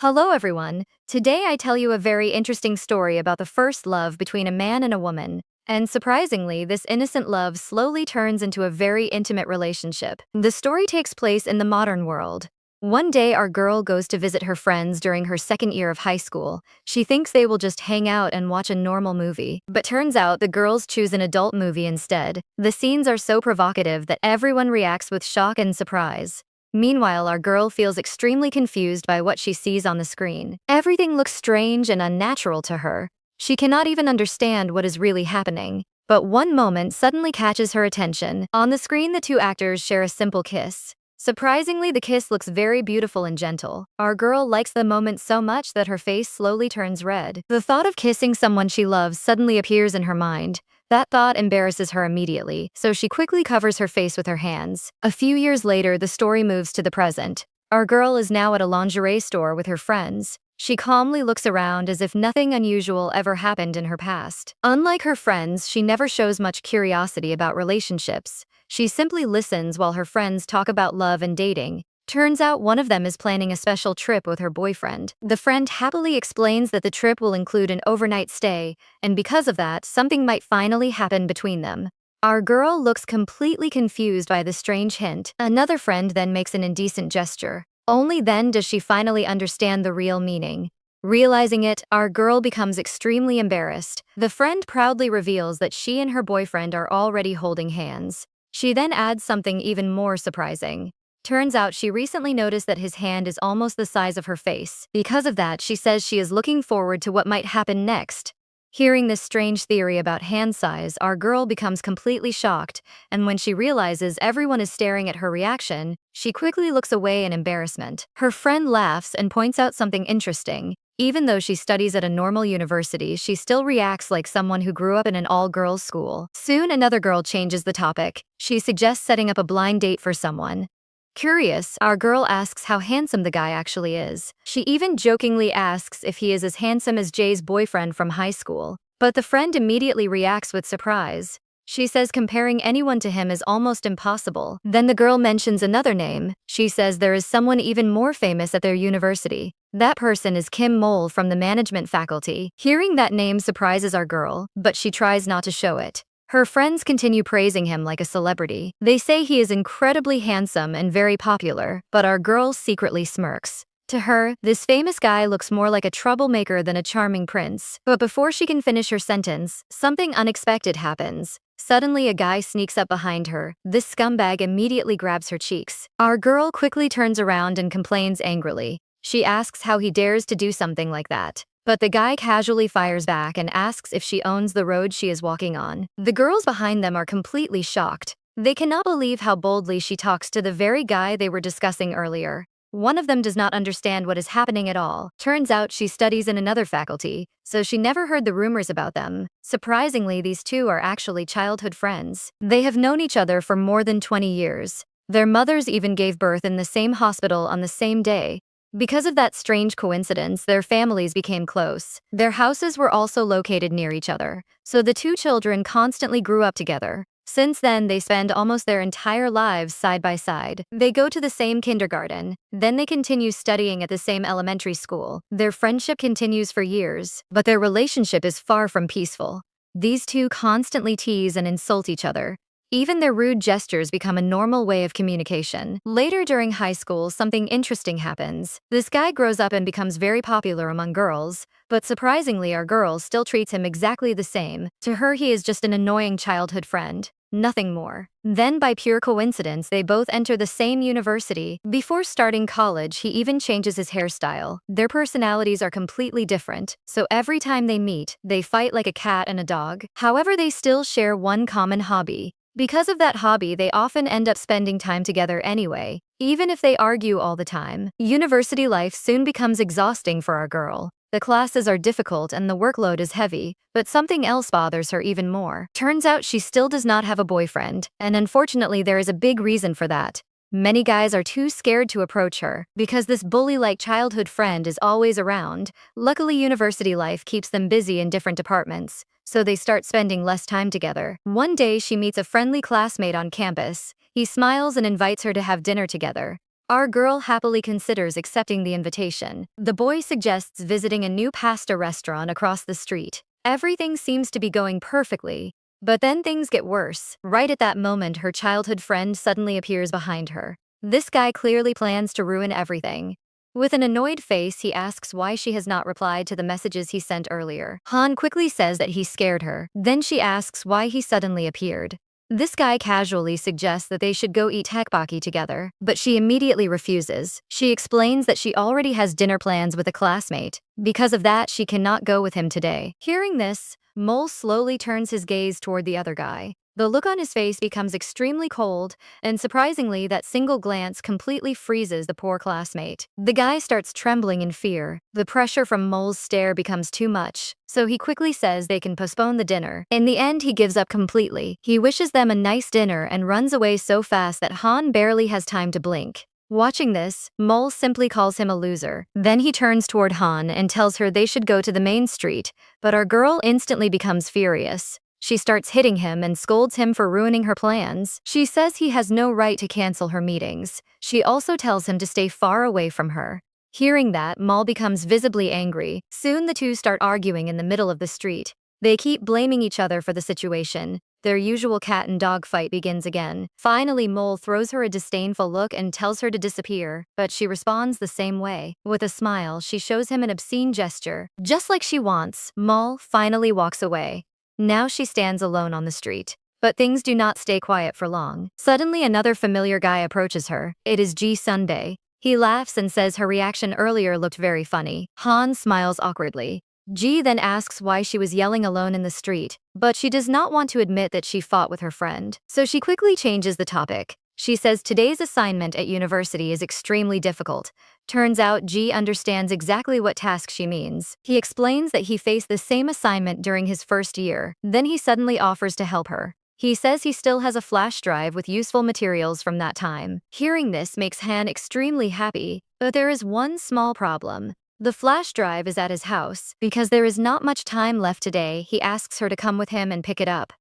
Hello, everyone. Today I tell you a very interesting story about the first love between a man and a woman. And surprisingly, this innocent love slowly turns into a very intimate relationship. The story takes place in the modern world. One day, our girl goes to visit her friends during her second year of high school. She thinks they will just hang out and watch a normal movie. But turns out the girls choose an adult movie instead. The scenes are so provocative that everyone reacts with shock and surprise. Meanwhile, our girl feels extremely confused by what she sees on the screen. Everything looks strange and unnatural to her. She cannot even understand what is really happening. But one moment suddenly catches her attention. On the screen, the two actors share a simple kiss. Surprisingly, the kiss looks very beautiful and gentle. Our girl likes the moment so much that her face slowly turns red. The thought of kissing someone she loves suddenly appears in her mind. That thought embarrasses her immediately, so she quickly covers her face with her hands. A few years later, the story moves to the present. Our girl is now at a lingerie store with her friends. She calmly looks around as if nothing unusual ever happened in her past. Unlike her friends, she never shows much curiosity about relationships. She simply listens while her friends talk about love and dating. Turns out one of them is planning a special trip with her boyfriend. The friend happily explains that the trip will include an overnight stay, and because of that, something might finally happen between them. Our girl looks completely confused by the strange hint. Another friend then makes an indecent gesture. Only then does she finally understand the real meaning. Realizing it, our girl becomes extremely embarrassed. The friend proudly reveals that she and her boyfriend are already holding hands. She then adds something even more surprising. Turns out she recently noticed that his hand is almost the size of her face. Because of that, she says she is looking forward to what might happen next. Hearing this strange theory about hand size, our girl becomes completely shocked, and when she realizes everyone is staring at her reaction, she quickly looks away in embarrassment. Her friend laughs and points out something interesting. Even though she studies at a normal university, she still reacts like someone who grew up in an all-girls school. Soon, another girl changes the topic. She suggests setting up a blind date for someone. Curious, our girl asks how handsome the guy actually is. She even jokingly asks if he is as handsome as Jay's boyfriend from high school. But the friend immediately reacts with surprise. She says comparing anyone to him is almost impossible. Then the girl mentions another name. She says there is someone even more famous at their university. That person is Kim Mole from the management faculty. Hearing that name surprises our girl, but she tries not to show it. Her friends continue praising him like a celebrity. They say he is incredibly handsome and very popular, but our girl secretly smirks. To her, this famous guy looks more like a troublemaker than a charming prince. But before she can finish her sentence, something unexpected happens. Suddenly, a guy sneaks up behind her. This scumbag immediately grabs her cheeks. Our girl quickly turns around and complains angrily. She asks how he dares to do something like that. But the guy casually fires back and asks if she owns the road she is walking on. The girls behind them are completely shocked. They cannot believe how boldly she talks to the very guy they were discussing earlier. One of them does not understand what is happening at all. Turns out she studies in another faculty, so she never heard the rumors about them. Surprisingly, these two are actually childhood friends. They have known each other for more than 20 years. Their mothers even gave birth in the same hospital on the same day. Because of that strange coincidence, their families became close. Their houses were also located near each other, so the two children constantly grew up together. Since then, they spend almost their entire lives side by side. They go to the same kindergarten, then they continue studying at the same elementary school. Their friendship continues for years, but their relationship is far from peaceful. These two constantly tease and insult each other. Even their rude gestures become a normal way of communication. Later during high school, something interesting happens. This guy grows up and becomes very popular among girls, but surprisingly, our girl still treats him exactly the same. To her, he is just an annoying childhood friend. Nothing more. Then, by pure coincidence, they both enter the same university. Before starting college, he even changes his hairstyle. Their personalities are completely different, so every time they meet, they fight like a cat and a dog. However, they still share one common hobby. Because of that hobby, they often end up spending time together anyway, even if they argue all the time. University life soon becomes exhausting for our girl. The classes are difficult and the workload is heavy, but something else bothers her even more. Turns out she still does not have a boyfriend, and unfortunately there is a big reason for that. Many guys are too scared to approach her, because this bully-like childhood friend is always around. Luckily, university life keeps them busy in different departments, so they start spending less time together. One day, she meets a friendly classmate on campus. He smiles and invites her to have dinner together. Our girl happily considers accepting the invitation. The boy suggests visiting a new pasta restaurant across the street. Everything seems to be going perfectly, but then things get worse. Right at that moment, her childhood friend suddenly appears behind her. This guy clearly plans to ruin everything. With an annoyed face, he asks why she has not replied to the messages he sent earlier. Han quickly says that he scared her. Then she asks why he suddenly appeared. This guy casually suggests that they should go eat tteokbokki together, but she immediately refuses. She explains that she already has dinner plans with a classmate. Because of that, she cannot go with him today. Hearing this, Mole slowly turns his gaze toward the other guy. The look on his face becomes extremely cold, and surprisingly, that single glance completely freezes the poor classmate. The guy starts trembling in fear. The pressure from Mole's stare becomes too much, so he quickly says they can postpone the dinner. In the end, he gives up completely. He wishes them a nice dinner and runs away so fast that Han barely has time to blink. Watching this, Mole simply calls him a loser. Then he turns toward Han and tells her they should go to the main street, but our girl instantly becomes furious. She starts hitting him and scolds him for ruining her plans. She says he has no right to cancel her meetings. She also tells him to stay far away from her. Hearing that, Mole becomes visibly angry. Soon the two start arguing in the middle of the street. They keep blaming each other for the situation. Their usual cat and dog fight begins again. Finally, Mole throws her a disdainful look and tells her to disappear, but she responds the same way. With a smile, she shows him an obscene gesture. Just like she wants, Mole finally walks away. Now she stands alone on the street. But things do not stay quiet for long. Suddenly, another familiar guy approaches her. It is Ji Sunbae. He laughs and says her reaction earlier looked very funny. Han smiles awkwardly. Ji then asks why she was yelling alone in the street, but she does not want to admit that she fought with her friend. So she quickly changes the topic. She says today's assignment at university is extremely difficult. Turns out Ji understands exactly what task she means. He explains that he faced the same assignment during his first year. Then he suddenly offers to help her. He says he still has a flash drive with useful materials from that time. Hearing this makes Han extremely happy, but there is one small problem. The flash drive is at his house. Because there is not much time left today, he asks her to come with him and pick it up.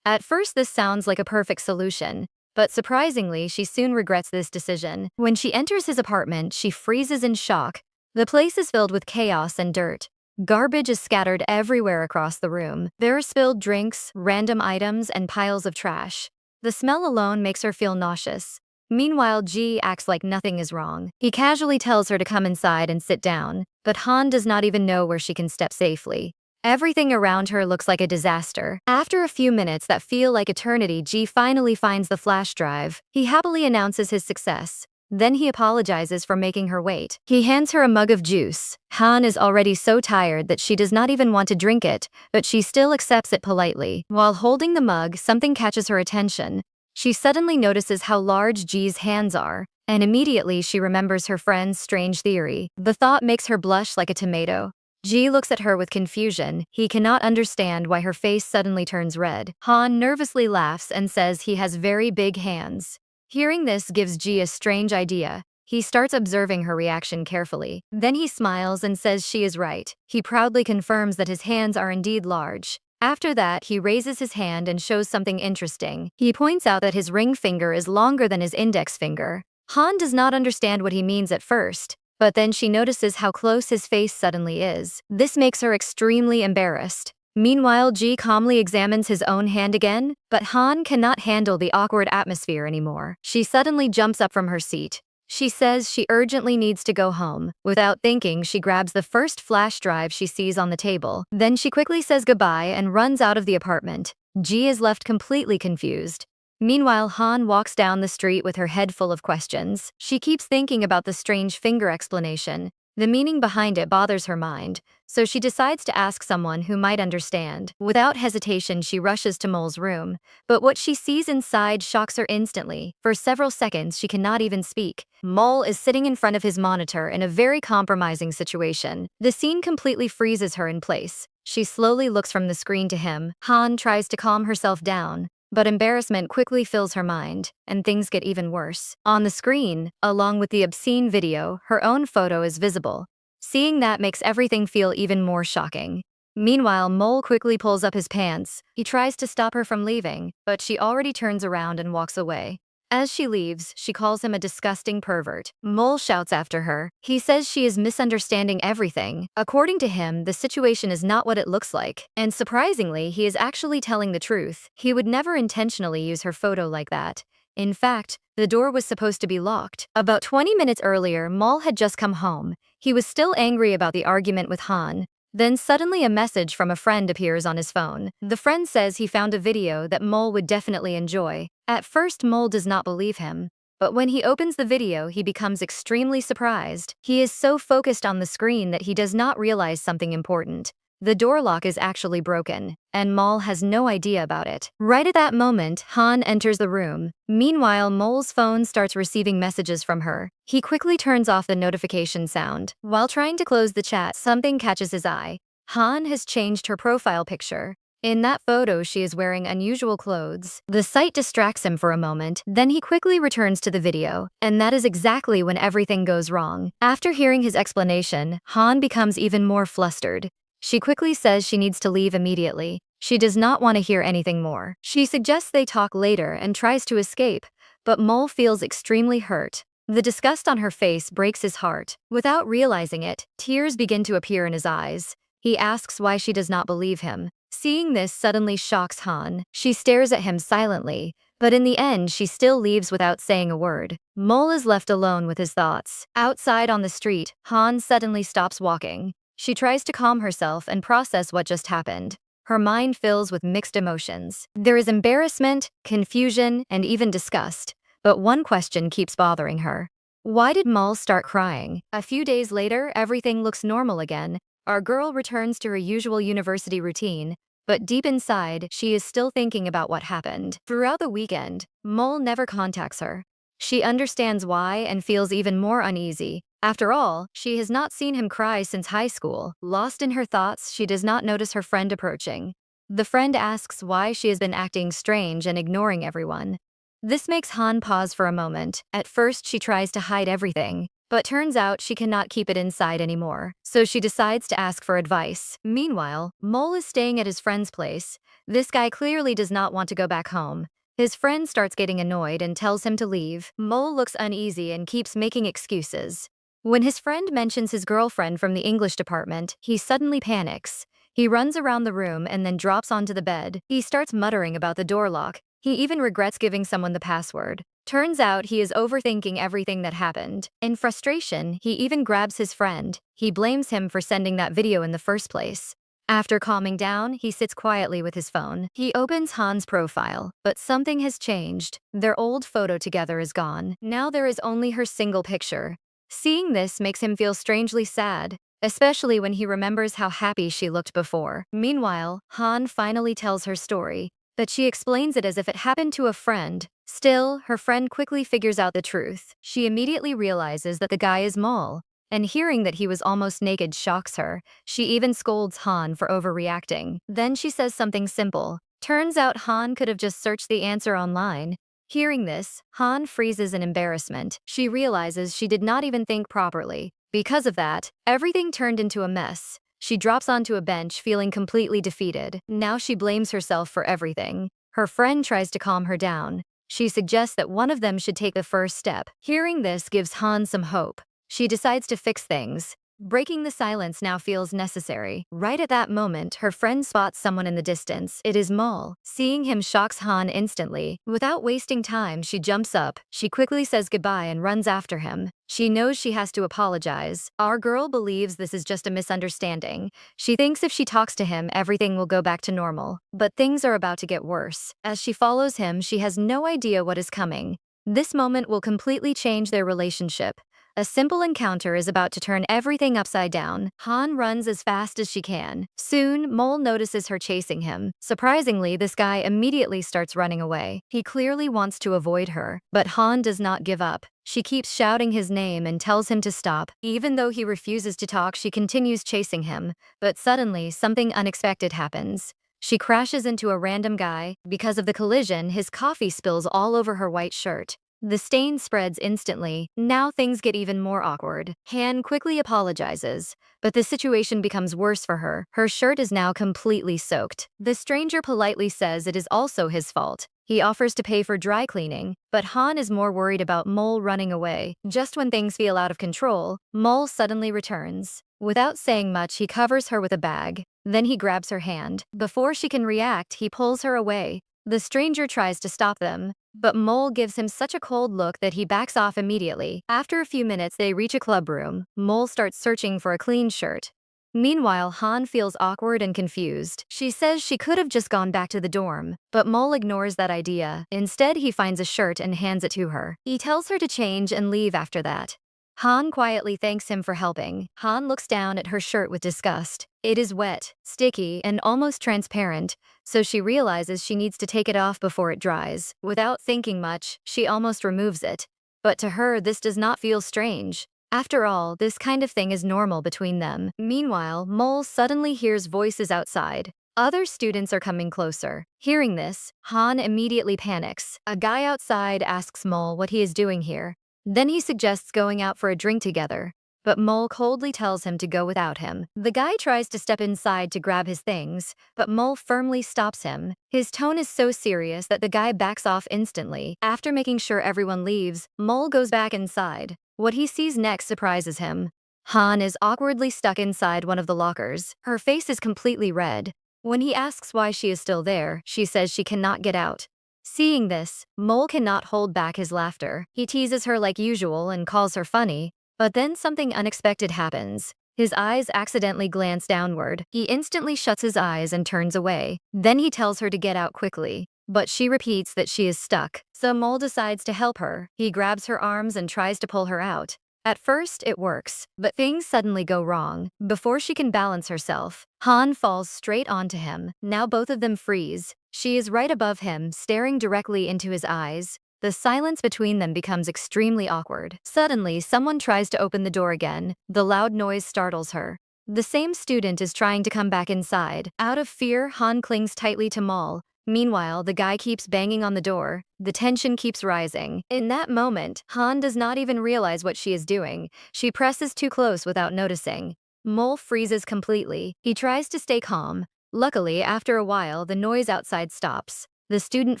At first, this sounds like a perfect solution. But surprisingly, she soon regrets this decision. When she enters his apartment, she freezes in shock. The place is filled with chaos and dirt. Garbage is scattered everywhere across the room. There are spilled drinks, random items, and piles of trash. The smell alone makes her feel nauseous. Meanwhile, Ji acts like nothing is wrong. He casually tells her to come inside and sit down, but Han does not even know where she can step safely. Everything around her looks like a disaster. After a few minutes that feel like eternity, Ji finally finds the flash drive. He happily announces his success. Then he apologizes for making her wait. He hands her a mug of juice. Han is already so tired that she does not even want to drink it, but she still accepts it politely. While holding the mug, something catches her attention. She suddenly notices how large Ji's hands are, and immediately she remembers her friend's strange theory. The thought makes her blush like a tomato. Ji looks at her with confusion. He cannot understand why her face suddenly turns red. Han nervously laughs and says he has very big hands. Hearing this gives Ji a strange idea. He starts observing her reaction carefully. Then he smiles and says she is right. He proudly confirms that his hands are indeed large. After that, he raises his hand and shows something interesting. He points out that his ring finger is longer than his index finger. Han does not understand what he means at first, but then she notices how close his face suddenly is. This makes her extremely embarrassed. Meanwhile, Ji calmly examines his own hand again, but Han cannot handle the awkward atmosphere anymore. She suddenly jumps up from her seat. She says she urgently needs to go home. Without thinking, she grabs the first flash drive she sees on the table. Then she quickly says goodbye and runs out of the apartment. Ji is left completely confused. Meanwhile, Han walks down the street with her head full of questions. She keeps thinking about the strange finger explanation. The meaning behind it bothers her mind, so she decides to ask someone who might understand. Without hesitation, she rushes to Mole's room, but what she sees inside shocks her instantly. For several seconds, she cannot even speak. Mole is sitting in front of his monitor in a very compromising situation. The scene completely freezes her in place. She slowly looks from the screen to him. Han tries to calm herself down, but embarrassment quickly fills her mind, and things get even worse. On the screen, along with the obscene video, her own photo is visible. Seeing that makes everything feel even more shocking. Meanwhile, Mole quickly pulls up his pants. He tries to stop her from leaving, but she already turns around and walks away. As she leaves, she calls him a disgusting pervert. Mole shouts after her. He says she is misunderstanding everything. According to him, the situation is not what it looks like. And surprisingly, he is actually telling the truth. He would never intentionally use her photo like that. In fact, the door was supposed to be locked. About 20 minutes earlier, Mol had just come home. He was still angry about the argument with Han. Then suddenly a message from a friend appears on his phone. The friend says he found a video that Mole would definitely enjoy. At first, Mole does not believe him. But when he opens the video, he becomes extremely surprised. He is so focused on the screen that he does not realize something important. The door lock is actually broken, and Mol has no idea about it. Right at that moment, Han enters the room. Meanwhile, Mol's phone starts receiving messages from her. He quickly turns off the notification sound. While trying to close the chat, something catches his eye. Han has changed her profile picture. In that photo, she is wearing unusual clothes. The sight distracts him for a moment, then he quickly returns to the video, and that is exactly when everything goes wrong. After hearing his explanation, Han becomes even more flustered. She quickly says she needs to leave immediately. She does not want to hear anything more. She suggests they talk later and tries to escape, but Mole feels extremely hurt. The disgust on her face breaks his heart. Without realizing it, tears begin to appear in his eyes. He asks why she does not believe him. Seeing this suddenly shocks Han. She stares at him silently, but in the end she still leaves without saying a word. Mole is left alone with his thoughts. Outside on the street, Han suddenly stops walking. She tries to calm herself and process what just happened. Her mind fills with mixed emotions. There is embarrassment, confusion, and even disgust. But one question keeps bothering her. Why did Mole start crying? A few days later, everything looks normal again. Our girl returns to her usual university routine, but deep inside, she is still thinking about what happened. Throughout the weekend, Mole never contacts her. She understands why and feels even more uneasy. After all, she has not seen him cry since high school. Lost in her thoughts, she does not notice her friend approaching. The friend asks why she has been acting strange and ignoring everyone. This makes Han pause for a moment. At first, she tries to hide everything, but turns out she cannot keep it inside anymore, so she decides to ask for advice. Meanwhile, Mole is staying at his friend's place. This guy clearly does not want to go back home. His friend starts getting annoyed and tells him to leave. Mole looks uneasy and keeps making excuses. When his friend mentions his girlfriend from the English department, he suddenly panics. He runs around the room and then drops onto the bed. He starts muttering about the door lock. He even regrets giving someone the password. Turns out he is overthinking everything that happened. In frustration, he even grabs his friend. He blames him for sending that video in the first place. After calming down, he sits quietly with his phone. He opens Han's profile, but something has changed. Their old photo together is gone. Now there is only her single picture. Seeing this makes him feel strangely sad, especially when he remembers how happy she looked before. Meanwhile, Han finally tells her story, but she explains it as if it happened to a friend. Still, her friend quickly figures out the truth. She immediately realizes that the guy is Mole, and hearing that he was almost naked shocks her. She even scolds Han for overreacting. Then she says something simple. Turns out Han could have just searched the answer online. Hearing this, Han freezes in embarrassment. She realizes she did not even think properly. Because of that, everything turned into a mess. She drops onto a bench feeling completely defeated. Now she blames herself for everything. Her friend tries to calm her down. She suggests that one of them should take the first step. Hearing this gives Han some hope. She decides to fix things. Breaking the silence now feels necessary. Right at that moment, her friend spots someone in the distance. It is Mole. Seeing him shocks Han instantly. Without wasting time, she jumps up. She quickly says goodbye and runs after him. She knows she has to apologize. Our girl believes this is just a misunderstanding. She thinks if she talks to him, everything will go back to normal. But things are about to get worse. As she follows him, she has no idea what is coming. This moment will completely change their relationship. A simple encounter is about to turn everything upside down. Han runs as fast as she can. Soon, Mole notices her chasing him. Surprisingly, this guy immediately starts running away. He clearly wants to avoid her, but Han does not give up. She keeps shouting his name and tells him to stop. Even though he refuses to talk, she continues chasing him. But suddenly, something unexpected happens. She crashes into a random guy. Because of the collision, his coffee spills all over her white shirt. The stain spreads instantly. Now things get even more awkward. Han quickly apologizes, but the situation becomes worse for her. Her shirt is now completely soaked. The stranger politely says it is also his fault. He offers to pay for dry cleaning, but Han is more worried about Mole running away. Just when things feel out of control, Mole suddenly returns. Without saying much, he covers her with a bag. Then he grabs her hand. Before she can react, he pulls her away. The stranger tries to stop them, but Mole gives him such a cold look that he backs off immediately. After a few minutes, they reach a club room. Mole starts searching for a clean shirt. Meanwhile, Han feels awkward and confused. She says she could have just gone back to the dorm, but Mole ignores that idea. Instead, he finds a shirt and hands it to her. He tells her to change and leave after that. Han quietly thanks him for helping. Han looks down at her shirt with disgust. It is wet, sticky, and almost transparent, so she realizes she needs to take it off before it dries. Without thinking much, she almost removes it. But to her, this does not feel strange. After all, this kind of thing is normal between them. Meanwhile, Mole suddenly hears voices outside. Other students are coming closer. Hearing this, Han immediately panics. A guy outside asks Mole what he is doing here. Then he suggests going out for a drink together, but Mole coldly tells him to go without him. The guy tries to step inside to grab his things, but Mole firmly stops him. His tone is so serious that the guy backs off instantly. After making sure everyone leaves, Mole goes back inside. What he sees next surprises him. Han is awkwardly stuck inside one of the lockers. Her face is completely red. When he asks why she is still there, she says she cannot get out. Seeing this, Mole cannot hold back his laughter. He teases her like usual and calls her funny, but then something unexpected happens. His eyes accidentally glance downward. He instantly shuts his eyes and turns away. Then he tells her to get out quickly, but she repeats that she is stuck. So Mole decides to help her. He grabs her arms and tries to pull her out. At first, it works, but things suddenly go wrong. Before she can balance herself, Han falls straight onto him. Now both of them freeze. She is right above him, staring directly into his eyes. The silence between them becomes extremely awkward. Suddenly, someone tries to open the door again. The loud noise startles her. The same student is trying to come back inside. Out of fear, Han clings tightly to Mole. Meanwhile, the guy keeps banging on the door. The tension keeps rising. In that moment, Han does not even realize what she is doing. She presses too close without noticing. Mole freezes completely. He tries to stay calm. Luckily, after a while, the noise outside stops. The student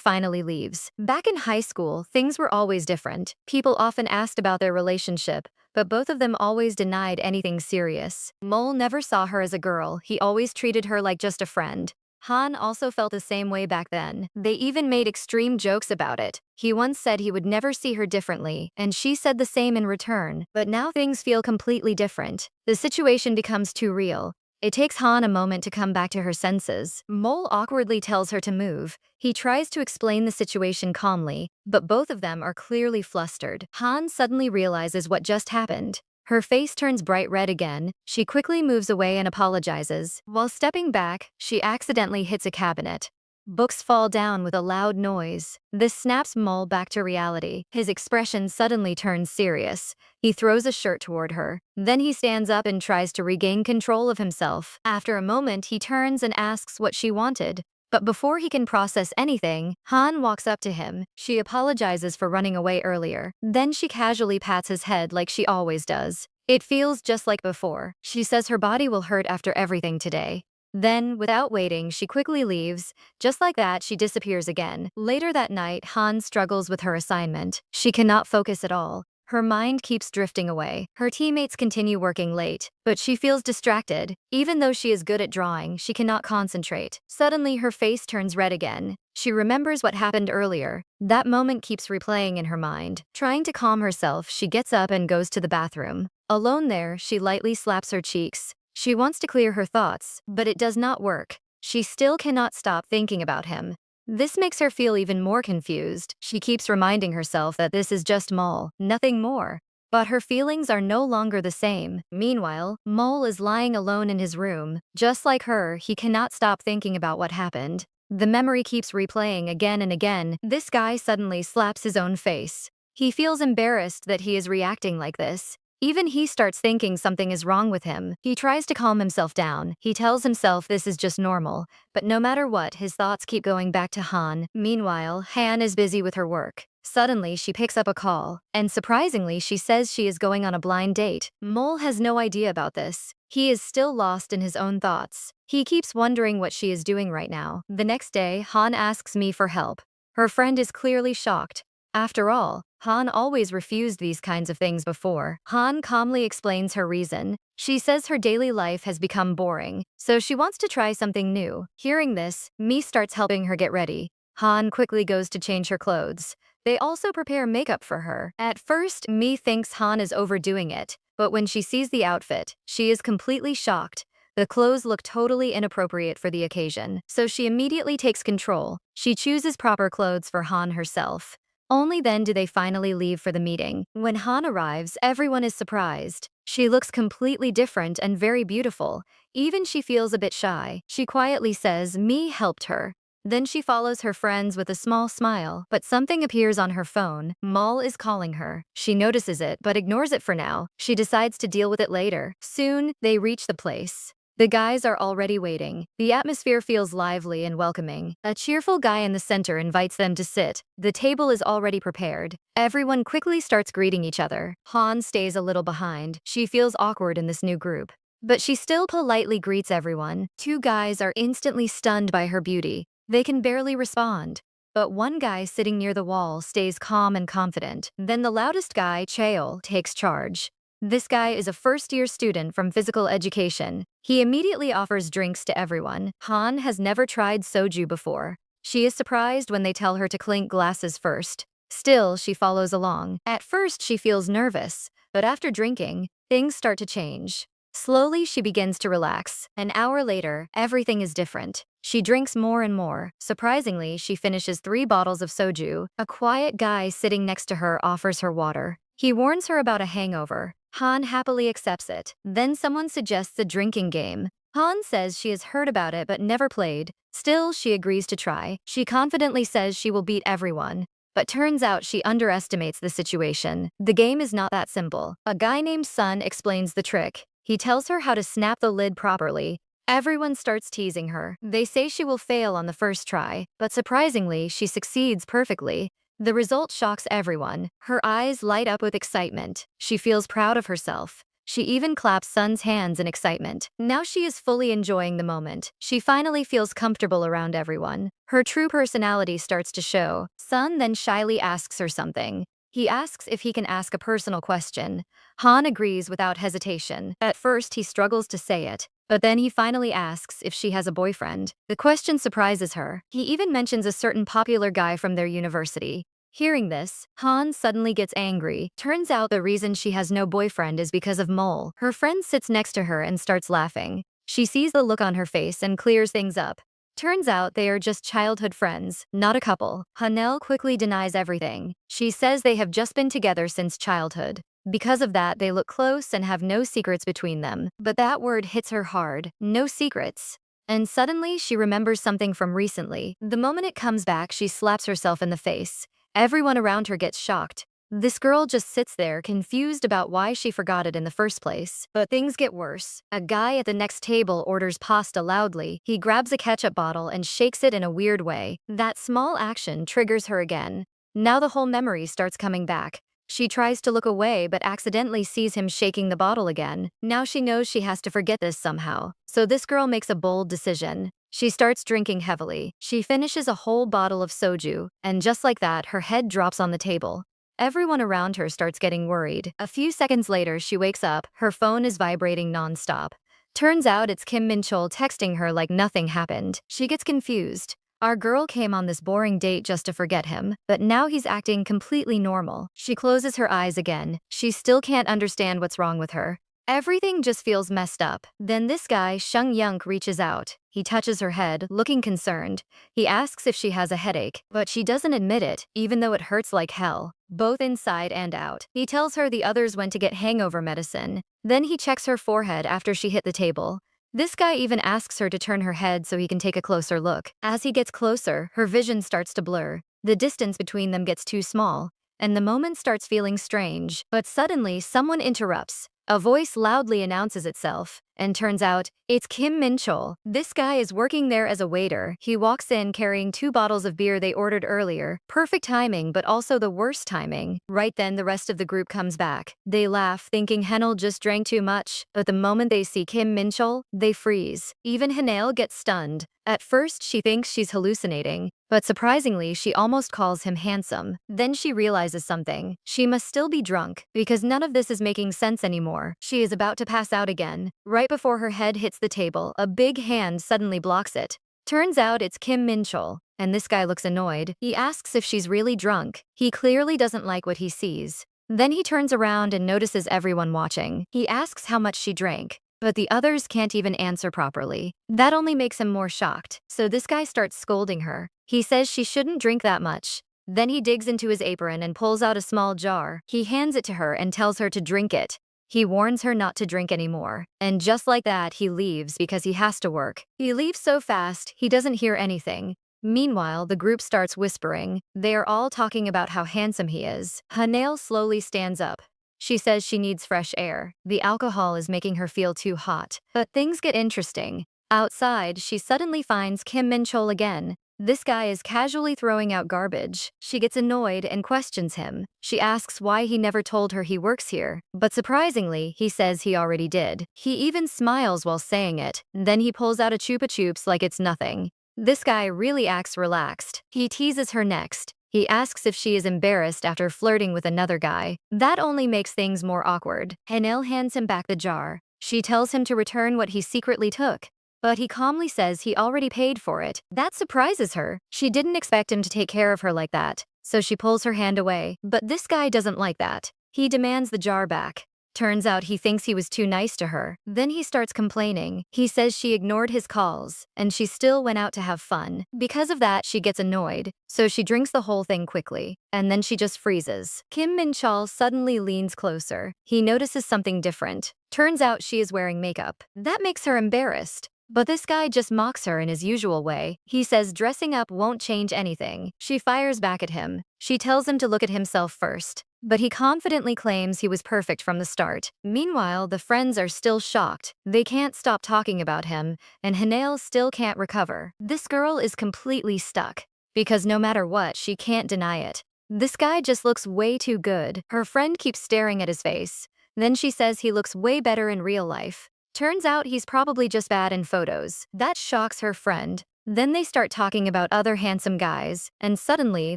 finally leaves. Back in high school, things were always different. People often asked about their relationship, but both of them always denied anything serious. Mole never saw her as a girl. He always treated her like just a friend. Han also felt the same way back then. They even made extreme jokes about it. He once said he would never see her differently, and she said the same in return. But now things feel completely different. The situation becomes too real. It takes Han a moment to come back to her senses. Mole awkwardly tells her to move. He tries to explain the situation calmly, but both of them are clearly flustered. Han suddenly realizes what just happened. Her face turns bright red again. She quickly moves away and apologizes. While stepping back, she accidentally hits a cabinet. Books fall down with a loud noise. This snaps Mole back to reality. His expression suddenly turns serious. He throws a shirt toward her. Then he stands up and tries to regain control of himself. After a moment, he turns and asks what she wanted. But before he can process anything, Han walks up to him. She apologizes for running away earlier. Then she casually pats his head like she always does. It feels just like before. She says her body will hurt after everything today. Then, without waiting, she quickly leaves. Just like that, she disappears again. Later that night, Han struggles with her assignment. She cannot focus at all. Her mind keeps drifting away. Her teammates continue working late, but she feels distracted. Even though she is good at drawing, she cannot concentrate. Suddenly, her face turns red again. She remembers what happened earlier. That moment keeps replaying in her mind. Trying to calm herself, she gets up and goes to the bathroom. Alone there, she lightly slaps her cheeks. She wants to clear her thoughts, but it does not work. She still cannot stop thinking about him. This makes her feel even more confused. She keeps reminding herself that this is just Mole, nothing more. But her feelings are no longer the same. Meanwhile, Mole is lying alone in his room. Just like her, he cannot stop thinking about what happened. The memory keeps replaying again and again. This guy suddenly slaps his own face. He feels embarrassed that he is reacting like this. Even he starts thinking something is wrong with him. He tries to calm himself down. He tells himself this is just normal. But no matter what, his thoughts keep going back to Han. Meanwhile, Han is busy with her work. Suddenly, she picks up a call, and surprisingly, she says she is going on a blind date. Mole has no idea about this. He is still lost in his own thoughts. He keeps wondering what she is doing right now. The next day, Han asks me for help. Her friend is clearly shocked. After all, Han always refused these kinds of things before. Han calmly explains her reason. She says her daily life has become boring, so she wants to try something new. Hearing this, Mi starts helping her get ready. Han quickly goes to change her clothes. They also prepare makeup for her. At first, Mi thinks Han is overdoing it, but when she sees the outfit, she is completely shocked. The clothes look totally inappropriate for the occasion, so she immediately takes control. She chooses proper clothes for Han herself. Only then do they finally leave for the meeting. When Han arrives, everyone is surprised. She looks completely different and very beautiful. Even she feels a bit shy. She quietly says Mi helped her. Then she follows her friends with a small smile, but something appears on her phone. Maul is calling her. She notices it, but ignores it for now. She decides to deal with it later. Soon, they reach the place. The guys are already waiting. The atmosphere feels lively and welcoming. A cheerful guy in the center invites them to sit. The table is already prepared. Everyone quickly starts greeting each other. Han stays a little behind. She feels awkward in this new group, but she still politely greets everyone. Two guys are instantly stunned by her beauty. They can barely respond. But one guy sitting near the wall stays calm and confident. Then the loudest guy, Cheol, takes charge. This guy is a first-year student from physical education. He immediately offers drinks to everyone. Han has never tried soju before. She is surprised when they tell her to clink glasses first. Still, she follows along. At first, she feels nervous, but after drinking, things start to change. Slowly, she begins to relax. An hour later, everything is different. She drinks more and more. Surprisingly, she finishes 3 bottles of soju. A quiet guy sitting next to her offers her water. He warns her about a hangover. Han happily accepts it. Then someone suggests a drinking game. Han says she has heard about it but never played. Still, she agrees to try. She confidently says she will beat everyone. But turns out she underestimates the situation. The game is not that simple. A guy named Sun explains the trick. He tells her how to snap the lid properly. Everyone starts teasing her. They say she will fail on the first try, but surprisingly, she succeeds perfectly. The result shocks everyone. Her eyes light up with excitement. She feels proud of herself. She even claps Sun's hands in excitement. Now she is fully enjoying the moment. She finally feels comfortable around everyone. Her true personality starts to show. Sun then shyly asks her something. He asks if he can ask a personal question. Han agrees without hesitation. At first, he struggles to say it, but then he finally asks if she has a boyfriend. The question surprises her. He even mentions a certain popular guy from their university. Hearing this, Han suddenly gets angry. Turns out the reason she has no boyfriend is because of Mole. Her friend sits next to her and starts laughing. She sees the look on her face and clears things up. Turns out they are just childhood friends, not a couple. Hanel quickly denies everything. She says they have just been together since childhood. Because of that, they look close and have no secrets between them. But that word hits her hard. No secrets. And suddenly, she remembers something from recently. The moment it comes back, she slaps herself in the face. Everyone around her gets shocked. This girl just sits there, confused about why she forgot it in the first place. But things get worse. A guy at the next table orders pasta loudly. He grabs a ketchup bottle and shakes it in a weird way. That small action triggers her again. Now the whole memory starts coming back. She tries to look away but accidentally sees him shaking the bottle again. Now she knows she has to forget this somehow. So this girl makes a bold decision. She starts drinking heavily. She finishes a whole bottle of soju, and just like that, her head drops on the table. Everyone around her starts getting worried. A few seconds later, she wakes up. Her phone is vibrating nonstop. Turns out it's Kim Min-chol texting her like nothing happened. She gets confused. Our girl came on this boring date just to forget him, but now he's acting completely normal. She closes her eyes again. She still can't understand what's wrong with her. Everything just feels messed up. Then this guy, Shung Yunk, reaches out. He touches her head, looking concerned. He asks if she has a headache, but she doesn't admit it, even though it hurts like hell, both inside and out. He tells her the others went to get hangover medicine. Then he checks her forehead after she hit the table. This guy even asks her to turn her head so he can take a closer look. As he gets closer, her vision starts to blur. The distance between them gets too small. and the moment starts feeling strange. But suddenly, someone interrupts. A voice loudly announces itself, and turns out, it's Kim Min-chol. This guy is working there as a waiter. He walks in carrying 2 bottles of beer they ordered earlier. Perfect timing, but also the worst timing. Right then, the rest of the group comes back. They laugh, thinking Hanel just drank too much, but the moment they see Kim Min-chol, they freeze. Even Hanel gets stunned. At first, she thinks she's hallucinating, but surprisingly, she almost calls him handsome. Then she realizes something. She must still be drunk, because none of this is making sense anymore. She is about to pass out again. Right before her head hits the table, a big hand suddenly blocks it. Turns out it's Kim Min-chol, and this guy looks annoyed. He asks if she's really drunk. He clearly doesn't like what he sees. Then he turns around and notices everyone watching. He asks how much she drank, but the others can't even answer properly. That only makes him more shocked, so this guy starts scolding her. He says she shouldn't drink that much. Then he digs into his apron and pulls out a small jar. He hands it to her and tells her to drink it. He warns her not to drink anymore. And just like that, he leaves because he has to work. He leaves so fast, he doesn't hear anything. Meanwhile, the group starts whispering. They are all talking about how handsome he is. Hanel slowly stands up. She says she needs fresh air. The alcohol is making her feel too hot. But things get interesting. Outside, she suddenly finds Kim Min-chol again. This guy is casually throwing out garbage. She gets annoyed and questions him. She asks why he never told her he works here, but surprisingly, he says he already did. He even smiles while saying it. Then he pulls out a Chupa Chups like it's nothing. This guy really acts relaxed. He teases her next. He asks if she is embarrassed after flirting with another guy. That only makes things more awkward. Hanel hands him back the jar. She tells him to return what he secretly took, but he calmly says he already paid for it. That surprises her. She didn't expect him to take care of her like that, so she pulls her hand away. But this guy doesn't like that. He demands the jar back. Turns out he thinks he was too nice to her. Then he starts complaining. He says she ignored his calls, and she still went out to have fun. Because of that, she gets annoyed, so she drinks the whole thing quickly, and then she just freezes. Kim Min-chol suddenly leans closer. He notices something different. Turns out she is wearing makeup. That makes her embarrassed. But this guy just mocks her in his usual way. He says dressing up won't change anything. She fires back at him. She tells him to look at himself first, but he confidently claims he was perfect from the start. Meanwhile, the friends are still shocked. They can't stop talking about him, and Hanel still can't recover. This girl is completely stuck, because no matter what, she can't deny it. This guy just looks way too good. Her friend keeps staring at his face. Then she says he looks way better in real life. Turns out he's probably just bad in photos. That shocks her friend. Then they start talking about other handsome guys, and suddenly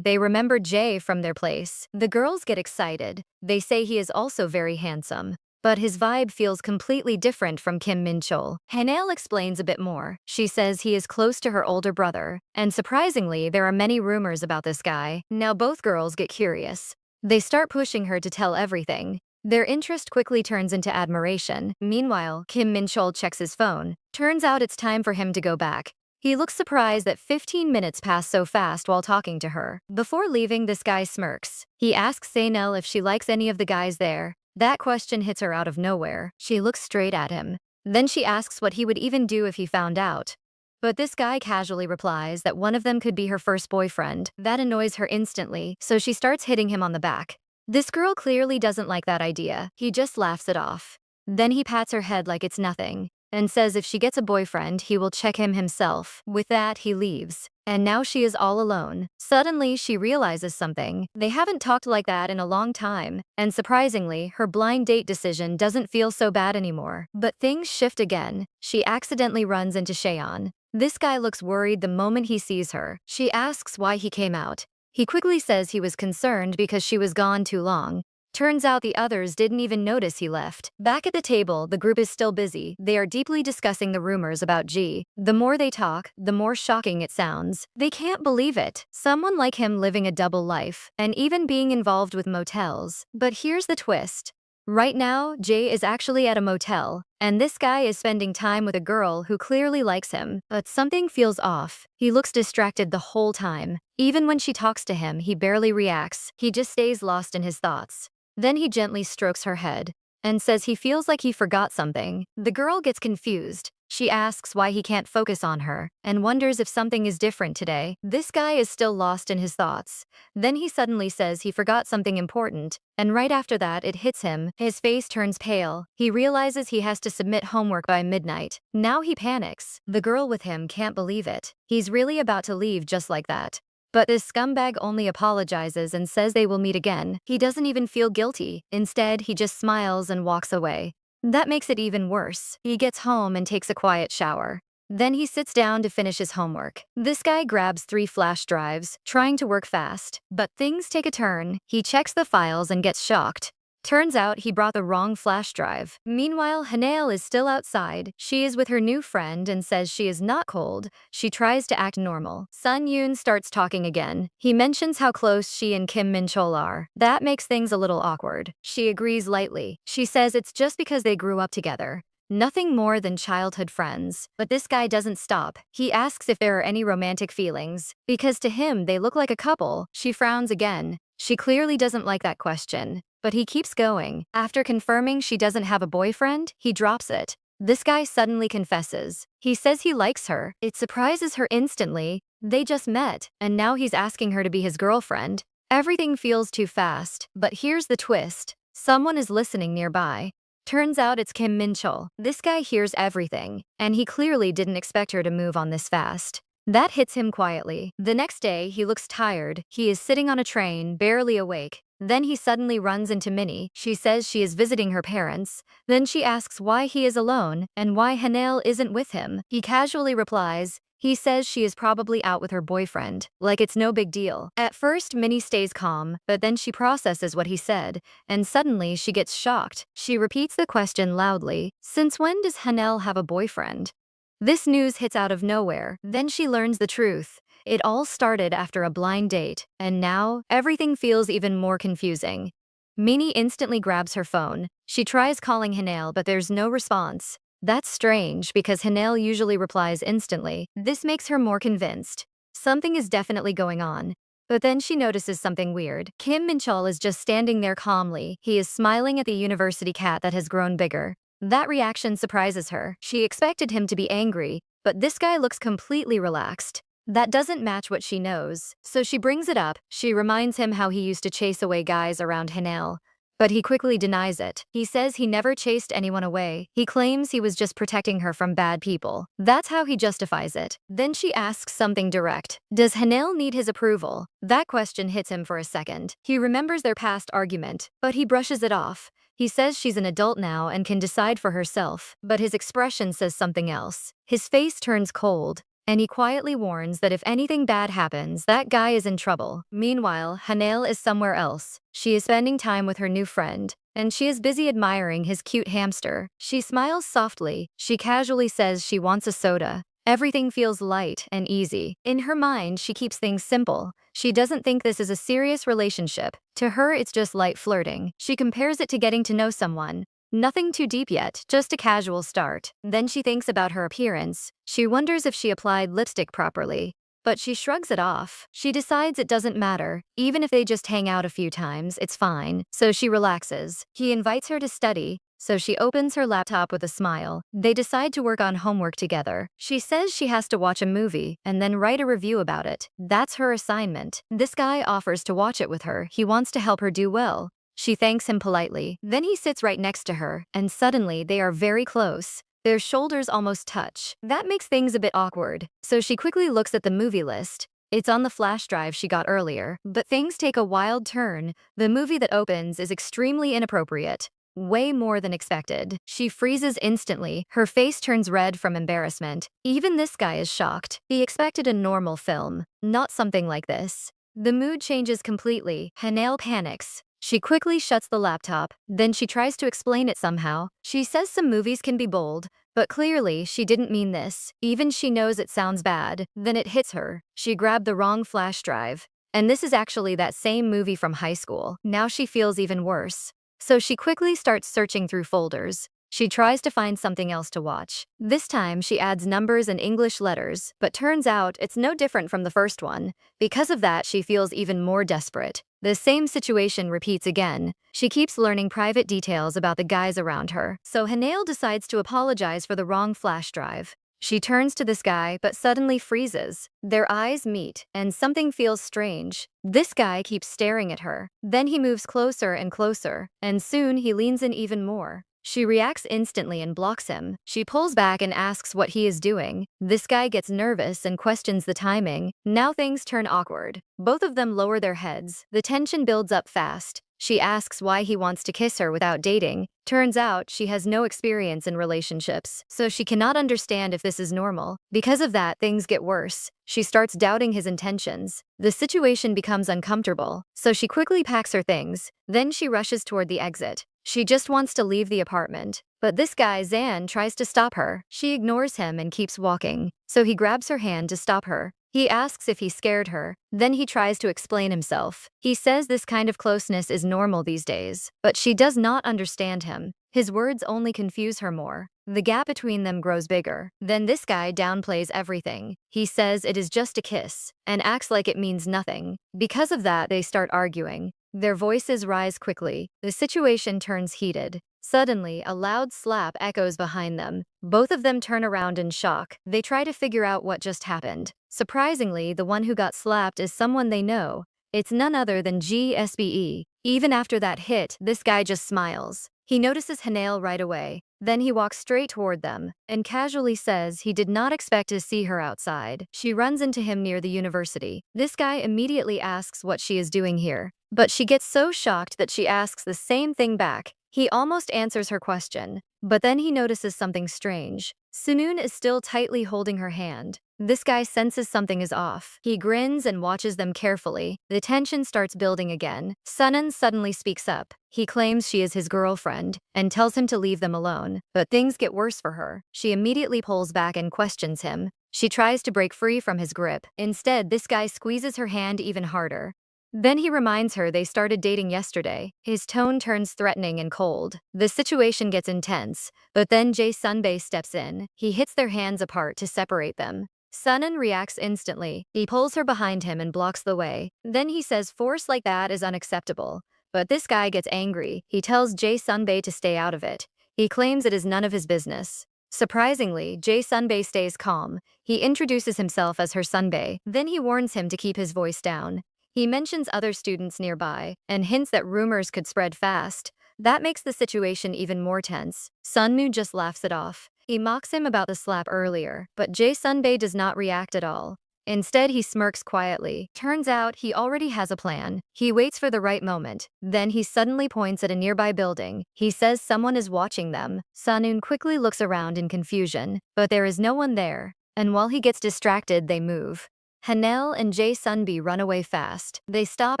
they remember Jay from their place. The girls get excited. They say he is also very handsome, but his vibe feels completely different from Kim Min-chol. Hanel explains a bit more. She says he is close to her older brother, and surprisingly, there are many rumors about this guy. Now both girls get curious. They start pushing her to tell everything. Their interest quickly turns into admiration. Meanwhile, Kim Min-chol checks his phone. Turns out it's time for him to go back. He looks surprised that 15 minutes pass so fast while talking to her. Before leaving, this guy smirks. He asks Zainel if she likes any of the guys there. That question hits her out of nowhere. She looks straight at him. Then she asks what he would even do if he found out. But this guy casually replies that one of them could be her first boyfriend. That annoys her instantly, so she starts hitting him on the back. This girl clearly doesn't like that idea. He just laughs it off. Then he pats her head like it's nothing, and says if she gets a boyfriend, he will check him himself. With that, he leaves. And now she is all alone. Suddenly, she realizes something. They haven't talked like that in a long time, and surprisingly, her blind date decision doesn't feel so bad anymore. But things shift again. She accidentally runs into Cheon. This guy looks worried the moment he sees her. She asks why he came out. He quickly says he was concerned because she was gone too long. Turns out the others didn't even notice he left. Back at the table, the group is still busy. They are deeply discussing the rumors about G. The more they talk, the more shocking it sounds. They can't believe it. Someone like him living a double life, and even being involved with motels. But here's the twist. Right now, Jay is actually at a motel, and this guy is spending time with a girl who clearly likes him, but something feels off. He looks distracted the whole time. Even when she talks to him, he barely reacts. He just stays lost in his thoughts. Then he gently strokes her head and says he feels like he forgot something. The girl gets confused. She asks why he can't focus on her and wonders if something is different today. This guy is still lost in his thoughts. Then he suddenly says he forgot something important, and right after that it hits him. His face turns pale. He realizes he has to submit homework by midnight. Now he panics. The girl with him can't believe it. He's really about to leave just like that. But this scumbag only apologizes and says they will meet again. He doesn't even feel guilty. Instead, he just smiles and walks away. That makes it even worse. He gets home and takes a quiet shower. Then he sits down to finish his homework. This guy grabs 3 flash drives, trying to work fast. But things take a turn. He checks the files and gets shocked. Turns out he brought the wrong flash drive. Meanwhile, Hanael is still outside. She is with her new friend and says she is not cold. She tries to act normal. Sun Yoon starts talking again. He mentions how close she and Kim Min Chol are. That makes things a little awkward. She agrees lightly. She says it's just because they grew up together. Nothing more than childhood friends. But this guy doesn't stop. He asks if there are any romantic feelings. Because to him, they look like a couple. She frowns again. She clearly doesn't like that question. But he keeps going. After confirming she doesn't have a boyfriend, he drops it. This guy suddenly confesses. He says he likes her. It surprises her instantly. They just met, and now he's asking her to be his girlfriend. Everything feels too fast. But here's the twist. Someone is listening nearby. Turns out it's Kim Min Chol. This guy hears everything, and he clearly didn't expect her to move on this fast. That hits him quietly. The next day, he looks tired. He is sitting on a train, barely awake. Then he suddenly runs into Minnie. She says she is visiting her parents. Then she asks why he is alone and why Hanael isn't with him. He casually replies, he says she is probably out with her boyfriend, like it's no big deal. At first, Minnie stays calm, but then she processes what he said, and suddenly she gets shocked. She repeats the question loudly, since when does Hanael have a boyfriend? This news hits out of nowhere. Then she learns the truth. It all started after a blind date, and now, everything feels even more confusing. Minnie instantly grabs her phone. She tries calling Hanael, but there's no response. That's strange because Hanael usually replies instantly. This makes her more convinced. Something is definitely going on. But then she notices something weird. Kim Min Chol is just standing there calmly. He is smiling at the university cat that has grown bigger. That reaction surprises her. She expected him to be angry, but this guy looks completely relaxed. That doesn't match what she knows, so she brings it up. She reminds him how he used to chase away guys around Hanael. But he quickly denies it. He says he never chased anyone away. He claims he was just protecting her from bad people. That's how he justifies it. Then she asks something direct. Does Hanael need his approval? That question hits him for a second. He remembers their past argument, but he brushes it off. He says she's an adult now and can decide for herself, but his expression says something else. His face turns cold, and he quietly warns that if anything bad happens, that guy is in trouble. Meanwhile, Hanael is somewhere else. She is spending time with her new friend, and she is busy admiring his cute hamster. She smiles softly. She casually says she wants a soda. Everything feels light and easy. In her mind, she keeps things simple. She doesn't think this is a serious relationship. To her, it's just light flirting. She compares it to getting to know someone. Nothing too deep yet, just a casual start. Then she thinks about her appearance. She wonders if she applied lipstick properly. But she shrugs it off. She decides it doesn't matter. Even if they just hang out a few times, it's fine. So she relaxes. He invites her to study, so she opens her laptop with a smile. They decide to work on homework together. She says she has to watch a movie and then write a review about it. That's her assignment. This guy offers to watch it with her. He wants to help her do well. She thanks him politely. Then he sits right next to her, and suddenly they are very close. Their shoulders almost touch. That makes things a bit awkward, so she quickly looks at the movie list. It's on the flash drive she got earlier, but things take a wild turn. The movie that opens is extremely inappropriate. Way more than expected. She freezes instantly. Her face turns red from embarrassment. Even this guy is shocked. He expected a normal film, not something like this. The mood changes completely. Hanael panics. She quickly shuts the laptop, then she tries to explain it somehow. She says some movies can be bold, but clearly she didn't mean this. Even she knows it sounds bad. Then it hits her. She grabbed the wrong flash drive. And this is actually that same movie from high school. Now she feels even worse. So she quickly starts searching through folders. She tries to find something else to watch. This time she adds numbers and English letters, but turns out it's no different from the first one. Because of that, she feels even more desperate. The same situation repeats again. She keeps learning private details about the guys around her. So Hanale decides to apologize for the wrong flash drive. She turns to this guy but suddenly freezes. Their eyes meet, and something feels strange. This guy keeps staring at her. Then he moves closer and closer, and soon he leans in even more. She reacts instantly and blocks him. She pulls back and asks what he is doing. This guy gets nervous and questions the timing. Now things turn awkward. Both of them lower their heads. The tension builds up fast. She asks why he wants to kiss her without dating. Turns out she has no experience in relationships, so she cannot understand if this is normal. Because of that, things get worse. She starts doubting his intentions. The situation becomes uncomfortable, so she quickly packs her things. Then she rushes toward the exit. She just wants to leave the apartment. But this guy, Zan, tries to stop her. She ignores him and keeps walking, so he grabs her hand to stop her. He asks if he scared her, then he tries to explain himself. He says this kind of closeness is normal these days, but she does not understand him. His words only confuse her more. The gap between them grows bigger. Then this guy downplays everything. He says it is just a kiss, and acts like it means nothing. Because of that, they start arguing. Their voices rise quickly. The situation turns heated. Suddenly, a loud slap echoes behind them. Both of them turn around in shock. They try to figure out what just happened. Surprisingly, the one who got slapped is someone they know. It's none other than GSBE. Even after that hit, this guy just smiles. He notices Hanale right away. Then he walks straight toward them and casually says he did not expect to see her outside. She runs into him near the university. This guy immediately asks what she is doing here, but she gets so shocked that she asks the same thing back. He almost answers her question, but then he notices something strange. Sunun is still tightly holding her hand. This guy senses something is off. He grins and watches them carefully. The tension starts building again. Sunun suddenly speaks up. He claims she is his girlfriend and tells him to leave them alone. But things get worse for her. She immediately pulls back and questions him. She tries to break free from his grip. Instead, this guy squeezes her hand even harder. Then he reminds her they started dating yesterday. His tone turns threatening and cold. The situation gets intense, but then Jae Sunbae steps in. He hits their hands apart to separate them. Sunun reacts instantly. He pulls her behind him and blocks the way. Then he says force like that is unacceptable. But this guy gets angry. He tells Jae Sunbae to stay out of it. He claims it is none of his business. Surprisingly, Jae Sunbae stays calm. He introduces himself as her Sunbae. Then he warns him to keep his voice down. He mentions other students nearby and hints that rumors could spread fast. That makes the situation even more tense. Sunmu just laughs it off. He mocks him about the slap earlier, but Jae Sunbae does not react at all. Instead, he smirks quietly. Turns out he already has a plan. He waits for the right moment. Then he suddenly points at a nearby building. He says someone is watching them. Sunun quickly looks around in confusion, but there is no one there. And while he gets distracted, they move. Hanale and Jae Sunbi run away fast. They stop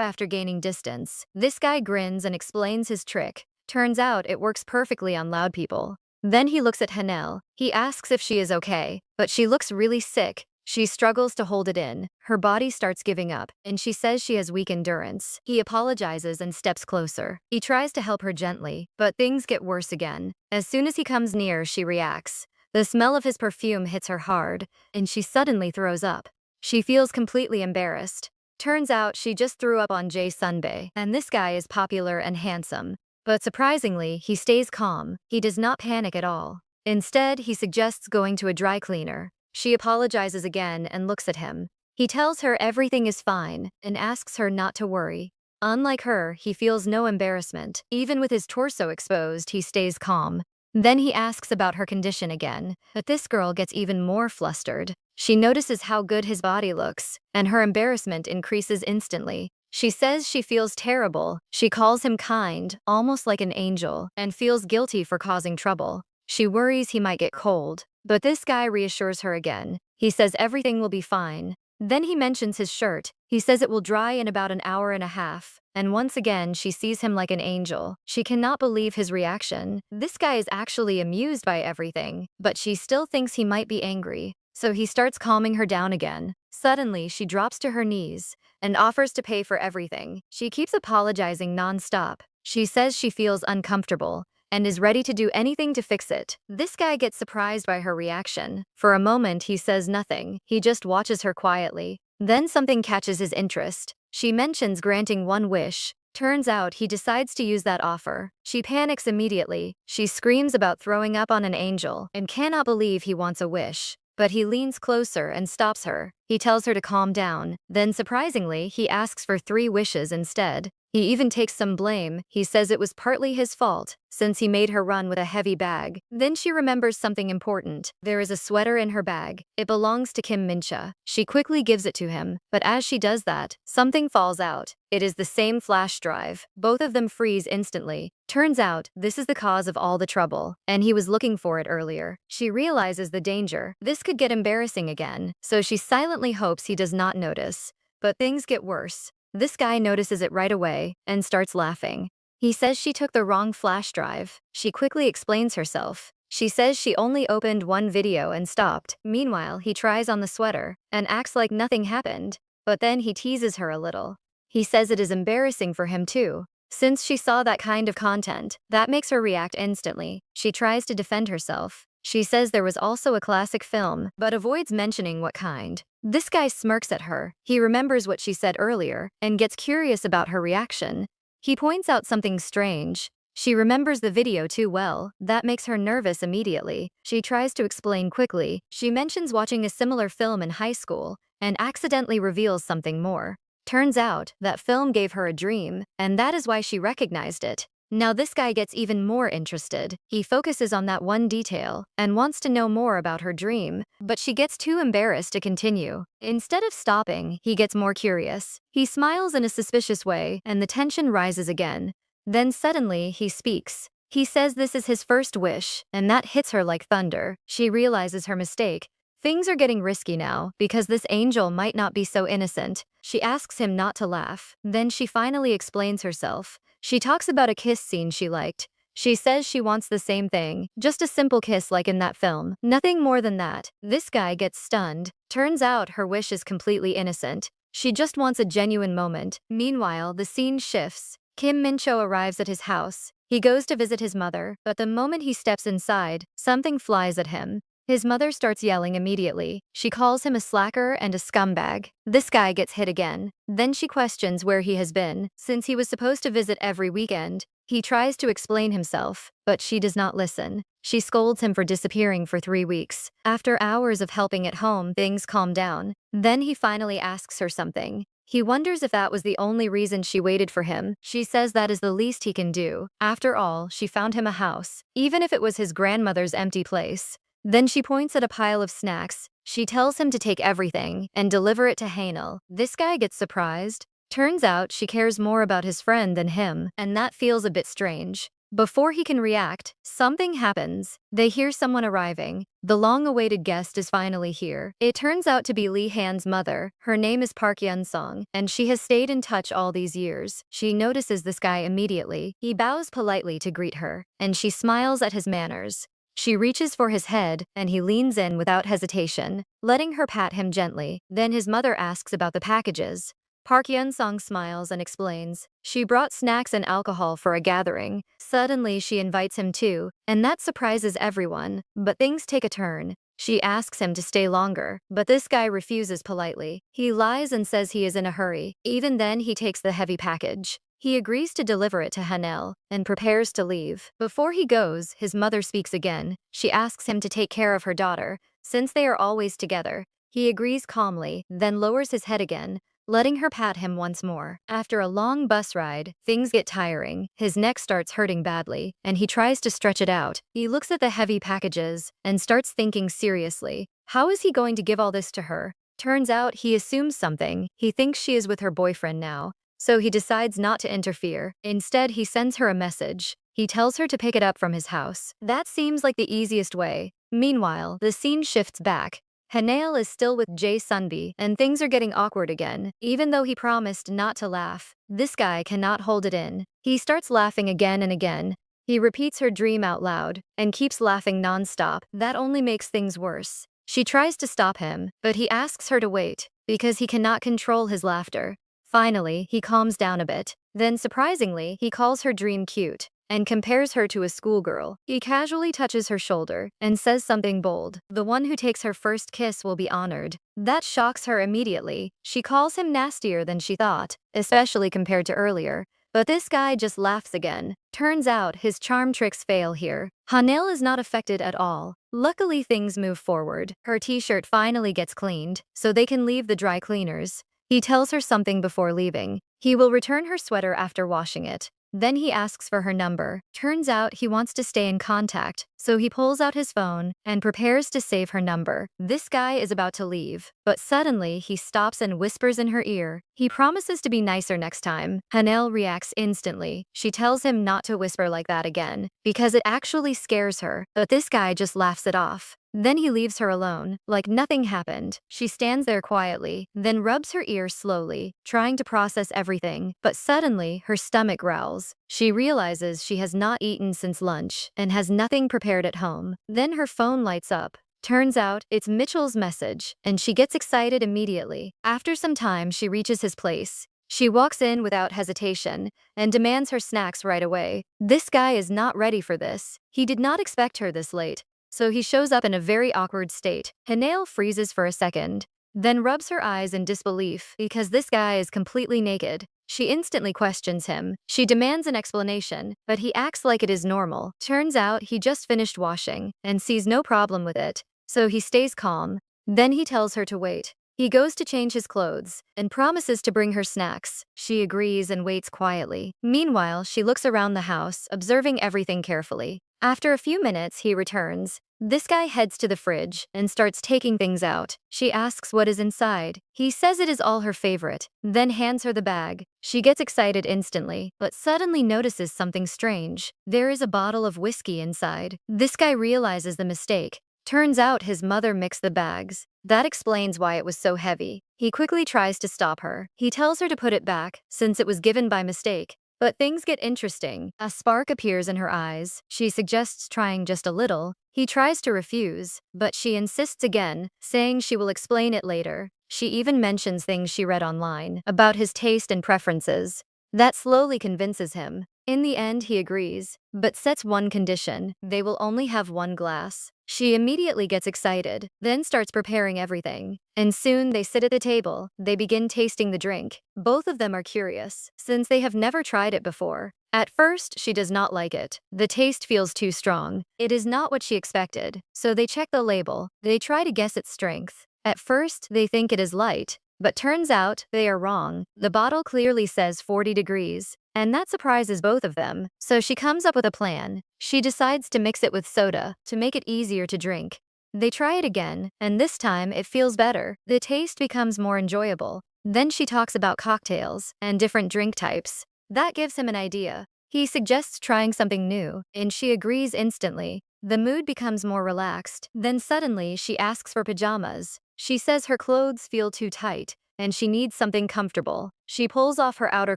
after gaining distance. This guy grins and explains his trick. Turns out it works perfectly on loud people. Then he looks at Hanale. He asks if she is okay, but she looks really sick. She struggles to hold it in. Her body starts giving up, and she says she has weak endurance. He apologizes and steps closer. He tries to help her gently, but things get worse again. As soon as he comes near, she reacts. The smell of his perfume hits her hard, and she suddenly throws up. She feels completely embarrassed. Turns out she just threw up on Jae Sunbae, and this guy is popular and handsome. But surprisingly, he stays calm. He does not panic at all. Instead, he suggests going to a dry cleaner. She apologizes again and looks at him. He tells her everything is fine and asks her not to worry. Unlike her, he feels no embarrassment. Even with his torso exposed, he stays calm. Then he asks about her condition again, but this girl gets even more flustered. She notices how good his body looks, and her embarrassment increases instantly. She says she feels terrible. She calls him kind, almost like an angel, and feels guilty for causing trouble. She worries he might get cold, but this guy reassures her again. He says everything will be fine. Then he mentions his shirt. He says it will dry in about an hour and a half. And once again, she sees him like an angel. She cannot believe his reaction. This guy is actually amused by everything, but she still thinks he might be angry. So he starts calming her down again. Suddenly, she drops to her knees and offers to pay for everything. She keeps apologizing nonstop. She says she feels uncomfortable and is ready to do anything to fix it. This guy gets surprised by her reaction. For a moment, he says nothing. He just watches her quietly. Then something catches his interest. She mentions granting one wish. Turns out he decides to use that offer. She panics immediately. She screams about throwing up on an angel and cannot believe he wants a wish. But he leans closer and stops her. He tells her to calm down. Then surprisingly, he asks for 3 wishes instead. He even takes some blame. He says it was partly his fault, since he made her run with a heavy bag. Then she remembers something important. There is a sweater in her bag. It belongs to Kim Min-cha. She quickly gives it to him, but as she does that, something falls out. It is the same flash drive. Both of them freeze instantly. Turns out, this is the cause of all the trouble, and he was looking for it earlier. She realizes the danger. This could get embarrassing again, so she silently hopes he does not notice. But things get worse. This guy notices it right away and starts laughing. He says she took the wrong flash drive. She quickly explains herself. She says she only opened one video and stopped. Meanwhile, he tries on the sweater and acts like nothing happened. But then he teases her a little. He says it is embarrassing for him too. Since she saw that kind of content, that makes her react instantly. She tries to defend herself. She says there was also a classic film, but avoids mentioning what kind. This guy smirks at her. He remembers what she said earlier and gets curious about her reaction. He points out something strange. She remembers the video too well. That makes her nervous immediately. She tries to explain quickly. She mentions watching a similar film in high school and accidentally reveals something more. Turns out, that film gave her a dream, and that is why she recognized it. Now this guy gets even more interested. He focuses on that one detail and wants to know more about her dream, but she gets too embarrassed to continue. Instead of stopping, he gets more curious. He smiles in a suspicious way, and the tension rises again. Then suddenly, he speaks. He says this is his first wish, and that hits her like thunder. She realizes her mistake. Things are getting risky now, because this angel might not be so innocent. She asks him not to laugh. Then she finally explains herself. She talks about a kiss scene she liked. She says she wants the same thing, just a simple kiss like in that film. Nothing more than that. This guy gets stunned. Turns out her wish is completely innocent. She just wants a genuine moment. Meanwhile, the scene shifts. Kim Min-cho arrives at his house. He goes to visit his mother, but the moment he steps inside, something flies at him. His mother starts yelling immediately. She calls him a slacker and a scumbag. This guy gets hit again. Then she questions where he has been, since he was supposed to visit every weekend. He tries to explain himself, but she does not listen. She scolds him for disappearing for 3 weeks. After hours of helping at home, things calm down. Then he finally asks her something. He wonders if that was the only reason she waited for him. She says that is the least he can do. After all, she found him a house, even if it was his grandmother's empty place. Then she points at a pile of snacks. She tells him to take everything and deliver it to Hanel. This guy gets surprised. Turns out she cares more about his friend than him, and that feels a bit strange. Before he can react, something happens. They hear someone arriving. The long-awaited guest is finally here. It turns out to be Lee Han's mother. Her name is Park Yun-sung, and she has stayed in touch all these years. She notices this guy immediately. He bows politely to greet her, and she smiles at his manners. She reaches for his head, and he leans in without hesitation, letting her pat him gently. Then his mother asks about the packages. Park Yun-sung smiles and explains. She brought snacks and alcohol for a gathering. Suddenly, she invites him too, and that surprises everyone. But things take a turn. She asks him to stay longer, but this guy refuses politely. He lies and says he is in a hurry. Even then, he takes the heavy package. He agrees to deliver it to Hanel and prepares to leave. Before he goes, his mother speaks again. She asks him to take care of her daughter, since they are always together. He agrees calmly, then lowers his head again, letting her pat him once more. After a long bus ride, things get tiring. His neck starts hurting badly, and he tries to stretch it out. He looks at the heavy packages and starts thinking seriously. How is he going to give all this to her? Turns out he assumes something. He thinks she is with her boyfriend now. So he decides not to interfere. Instead, he sends her a message. He tells her to pick it up from his house. That seems like the easiest way. Meanwhile, the scene shifts back. Hanel is still with Jae Sunbi, and things are getting awkward again. Even though he promised not to laugh, this guy cannot hold it in. He starts laughing again and again. He repeats her dream out loud and keeps laughing non-stop. That only makes things worse. She tries to stop him, but he asks her to wait because he cannot control his laughter. Finally, he calms down a bit. Then surprisingly, he calls her dream cute. and compares her to a schoolgirl. He casually touches her shoulder and says something bold. The one who takes her first kiss will be honored. That shocks her immediately. She calls him nastier than she thought, especially compared to earlier. But this guy just laughs again. Turns out his charm tricks fail here. Hanel is not affected at all. Luckily, things move forward. Her t-shirt finally gets cleaned, so they can leave the dry cleaners. He tells her something before leaving. He will return her sweater after washing it. Then he asks for her number. Turns out he wants to stay in contact, so he pulls out his phone and prepares to save her number. This guy is about to leave, but suddenly he stops and whispers in her ear. He promises to be nicer next time. Hanel reacts instantly. She tells him not to whisper like that again, because it actually scares her, but this guy just laughs it off. Then he leaves her alone, like nothing happened. She stands there quietly, then rubs her ear slowly, trying to process everything, but suddenly her stomach growls. She realizes she has not eaten since lunch and has nothing prepared at home. Then her phone lights up. Turns out, it's Mitchell's message, and she gets excited immediately. After some time, she reaches his place. She walks in without hesitation and demands her snacks right away. This guy is not ready for this. He did not expect her this late, so he shows up in a very awkward state. Hanel freezes for a second, then rubs her eyes in disbelief because this guy is completely naked. She instantly questions him. She demands an explanation, but he acts like it is normal. Turns out he just finished washing and sees no problem with it, so he stays calm. Then he tells her to wait. He goes to change his clothes and promises to bring her snacks. She agrees and waits quietly. Meanwhile, she looks around the house, observing everything carefully. After a few minutes, he returns. This guy heads to the fridge and starts taking things out. She asks what is inside. He says it is all her favorite, then hands her the bag. She gets excited instantly, but suddenly notices something strange. There is a bottle of whiskey inside. This guy realizes the mistake. Turns out his mother mixed the bags. That explains why it was so heavy. He quickly tries to stop her. He tells her to put it back, since it was given by mistake. But things get interesting. A spark appears in her eyes. She suggests trying just a little. He tries to refuse, but she insists again, saying she will explain it later. She even mentions things she read online about his taste and preferences. That slowly convinces him. In the end, he agrees, but sets one condition: they will only have one glass. She immediately gets excited, then starts preparing everything. And soon they sit at the table. They begin tasting the drink. Both of them are curious, since they have never tried it before. At first, she does not like it. The taste feels too strong. It is not what she expected. So they check the label. They try to guess its strength. At first, they think it is light, but turns out they are wrong. The bottle clearly says 40 degrees. And that surprises both of them, so she comes up with a plan. She decides to mix it with soda to make it easier to drink. They try it again, and this time it feels better. The taste becomes more enjoyable. Then she talks about cocktails and different drink types. That gives him an idea. He suggests trying something new, and she agrees instantly. The mood becomes more relaxed. Then suddenly she asks for pajamas. She says her clothes feel too tight, and she needs something comfortable. She pulls off her outer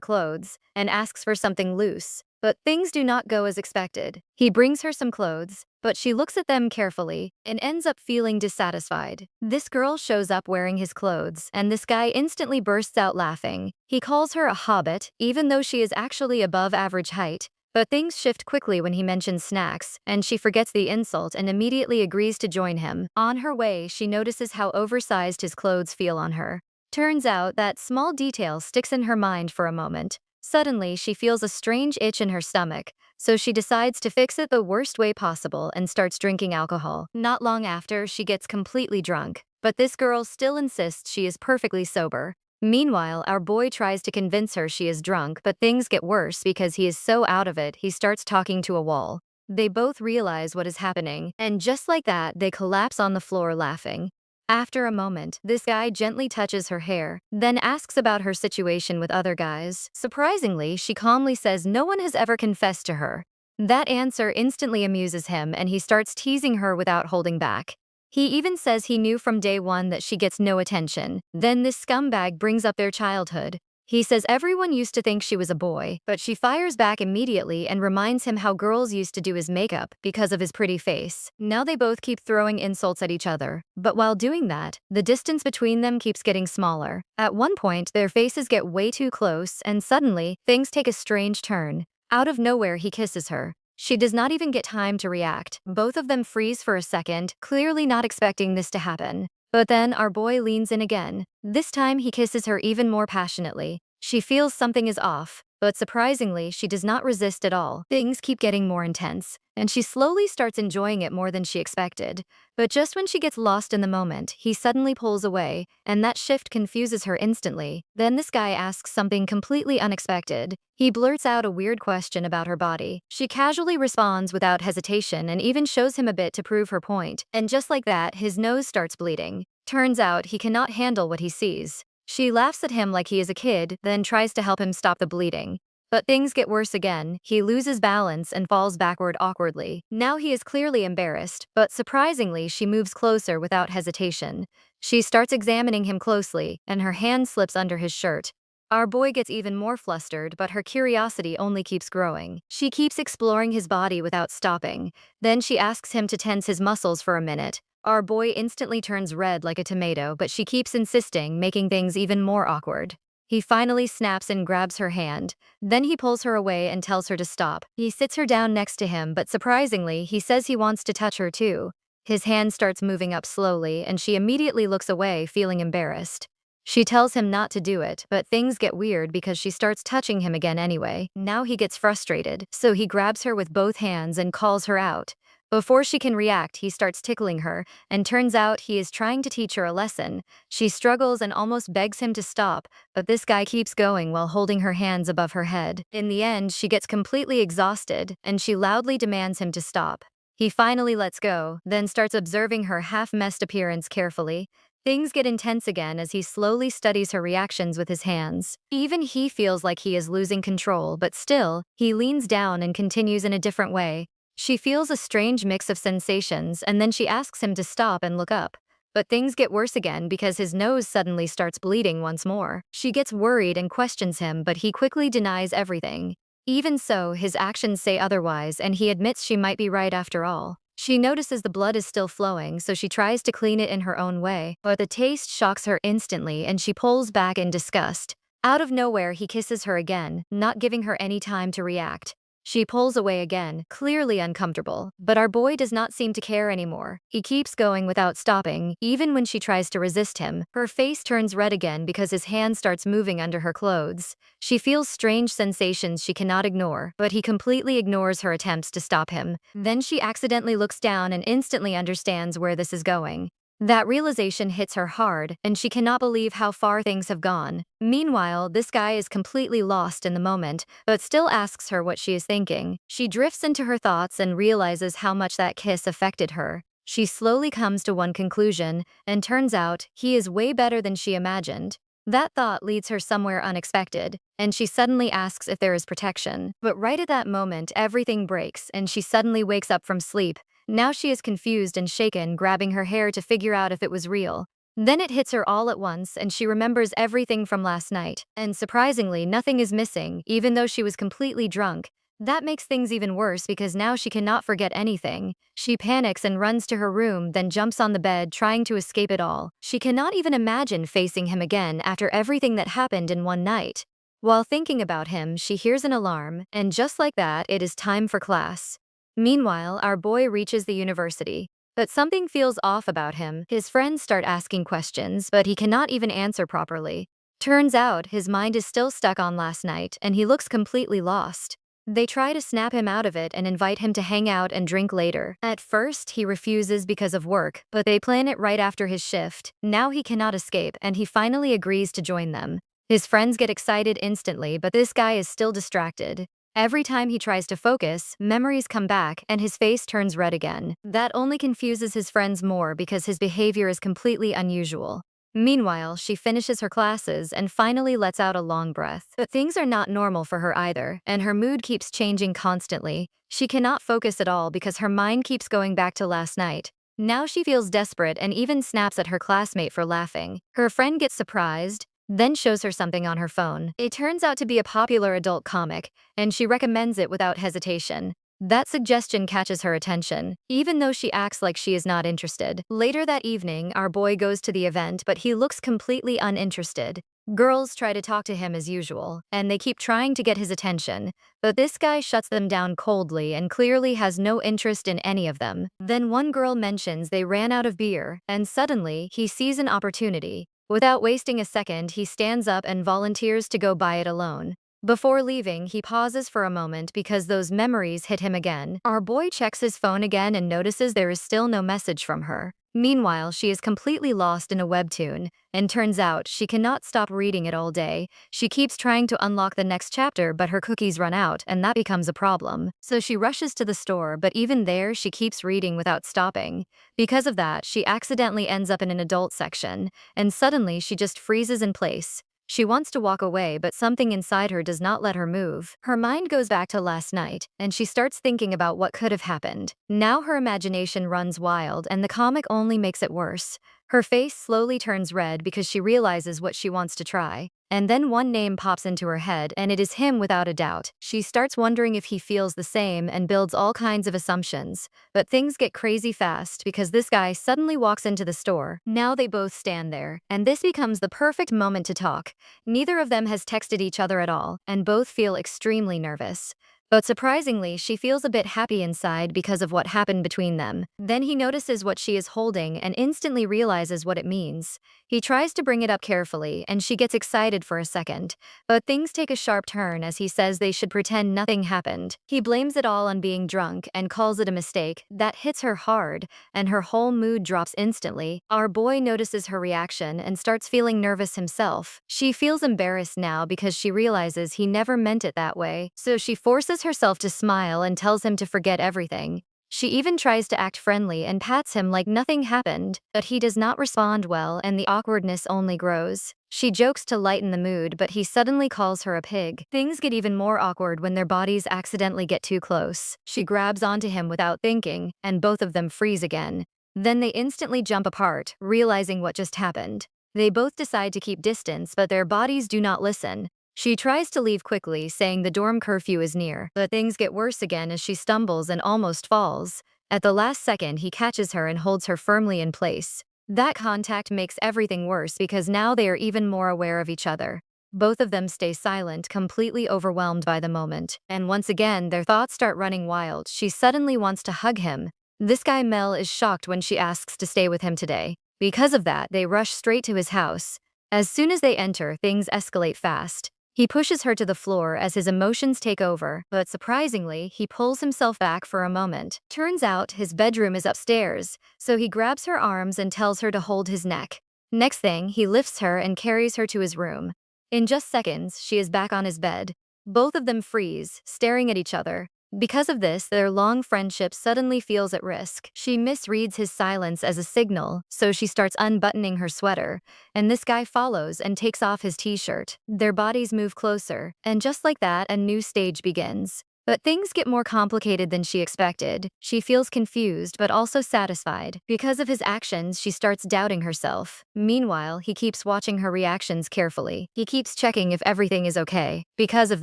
clothes and asks for something loose, but things do not go as expected. He brings her some clothes, but she looks at them carefully and ends up feeling dissatisfied. This girl shows up wearing his clothes, and this guy instantly bursts out laughing. He calls her a hobbit, even though she is actually above average height. But things shift quickly when he mentions snacks, and she forgets the insult and immediately agrees to join him. On her way, she notices how oversized his clothes feel on her. Turns out that small detail sticks in her mind for a moment. Suddenly, she feels a strange itch in her stomach, so she decides to fix it the worst way possible and starts drinking alcohol. Not long after, she gets completely drunk, but this girl still insists she is perfectly sober. Meanwhile, our boy tries to convince her she is drunk, but things get worse because he is so out of it, he starts talking to a wall. They both realize what is happening, and just like that, they collapse on the floor laughing. After a moment, this guy gently touches her hair, then asks about her situation with other guys. Surprisingly, she calmly says no one has ever confessed to her. That answer instantly amuses him, and he starts teasing her without holding back. He even says he knew from day one that she gets no attention. Then this scumbag brings up their childhood. He says everyone used to think she was a boy, but she fires back immediately and reminds him how girls used to do his makeup because of his pretty face. Now they both keep throwing insults at each other, but while doing that, the distance between them keeps getting smaller. At one point, their faces get way too close, and suddenly, things take a strange turn. Out of nowhere, he kisses her. She does not even get time to react. Both of them freeze for a second, clearly not expecting this to happen. But then our boy leans in again. This time he kisses her even more passionately. She feels something is off, but surprisingly, she does not resist at all. Things keep getting more intense, and she slowly starts enjoying it more than she expected. But just when she gets lost in the moment, he suddenly pulls away, and that shift confuses her instantly. Then this guy asks something completely unexpected. He blurts out a weird question about her body. She casually responds without hesitation and even shows him a bit to prove her point. And just like that, his nose starts bleeding. Turns out he cannot handle what he sees. She laughs at him like he is a kid, then tries to help him stop the bleeding. But things get worse again. He loses balance and falls backward awkwardly. Now he is clearly embarrassed, but surprisingly, she moves closer without hesitation. She starts examining him closely, and her hand slips under his shirt. Our boy gets even more flustered, but her curiosity only keeps growing. She keeps exploring his body without stopping. Then she asks him to tense his muscles for a minute. Our boy instantly turns red like a tomato, but she keeps insisting, making things even more awkward. He finally snaps and grabs her hand. Then he pulls her away and tells her to stop. He sits her down next to him, but surprisingly, he says he wants to touch her too. His hand starts moving up slowly, and she immediately looks away, feeling embarrassed. She tells him not to do it, but things get weird because she starts touching him again anyway. Now he gets frustrated, so he grabs her with both hands and calls her out. Before she can react, he starts tickling her, and turns out he is trying to teach her a lesson. She struggles and almost begs him to stop, but this guy keeps going while holding her hands above her head. In the end, she gets completely exhausted, and she loudly demands him to stop. He finally lets go, then starts observing her half-messed appearance carefully. Things get intense again as he slowly studies her reactions with his hands. Even he feels like he is losing control, but still, he leans down and continues in a different way. She feels a strange mix of sensations, and then she asks him to stop and look up. But things get worse again because his nose suddenly starts bleeding once more. She gets worried and questions him, but he quickly denies everything. Even so, his actions say otherwise, and he admits she might be right after all. She notices the blood is still flowing, so she tries to clean it in her own way, but the taste shocks her instantly and she pulls back in disgust. Out of nowhere, he kisses her again, not giving her any time to react. She pulls away again, clearly uncomfortable, but our boy does not seem to care anymore. He keeps going without stopping, even when she tries to resist him. Her face turns red again because his hand starts moving under her clothes. She feels strange sensations she cannot ignore, but he completely ignores her attempts to stop him. Then she accidentally looks down and instantly understands where this is going. That realization hits her hard, and she cannot believe how far things have gone. Meanwhile, this guy is completely lost in the moment, but still asks her what she is thinking. She drifts into her thoughts and realizes how much that kiss affected her. She slowly comes to one conclusion, and turns out, he is way better than she imagined. That thought leads her somewhere unexpected, and she suddenly asks if there is protection. But right at that moment, everything breaks, and she suddenly wakes up from sleep. Now she is confused and shaken, grabbing her hair to figure out if it was real. Then it hits her all at once, and she remembers everything from last night. And surprisingly, nothing is missing, even though she was completely drunk. That makes things even worse because now she cannot forget anything. She panics and runs to her room, then jumps on the bed, trying to escape it all. She cannot even imagine facing him again after everything that happened in one night. While thinking about him, she hears an alarm, and just like that, it is time for class. Meanwhile, our boy reaches the university. But something feels off about him. His friends start asking questions, but he cannot even answer properly. Turns out, his mind is still stuck on last night, and he looks completely lost. They try to snap him out of it and invite him to hang out and drink later. At first, he refuses because of work, but they plan it right after his shift. Now he cannot escape, and he finally agrees to join them. His friends get excited instantly, but this guy is still distracted. Every time he tries to focus, memories come back and his face turns red again. That only confuses his friends more because his behavior is completely unusual. Meanwhile, she finishes her classes and finally lets out a long breath. But things are not normal for her either, and her mood keeps changing constantly. She cannot focus at all because her mind keeps going back to last night. Now she feels desperate and even snaps at her classmate for laughing. Her friend gets surprised, then shows her something on her phone. It turns out to be a popular adult comic, and she recommends it without hesitation. That suggestion catches her attention, even though she acts like she is not interested. Later that evening, our boy goes to the event, but he looks completely uninterested. Girls try to talk to him as usual, and they keep trying to get his attention, but this guy shuts them down coldly and clearly has no interest in any of them. Then one girl mentions they ran out of beer, and suddenly, he sees an opportunity. Without wasting a second, he stands up and volunteers to go buy it alone. Before leaving, he pauses for a moment because those memories hit him again. Our boy checks his phone again and notices there is still no message from her. Meanwhile, she is completely lost in a webtoon, and turns out she cannot stop reading it all day. She keeps trying to unlock the next chapter, but her cookies run out, and that becomes a problem. So she rushes to the store, but even there, she keeps reading without stopping. Because of that, she accidentally ends up in an adult section, and suddenly she just freezes in place. She wants to walk away, but something inside her does not let her move. Her mind goes back to last night, and she starts thinking about what could have happened. Now her imagination runs wild, and the comic only makes it worse. Her face slowly turns red because she realizes what she wants to try. And then one name pops into her head, and it is him without a doubt. She starts wondering if he feels the same and builds all kinds of assumptions. But things get crazy fast because this guy suddenly walks into the store. Now they both stand there, and this becomes the perfect moment to talk. Neither of them has texted each other at all, and both feel extremely nervous. But surprisingly, she feels a bit happy inside because of what happened between them. Then he notices what she is holding and instantly realizes what it means. He tries to bring it up carefully, and she gets excited for a second. But things take a sharp turn as he says they should pretend nothing happened. He blames it all on being drunk and calls it a mistake. That hits her hard, and her whole mood drops instantly. Our boy notices her reaction and starts feeling nervous himself. She feels embarrassed now because she realizes he never meant it that way, so she forces herself to smile and tells him to forget everything. She even tries to act friendly and pats him like nothing happened, but he does not respond well and the awkwardness only grows. She jokes to lighten the mood, but he suddenly calls her a pig. Things get even more awkward when their bodies accidentally get too close. She grabs onto him without thinking, and both of them freeze again. Then they instantly jump apart, realizing what just happened. They both decide to keep distance, but their bodies do not listen. She tries to leave quickly, saying the dorm curfew is near, but things get worse again as she stumbles and almost falls. At the last second, he catches her and holds her firmly in place. That contact makes everything worse because now they are even more aware of each other. Both of them stay silent, completely overwhelmed by the moment, and once again, their thoughts start running wild. She suddenly wants to hug him. This guy Mel is shocked when she asks to stay with him today. Because of that, they rush straight to his house. As soon as they enter, things escalate fast. He pushes her to the floor as his emotions take over, but surprisingly, he pulls himself back for a moment. Turns out his bedroom is upstairs, so he grabs her arms and tells her to hold his neck. Next thing, he lifts her and carries her to his room. In just seconds, she is back on his bed. Both of them freeze, staring at each other. Because of this, their long friendship suddenly feels at risk. She misreads his silence as a signal, so she starts unbuttoning her sweater, and this guy follows and takes off his t-shirt. Their bodies move closer, and just like that, a new stage begins. But things get more complicated than she expected. She feels confused but also satisfied. Because of his actions, she starts doubting herself. Meanwhile, he keeps watching her reactions carefully. He keeps checking if everything is okay. Because of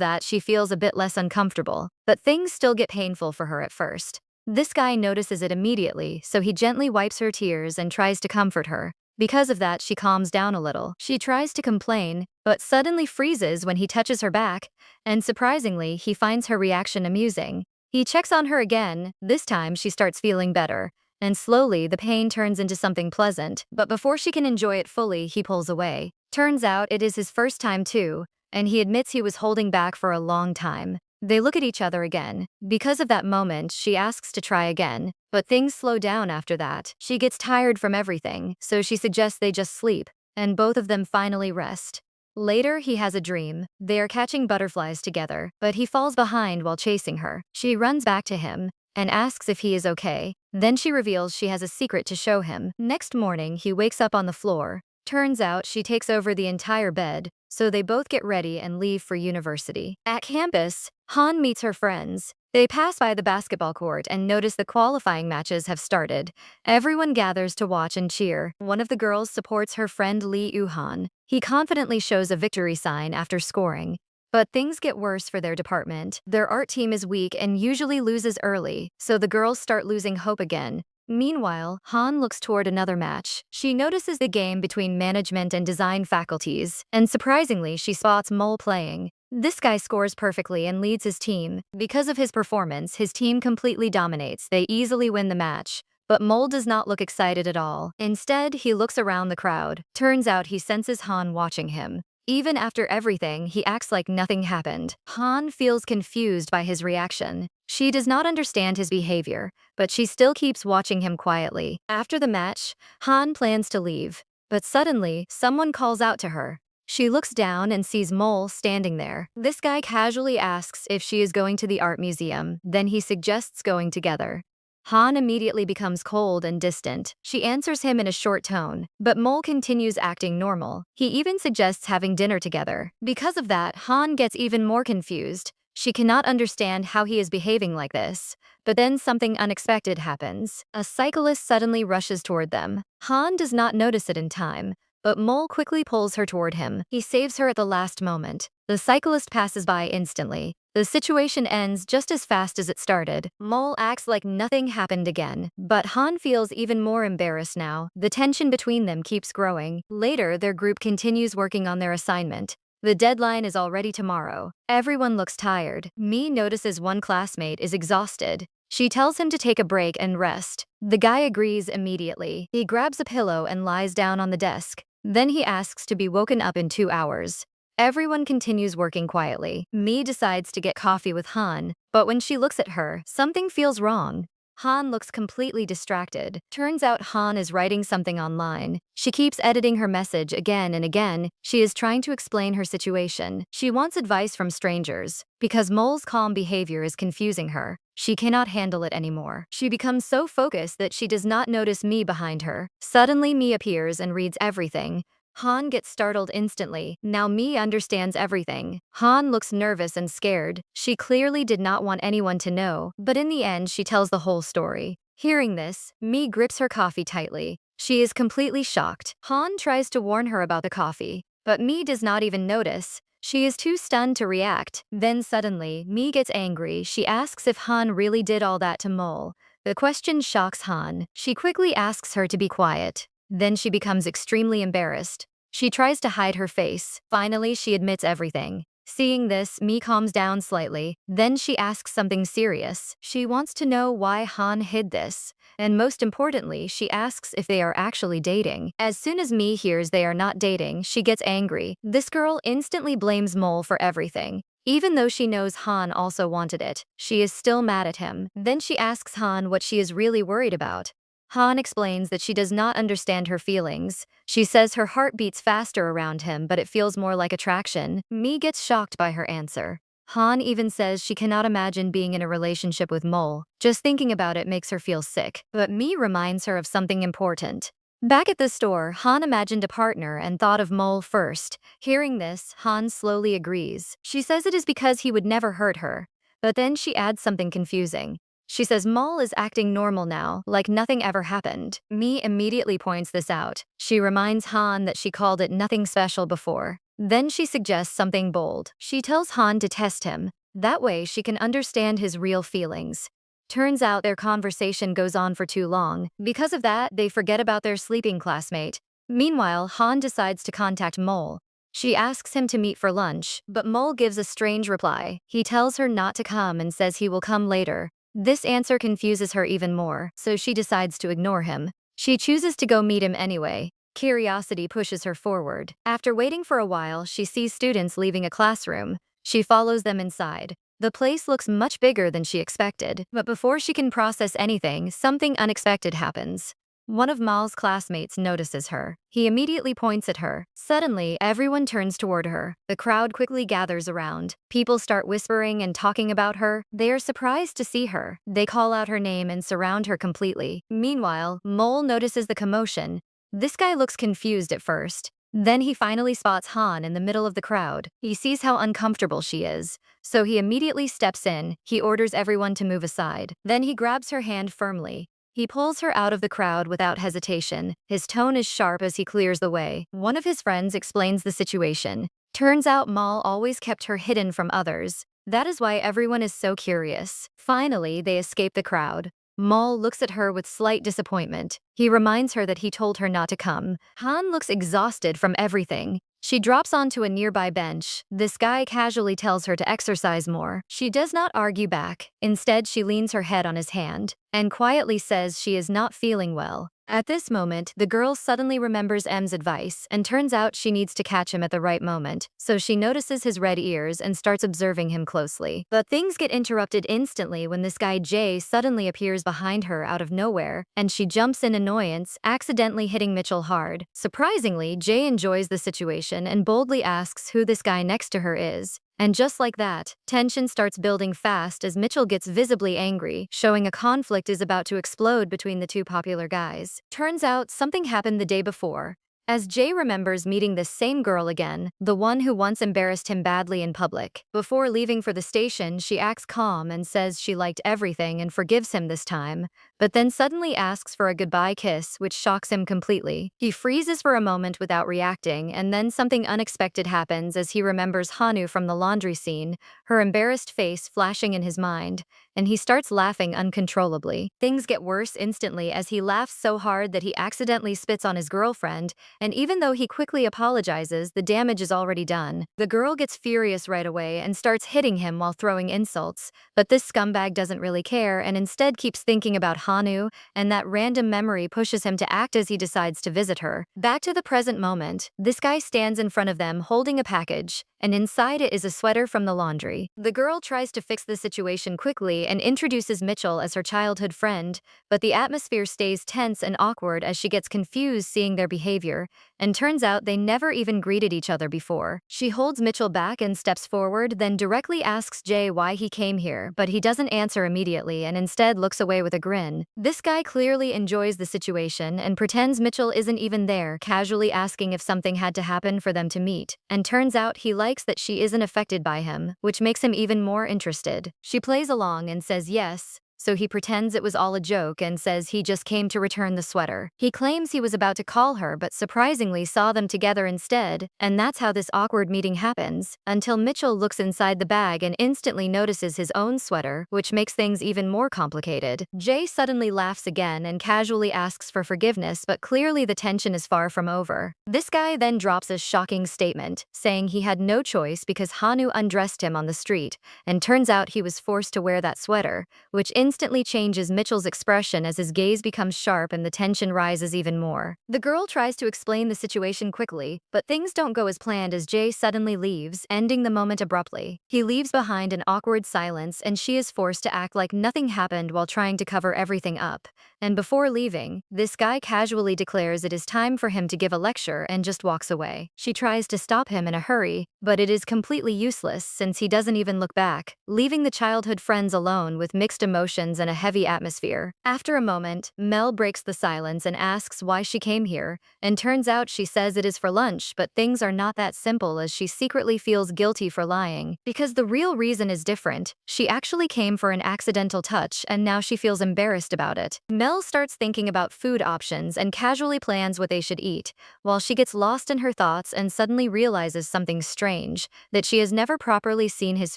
that, she feels a bit less uncomfortable. But things still get painful for her at first. This guy notices it immediately, so he gently wipes her tears and tries to comfort her. Because of that, she calms down a little. She tries to complain, but suddenly freezes when he touches her back, and surprisingly, he finds her reaction amusing. He checks on her again. This time, she starts feeling better, and slowly the pain turns into something pleasant, but before she can enjoy it fully, he pulls away. Turns out it is his first time too, and he admits he was holding back for a long time. They look at each other again. Because of that moment, she asks to try again, but things slow down after that. She gets tired from everything, so she suggests they just sleep, and both of them finally rest. Later, he has a dream. They are catching butterflies together, but he falls behind while chasing her. She runs back to him and asks if he is okay. Then she reveals she has a secret to show him. Next morning, he wakes up on the floor. Turns out she takes over the entire bed, so they both get ready and leave for university. At campus, Han meets her friends. They pass by the basketball court and notice the qualifying matches have started. Everyone gathers to watch and cheer. One of the girls supports her friend Lee Uhan. He confidently shows a victory sign after scoring. But things get worse for their department. Their art team is weak and usually loses early, so the girls start losing hope again. Meanwhile, Han looks toward another match. She notices the game between management and design faculties, and surprisingly, she spots Mole playing. This guy scores perfectly and leads his team. Because of his performance, his team completely dominates. They easily win the match. But Mole does not look excited at all. Instead, he looks around the crowd. Turns out he senses Han watching him. Even after everything, he acts like nothing happened. Han feels confused by his reaction. She does not understand his behavior, but she still keeps watching him quietly. After the match, Han plans to leave. But suddenly, someone calls out to her. She looks down and sees Mole standing there. This guy casually asks if she is going to the art museum, then he suggests going together. Han immediately becomes cold and distant. She answers him in a short tone, but Mole continues acting normal. He even suggests having dinner together. Because of that, Han gets even more confused. She cannot understand how he is behaving like this. But then something unexpected happens. A cyclist suddenly rushes toward them. Han does not notice it in time, but Mole quickly pulls her toward him. He saves her at the last moment. The cyclist passes by instantly. The situation ends just as fast as it started. Mole acts like nothing happened again, but Han feels even more embarrassed now. The tension between them keeps growing. Later, their group continues working on their assignment. The deadline is already tomorrow. Everyone looks tired. Mi notices one classmate is exhausted. She tells him to take a break and rest. The guy agrees immediately. He grabs a pillow and lies down on the desk. Then he asks to be woken up in 2 hours. Everyone continues working quietly. Mi decides to get coffee with Han, but when she looks at her, something feels wrong. Han looks completely distracted. Turns out Han is writing something online. She keeps editing her message again and again. She is trying to explain her situation. She wants advice from strangers. Because Mole's calm behavior is confusing her, she cannot handle it anymore. She becomes so focused that she does not notice Mi behind her. Suddenly Mi appears and reads everything. Han gets startled instantly. Now Mi understands everything. Han looks nervous and scared. She clearly did not want anyone to know, but in the end she tells the whole story. Hearing this, Mi grips her coffee tightly. She is completely shocked. Han tries to warn her about the coffee, but Mi does not even notice. She is too stunned to react. Then suddenly, Mi gets angry. She asks if Han really did all that to Mole. The question shocks Han. She quickly asks her to be quiet. Then she becomes extremely embarrassed. She tries to hide her face. Finally, she admits everything. Seeing this, Mi calms down slightly. Then she asks something serious. She wants to know why Han hid this. And most importantly, she asks if they are actually dating. As soon as Mi hears they are not dating, she gets angry. This girl instantly blames Mole for everything. Even though she knows Han also wanted it, she is still mad at him. Then she asks Han what she is really worried about. Han explains that she does not understand her feelings. She says her heart beats faster around him, but it feels more like attraction. Mi gets shocked by her answer. Han even says she cannot imagine being in a relationship with Mole. Just thinking about it makes her feel sick. But Mi reminds her of something important. Back at the store, Han imagined a partner and thought of Mole first. Hearing this, Han slowly agrees. She says it is because he would never hurt her. But then she adds something confusing. She says Mole is acting normal now, like nothing ever happened. Mi immediately points this out. She reminds Han that she called it nothing special before. Then she suggests something bold. She tells Han to test him. That way she can understand his real feelings. Turns out their conversation goes on for too long. Because of that, they forget about their sleeping classmate. Meanwhile, Han decides to contact Mole. She asks him to meet for lunch, but Mole gives a strange reply. He tells her not to come and says he will come later. This answer confuses her even more, so she decides to ignore him. She chooses to go meet him anyway. Curiosity pushes her forward. After waiting for a while, she sees students leaving a classroom. She follows them inside. The place looks much bigger than she expected, but before she can process anything, something unexpected happens. One of Mal's classmates notices her. He immediately points at her. Suddenly, everyone turns toward her. The crowd quickly gathers around. People start whispering and talking about her. They are surprised to see her. They call out her name and surround her completely. Meanwhile, Mole notices the commotion. This guy looks confused at first. Then he finally spots Han in the middle of the crowd. He sees how uncomfortable she is. So he immediately steps in. He orders everyone to move aside. Then he grabs her hand firmly. He pulls her out of the crowd without hesitation. His tone is sharp as he clears the way. One of his friends explains the situation. Turns out Mal always kept her hidden from others. That is why everyone is so curious. Finally, they escape the crowd. Mal looks at her with slight disappointment. He reminds her that he told her not to come. Han looks exhausted from everything. She drops onto a nearby bench. This guy casually tells her to exercise more. She does not argue back. Instead, she leans her head on his hand and quietly says she is not feeling well. At this moment, the girl suddenly remembers M's advice and turns out she needs to catch him at the right moment, so she notices his red ears and starts observing him closely. But things get interrupted instantly when this guy Jay suddenly appears behind her out of nowhere, and she jumps in annoyance, accidentally hitting Mitchell hard. Surprisingly, Jay enjoys the situation and boldly asks who this guy next to her is. And just like that, tension starts building fast as Mitchell gets visibly angry, showing a conflict is about to explode between the two popular guys. Turns out something happened the day before. As Jay remembers meeting this same girl again, the one who once embarrassed him badly in public. Before leaving for the station, she acts calm and says she liked everything and forgives him this time, but then suddenly asks for a goodbye kiss, which shocks him completely. He freezes for a moment without reacting, and then something unexpected happens as he remembers Hanu from the laundry scene, her embarrassed face flashing in his mind, and he starts laughing uncontrollably. Things get worse instantly as he laughs so hard that he accidentally spits on his girlfriend, and even though he quickly apologizes, the damage is already done. The girl gets furious right away and starts hitting him while throwing insults, but this scumbag doesn't really care and instead keeps thinking about Hanu, and that random memory pushes him to act as he decides to visit her. Back to the present moment, this guy stands in front of them holding a package, and inside it is a sweater from the laundry. The girl tries to fix the situation quickly and introduces Mitchell as her childhood friend, but the atmosphere stays tense and awkward as she gets confused seeing their behavior, and turns out they never even greeted each other before. She holds Mitchell back and steps forward, then directly asks Jay why he came here, but he doesn't answer immediately and instead looks away with a grin. This guy clearly enjoys the situation and pretends Mitchell isn't even there, casually asking if something had to happen for them to meet, and turns out he likes that she isn't affected by him, which makes him even more interested. She plays along and says yes, so he pretends it was all a joke and says he just came to return the sweater. He claims he was about to call her but surprisingly saw them together instead, and that's how this awkward meeting happens, until Mitchell looks inside the bag and instantly notices his own sweater, which makes things even more complicated. Jay suddenly laughs again and casually asks for forgiveness, but clearly the tension is far from over. This guy then drops a shocking statement, saying he had no choice because Hanu undressed him on the street, and turns out he was forced to wear that sweater, which instantly changes Mitchell's expression as his gaze becomes sharp and the tension rises even more. The girl tries to explain the situation quickly, but things don't go as planned as Jay suddenly leaves, ending the moment abruptly. He leaves behind an awkward silence and she is forced to act like nothing happened while trying to cover everything up. And before leaving, this guy casually declares it is time for him to give a lecture and just walks away. She tries to stop him in a hurry, but it is completely useless since he doesn't even look back, leaving the childhood friends alone with mixed emotions and a heavy atmosphere. After a moment, Mel breaks the silence and asks why she came here, and turns out she says it is for lunch, but things are not that simple as she secretly feels guilty for lying, because the real reason is different. She actually came for an accidental touch and now she feels embarrassed about it. Mel starts thinking about food options and casually plans what they should eat, while she gets lost in her thoughts and suddenly realizes something strange, that she has never properly seen his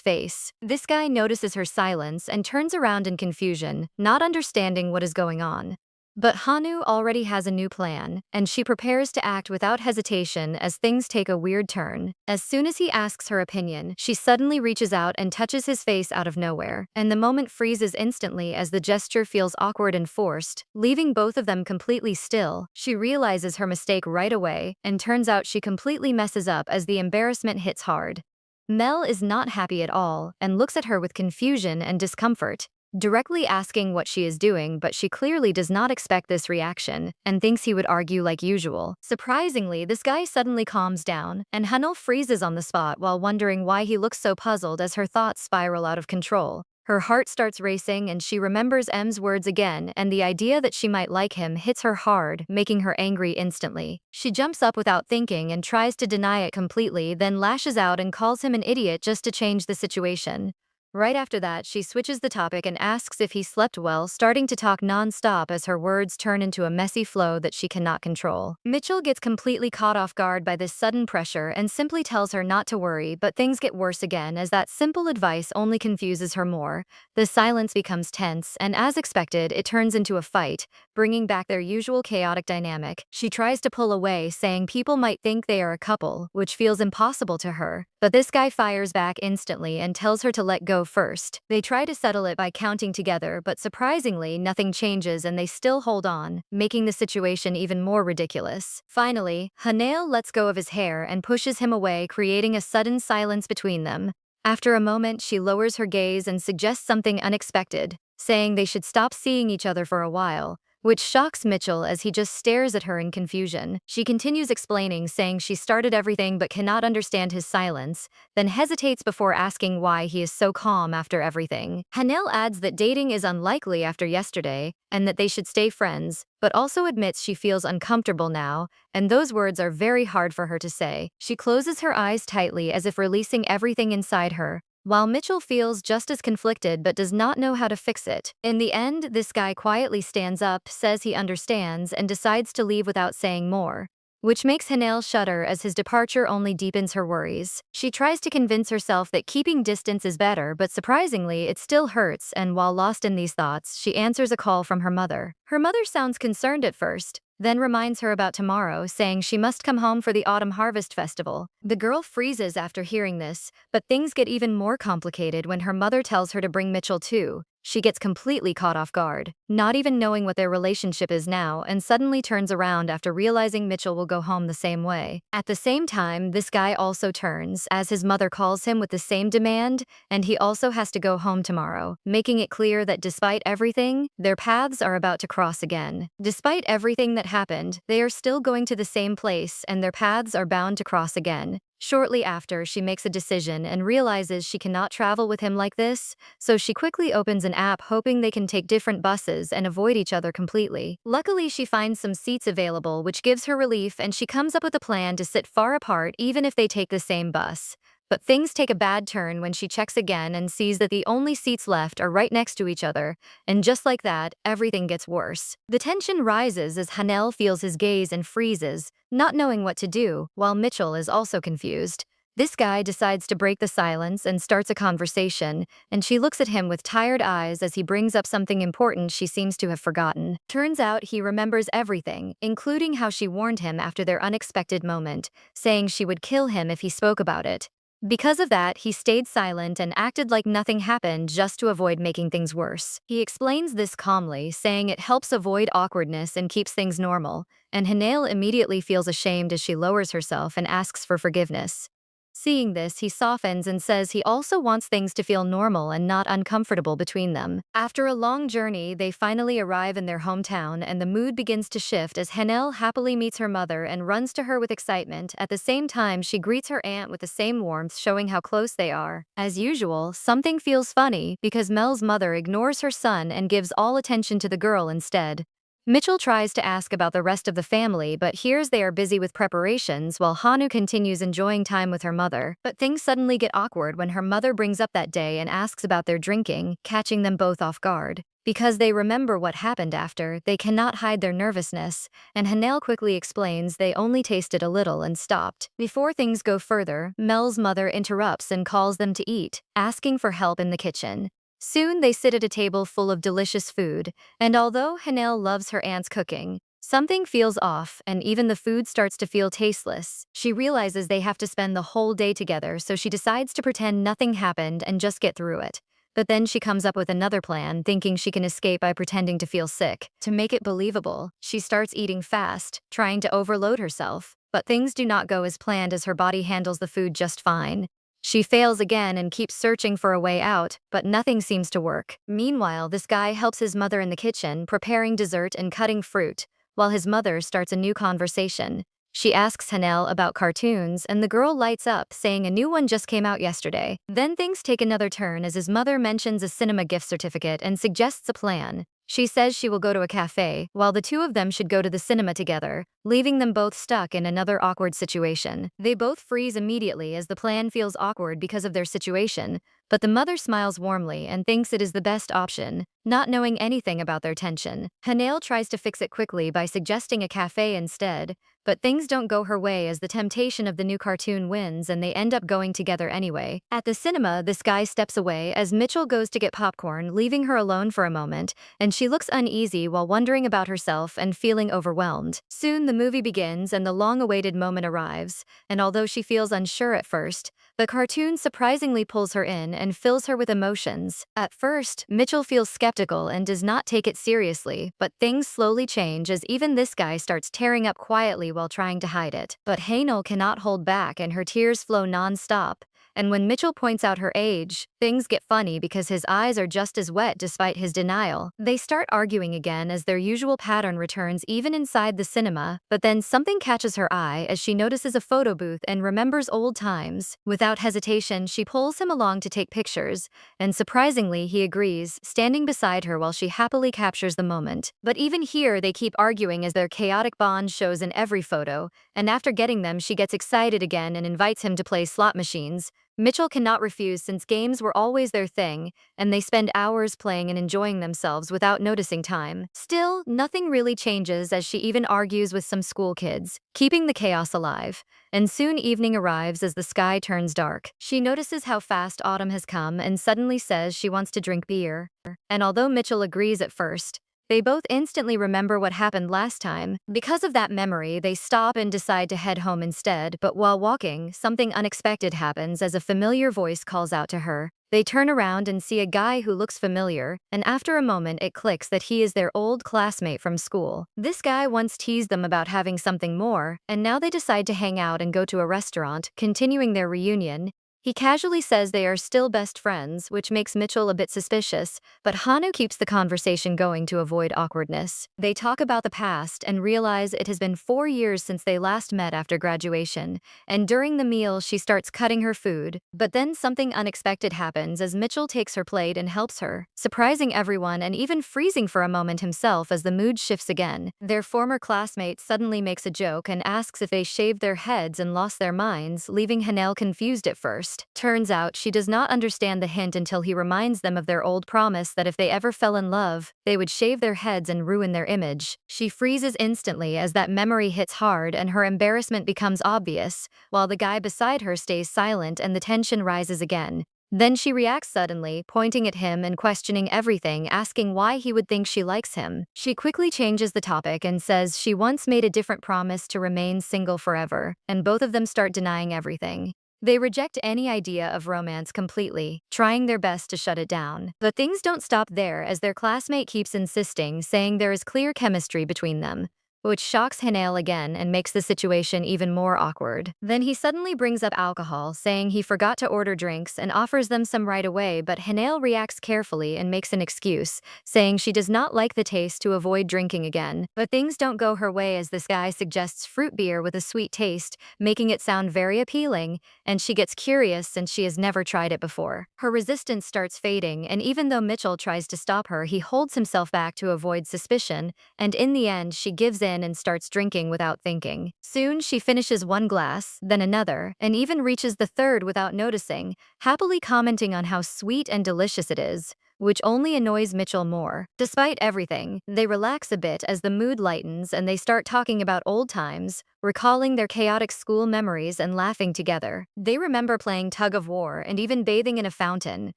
face. This guy notices her silence and turns around in confusion, not understanding what is going on. But Hanu already has a new plan, and she prepares to act without hesitation as things take a weird turn. As soon as he asks her opinion, she suddenly reaches out and touches his face out of nowhere, and the moment freezes instantly as the gesture feels awkward and forced, leaving both of them completely still. She realizes her mistake right away, and turns out she completely messes up as the embarrassment hits hard. Mel is not happy at all and looks at her with confusion and discomfort, directly asking what she is doing, but she clearly does not expect this reaction and thinks he would argue like usual. Surprisingly, this guy suddenly calms down, and Hanul freezes on the spot while wondering why he looks so puzzled as her thoughts spiral out of control. Her heart starts racing and she remembers M's words again, and the idea that she might like him hits her hard, making her angry instantly. She jumps up without thinking and tries to deny it completely, then lashes out and calls him an idiot just to change the situation. Right after that, she switches the topic and asks if he slept well, starting to talk non-stop as her words turn into a messy flow that she cannot control. Mitchell gets completely caught off guard by this sudden pressure and simply tells her not to worry, but things get worse again as that simple advice only confuses her more. The silence becomes tense, and as expected, it turns into a fight, bringing back their usual chaotic dynamic. She tries to pull away, saying people might think they are a couple, which feels impossible to her. But this guy fires back instantly and tells her to let go first. They try to settle it by counting together, but surprisingly, nothing changes and they still hold on, making the situation even more ridiculous. Finally, Hanail lets go of his hair and pushes him away, creating a sudden silence between them. After a moment, she lowers her gaze and suggests something unexpected, saying they should stop seeing each other for a while, which shocks Mitchell as he just stares at her in confusion. She continues explaining, saying she started everything but cannot understand his silence, then hesitates before asking why he is so calm after everything. Hanel adds that dating is unlikely after yesterday and that they should stay friends, but also admits she feels uncomfortable now, and those words are very hard for her to say. She closes her eyes tightly as if releasing everything inside her, while Mitchell feels just as conflicted but does not know how to fix it. In the end, this guy quietly stands up, says he understands, and decides to leave without saying more, which makes Hanel shudder as his departure only deepens her worries. She tries to convince herself that keeping distance is better, but surprisingly, it still hurts, and while lost in these thoughts, she answers a call from her mother. Her mother sounds concerned at first, then reminds her about tomorrow, saying she must come home for the Autumn Harvest Festival. The girl freezes after hearing this, but things get even more complicated when her mother tells her to bring Mitchell too. She gets completely caught off guard, not even knowing what their relationship is now, and suddenly turns around after realizing Mitchell will go home the same way. At the same time, this guy also turns, as his mother calls him with the same demand, and he also has to go home tomorrow, making it clear that despite everything, their paths are about to cross again. Despite everything that happened, they are still going to the same place, and their paths are bound to cross again. Shortly after, she makes a decision and realizes she cannot travel with him like this, so she quickly opens an app hoping they can take different buses and avoid each other completely. Luckily, she finds some seats available, which gives her relief, and she comes up with a plan to sit far apart even if they take the same bus. But things take a bad turn when she checks again and sees that the only seats left are right next to each other, and just like that, everything gets worse. The tension rises as Hanel feels his gaze and freezes, not knowing what to do, while Mitchell is also confused. This guy decides to break the silence and starts a conversation, and she looks at him with tired eyes as he brings up something important she seems to have forgotten. Turns out he remembers everything, including how she warned him after their unexpected moment, saying she would kill him if he spoke about it. Because of that, he stayed silent and acted like nothing happened just to avoid making things worse. He explains this calmly, saying it helps avoid awkwardness and keeps things normal, and Hanail immediately feels ashamed as she lowers herself and asks for forgiveness. Seeing this, he softens and says he also wants things to feel normal and not uncomfortable between them. After a long journey, they finally arrive in their hometown, and the mood begins to shift as Hanel happily meets her mother and runs to her with excitement. At the same time, she greets her aunt with the same warmth, showing how close they are. As usual, something feels funny because Mel's mother ignores her son and gives all attention to the girl instead. Mitchell tries to ask about the rest of the family, but hears they are busy with preparations while Hanu continues enjoying time with her mother. But things suddenly get awkward when her mother brings up that day and asks about their drinking, catching them both off guard. Because they remember what happened after, they cannot hide their nervousness, and Hanel quickly explains they only tasted a little and stopped. Before things go further, Mel's mother interrupts and calls them to eat, asking for help in the kitchen. Soon they sit at a table full of delicious food, and although Hanel loves her aunt's cooking, something feels off and even the food starts to feel tasteless. She realizes they have to spend the whole day together, so she decides to pretend nothing happened and just get through it. But then she comes up with another plan, thinking she can escape by pretending to feel sick. To make it believable, she starts eating fast, trying to overload herself. But things do not go as planned as her body handles the food just fine. She fails again and keeps searching for a way out, but nothing seems to work. Meanwhile, this guy helps his mother in the kitchen, preparing dessert and cutting fruit, while his mother starts a new conversation. She asks Hanel about cartoons, and the girl lights up, saying a new one just came out yesterday. Then things take another turn as his mother mentions a cinema gift certificate and suggests a plan. She says she will go to a cafe, while the two of them should go to the cinema together, leaving them both stuck in another awkward situation. They both freeze immediately as the plan feels awkward because of their situation, but the mother smiles warmly and thinks it is the best option, not knowing anything about their tension. Hanel tries to fix it quickly by suggesting a cafe instead, but things don't go her way as the temptation of the new cartoon wins and they end up going together anyway. At the cinema, this guy steps away as Mitchell goes to get popcorn, leaving her alone for a moment, and she looks uneasy while wondering about herself and feeling overwhelmed. Soon the movie begins and the long-awaited moment arrives, and although she feels unsure at first, the cartoon surprisingly pulls her in and fills her with emotions. At first, Mitchell feels skeptical and does not take it seriously, but things slowly change as even this guy starts tearing up quietly while trying to hide it. But Hanel cannot hold back and her tears flow non-stop. And when Mitchell points out her age, things get funny because his eyes are just as wet despite his denial. They start arguing again as their usual pattern returns even inside the cinema, but then something catches her eye as she notices a photo booth and remembers old times. Without hesitation, she pulls him along to take pictures, and surprisingly, he agrees, standing beside her while she happily captures the moment. But even here, they keep arguing as their chaotic bond shows in every photo, and after getting them, she gets excited again and invites him to play slot machines. Mitchell cannot refuse since games were always their thing, and they spend hours playing and enjoying themselves without noticing time. Still, nothing really changes as she even argues with some school kids, keeping the chaos alive. And soon evening arrives as the sky turns dark. She notices how fast autumn has come and suddenly says she wants to drink beer. And although Mitchell agrees at first, they both instantly remember what happened last time. Because of that memory, they stop and decide to head home instead, but while walking, something unexpected happens as a familiar voice calls out to her. They turn around and see a guy who looks familiar, and after a moment it clicks that he is their old classmate from school. This guy once teased them about having something more, and now they decide to hang out and go to a restaurant, continuing their reunion. He casually says they are still best friends, which makes Mitchell a bit suspicious, but Hanu keeps the conversation going to avoid awkwardness. They talk about the past and realize it has been 4 years since they last met after graduation, and during the meal she starts cutting her food, but then something unexpected happens as Mitchell takes her plate and helps her, surprising everyone and even freezing for a moment himself as the mood shifts again. Their former classmate suddenly makes a joke and asks if they shaved their heads and lost their minds, leaving Hanel confused at first. Turns out she does not understand the hint until he reminds them of their old promise that if they ever fell in love, they would shave their heads and ruin their image. She freezes instantly as that memory hits hard and her embarrassment becomes obvious, while the guy beside her stays silent and the tension rises again. Then she reacts suddenly, pointing at him and questioning everything, asking why he would think she likes him. She quickly changes the topic and says she once made a different promise to remain single forever, and both of them start denying everything. They reject any idea of romance completely, trying their best to shut it down. But things don't stop there as their classmate keeps insisting, saying there is clear chemistry between them, which shocks Hanel again and makes the situation even more awkward. Then he suddenly brings up alcohol, saying he forgot to order drinks and offers them some right away, but Hanel reacts carefully and makes an excuse, saying she does not like the taste to avoid drinking again. But things don't go her way as this guy suggests fruit beer with a sweet taste, making it sound very appealing, and she gets curious since she has never tried it before. Her resistance starts fading, and even though Mitchell tries to stop her, he holds himself back to avoid suspicion, and in the end she gives in and starts drinking without thinking. Soon she finishes one glass, then another, and even reaches the third without noticing, happily commenting on how sweet and delicious it is, which only annoys Mitchell more. Despite everything, they relax a bit as the mood lightens and they start talking about old times, recalling their chaotic school memories and laughing together. They remember playing tug of war and even bathing in a fountain,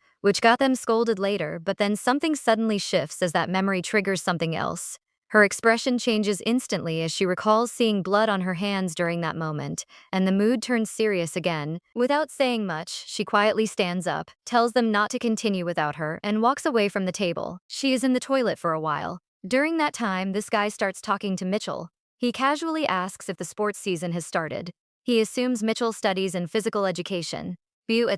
which got them scolded later, but then something suddenly shifts as that memory triggers something else. Her expression changes instantly as she recalls seeing blood on her hands during that moment, and the mood turns serious again. Without saying much, she quietly stands up, tells them not to continue without her, and walks away from the table. She is in the toilet for a while. During that time, this guy starts talking to Mitchell. He casually asks if the sports season has started. He assumes Mitchell studies in physical education.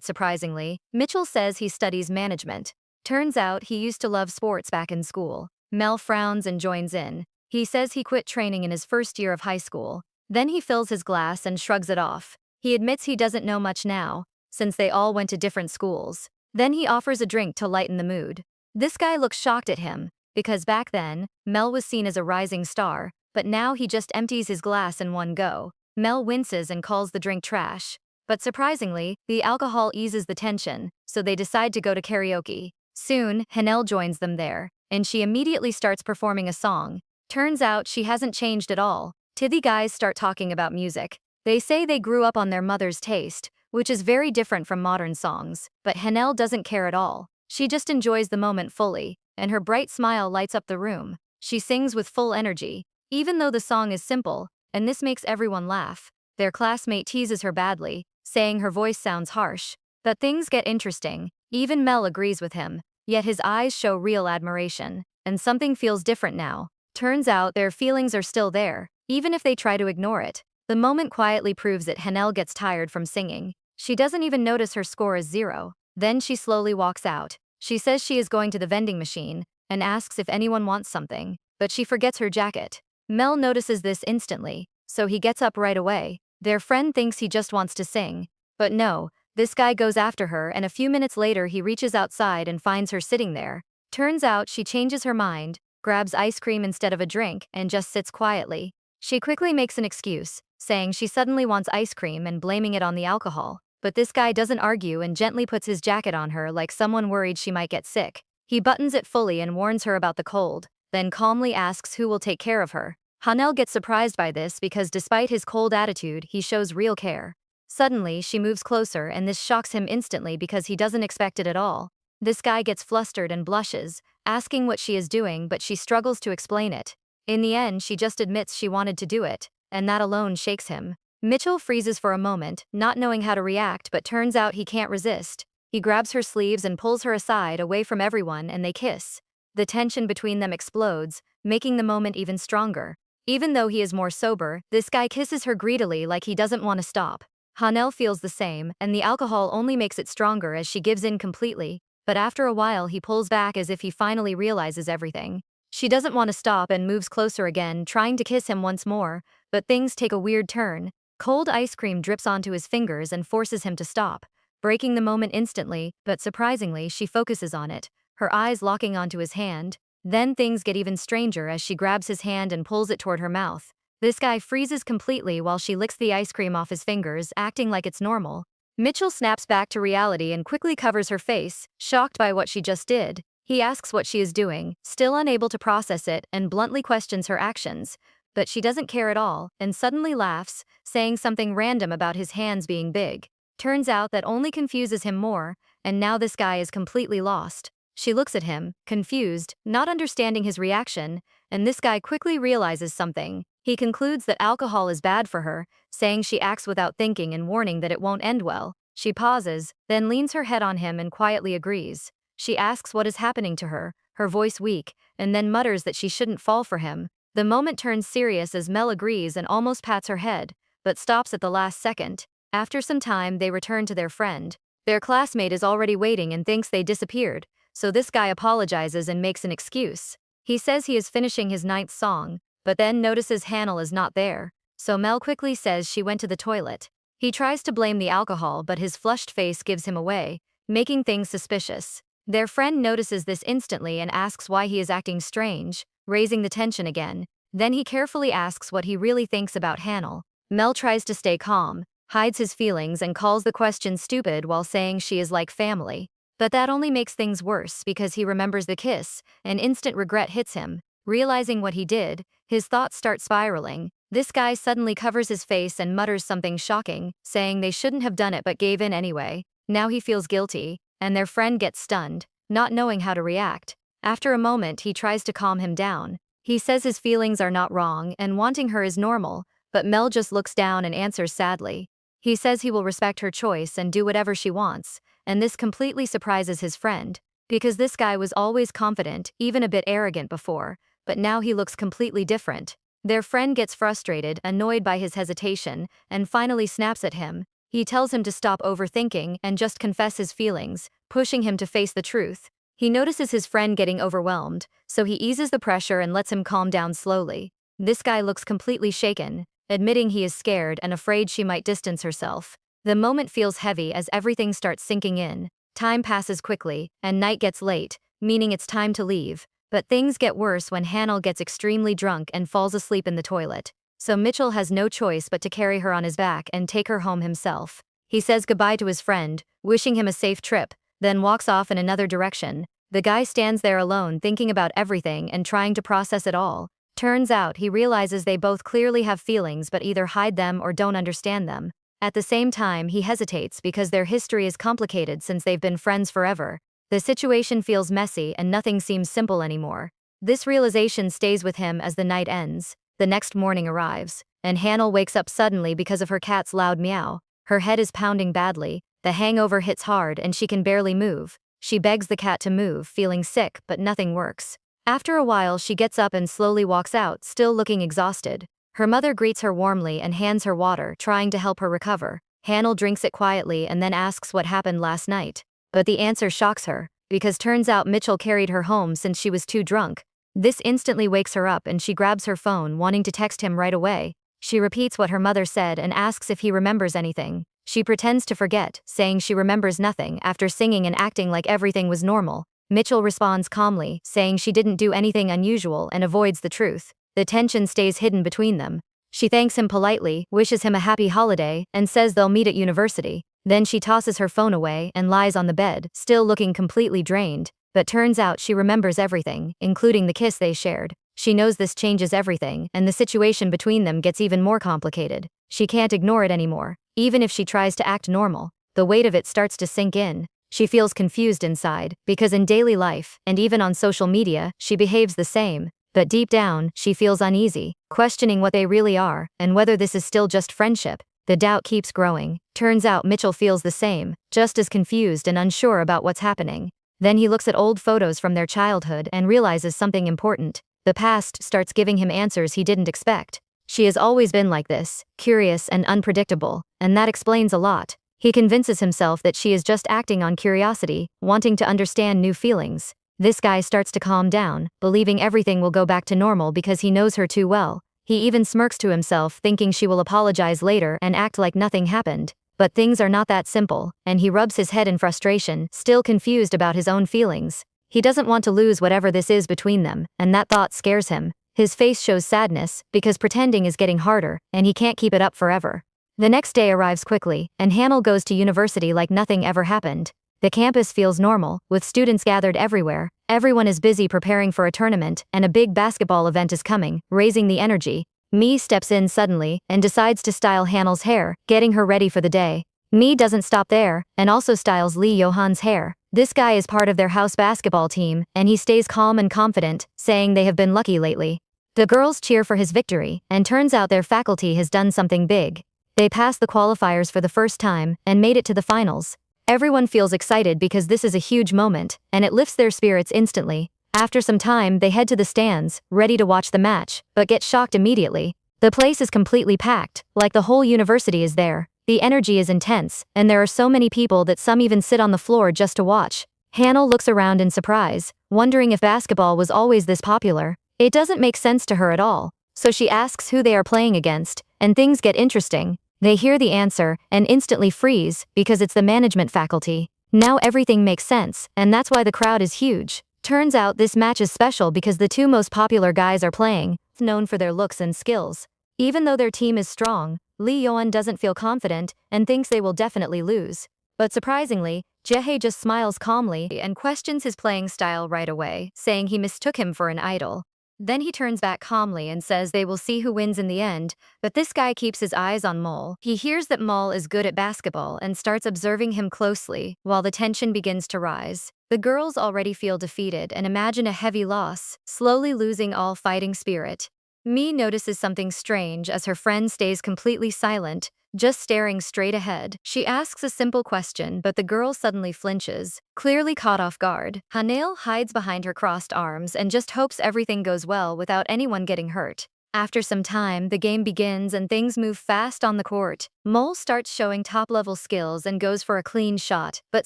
Surprisingly, Mitchell says he studies management. Turns out he used to love sports back in school. Mel frowns and joins in. He says he quit training in his first year of high school. Then he fills his glass and shrugs it off. He admits he doesn't know much now, since they all went to different schools. Then he offers a drink to lighten the mood. This guy looks shocked at him, because back then, Mel was seen as a rising star, but now he just empties his glass in one go. Mel winces and calls the drink trash. But surprisingly, the alcohol eases the tension, so they decide to go to karaoke. Soon, Hanel joins them there, and she immediately starts performing a song. Turns out she hasn't changed at all. The guys start talking about music. They say they grew up on their mother's taste, which is very different from modern songs, but Hanel doesn't care at all. She just enjoys the moment fully, and her bright smile lights up the room. She sings with full energy, even though the song is simple, and this makes everyone laugh. Their classmate teases her badly, saying her voice sounds harsh. But things get interesting. Even Mel agrees with him, yet his eyes show real admiration. And something feels different now. Turns out their feelings are still there, even if they try to ignore it. The moment quietly proves that Hanel gets tired from singing. She doesn't even notice her score is 0. Then she slowly walks out. She says she is going to the vending machine, and asks if anyone wants something, but she forgets her jacket. Mel notices this instantly, so he gets up right away. Their friend thinks he just wants to sing. But no, this guy goes after her, and a few minutes later he reaches outside and finds her sitting there. Turns out she changes her mind, grabs ice cream instead of a drink, and just sits quietly. She quickly makes an excuse, saying she suddenly wants ice cream and blaming it on the alcohol. But this guy doesn't argue and gently puts his jacket on her like someone worried she might get sick. He buttons it fully and warns her about the cold, then calmly asks who will take care of her. Hanel gets surprised by this because despite his cold attitude, he shows real care. Suddenly, she moves closer and this shocks him instantly because he doesn't expect it at all. This guy gets flustered and blushes, asking what she is doing, but she struggles to explain it. In the end, she just admits she wanted to do it, and that alone shakes him. Mitchell freezes for a moment, not knowing how to react, but turns out he can't resist. He grabs her sleeves and pulls her aside away from everyone, and they kiss. The tension between them explodes, making the moment even stronger. Even though he is more sober, this guy kisses her greedily like he doesn't want to stop. Hanel feels the same, and the alcohol only makes it stronger as she gives in completely, but after a while he pulls back as if he finally realizes everything. She doesn't want to stop and moves closer again, trying to kiss him once more, but things take a weird turn. Cold ice cream drips onto his fingers and forces him to stop, breaking the moment instantly, but surprisingly she focuses on it, her eyes locking onto his hand. Then things get even stranger as she grabs his hand and pulls it toward her mouth. This guy freezes completely while she licks the ice cream off his fingers, acting like it's normal. Mitchell snaps back to reality and quickly covers her face, shocked by what she just did. He asks what she is doing, still unable to process it, and bluntly questions her actions. But she doesn't care at all, and suddenly laughs, saying something random about his hands being big. Turns out that only confuses him more, and now this guy is completely lost. She looks at him, confused, not understanding his reaction, and this guy quickly realizes something. He concludes that alcohol is bad for her, saying she acts without thinking and warning that it won't end well. She pauses, then leans her head on him and quietly agrees. She asks what is happening to her, her voice weak, and then mutters that she shouldn't fall for him. The moment turns serious as Mel agrees and almost pats her head, but stops at the last second. After some time, they return to their friend. Their classmate is already waiting and thinks they disappeared, so this guy apologizes and makes an excuse. He says he is finishing his 9th song, but then notices Hanel is not there, so Mel quickly says she went to the toilet. He tries to blame the alcohol, but his flushed face gives him away, making things suspicious. Their friend notices this instantly and asks why he is acting strange, raising the tension again. Then he carefully asks what he really thinks about Hanel. Mel tries to stay calm, hides his feelings and calls the question stupid while saying she is like family. But that only makes things worse because he remembers the kiss, and instant regret hits him. Realizing what he did, his thoughts start spiraling. This guy suddenly covers his face and mutters something shocking, saying they shouldn't have done it but gave in anyway. Now he feels guilty, and their friend gets stunned, not knowing how to react. After a moment, he tries to calm him down. He says his feelings are not wrong and wanting her is normal, but Mel just looks down and answers sadly. He says he will respect her choice and do whatever she wants, and this completely surprises his friend, because this guy was always confident, even a bit arrogant before, but now he looks completely different. Their friend gets frustrated, annoyed by his hesitation, and finally snaps at him. He tells him to stop overthinking and just confess his feelings, pushing him to face the truth. He notices his friend getting overwhelmed, so he eases the pressure and lets him calm down slowly. This guy looks completely shaken, admitting he is scared and afraid she might distance herself. The moment feels heavy as everything starts sinking in. Time passes quickly, and night gets late, meaning it's time to leave. But things get worse when Hanel gets extremely drunk and falls asleep in the toilet. So Mitchell has no choice but to carry her on his back and take her home himself. He says goodbye to his friend, wishing him a safe trip, then walks off in another direction. The guy stands there alone thinking about everything and trying to process it all. Turns out he realizes they both clearly have feelings but either hide them or don't understand them. At the same time, he hesitates because their history is complicated since they've been friends forever. The situation feels messy and nothing seems simple anymore. This realization stays with him as the night ends. The next morning arrives, and Hanel wakes up suddenly because of her cat's loud meow. Her head is pounding badly, the hangover hits hard and she can barely move. She begs the cat to move, feeling sick, but nothing works. After a while she gets up and slowly walks out, still looking exhausted. Her mother greets her warmly and hands her water, trying to help her recover. Hanel drinks it quietly and then asks what happened last night. But the answer shocks her, because turns out Mitchell carried her home since she was too drunk. This instantly wakes her up and she grabs her phone, wanting to text him right away. She repeats what her mother said and asks if he remembers anything. She pretends to forget, saying she remembers nothing after singing and acting like everything was normal. Mitchell responds calmly, saying she didn't do anything unusual and avoids the truth. The tension stays hidden between them. She thanks him politely, wishes him a happy holiday, and says they'll meet at university. Then she tosses her phone away and lies on the bed, still looking completely drained. But turns out she remembers everything, including the kiss they shared. She knows this changes everything, and the situation between them gets even more complicated. She can't ignore it anymore. Even if she tries to act normal, the weight of it starts to sink in. She feels confused inside, because in daily life, and even on social media, she behaves the same. But deep down, she feels uneasy, questioning what they really are, and whether this is still just friendship. The doubt keeps growing. Turns out Mitchell feels the same, just as confused and unsure about what's happening. Then he looks at old photos from their childhood and realizes something important. The past starts giving him answers he didn't expect. She has always been like this, curious and unpredictable, and that explains a lot. He convinces himself that she is just acting on curiosity, wanting to understand new feelings. This guy starts to calm down, believing everything will go back to normal because he knows her too well. He even smirks to himself, thinking she will apologize later and act like nothing happened. But things are not that simple, and he rubs his head in frustration, still confused about his own feelings. He doesn't want to lose whatever this is between them, and that thought scares him. His face shows sadness, because pretending is getting harder, and he can't keep it up forever. The next day arrives quickly, and Hanel goes to university like nothing ever happened. The campus feels normal, with students gathered everywhere. Everyone is busy preparing for a tournament, and a big basketball event is coming, raising the energy. Mi steps in suddenly, and decides to style Hanel's hair, getting her ready for the day. Mi doesn't stop there, and also styles Lee Johan's hair. This guy is part of their house basketball team, and he stays calm and confident, saying they have been lucky lately. The girls cheer for his victory, and turns out their faculty has done something big. They passed the qualifiers for the first time, and made it to the finals. Everyone feels excited because this is a huge moment, and it lifts their spirits instantly. After some time, they head to the stands, ready to watch the match, but get shocked immediately. The place is completely packed, like the whole university is there. The energy is intense, and there are so many people that some even sit on the floor just to watch. Hanel looks around in surprise, wondering if basketball was always this popular. It doesn't make sense to her at all. So she asks who they are playing against, and things get interesting. They hear the answer, and instantly freeze, because it's the management faculty. Now everything makes sense, and that's why the crowd is huge. Turns out this match is special because the two most popular guys are playing, known for their looks and skills. Even though their team is strong, Lee Yoan doesn't feel confident, and thinks they will definitely lose. But surprisingly, Jae just smiles calmly and questions his playing style right away, saying he mistook him for an idol. Then he turns back calmly and says they will see who wins in the end, but this guy keeps his eyes on Mol. He hears that Mol is good at basketball and starts observing him closely, while the tension begins to rise. The girls already feel defeated and imagine a heavy loss, slowly losing all fighting spirit. Mi notices something strange as her friend stays completely silent, just staring straight ahead. She asks a simple question, but the girl suddenly flinches, clearly caught off guard. Hanel hides behind her crossed arms and just hopes everything goes well without anyone getting hurt. After some time, the game begins and things move fast on the court. Mol starts showing top-level skills and goes for a clean shot, but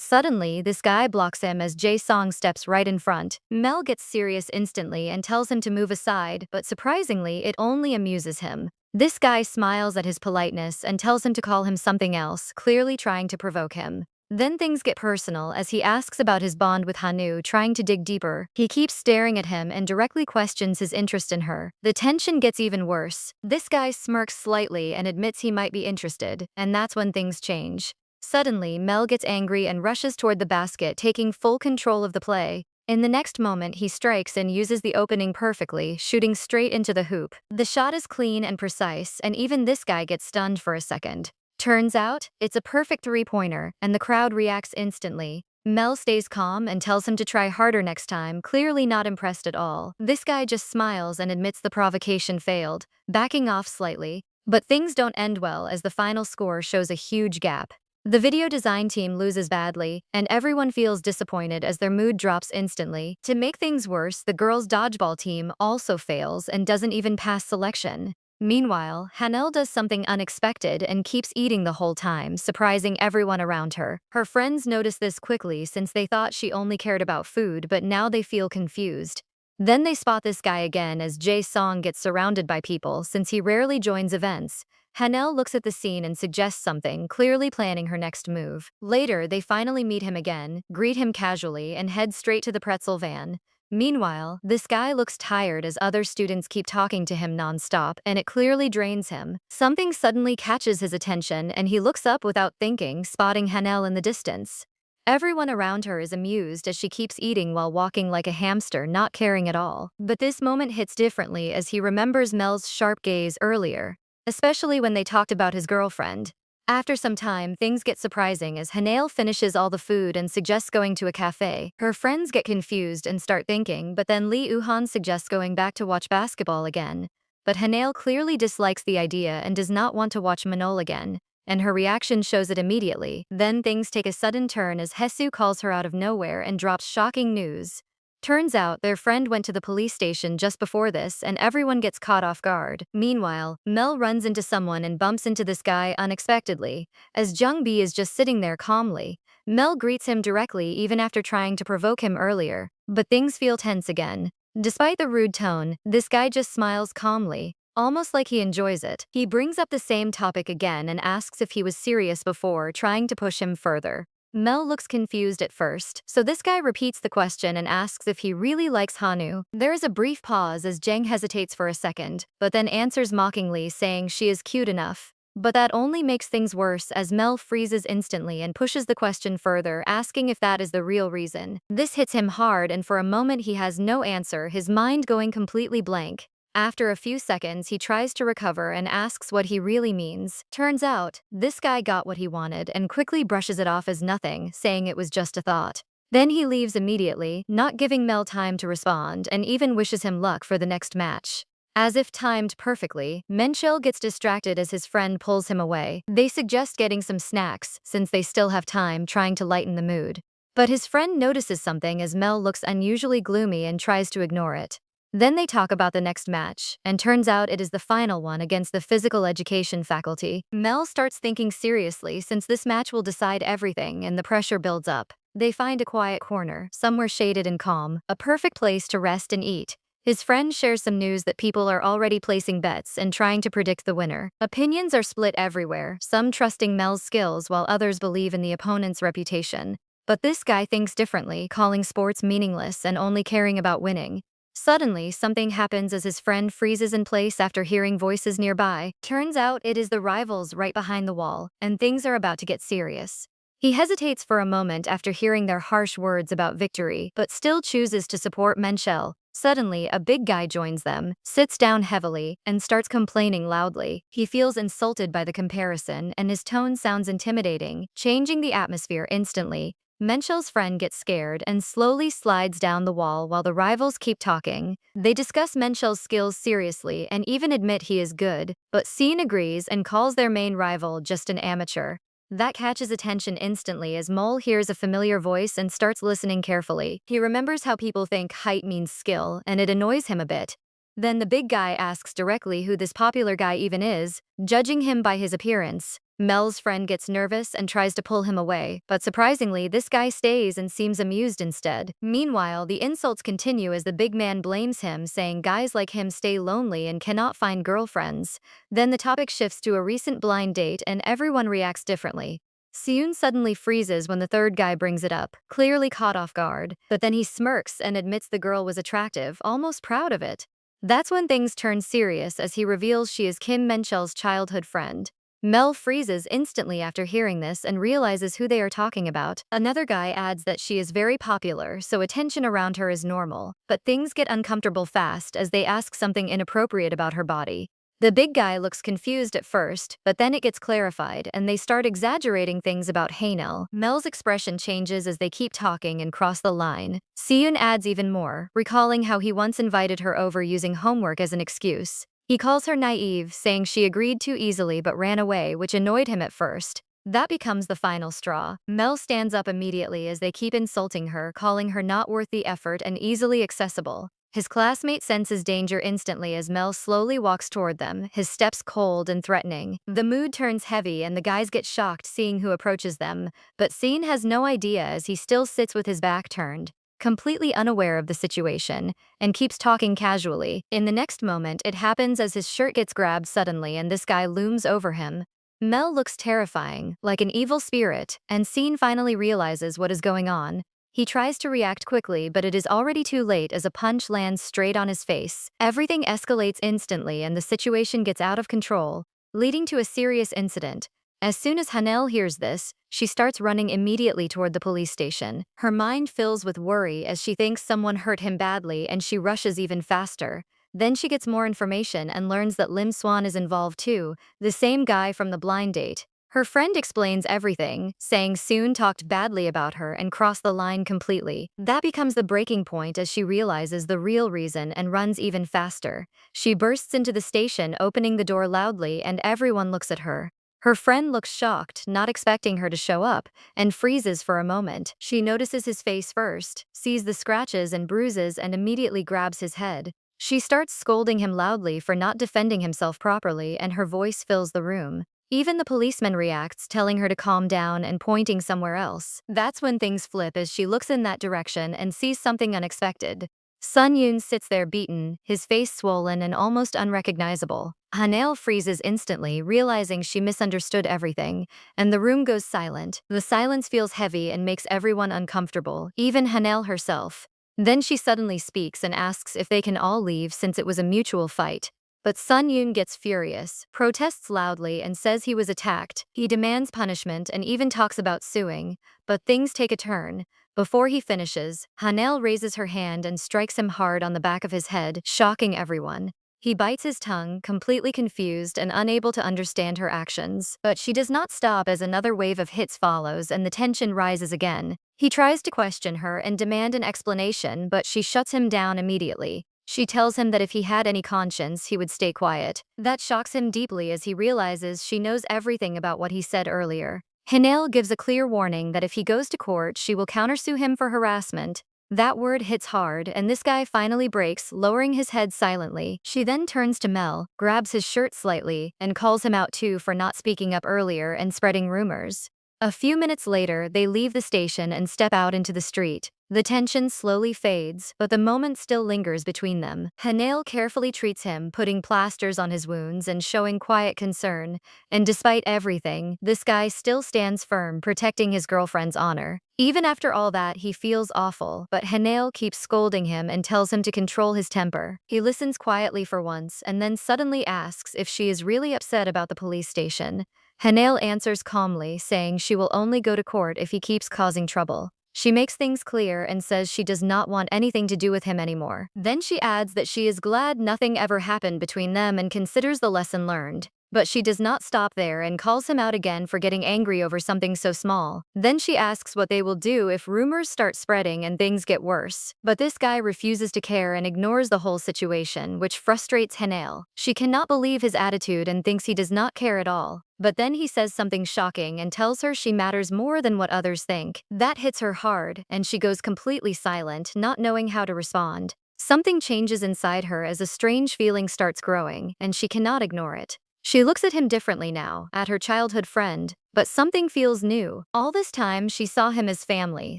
suddenly, this guy blocks him as Jae-song steps right in front. Mel gets serious instantly and tells him to move aside, but surprisingly, it only amuses him. This guy smiles at his politeness and tells him to call him something else, clearly trying to provoke him. Then things get personal as he asks about his bond with Hanu, trying to dig deeper. He keeps staring at him and directly questions his interest in her. The tension gets even worse. This guy smirks slightly and admits he might be interested, and that's when things change. Suddenly, Mel gets angry and rushes toward the basket, taking full control of the play. In the next moment, he strikes and uses the opening perfectly, shooting straight into the hoop. The shot is clean and precise, and even this guy gets stunned for a second. Turns out, it's a perfect three-pointer, and the crowd reacts instantly. Mel stays calm and tells him to try harder next time, clearly not impressed at all. This guy just smiles and admits the provocation failed, backing off slightly. But things don't end well as the final score shows a huge gap. The video design team loses badly, and everyone feels disappointed as their mood drops instantly. To make things worse, the girls' dodgeball team also fails and doesn't even pass selection. Meanwhile, Hanel does something unexpected and keeps eating the whole time, surprising everyone around her. Her friends notice this quickly since they thought she only cared about food, but now they feel confused. Then they spot this guy again as Jae-song gets surrounded by people since he rarely joins events. Hanel looks at the scene and suggests something, clearly planning her next move. Later, they finally meet him again, greet him casually, and head straight to the pretzel van. Meanwhile, this guy looks tired as other students keep talking to him nonstop, and it clearly drains him. Something suddenly catches his attention, and he looks up without thinking, spotting Hanel in the distance. Everyone around her is amused as she keeps eating while walking like a hamster, not caring at all. But this moment hits differently as he remembers Mel's sharp gaze earlier, especially when they talked about his girlfriend. After some time, things get surprising as Hanale finishes all the food and suggests going to a cafe. Her friends get confused and start thinking, but then Lee Uhan suggests going back to watch basketball again. But Hanale clearly dislikes the idea and does not want to watch Manol again, and her reaction shows it immediately. Then things take a sudden turn as Hesu calls her out of nowhere and drops shocking news. Turns out their friend went to the police station just before this and everyone gets caught off guard. Meanwhile, Mel runs into someone and bumps into this guy unexpectedly, as Jung Bi is just sitting there calmly. Mel greets him directly even after trying to provoke him earlier, but things feel tense again. Despite the rude tone, this guy just smiles calmly, almost like he enjoys it. He brings up the same topic again and asks if he was serious before, trying to push him further. Mel looks confused at first, so this guy repeats the question and asks if he really likes Hanu. There is a brief pause as Jang hesitates for a second, but then answers mockingly, saying she is cute enough. But that only makes things worse as Mel freezes instantly and pushes the question further, asking if that is the real reason. This hits him hard and for a moment he has no answer, his mind going completely blank. After a few seconds, he tries to recover and asks what he really means. Turns out, this guy got what he wanted and quickly brushes it off as nothing, saying it was just a thought. Then he leaves immediately, not giving Mel time to respond, and even wishes him luck for the next match. As if timed perfectly, Menchel gets distracted as his friend pulls him away. They suggest getting some snacks, since they still have time, trying to lighten the mood. But his friend notices something as Mel looks unusually gloomy and tries to ignore it. Then they talk about the next match, and turns out it is the final one against the physical education faculty. Mel starts thinking seriously since this match will decide everything and the pressure builds up. They find a quiet corner, somewhere shaded and calm, a perfect place to rest and eat. His friend shares some news that people are already placing bets and trying to predict the winner. Opinions are split everywhere, some trusting Mel's skills while others believe in the opponent's reputation. But this guy thinks differently, calling sports meaningless and only caring about winning. Suddenly, something happens as his friend freezes in place after hearing voices nearby. Turns out it is the rivals right behind the wall, and things are about to get serious. He hesitates for a moment after hearing their harsh words about victory, but still chooses to support Menchel. Suddenly, a big guy joins them, sits down heavily, and starts complaining loudly. He feels insulted by the comparison, and his tone sounds intimidating, changing the atmosphere instantly. Menchel's friend gets scared and slowly slides down the wall while the rivals keep talking. They discuss Menchel's skills seriously and even admit he is good, but Scene agrees and calls their main rival just an amateur. That catches attention instantly as Mole hears a familiar voice and starts listening carefully. He remembers how people think height means skill, and it annoys him a bit. Then the big guy asks directly who this popular guy even is, judging him by his appearance. Mel's friend gets nervous and tries to pull him away, but surprisingly, this guy stays and seems amused instead. Meanwhile, the insults continue as the big man blames him, saying guys like him stay lonely and cannot find girlfriends. Then the topic shifts to a recent blind date and everyone reacts differently. Seun suddenly freezes when the third guy brings it up, clearly caught off guard, but then he smirks and admits the girl was attractive, almost proud of it. That's when things turn serious as he reveals she is Kim Menchel's childhood friend. Mel freezes instantly after hearing this and realizes who they are talking about. Another guy adds that she is very popular, so attention around her is normal, but things get uncomfortable fast as they ask something inappropriate about her body. The big guy looks confused at first, but then it gets clarified and they start exaggerating things about Haenel. Mel's expression changes as they keep talking and cross the line. Seun adds even more, recalling how he once invited her over using homework as an excuse. He calls her naive, saying she agreed too easily but ran away, which annoyed him at first. That becomes the final straw. Mel stands up immediately as they keep insulting her, calling her not worth the effort and easily accessible. His classmate senses danger instantly as Mel slowly walks toward them, his steps cold and threatening. The mood turns heavy and the guys get shocked seeing who approaches them, but Sean has no idea as he still sits with his back turned, completely unaware of the situation, and keeps talking casually. In the next moment, it happens as his shirt gets grabbed suddenly and this guy looms over him. Mel looks terrifying, like an evil spirit, and Sean finally realizes what is going on. He tries to react quickly, but it is already too late as a punch lands straight on his face. Everything escalates instantly and the situation gets out of control, leading to a serious incident. As soon as Hanel hears this, she starts running immediately toward the police station. Her mind fills with worry as she thinks someone hurt him badly and she rushes even faster. Then she gets more information and learns that Lim Swan is involved too, the same guy from the blind date. Her friend explains everything, saying Soon talked badly about her and crossed the line completely. That becomes the breaking point as she realizes the real reason and runs even faster. She bursts into the station, opening the door loudly, and everyone looks at her. Her friend looks shocked, not expecting her to show up, and freezes for a moment. She notices his face first, sees the scratches and bruises, and immediately grabs his head. She starts scolding him loudly for not defending himself properly, and her voice fills the room. Even the policeman reacts, telling her to calm down and pointing somewhere else. That's when things flip as she looks in that direction and sees something unexpected. Sun Yoon sits there beaten, his face swollen and almost unrecognizable. Hanel freezes instantly, realizing she misunderstood everything, and the room goes silent. The silence feels heavy and makes everyone uncomfortable, even Hanel herself. Then she suddenly speaks and asks if they can all leave since it was a mutual fight. But Sun Yoon gets furious, protests loudly, and says he was attacked. He demands punishment and even talks about suing, but things take a turn. Before he finishes, Hanel raises her hand and strikes him hard on the back of his head, shocking everyone. He bites his tongue, completely confused and unable to understand her actions. But she does not stop as another wave of hits follows and the tension rises again. He tries to question her and demand an explanation, but she shuts him down immediately. She tells him that if he had any conscience, he would stay quiet. That shocks him deeply as he realizes she knows everything about what he said earlier. Hanel gives a clear warning that if he goes to court, she will countersue him for harassment. That word hits hard, and this guy finally breaks, lowering his head silently. She then turns to Mel, grabs his shirt slightly, and calls him out too for not speaking up earlier and spreading rumors. A few minutes later, they leave the station and step out into the street. The tension slowly fades, but the moment still lingers between them. Hanel carefully treats him, putting plasters on his wounds and showing quiet concern. And despite everything, this guy still stands firm, protecting his girlfriend's honor. Even after all that, he feels awful, but Hanel keeps scolding him and tells him to control his temper. He listens quietly for once and then suddenly asks if she is really upset about the police station. Hanel answers calmly, saying she will only go to court if he keeps causing trouble. She makes things clear and says she does not want anything to do with him anymore. Then she adds that she is glad nothing ever happened between them and considers the lesson learned. But she does not stop there and calls him out again for getting angry over something so small. Then she asks what they will do if rumors start spreading and things get worse. But this guy refuses to care and ignores the whole situation, which frustrates Hanel. She cannot believe his attitude and thinks he does not care at all. But then he says something shocking and tells her she matters more than what others think. That hits her hard, and she goes completely silent, not knowing how to respond. Something changes inside her as a strange feeling starts growing, and she cannot ignore it. She looks at him differently now, at her childhood friend, but something feels new. All this time, she saw him as family,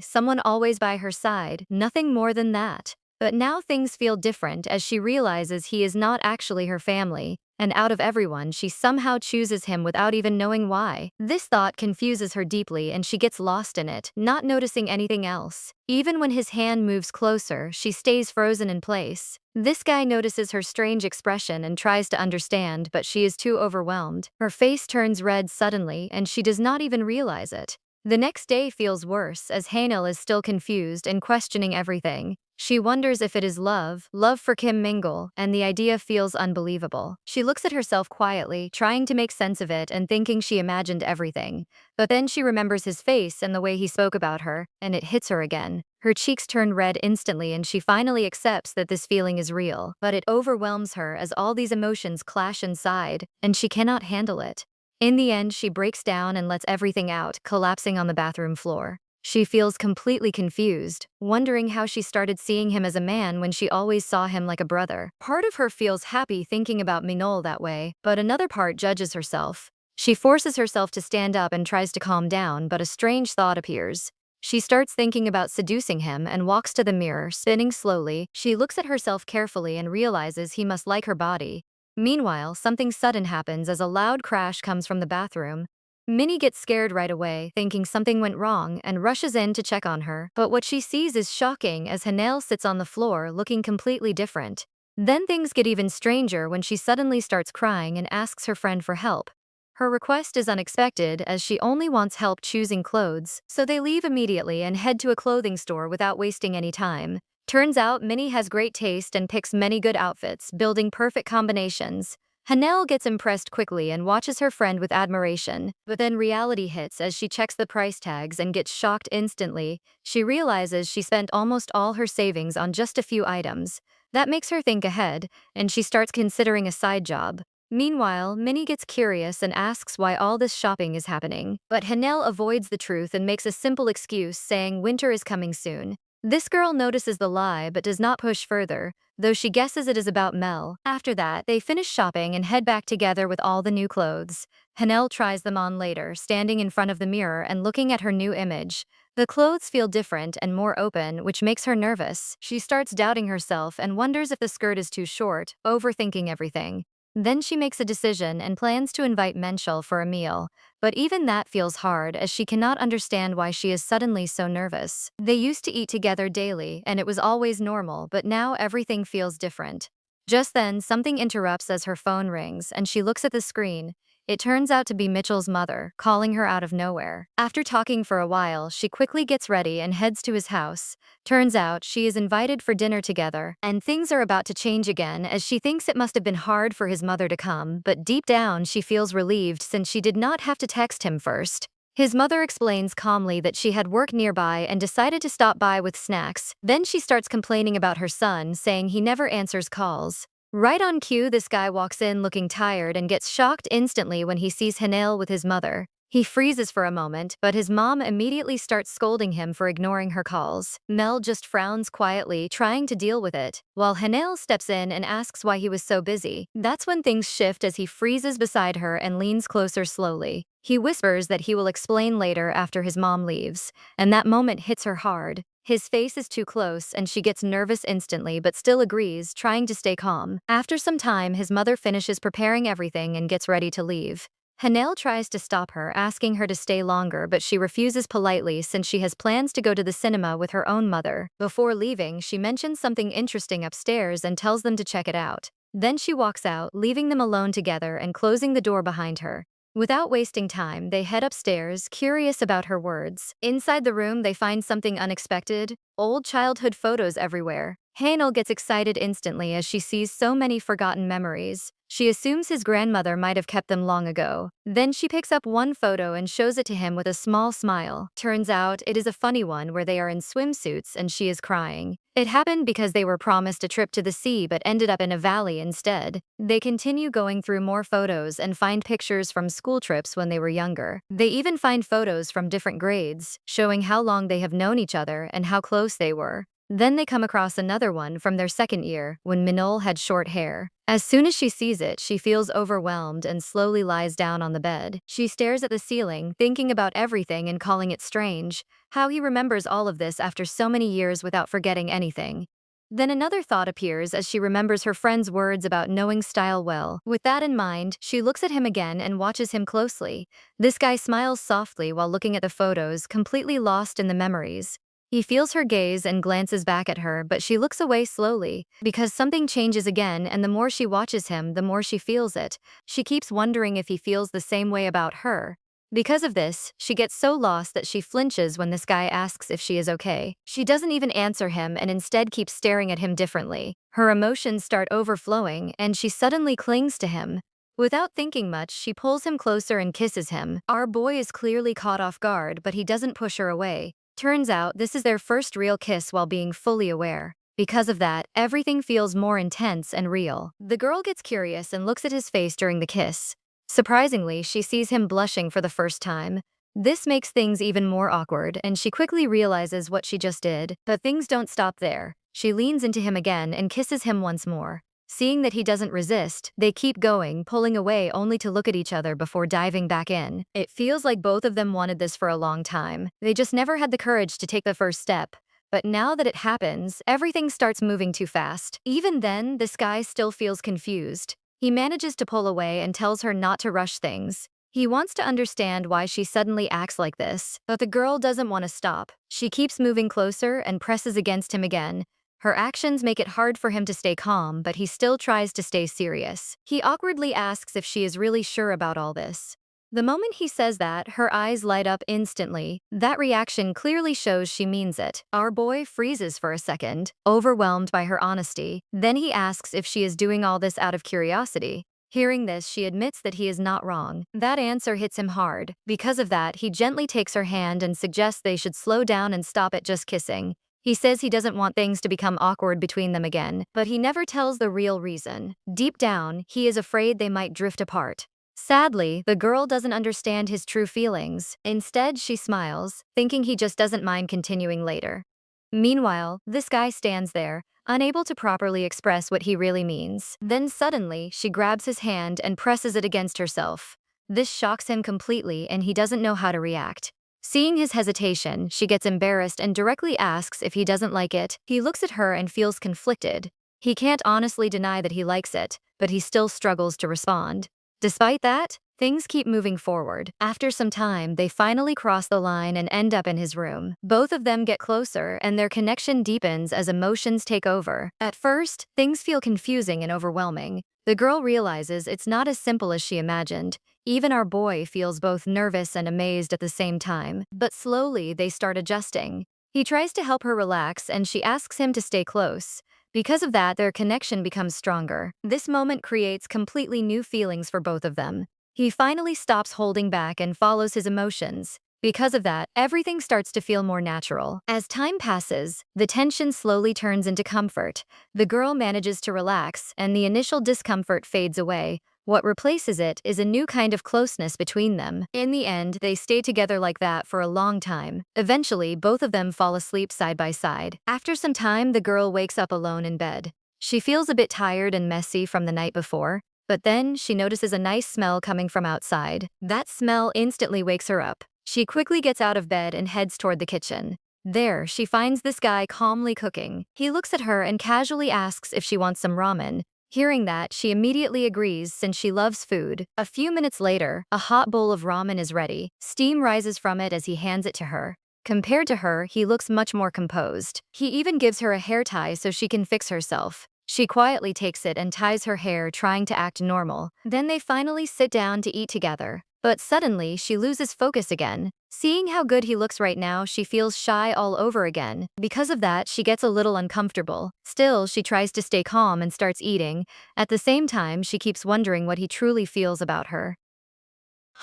someone always by her side, nothing more than that. But now things feel different as she realizes he is not actually her family, and out of everyone, she somehow chooses him without even knowing why. This thought confuses her deeply and she gets lost in it, not noticing anything else. Even when his hand moves closer, she stays frozen in place. This guy notices her strange expression and tries to understand, but she is too overwhelmed. Her face turns red suddenly and she does not even realize it. The next day feels worse as Hanel is still confused and questioning everything. She wonders if it is love for Kim Mingle, and the idea feels unbelievable. She looks at herself quietly, trying to make sense of it and thinking she imagined everything. But then she remembers his face and the way he spoke about her, and it hits her again. Her cheeks turn red instantly and she finally accepts that this feeling is real, but it overwhelms her as all these emotions clash inside, and she cannot handle it. In the end, she breaks down and lets everything out, collapsing on the bathroom floor. She feels completely confused, wondering how she started seeing him as a man when she always saw him like a brother. Part of her feels happy thinking about Minol that way, but another part judges herself. She forces herself to stand up and tries to calm down, but a strange thought appears. She starts thinking about seducing him and walks to the mirror, spinning slowly. She looks at herself carefully and realizes he must like her body. Meanwhile, something sudden happens as a loud crash comes from the bathroom. Minnie gets scared right away, thinking something went wrong, and rushes in to check on her. But what she sees is shocking as Hanel sits on the floor looking completely different. Then things get even stranger when she suddenly starts crying and asks her friend for help. Her request is unexpected as she only wants help choosing clothes, so they leave immediately and head to a clothing store without wasting any time. Turns out Minnie has great taste and picks many good outfits, building perfect combinations. Hanel gets impressed quickly and watches her friend with admiration, but then reality hits as she checks the price tags and gets shocked instantly. She realizes she spent almost all her savings on just a few items. That makes her think ahead, and she starts considering a side job. Meanwhile, Minnie gets curious and asks why all this shopping is happening, but Hanel avoids the truth and makes a simple excuse saying winter is coming soon. This girl notices the lie but does not push further, though she guesses it is about Mel. After that, they finish shopping and head back together with all the new clothes. Hanel tries them on later, standing in front of the mirror and looking at her new image. The clothes feel different and more open, which makes her nervous. She starts doubting herself and wonders if the skirt is too short, overthinking everything. Then she makes a decision and plans to invite Menschel for a meal, but even that feels hard as she cannot understand why she is suddenly so nervous. They used to eat together daily and it was always normal, but now everything feels different. Just then, something interrupts as her phone rings and she looks at the screen. It turns out to be Mitchell's mother, calling her out of nowhere. After talking for a while, she quickly gets ready and heads to his house. Turns out she is invited for dinner together, and things are about to change again as she thinks it must have been hard for his mother to come, but deep down she feels relieved since she did not have to text him first. His mother explains calmly that she had work nearby and decided to stop by with snacks. Then she starts complaining about her son, saying he never answers calls. Right on cue, this guy walks in looking tired and gets shocked instantly when he sees Hanel with his mother. He freezes for a moment, but his mom immediately starts scolding him for ignoring her calls. Mel just frowns quietly, trying to deal with it, while Hanel steps in and asks why he was so busy. That's when things shift as he freezes beside her and leans closer slowly. He whispers that he will explain later after his mom leaves, and that moment hits her hard. His face is too close and she gets nervous instantly but still agrees, trying to stay calm. After some time, his mother finishes preparing everything and gets ready to leave. Hanel tries to stop her, asking her to stay longer, but she refuses politely since she has plans to go to the cinema with her own mother. Before leaving, she mentions something interesting upstairs and tells them to check it out. Then she walks out, leaving them alone together and closing the door behind her. Without wasting time, they head upstairs, curious about her words. Inside the room, they find something unexpected: old childhood photos everywhere. Hanel gets excited instantly as she sees so many forgotten memories. She assumes his grandmother might have kept them long ago. Then she picks up one photo and shows it to him with a small smile. Turns out it is a funny one where they are in swimsuits and she is crying. It happened because they were promised a trip to the sea but ended up in a valley instead. They continue going through more photos and find pictures from school trips when they were younger. They even find photos from different grades, showing how long they have known each other and how close they were. Then they come across another one from their second year when Minol had short hair. As soon as she sees it, she feels overwhelmed and slowly lies down on the bed. She stares at the ceiling, thinking about everything and calling it strange, how he remembers all of this after so many years without forgetting anything. Then another thought appears as she remembers her friend's words about knowing style well. With that in mind, she looks at him again and watches him closely. This guy smiles softly while looking at the photos, completely lost in the memories. He feels her gaze and glances back at her, but she looks away slowly, because something changes again, and the more she watches him, the more she feels it. She keeps wondering if he feels the same way about her. Because of this, she gets so lost that she flinches when this guy asks if she is okay. She doesn't even answer him and instead keeps staring at him differently. Her emotions start overflowing, and she suddenly clings to him. Without thinking much, she pulls him closer and kisses him. Our boy is clearly caught off guard, but he doesn't push her away. Turns out, this is their first real kiss while being fully aware. Because of that, everything feels more intense and real. The girl gets curious and looks at his face during the kiss. Surprisingly, she sees him blushing for the first time. This makes things even more awkward, and she quickly realizes what she just did. But things don't stop there. She leans into him again and kisses him once more. Seeing that he doesn't resist, they keep going, pulling away only to look at each other before diving back in. It feels like both of them wanted this for a long time. They just never had the courage to take the first step. But now that it happens, everything starts moving too fast. Even then, this guy still feels confused. He manages to pull away and tells her not to rush things. He wants to understand why she suddenly acts like this, but the girl doesn't want to stop. She keeps moving closer and presses against him again. Her actions make it hard for him to stay calm, but he still tries to stay serious. He awkwardly asks if she is really sure about all this. The moment he says that, her eyes light up instantly. That reaction clearly shows she means it. Our boy freezes for a second, overwhelmed by her honesty. Then he asks if she is doing all this out of curiosity. Hearing this, she admits that he is not wrong. That answer hits him hard. Because of that, he gently takes her hand and suggests they should slow down and stop at just kissing. He says he doesn't want things to become awkward between them again, but he never tells the real reason. Deep down, he is afraid they might drift apart. Sadly, the girl doesn't understand his true feelings. Instead, she smiles, thinking he just doesn't mind continuing later. Meanwhile, this guy stands there, unable to properly express what he really means. Then suddenly, she grabs his hand and presses it against herself. This shocks him completely, and he doesn't know how to react. Seeing his hesitation, she gets embarrassed and directly asks if he doesn't like it. He looks at her and feels conflicted. He can't honestly deny that he likes it, but he still struggles to respond. Despite that, things keep moving forward. After some time, they finally cross the line and end up in his room. Both of them get closer, and their connection deepens as emotions take over. At first, things feel confusing and overwhelming. The girl realizes it's not as simple as she imagined. Even our boy feels both nervous and amazed at the same time. But slowly, they start adjusting. He tries to help her relax, and she asks him to stay close. Because of that, their connection becomes stronger. This moment creates completely new feelings for both of them. He finally stops holding back and follows his emotions. Because of that, everything starts to feel more natural. As time passes, the tension slowly turns into comfort. The girl manages to relax, and the initial discomfort fades away. What replaces it is a new kind of closeness between them. In the end, they stay together like that for a long time. Eventually, both of them fall asleep side by side. After some time, the girl wakes up alone in bed. She feels a bit tired and messy from the night before, but then she notices a nice smell coming from outside. That smell instantly wakes her up. She quickly gets out of bed and heads toward the kitchen. There, she finds this guy calmly cooking. He looks at her and casually asks if she wants some ramen. Hearing that, she immediately agrees since she loves food. A few minutes later, a hot bowl of ramen is ready. Steam rises from it as he hands it to her. Compared to her, he looks much more composed. He even gives her a hair tie so she can fix herself. She quietly takes it and ties her hair, trying to act normal. Then they finally sit down to eat together. But suddenly, she loses focus again. Seeing how good he looks right now, she feels shy all over again. Because of that, she gets a little uncomfortable. Still, she tries to stay calm and starts eating. At the same time, she keeps wondering what he truly feels about her.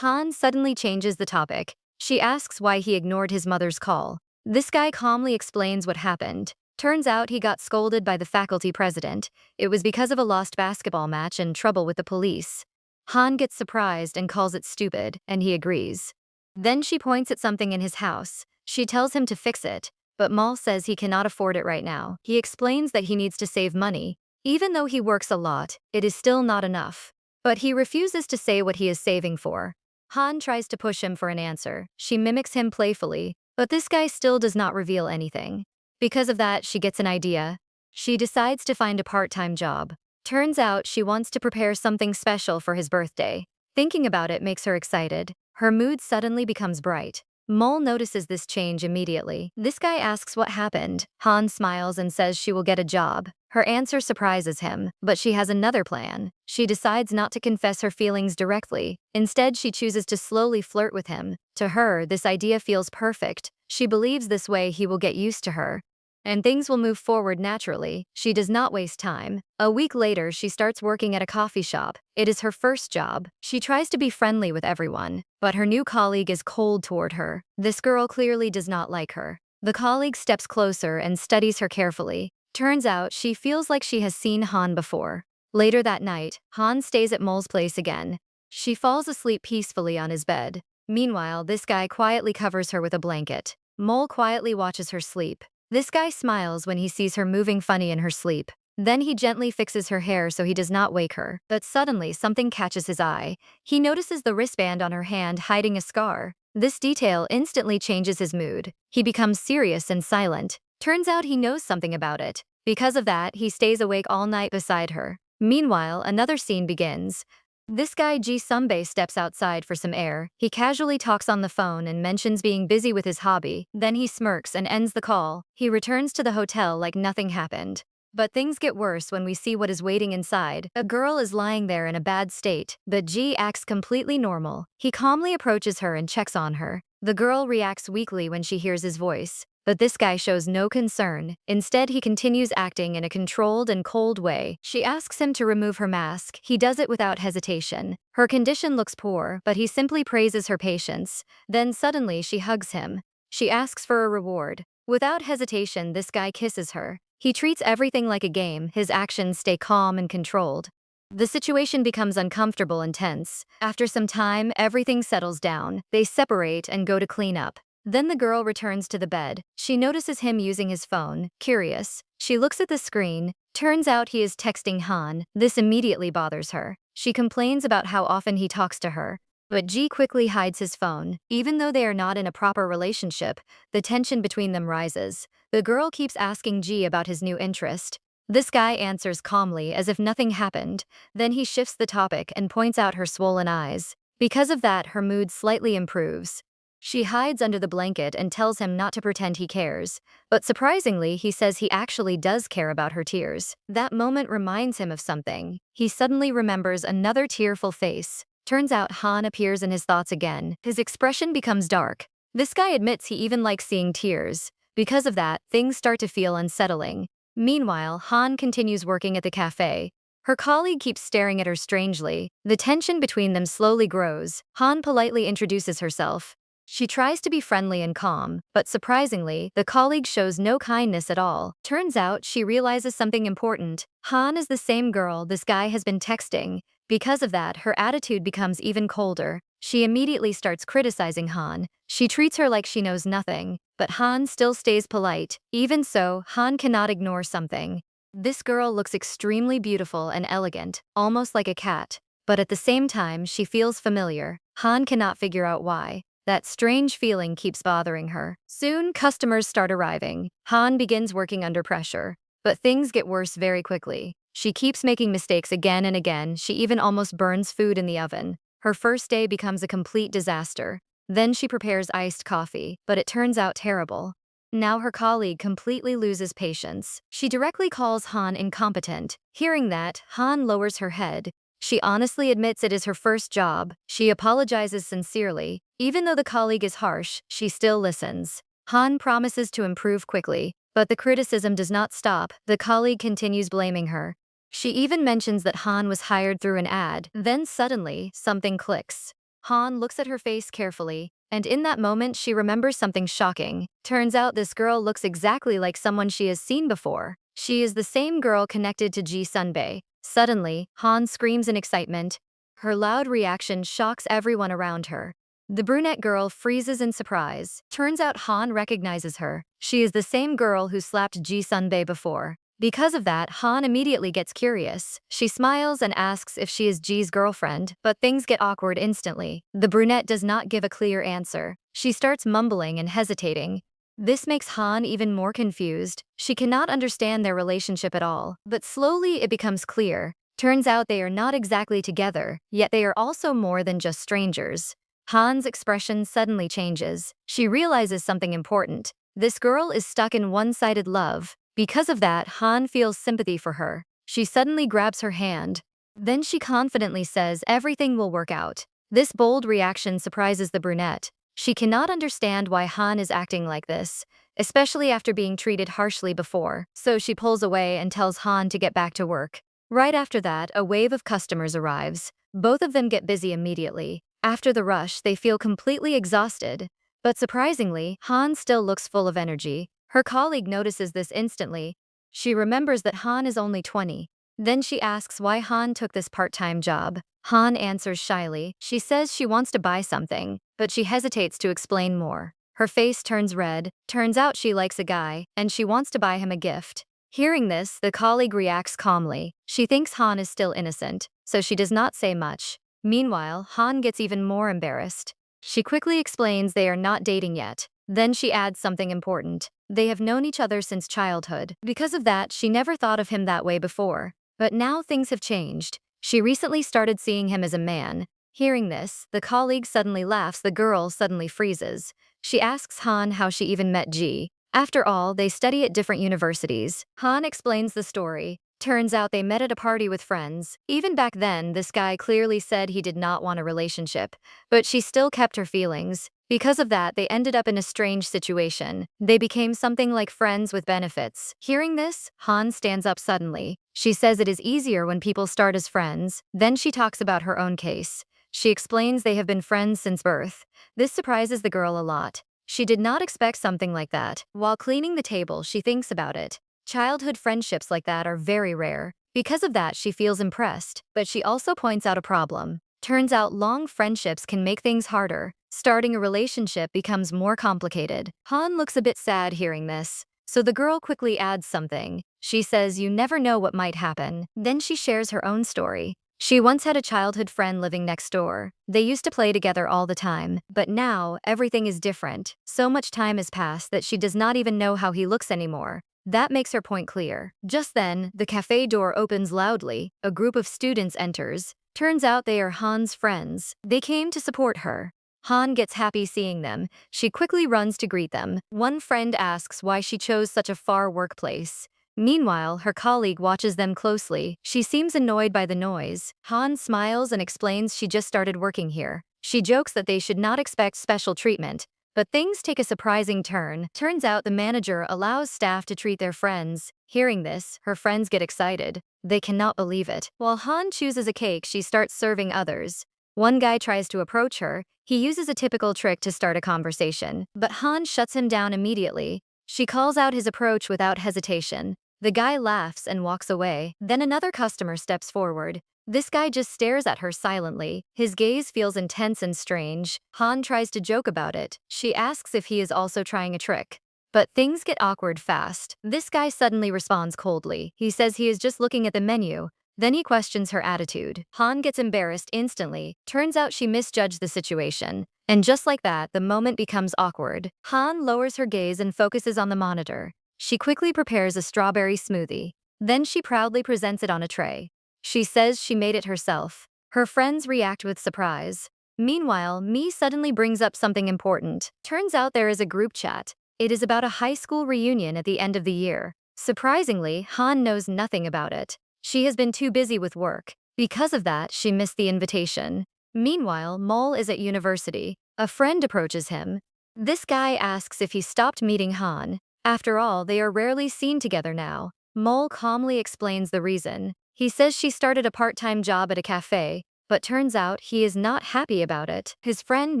Han suddenly changes the topic. She asks why he ignored his mother's call. This guy calmly explains what happened. Turns out he got scolded by the faculty president. It was because of a lost basketball match and trouble with the police. Han gets surprised and calls it stupid, and he agrees. Then she points at something in his house. She tells him to fix it. but Mal says he cannot afford it right now. He explains that he needs to save money. Even though he works a lot, it is still not enough. But he refuses to say what he is saving for. Han tries to push him for an answer. She mimics him playfully, but this guy still does not reveal anything. Because of that, she gets an idea. She decides to find a part-time job. Turns out she wants to prepare something special for his birthday. Thinking about it makes her excited. Her mood suddenly becomes bright. Mole notices this change immediately. This guy asks what happened. Han smiles and says she will get a job. Her answer surprises him, but she has another plan. She decides not to confess her feelings directly. Instead, she chooses to slowly flirt with him. To her, this idea feels perfect. She believes this way he will get used to her, and things will move forward naturally. She does not waste time. A week later, she starts working at a coffee shop. It is her first job. She tries to be friendly with everyone, but her new colleague is cold toward her. This girl clearly does not like her. The colleague steps closer and studies her carefully. Turns out she feels like she has seen Han before. Later that night, Han stays at Mole's place again. She falls asleep peacefully on his bed. Meanwhile, this guy quietly covers her with a blanket. Mole quietly watches her sleep. This guy smiles when he sees her moving funny in her sleep. Then he gently fixes her hair so he does not wake her. But suddenly, something catches his eye. He notices the wristband on her hand hiding a scar. This detail instantly changes his mood. He becomes serious and silent. Turns out he knows something about it. Because of that, he stays awake all night beside her. Meanwhile, another scene begins. This guy Ji Sunbae steps outside for some air. He casually talks on the phone and mentions being busy with his hobby. Then he smirks and ends the call. He returns to the hotel like nothing happened. But things get worse when we see what is waiting inside. A girl is lying there in a bad state, but Ji acts completely normal. He calmly approaches her and checks on her. The girl reacts weakly when she hears his voice. But this guy shows no concern. Instead, he continues acting in a controlled and cold way. She asks him to remove her mask. He does it without hesitation. Her condition looks poor, but he simply praises her patience. Then suddenly she hugs him. She asks for a reward. Without hesitation, this guy kisses her. He treats everything like a game. His actions stay calm and controlled. The situation becomes uncomfortable and tense. After some time, everything settles down. They separate and go to clean up. Then the girl returns to the bed. She notices him using his phone. Curious, she looks at the screen. Turns out he is texting Han. This immediately bothers her. She complains about how often he talks to her. But Ji quickly hides his phone. Even though they are not in a proper relationship, the tension between them rises. The girl keeps asking Ji about his new interest. This guy answers calmly as if nothing happened. Then he shifts the topic and points out her swollen eyes. Because of that, her mood slightly improves. She hides under the blanket and tells him not to pretend he cares. But surprisingly, he says he actually does care about her tears. That moment reminds him of something. He suddenly remembers another tearful face. Turns out Han appears in his thoughts again. His expression becomes dark. This guy admits he even likes seeing tears. Because of that, things start to feel unsettling. Meanwhile, Han continues working at the cafe. Her colleague keeps staring at her strangely. The tension between them slowly grows. Han politely introduces herself. She tries to be friendly and calm, but surprisingly, the colleague shows no kindness at all. Turns out she realizes something important. Han is the same girl this guy has been texting. Because of that, her attitude becomes even colder. She immediately starts criticizing Han. She treats her like she knows nothing, but Han still stays polite. Even so, Han cannot ignore something. This girl looks extremely beautiful and elegant, almost like a cat. But at the same time, she feels familiar. Han cannot figure out why. That strange feeling keeps bothering her. Soon, customers start arriving. Han begins working under pressure. But things get worse very quickly. She keeps making mistakes again and again. She even almost burns food in the oven. Her first day becomes a complete disaster. Then she prepares iced coffee, but it turns out terrible. Now her colleague completely loses patience. She directly calls Han incompetent. Hearing that, Han lowers her head. She honestly admits it is her first job. She apologizes sincerely. Even though the colleague is harsh, she still listens. Han promises to improve quickly, but the criticism does not stop. The colleague continues blaming her. She even mentions that Han was hired through an ad. Then suddenly, something clicks. Han looks at her face carefully, and in that moment she remembers something shocking. Turns out this girl looks exactly like someone she has seen before. She is the same girl connected to Ji Sunbae. Suddenly, Han screams in excitement. Her loud reaction shocks everyone around her. The brunette girl freezes in surprise. Turns out Han recognizes her. She is the same girl who slapped Ji Sunbae before. Because of that, Han immediately gets curious. She smiles and asks if she is Ji's girlfriend, but things get awkward instantly. The brunette does not give a clear answer. She starts mumbling and hesitating. This makes Han even more confused. She cannot understand their relationship at all, but slowly it becomes clear. Turns out they are not exactly together, yet they are also more than just strangers. Han's expression suddenly changes. She realizes something important. This girl is stuck in one-sided love. Because of that, Han feels sympathy for her. She suddenly grabs her hand. Then she confidently says everything will work out. This bold reaction surprises the brunette. She cannot understand why Han is acting like this, especially after being treated harshly before, so she pulls away and tells Han to get back to work. Right after that, a wave of customers arrives. Both of them get busy immediately. After the rush, they feel completely exhausted. But surprisingly, Han still looks full of energy. Her colleague notices this instantly. She remembers that Han is only 20. Then she asks why Han took this part-time job. Han answers shyly. She says she wants to buy something, but she hesitates to explain more. Her face turns red. Turns out she likes a guy, and she wants to buy him a gift. Hearing this, the colleague reacts calmly. She thinks Han is still innocent, so she does not say much. Meanwhile, Han gets even more embarrassed. She quickly explains they are not dating yet. Then she adds something important. They have known each other since childhood. Because of that, she never thought of him that way before. But now things have changed. She recently started seeing him as a man. Hearing this, the colleague suddenly laughs. The girl suddenly freezes. She asks Han how she even met Ji. After all, they study at different universities. Han explains the story. Turns out they met at a party with friends. Even back then, this guy clearly said he did not want a relationship, but she still kept her feelings. Because of that, they ended up in a strange situation. They became something like friends with benefits. Hearing this, Han stands up suddenly. She says it is easier when people start as friends. Then she talks about her own case. She explains they have been friends since birth. This surprises the girl a lot. She did not expect something like that. While cleaning the table, she thinks about it. Childhood friendships like that are very rare. Because of that, she feels impressed, but she also points out a problem. Turns out long friendships can make things harder. Starting a relationship becomes more complicated. Han looks a bit sad hearing this, so the girl quickly adds something. She says you never know what might happen. Then she shares her own story. She once had a childhood friend living next door. They used to play together all the time, but now everything is different. So much time has passed that she does not even know how he looks anymore. That makes her point clear. Just then, the cafe door opens loudly. A group of students enters. Turns out they are Han's friends. They came to support her. Han gets happy seeing them. She quickly runs to greet them. One friend asks why she chose such a far workplace. Meanwhile, her colleague watches them closely. She seems annoyed by the noise. Han smiles and explains she just started working here. She jokes that they should not expect special treatment. But things take a surprising turn. Turns out the manager allows staff to treat their friends. Hearing this, her friends get excited. They cannot believe it. While Han chooses a cake, she starts serving others. One guy tries to approach her. He uses a typical trick to start a conversation, but Han shuts him down immediately. She calls out his approach without hesitation. The guy laughs and walks away. Then another customer steps forward. This guy just stares at her silently. His gaze feels intense and strange. Han tries to joke about it. She asks if he is also trying a trick. But things get awkward fast. This guy suddenly responds coldly. He says he is just looking at the menu. Then he questions her attitude. Han gets embarrassed instantly. Turns out she misjudged the situation. And just like that, the moment becomes awkward. Han lowers her gaze and focuses on the monitor. She quickly prepares a strawberry smoothie. Then she proudly presents it on a tray. She says she made it herself. Her friends react with surprise. Meanwhile, Mi suddenly brings up something important. Turns out there is a group chat. It is about a high school reunion at the end of the year. Surprisingly, Han knows nothing about it. She has been too busy with work. Because of that, she missed the invitation. Meanwhile, Mol is at university. A friend approaches him. This guy asks if he stopped meeting Han. After all, they are rarely seen together now. Mol calmly explains the reason. He says she started a part-time job at a cafe, but turns out he is not happy about it. His friend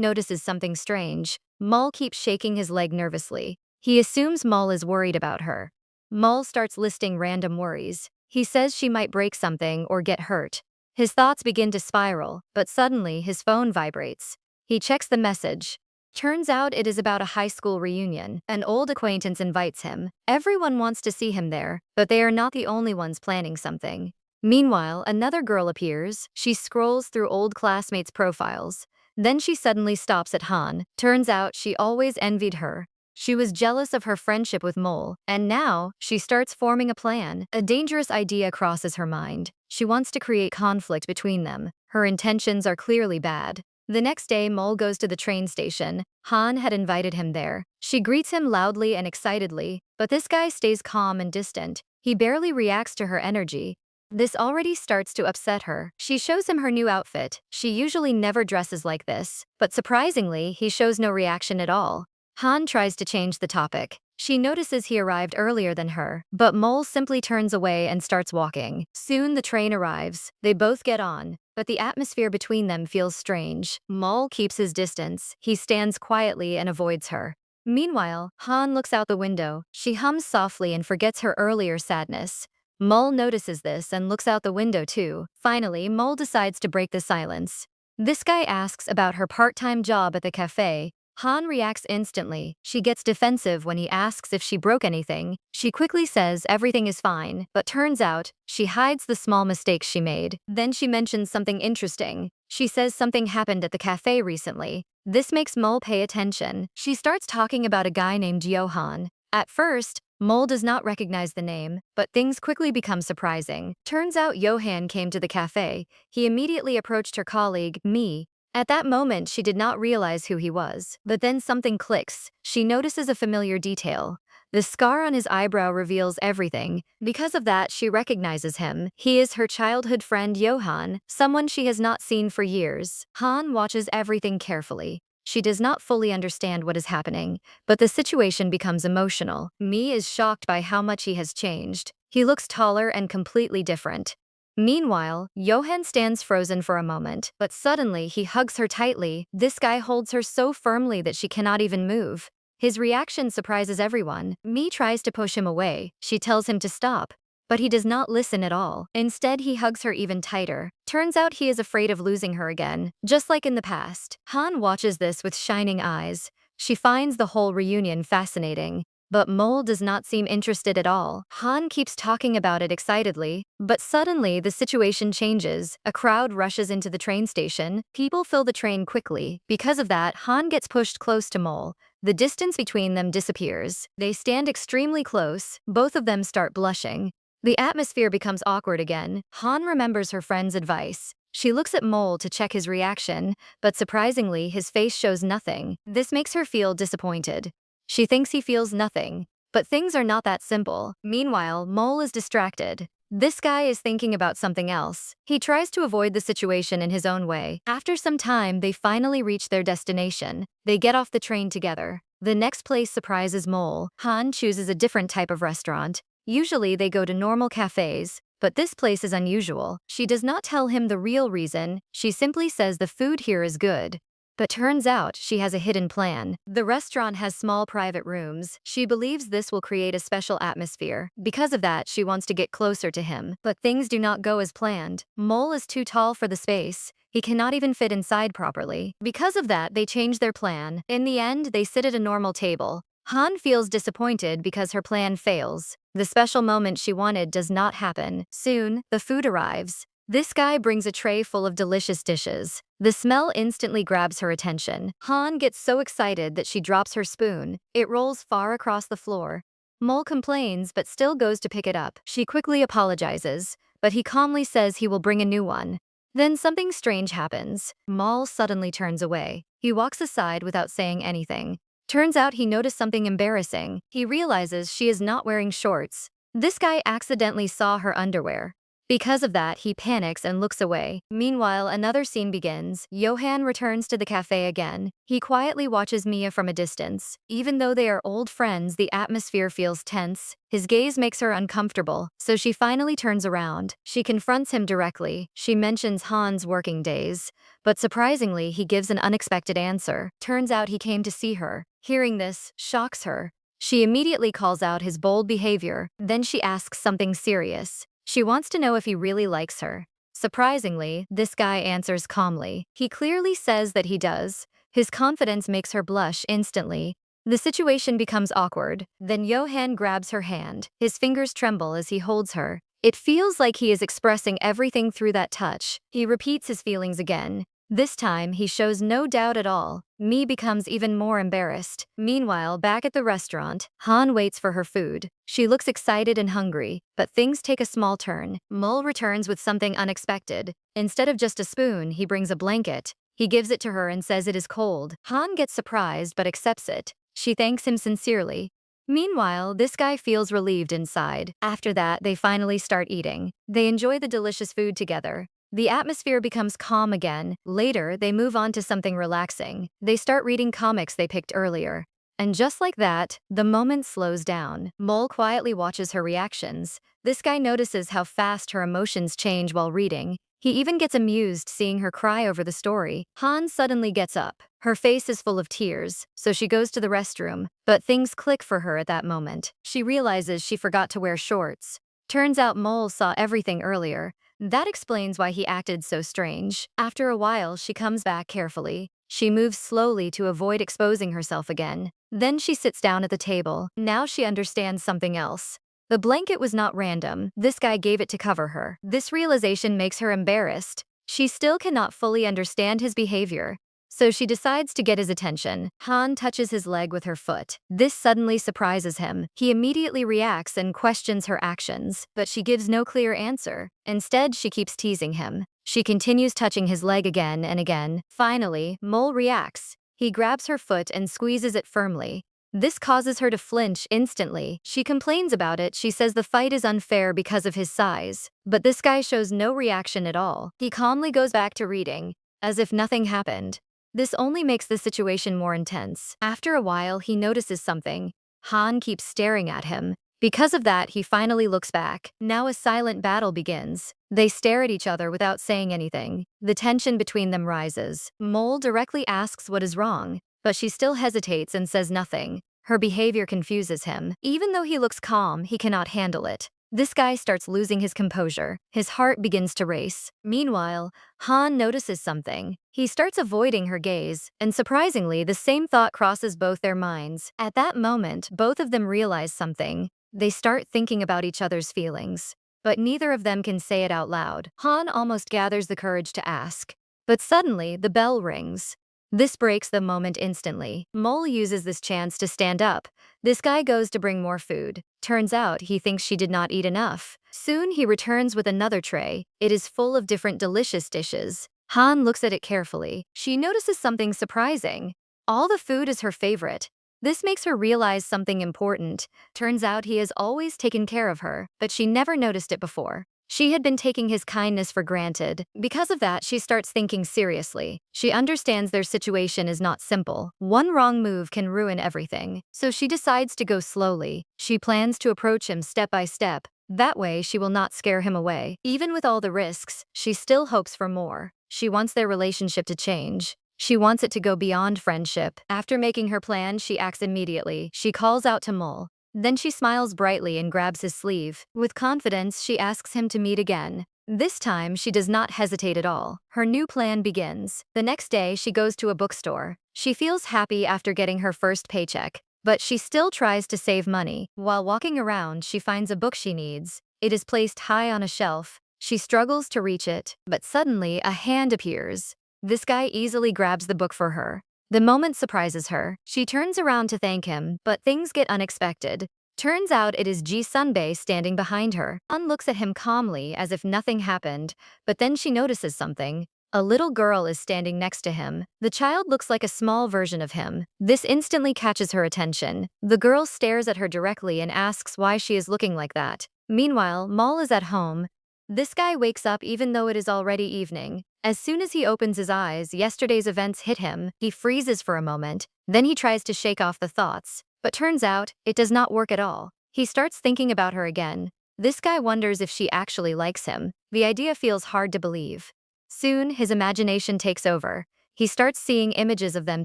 notices something strange. Mol keeps shaking his leg nervously. He assumes Mol is worried about her. Mol starts listing random worries. He says she might break something or get hurt. His thoughts begin to spiral, but suddenly his phone vibrates. He checks the message. Turns out it is about a high school reunion. An old acquaintance invites him. Everyone wants to see him there, but they are not the only ones planning something. Meanwhile, another girl appears. She scrolls through old classmates' profiles. Then she suddenly stops at Han. Turns out she always envied her. She was jealous of her friendship with Mole, and now she starts forming a plan. A dangerous idea crosses her mind. She wants to create conflict between them. Her intentions are clearly bad. The next day, Mole goes to the train station. Han had invited him there. She greets him loudly and excitedly, but this guy stays calm and distant. He barely reacts to her energy. This already starts to upset her. She shows him her new outfit. She usually never dresses like this, but surprisingly, he shows no reaction at all. Han tries to change the topic. She notices he arrived earlier than her, but Mole simply turns away and starts walking. Soon the train arrives. They both get on, but the atmosphere between them feels strange. Mole keeps his distance. He stands quietly and avoids her. Meanwhile, Han looks out the window. She hums softly and forgets her earlier sadness. Mole notices this and looks out the window too. Finally, Mole decides to break the silence. This guy asks about her part-time job at the cafe. Han reacts instantly. She gets defensive when he asks if she broke anything. She quickly says everything is fine, but turns out, she hides the small mistakes she made. Then she mentions something interesting. She says something happened at the cafe recently. This makes Mole pay attention. She starts talking about a guy named Johan. At first, Mole does not recognize the name, but things quickly become surprising. Turns out Johan came to the cafe. He immediately approached her colleague, Mi. At that moment, she did not realize who he was. But then something clicks. She notices a familiar detail. The scar on his eyebrow reveals everything. Because of that, she recognizes him. He is her childhood friend Johan, someone she has not seen for years. Han watches everything carefully. She does not fully understand what is happening, but the situation becomes emotional. Mi is shocked by how much he has changed. He looks taller and completely different. Meanwhile, Johan stands frozen for a moment, but suddenly he hugs her tightly. This guy holds her so firmly that she cannot even move. His reaction surprises everyone. Mi tries to push him away. She tells him to stop, but he does not listen at all. Instead, he hugs her even tighter. Turns out he is afraid of losing her again, just like in the past. Han watches this with shining eyes. She finds the whole reunion fascinating. But Mole does not seem interested at all. Han keeps talking about it excitedly, but suddenly the situation changes. A crowd rushes into the train station. People fill the train quickly. Because of that, Han gets pushed close to Mole. The distance between them disappears. They stand extremely close. Both of them start blushing. The atmosphere becomes awkward again. Han remembers her friend's advice. She looks at Mole to check his reaction, but surprisingly, his face shows nothing. This makes her feel disappointed. She thinks he feels nothing, but things are not that simple. Meanwhile, Mole is distracted. This guy is thinking about something else. He tries to avoid the situation in his own way. After some time, they finally reach their destination. They get off the train together. The next place surprises Mole. Han chooses a different type of restaurant. Usually they go to normal cafes, but this place is unusual. She does not tell him the real reason. She simply says the food here is good. But turns out she has a hidden plan. The restaurant has small private rooms. She believes this will create a special atmosphere. Because of that, she wants to get closer to him. But things do not go as planned. Mole is too tall for the space. He cannot even fit inside properly. Because of that, they change their plan. In the end, they sit at a normal table. Han feels disappointed because her plan fails. The special moment she wanted does not happen. Soon, the food arrives. This guy brings a tray full of delicious dishes. The smell instantly grabs her attention. Han gets so excited that she drops her spoon. It rolls far across the floor. Mole complains but still goes to pick it up. She quickly apologizes, but he calmly says he will bring a new one. Then something strange happens. Mole suddenly turns away. He walks aside without saying anything. Turns out he noticed something embarrassing. He realizes she is not wearing shorts. This guy accidentally saw her underwear. Because of that, he panics and looks away. Meanwhile, another scene begins. Johan returns to the cafe again. He quietly watches Mia from a distance. Even though they are old friends, the atmosphere feels tense. His gaze makes her uncomfortable, so she finally turns around. She confronts him directly. She mentions Han's working days. But surprisingly, he gives an unexpected answer. Turns out he came to see her. Hearing this shocks her. She immediately calls out his bold behavior. Then she asks something serious. She wants to know if he really likes her. Surprisingly, this guy answers calmly. He clearly says that he does. His confidence makes her blush instantly. The situation becomes awkward. Then Johan grabs her hand. His fingers tremble as he holds her. It feels like he is expressing everything through that touch. He repeats his feelings again. This time, he shows no doubt at all. Mi becomes even more embarrassed. Meanwhile, back at the restaurant, Han waits for her food. She looks excited and hungry, but things take a small turn. Mol returns with something unexpected. Instead of just a spoon, he brings a blanket. He gives it to her and says it is cold. Han gets surprised but accepts it. She thanks him sincerely. Meanwhile, this guy feels relieved inside. After that, they finally start eating. They enjoy the delicious food together. The atmosphere becomes calm again. Later, they move on to something relaxing. They start reading comics they picked earlier. And just like that, the moment slows down. Mole quietly watches her reactions. This guy notices how fast her emotions change while reading. He even gets amused seeing her cry over the story. Han suddenly gets up. Her face is full of tears, so she goes to the restroom. But things click for her at that moment. She realizes she forgot to wear shorts. Turns out Mole saw everything earlier. That explains why he acted so strange. After a while, she comes back carefully. She moves slowly to avoid exposing herself again. Then she sits down at the table. Now she understands something else. The blanket was not random. This guy gave it to cover her. This realization makes her embarrassed. She still cannot fully understand his behavior. So she decides to get his attention. Han touches his leg with her foot. This suddenly surprises him. He immediately reacts and questions her actions, but she gives no clear answer. Instead, she keeps teasing him. She continues touching his leg again and again. Finally, Mole reacts. He grabs her foot and squeezes it firmly. This causes her to flinch instantly. She complains about it. She says the fight is unfair because of his size. But this guy shows no reaction at all. He calmly goes back to reading, as if nothing happened. This only makes the situation more intense. After a while, he notices something. Han keeps staring at him. Because of that, he finally looks back. Now a silent battle begins. They stare at each other without saying anything. The tension between them rises. Mole directly asks what is wrong, but she still hesitates and says nothing. Her behavior confuses him. Even though he looks calm, he cannot handle it. This guy starts losing his composure. His heart begins to race. Meanwhile, Han notices something. He starts avoiding her gaze, and surprisingly, the same thought crosses both their minds. At that moment, both of them realize something. They start thinking about each other's feelings. But neither of them can say it out loud. Han almost gathers the courage to ask. But suddenly, the bell rings. This breaks the moment instantly. Mole uses this chance to stand up. This guy goes to bring more food. Turns out he thinks she did not eat enough. Soon he returns with another tray. It is full of different delicious dishes. Han looks at it carefully. She notices something surprising. All the food is her favorite. This makes her realize something important. Turns out he has always taken care of her, but she never noticed it before. She had been taking his kindness for granted. Because of that, she starts thinking seriously. She understands their situation is not simple. One wrong move can ruin everything. So she decides to go slowly. She plans to approach him step by step. That way, she will not scare him away. Even with all the risks, she still hopes for more. She wants their relationship to change. She wants it to go beyond friendship. After making her plan, she acts immediately. She calls out to Mole. Then she smiles brightly and grabs his sleeve. With confidence, she asks him to meet again. This time, she does not hesitate at all. Her new plan begins. The next day, she goes to a bookstore. She feels happy after getting her first paycheck, but she still tries to save money. While walking around, she finds a book she needs. It is placed high on a shelf. She struggles to reach it, but suddenly, a hand appears. This guy easily grabs the book for her. The moment surprises her. She turns around to thank him, but things get unexpected. Turns out it is Ji Sunbae standing behind her. Han looks at him calmly as if nothing happened, but then she notices something. A little girl is standing next to him. The child looks like a small version of him. This instantly catches her attention. The girl stares at her directly and asks why she is looking like that. Meanwhile, Mol is at home. This guy wakes up even though it is already evening. As soon as he opens his eyes, yesterday's events hit him. He freezes for a moment. Then he tries to shake off the thoughts. But turns out, it does not work at all. He starts thinking about her again. This guy wonders if she actually likes him. The idea feels hard to believe. Soon, his imagination takes over. He starts seeing images of them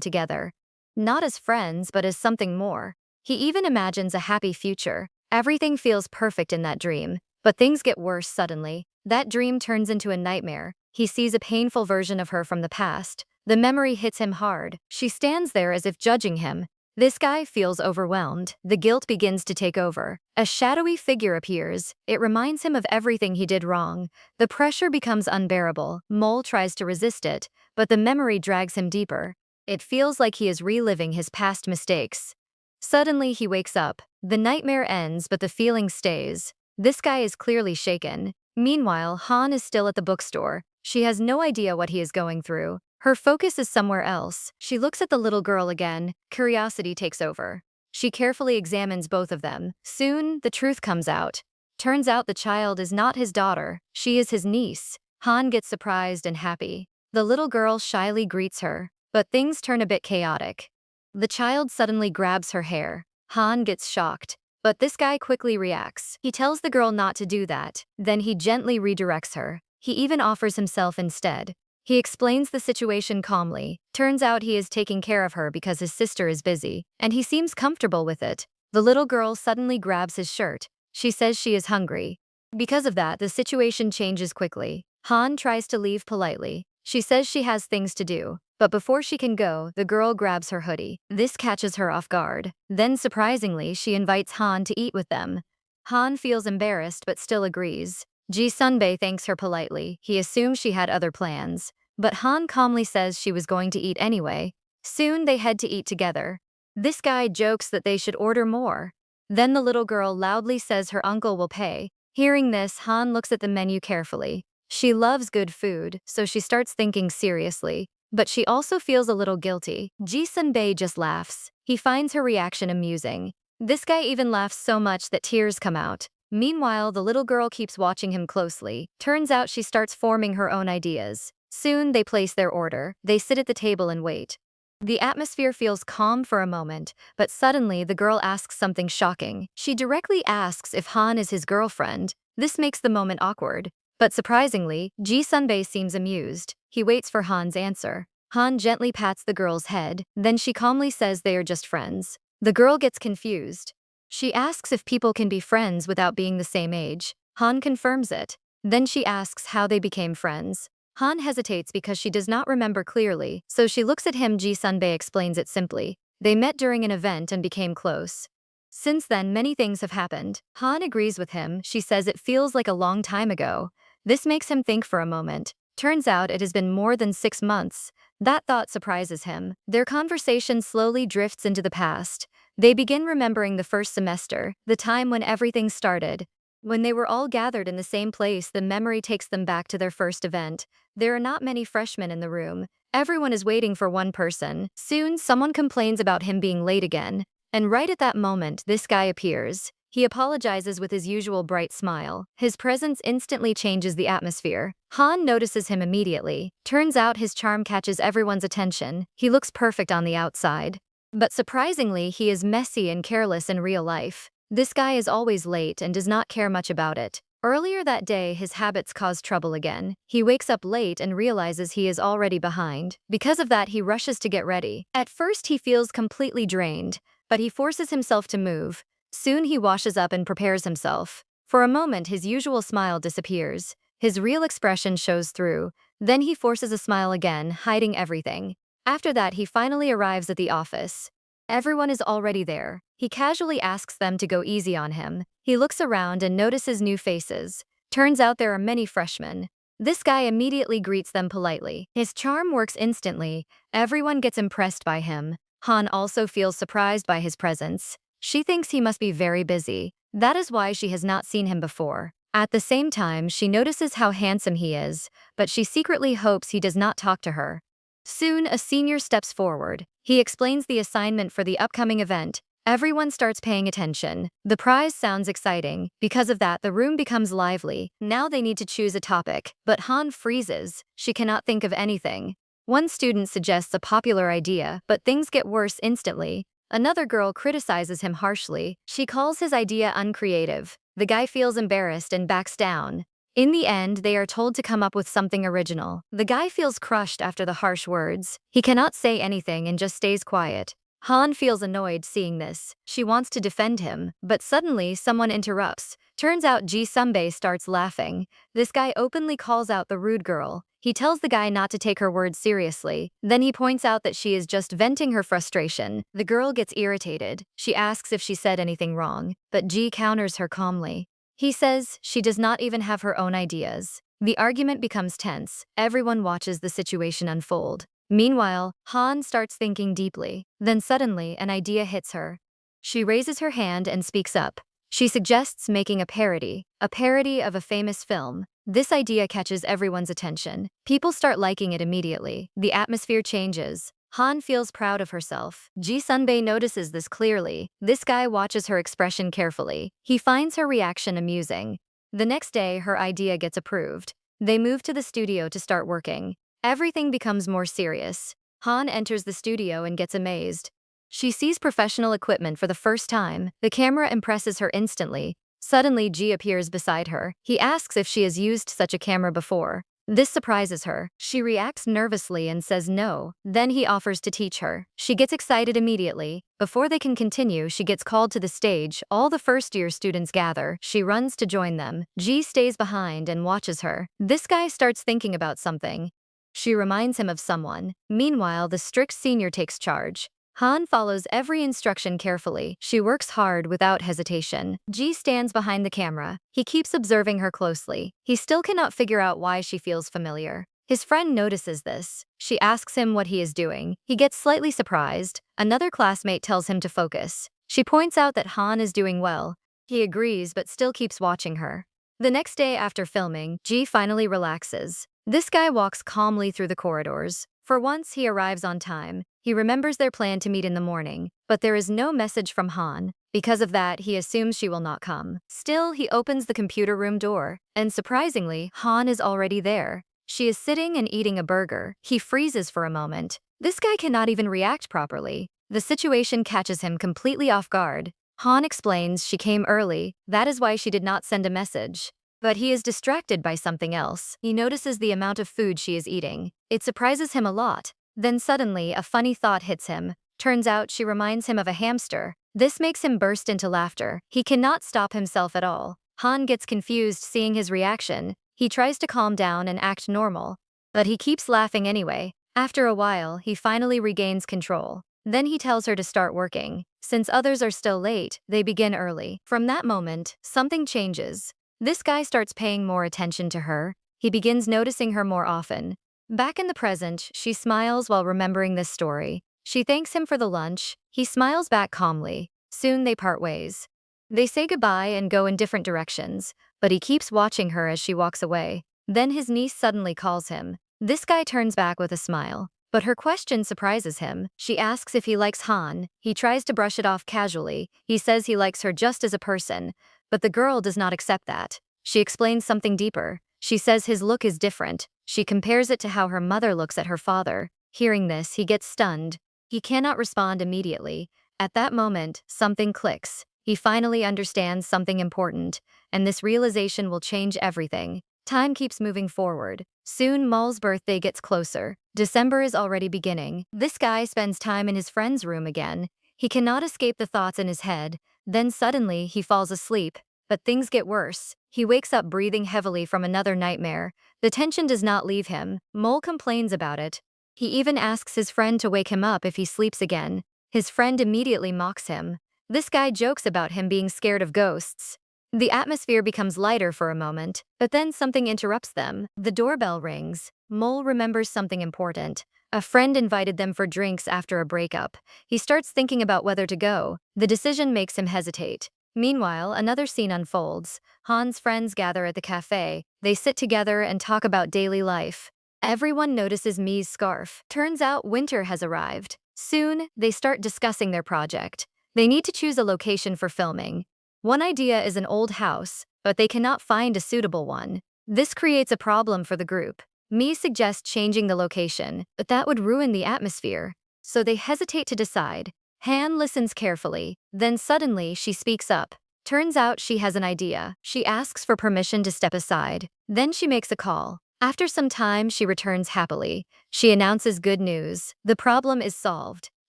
together. Not as friends, but as something more. He even imagines a happy future. Everything feels perfect in that dream. But things get worse suddenly. That dream turns into a nightmare. He sees a painful version of her from the past. The memory hits him hard. She stands there as if judging him. This guy feels overwhelmed. The guilt begins to take over. A shadowy figure appears. It reminds him of everything he did wrong. The pressure becomes unbearable. Mole tries to resist it, but the memory drags him deeper. It feels like he is reliving his past mistakes. Suddenly he wakes up. The nightmare ends, but the feeling stays. This guy is clearly shaken. Meanwhile, Han is still at the bookstore. She has no idea what he is going through. Her focus is somewhere else. She looks at the little girl again. Curiosity takes over. She carefully examines both of them. Soon, the truth comes out. Turns out the child is not his daughter. She is his niece. Han gets surprised and happy. The little girl shyly greets her, but things turn a bit chaotic. The child suddenly grabs her hair. Han gets shocked, but this guy quickly reacts. He tells the girl not to do that. Then he gently redirects her. He even offers himself instead. He explains the situation calmly. Turns out he is taking care of her because his sister is busy, and he seems comfortable with it. The little girl suddenly grabs his shirt. She says she is hungry. Because of that, the situation changes quickly. Han tries to leave politely. She says she has things to do, but before she can go, the girl grabs her hoodie. This catches her off guard. Then, surprisingly, she invites Han to eat with them. Han feels embarrassed but still agrees. Ji Sunbae thanks her politely. He assumes she had other plans, but Han calmly says she was going to eat anyway. Soon they head to eat together. This guy jokes that they should order more. Then the little girl loudly says her uncle will pay. Hearing this, Han looks at the menu carefully. She loves good food, so she starts thinking seriously, but she also feels a little guilty. Ji Sunbae just laughs. He finds her reaction amusing. This guy even laughs so much that tears come out. Meanwhile, the little girl keeps watching him closely. Turns out she starts forming her own ideas. Soon, they place their order. They sit at the table and wait. The atmosphere feels calm for a moment, but suddenly the girl asks something shocking. She directly asks if Han is his girlfriend. This makes the moment awkward. But surprisingly, Ji Sunbae seems amused. He waits for Han's answer. Han gently pats the girl's head, then she calmly says they are just friends. The girl gets confused. She asks if people can be friends without being the same age. Han confirms it. Then she asks how they became friends. Han hesitates because she does not remember clearly, so she looks at him. Ji Sunbae explains it simply. They met during an event and became close. Since then, many things have happened. Han agrees with him. She says it feels like a long time ago. This makes him think for a moment. Turns out it has been more than 6 months. That thought surprises him. Their conversation slowly drifts into the past. They begin remembering the first semester, the time when everything started. When they were all gathered in the same place, the memory takes them back to their first event. There are not many freshmen in the room. Everyone is waiting for one person. Soon, someone complains about him being late again. And right at that moment, this guy appears. He apologizes with his usual bright smile. His presence instantly changes the atmosphere. Han notices him immediately. Turns out his charm catches everyone's attention. He looks perfect on the outside. But surprisingly, he is messy and careless in real life. This guy is always late and does not care much about it. Earlier that day, his habits cause trouble again. He wakes up late and realizes he is already behind. Because of that, he rushes to get ready. At first, he feels completely drained, but he forces himself to move. Soon he washes up and prepares himself. For a moment, his usual smile disappears. His real expression shows through. Then he forces a smile again, hiding everything. After that, he finally arrives at the office. Everyone is already there. He casually asks them to go easy on him. He looks around and notices new faces. Turns out there are many freshmen. This guy immediately greets them politely. His charm works instantly. Everyone gets impressed by him. Han also feels surprised by his presence. She thinks he must be very busy. That is why she has not seen him before. At the same time, she notices how handsome he is, but she secretly hopes he does not talk to her. Soon, a senior steps forward. He explains the assignment for the upcoming event. Everyone starts paying attention. The prize sounds exciting. Because of that, the room becomes lively. Now they need to choose a topic, but Han freezes. She cannot think of anything. One student suggests a popular idea, but things get worse instantly. Another girl criticizes him harshly. She calls his idea uncreative. The guy feels embarrassed and backs down. In the end, they are told to come up with something original. The guy feels crushed after the harsh words. He cannot say anything and just stays quiet. Han feels annoyed seeing this. She wants to defend him, but suddenly someone interrupts. Turns out Ji Sunbae starts laughing. This guy openly calls out the rude girl. He tells the guy not to take her words seriously. Then he points out that she is just venting her frustration. The girl gets irritated. She asks if she said anything wrong, but Ji counters her calmly. He says she does not even have her own ideas. The argument becomes tense. Everyone watches the situation unfold. Meanwhile, Han starts thinking deeply. Then suddenly, an idea hits her. She raises her hand and speaks up. She suggests making a parody of a famous film. This idea catches everyone's attention. People start liking it immediately. The atmosphere changes. Han feels proud of herself. Ji Sunbae notices this clearly. This guy watches her expression carefully. He finds her reaction amusing. The next day, her idea gets approved. They move to the studio to start working. Everything becomes more serious. Han enters the studio and gets amazed. She sees professional equipment for the first time. The camera impresses her instantly. Suddenly, Ji appears beside her. He asks if she has used such a camera before. This surprises her. She reacts nervously and says no. Then he offers to teach her. She gets excited immediately. Before they can continue, she gets called to the stage. All the first-year students gather. She runs to join them. Ji stays behind and watches her. This guy starts thinking about something. She reminds him of someone. Meanwhile, the strict senior takes charge. Han follows every instruction carefully. She works hard without hesitation. Ji stands behind the camera. He keeps observing her closely. He still cannot figure out why she feels familiar. His friend notices this. She asks him what he is doing. He gets slightly surprised. Another classmate tells him to focus. She points out that Han is doing well. He agrees but still keeps watching her. The next day after filming, Ji finally relaxes. This guy walks calmly through the corridors. For once, he arrives on time. He remembers their plan to meet in the morning, but there is no message from Han. Because of that, he assumes she will not come. Still, he opens the computer room door, and surprisingly, Han is already there. She is sitting and eating a burger. He freezes for a moment. This guy cannot even react properly. The situation catches him completely off guard. Han explains she came early, that is why she did not send a message. But he is distracted by something else. He notices the amount of food she is eating. It surprises him a lot. Then suddenly, a funny thought hits him. Turns out she reminds him of a hamster. This makes him burst into laughter. He cannot stop himself at all. Han gets confused seeing his reaction. He tries to calm down and act normal, but he keeps laughing anyway. After a while, he finally regains control. Then he tells her to start working. Since others are still late, they begin early. From that moment, something changes. This guy starts paying more attention to her. He begins noticing her more often. Back in the present, she smiles while remembering this story. She thanks him for the lunch. He smiles back calmly. Soon they part ways. They say goodbye and go in different directions, but he keeps watching her as she walks away. Then his niece suddenly calls him. This guy turns back with a smile. But her question surprises him. She asks if he likes Han. He tries to brush it off casually. He says he likes her just as a person. But the girl does not accept that. She explains something deeper. She says his look is different. She compares it to how her mother looks at her father. Hearing this, he gets stunned. He cannot respond immediately. At that moment, something clicks. He finally understands something important, and this realization will change everything. Time keeps moving forward. Soon, Maul's birthday gets closer. December is already beginning. This guy spends time in his friend's room again. He cannot escape the thoughts in his head. Then suddenly, he falls asleep. But things get worse. He wakes up breathing heavily from another nightmare. The tension does not leave him. Mole complains about it. He even asks his friend to wake him up if he sleeps again. His friend immediately mocks him. This guy jokes about him being scared of ghosts. The atmosphere becomes lighter for a moment, but then something interrupts them. The doorbell rings. Mole remembers something important. A friend invited them for drinks after a breakup. He starts thinking about whether to go. The decision makes him hesitate. Meanwhile, another scene unfolds. Han's friends gather at the cafe. They sit together and talk about daily life. Everyone notices Mi's scarf. Turns out winter has arrived. Soon, they start discussing their project. They need to choose a location for filming. One idea is an old house, but they cannot find a suitable one. This creates a problem for the group. Mi suggests changing the location, but that would ruin the atmosphere. So they hesitate to decide. Han listens carefully, then suddenly she speaks up. Turns out she has an idea. She asks for permission to step aside. Then she makes a call. After some time, she returns happily. She announces good news. The problem is solved.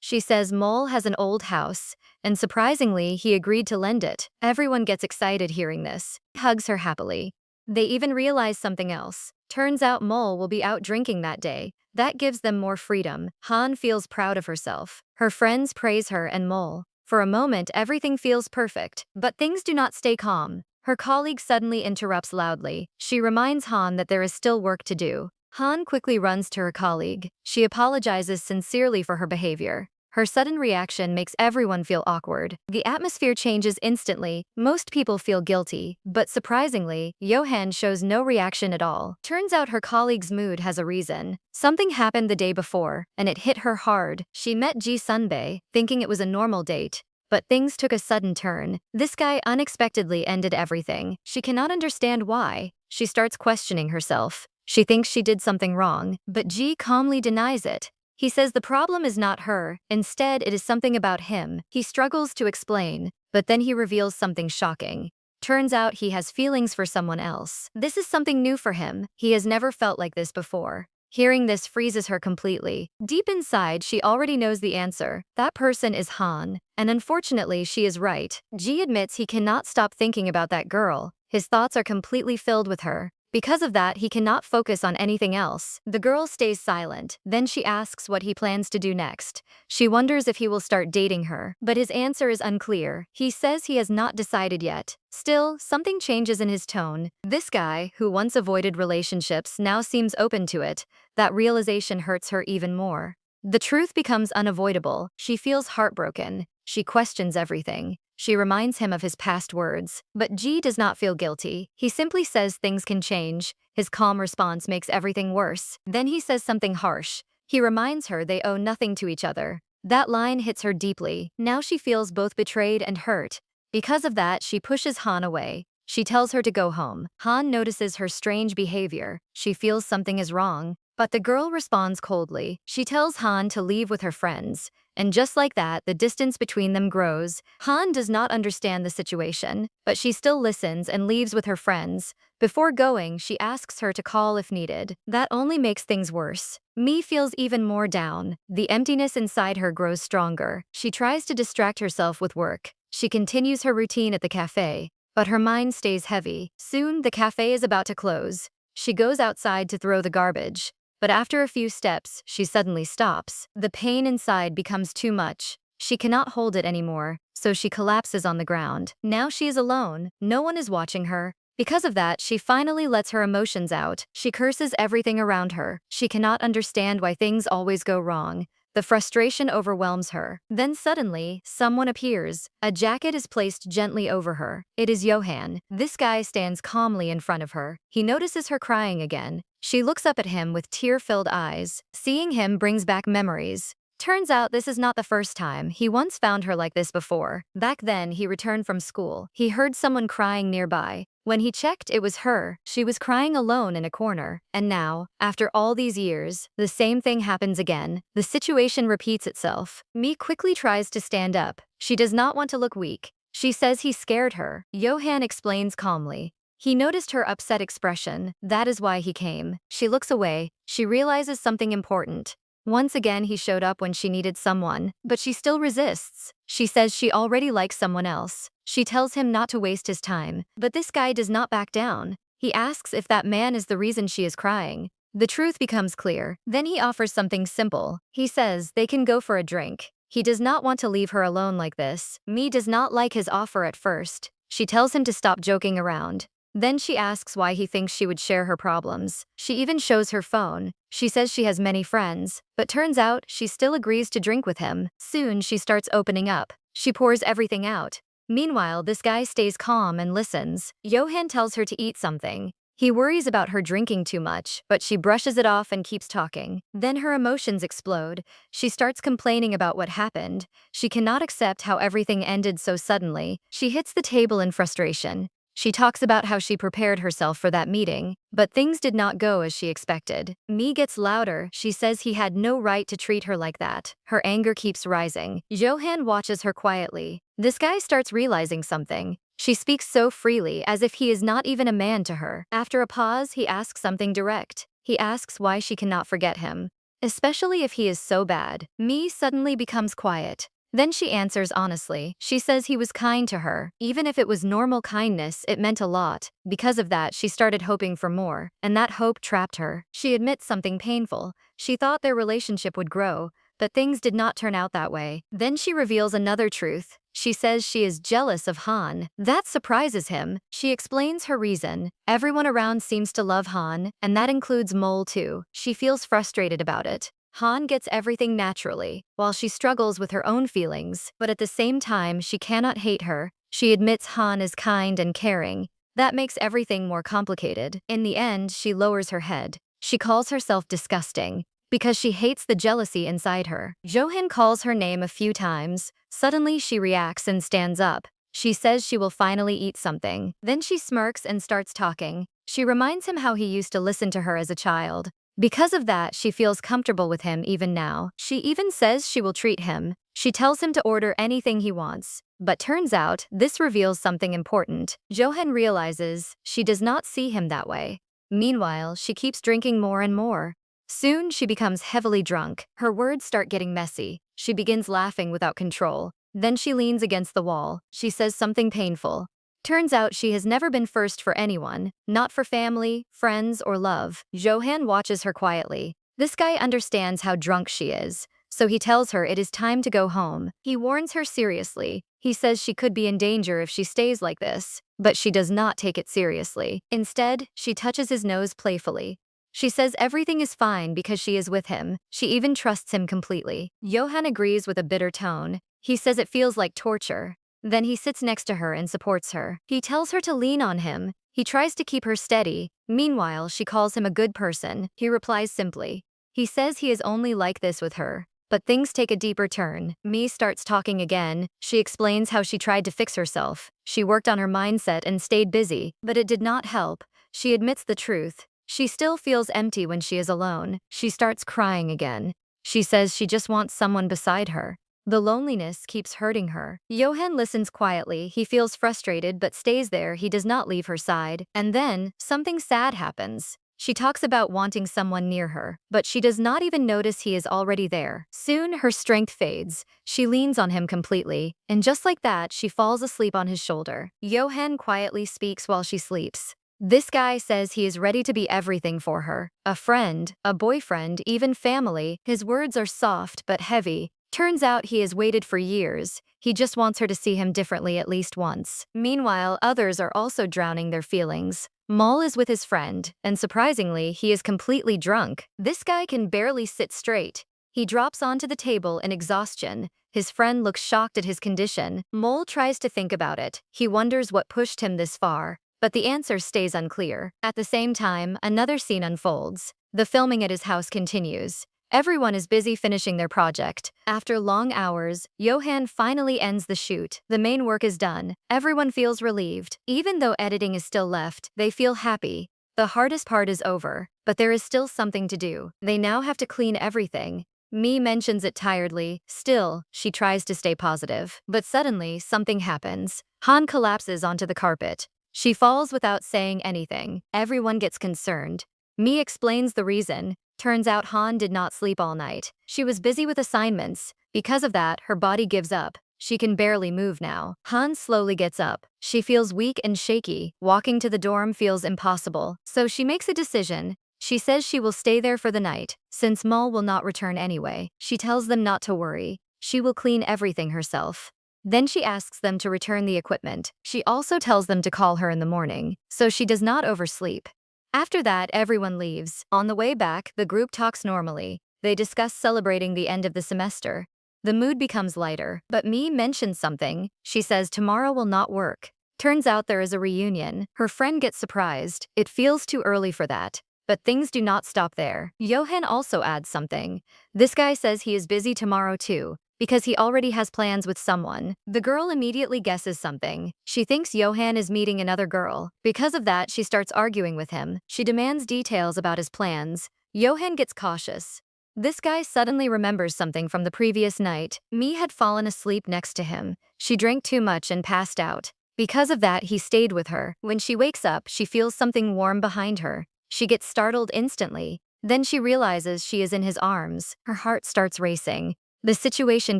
She says Mole has an old house, and surprisingly, he agreed to lend it. Everyone gets excited hearing this, hugs her happily. They even realize something else. Turns out Mole will be out drinking that day. That gives them more freedom. Han feels proud of herself. Her friends praise her and Mole. For a moment, everything feels perfect, but things do not stay calm. Her colleague suddenly interrupts loudly. She reminds Han that there is still work to do. Han quickly runs to her colleague. She apologizes sincerely for her behavior. Her sudden reaction makes everyone feel awkward. The atmosphere changes instantly. Most people feel guilty, but surprisingly, Johan shows no reaction at all. Turns out her colleague's mood has a reason. Something happened the day before, and it hit her hard. She met Ji Sunbae, thinking it was a normal date. But things took a sudden turn. This guy unexpectedly ended everything. She cannot understand why. She starts questioning herself. She thinks she did something wrong, but Ji calmly denies it. He says the problem is not her, instead it is something about him. He struggles to explain, but then he reveals something shocking. Turns out he has feelings for someone else. This is something new for him. He has never felt like this before. Hearing this freezes her completely. Deep inside, she already knows the answer. That person is Han, and unfortunately, she is right. Ji admits he cannot stop thinking about that girl. His thoughts are completely filled with her. Because of that, he cannot focus on anything else. The girl stays silent. Then she asks what he plans to do next. She wonders if he will start dating her, but his answer is unclear. He says he has not decided yet. Still, something changes in his tone. This guy, who once avoided relationships, now seems open to it. That realization hurts her even more. The truth becomes unavoidable. She feels heartbroken. She questions everything. She reminds him of his past words. But Ji does not feel guilty. He simply says things can change. His calm response makes everything worse. Then he says something harsh. He reminds her they owe nothing to each other. That line hits her deeply. Now she feels both betrayed and hurt. Because of that, she pushes Han away. She tells her to go home. Han notices her strange behavior. She feels something is wrong. But the girl responds coldly. She tells Han to leave with her friends. And just like that, the distance between them grows. Han does not understand the situation, but she still listens and leaves with her friends. Before going, she asks her to call if needed. That only makes things worse. Mi feels even more down. The emptiness inside her grows stronger. She tries to distract herself with work. She continues her routine at the cafe, but her mind stays heavy. Soon, the cafe is about to close. She goes outside to throw the garbage. But after a few steps, she suddenly stops. The pain inside becomes too much. She cannot hold it anymore, so she collapses on the ground. Now she is alone. No one is watching her. Because of that, she finally lets her emotions out. She curses everything around her. She cannot understand why things always go wrong. The frustration overwhelms her. Then suddenly, someone appears. A jacket is placed gently over her. It is Johan. This guy stands calmly in front of her. He notices her crying again. She looks up at him with tear-filled eyes. Seeing him brings back memories. Turns out this is not the first time. He once found her like this before. Back then, he returned from school. He heard someone crying nearby. When he checked, it was her. She was crying alone in a corner. And now, after all these years, the same thing happens again. The situation repeats itself. Mi quickly tries to stand up. She does not want to look weak. She says he scared her. Johan explains calmly. He noticed her upset expression. That is why he came. She looks away. She realizes something important. Once again, he showed up when she needed someone, but she still resists. She says she already likes someone else. She tells him not to waste his time, but this guy does not back down. He asks if that man is the reason she is crying. The truth becomes clear. Then he offers something simple. He says they can go for a drink. He does not want to leave her alone like this. Mi does not like his offer at first. She tells him to stop joking around. Then she asks why he thinks she would share her problems. She even shows her phone. She says she has many friends, but turns out she still agrees to drink with him. Soon she starts opening up. She pours everything out. Meanwhile, this guy stays calm and listens. Johan tells her to eat something. He worries about her drinking too much, but she brushes it off and keeps talking. Then her emotions explode. She starts complaining about what happened. She cannot accept how everything ended so suddenly. She hits the table in frustration. She talks about how she prepared herself for that meeting, but things did not go as she expected. Mi gets louder. She says he had no right to treat her like that. Her anger keeps rising. Johan watches her quietly. This guy starts realizing something. She speaks so freely, as if he is not even a man to her. After a pause, he asks something direct. He asks why she cannot forget him. especially if he is so bad. Mi suddenly becomes quiet. Then she answers honestly. She says he was kind to her. Even if it was normal kindness, it meant a lot. Because of that, she started hoping for more, and that hope trapped her. She admits something painful. She thought their relationship would grow, but things did not turn out that way. Then she reveals another truth. She says she is jealous of Han. That surprises him. She explains her reason. Everyone around seems to love Han, and that includes Mole too. She feels frustrated about it. Han gets everything naturally, while she struggles with her own feelings, but at the same time she cannot hate her. She admits Han is kind and caring. That makes everything more complicated. In the end, she lowers her head. She calls herself disgusting, because she hates the jealousy inside her. Johan calls her name a few times. Suddenly she reacts and stands up. She says she will finally eat something. Then she smirks and starts talking. She reminds him how he used to listen to her as a child. Because of that, she feels comfortable with him even now. She even says she will treat him. She tells him to order anything he wants. But turns out, this reveals something important. Johan realizes she does not see him that way. Meanwhile, she keeps drinking more and more. Soon, she becomes heavily drunk. Her words start getting messy. She begins laughing without control. Then she leans against the wall. She says something painful. Turns out she has never been first for anyone, not for family, friends, or love. Johan watches her quietly. This guy understands how drunk she is, so he tells her it is time to go home. He warns her seriously. He says she could be in danger if she stays like this, but she does not take it seriously. Instead, she touches his nose playfully. She says everything is fine because she is with him. She even trusts him completely. Johan agrees with a bitter tone. He says it feels like torture. Then he sits next to her and supports her. He tells her to lean on him. He tries to keep her steady. Meanwhile, she calls him a good person. He replies simply. He says he is only like this with her. But things take a deeper turn. Mi starts talking again. She explains how she tried to fix herself. She worked on her mindset and stayed busy, but it did not help. She admits the truth. She still feels empty when she is alone. She starts crying again. She says she just wants someone beside her. The loneliness keeps hurting her. Johan listens quietly. He feels frustrated but stays there. He does not leave her side. And then, something sad happens. She talks about wanting someone near her, but she does not even notice he is already there. Soon, her strength fades. She leans on him completely, and just like that, she falls asleep on his shoulder. Johan quietly speaks while she sleeps. This guy says he is ready to be everything for her. A friend, a boyfriend, even family. His words are soft but heavy. Turns out he has waited for years. He just wants her to see him differently at least once. Meanwhile, others are also drowning their feelings. Mol is with his friend, and surprisingly, he is completely drunk. This guy can barely sit straight. He drops onto the table in exhaustion. His friend looks shocked at his condition. Mol tries to think about it. He wonders what pushed him this far, but the answer stays unclear. At the same time, another scene unfolds. The filming at his house continues. Everyone is busy finishing their project. After long hours, Johan finally ends the shoot. The main work is done. Everyone feels relieved. Even though editing is still left, they feel happy. The hardest part is over, but there is still something to do. They now have to clean everything. Mi mentions it tiredly. Still, she tries to stay positive. But suddenly, something happens. Han collapses onto the carpet. She falls without saying anything. Everyone gets concerned. Mi explains the reason. Turns out Han did not sleep all night. She was busy with assignments. Because of that, her body gives up. She can barely move now. Han slowly gets up. She feels weak and shaky. Walking to the dorm feels impossible. So she makes a decision. She says she will stay there for the night, since Mol will not return anyway. She tells them not to worry. She will clean everything herself. Then she asks them to return the equipment. She also tells them to call her in the morning, so she does not oversleep. After that, everyone leaves. On the way back, the group talks normally. They discuss celebrating the end of the semester. The mood becomes lighter, but Mi mentions something. She says tomorrow will not work. Turns out there is a reunion. Her friend gets surprised. It feels too early for that. But things do not stop there. Johan also adds something. This guy says he is busy tomorrow too, because he already has plans with someone. The girl immediately guesses something. She thinks Johan is meeting another girl. Because of that, she starts arguing with him. She demands details about his plans. Johan gets cautious. This guy suddenly remembers something from the previous night. Mi had fallen asleep next to him. She drank too much and passed out. Because of that, he stayed with her. When she wakes up, she feels something warm behind her. She gets startled instantly. Then she realizes she is in his arms. Her heart starts racing. The situation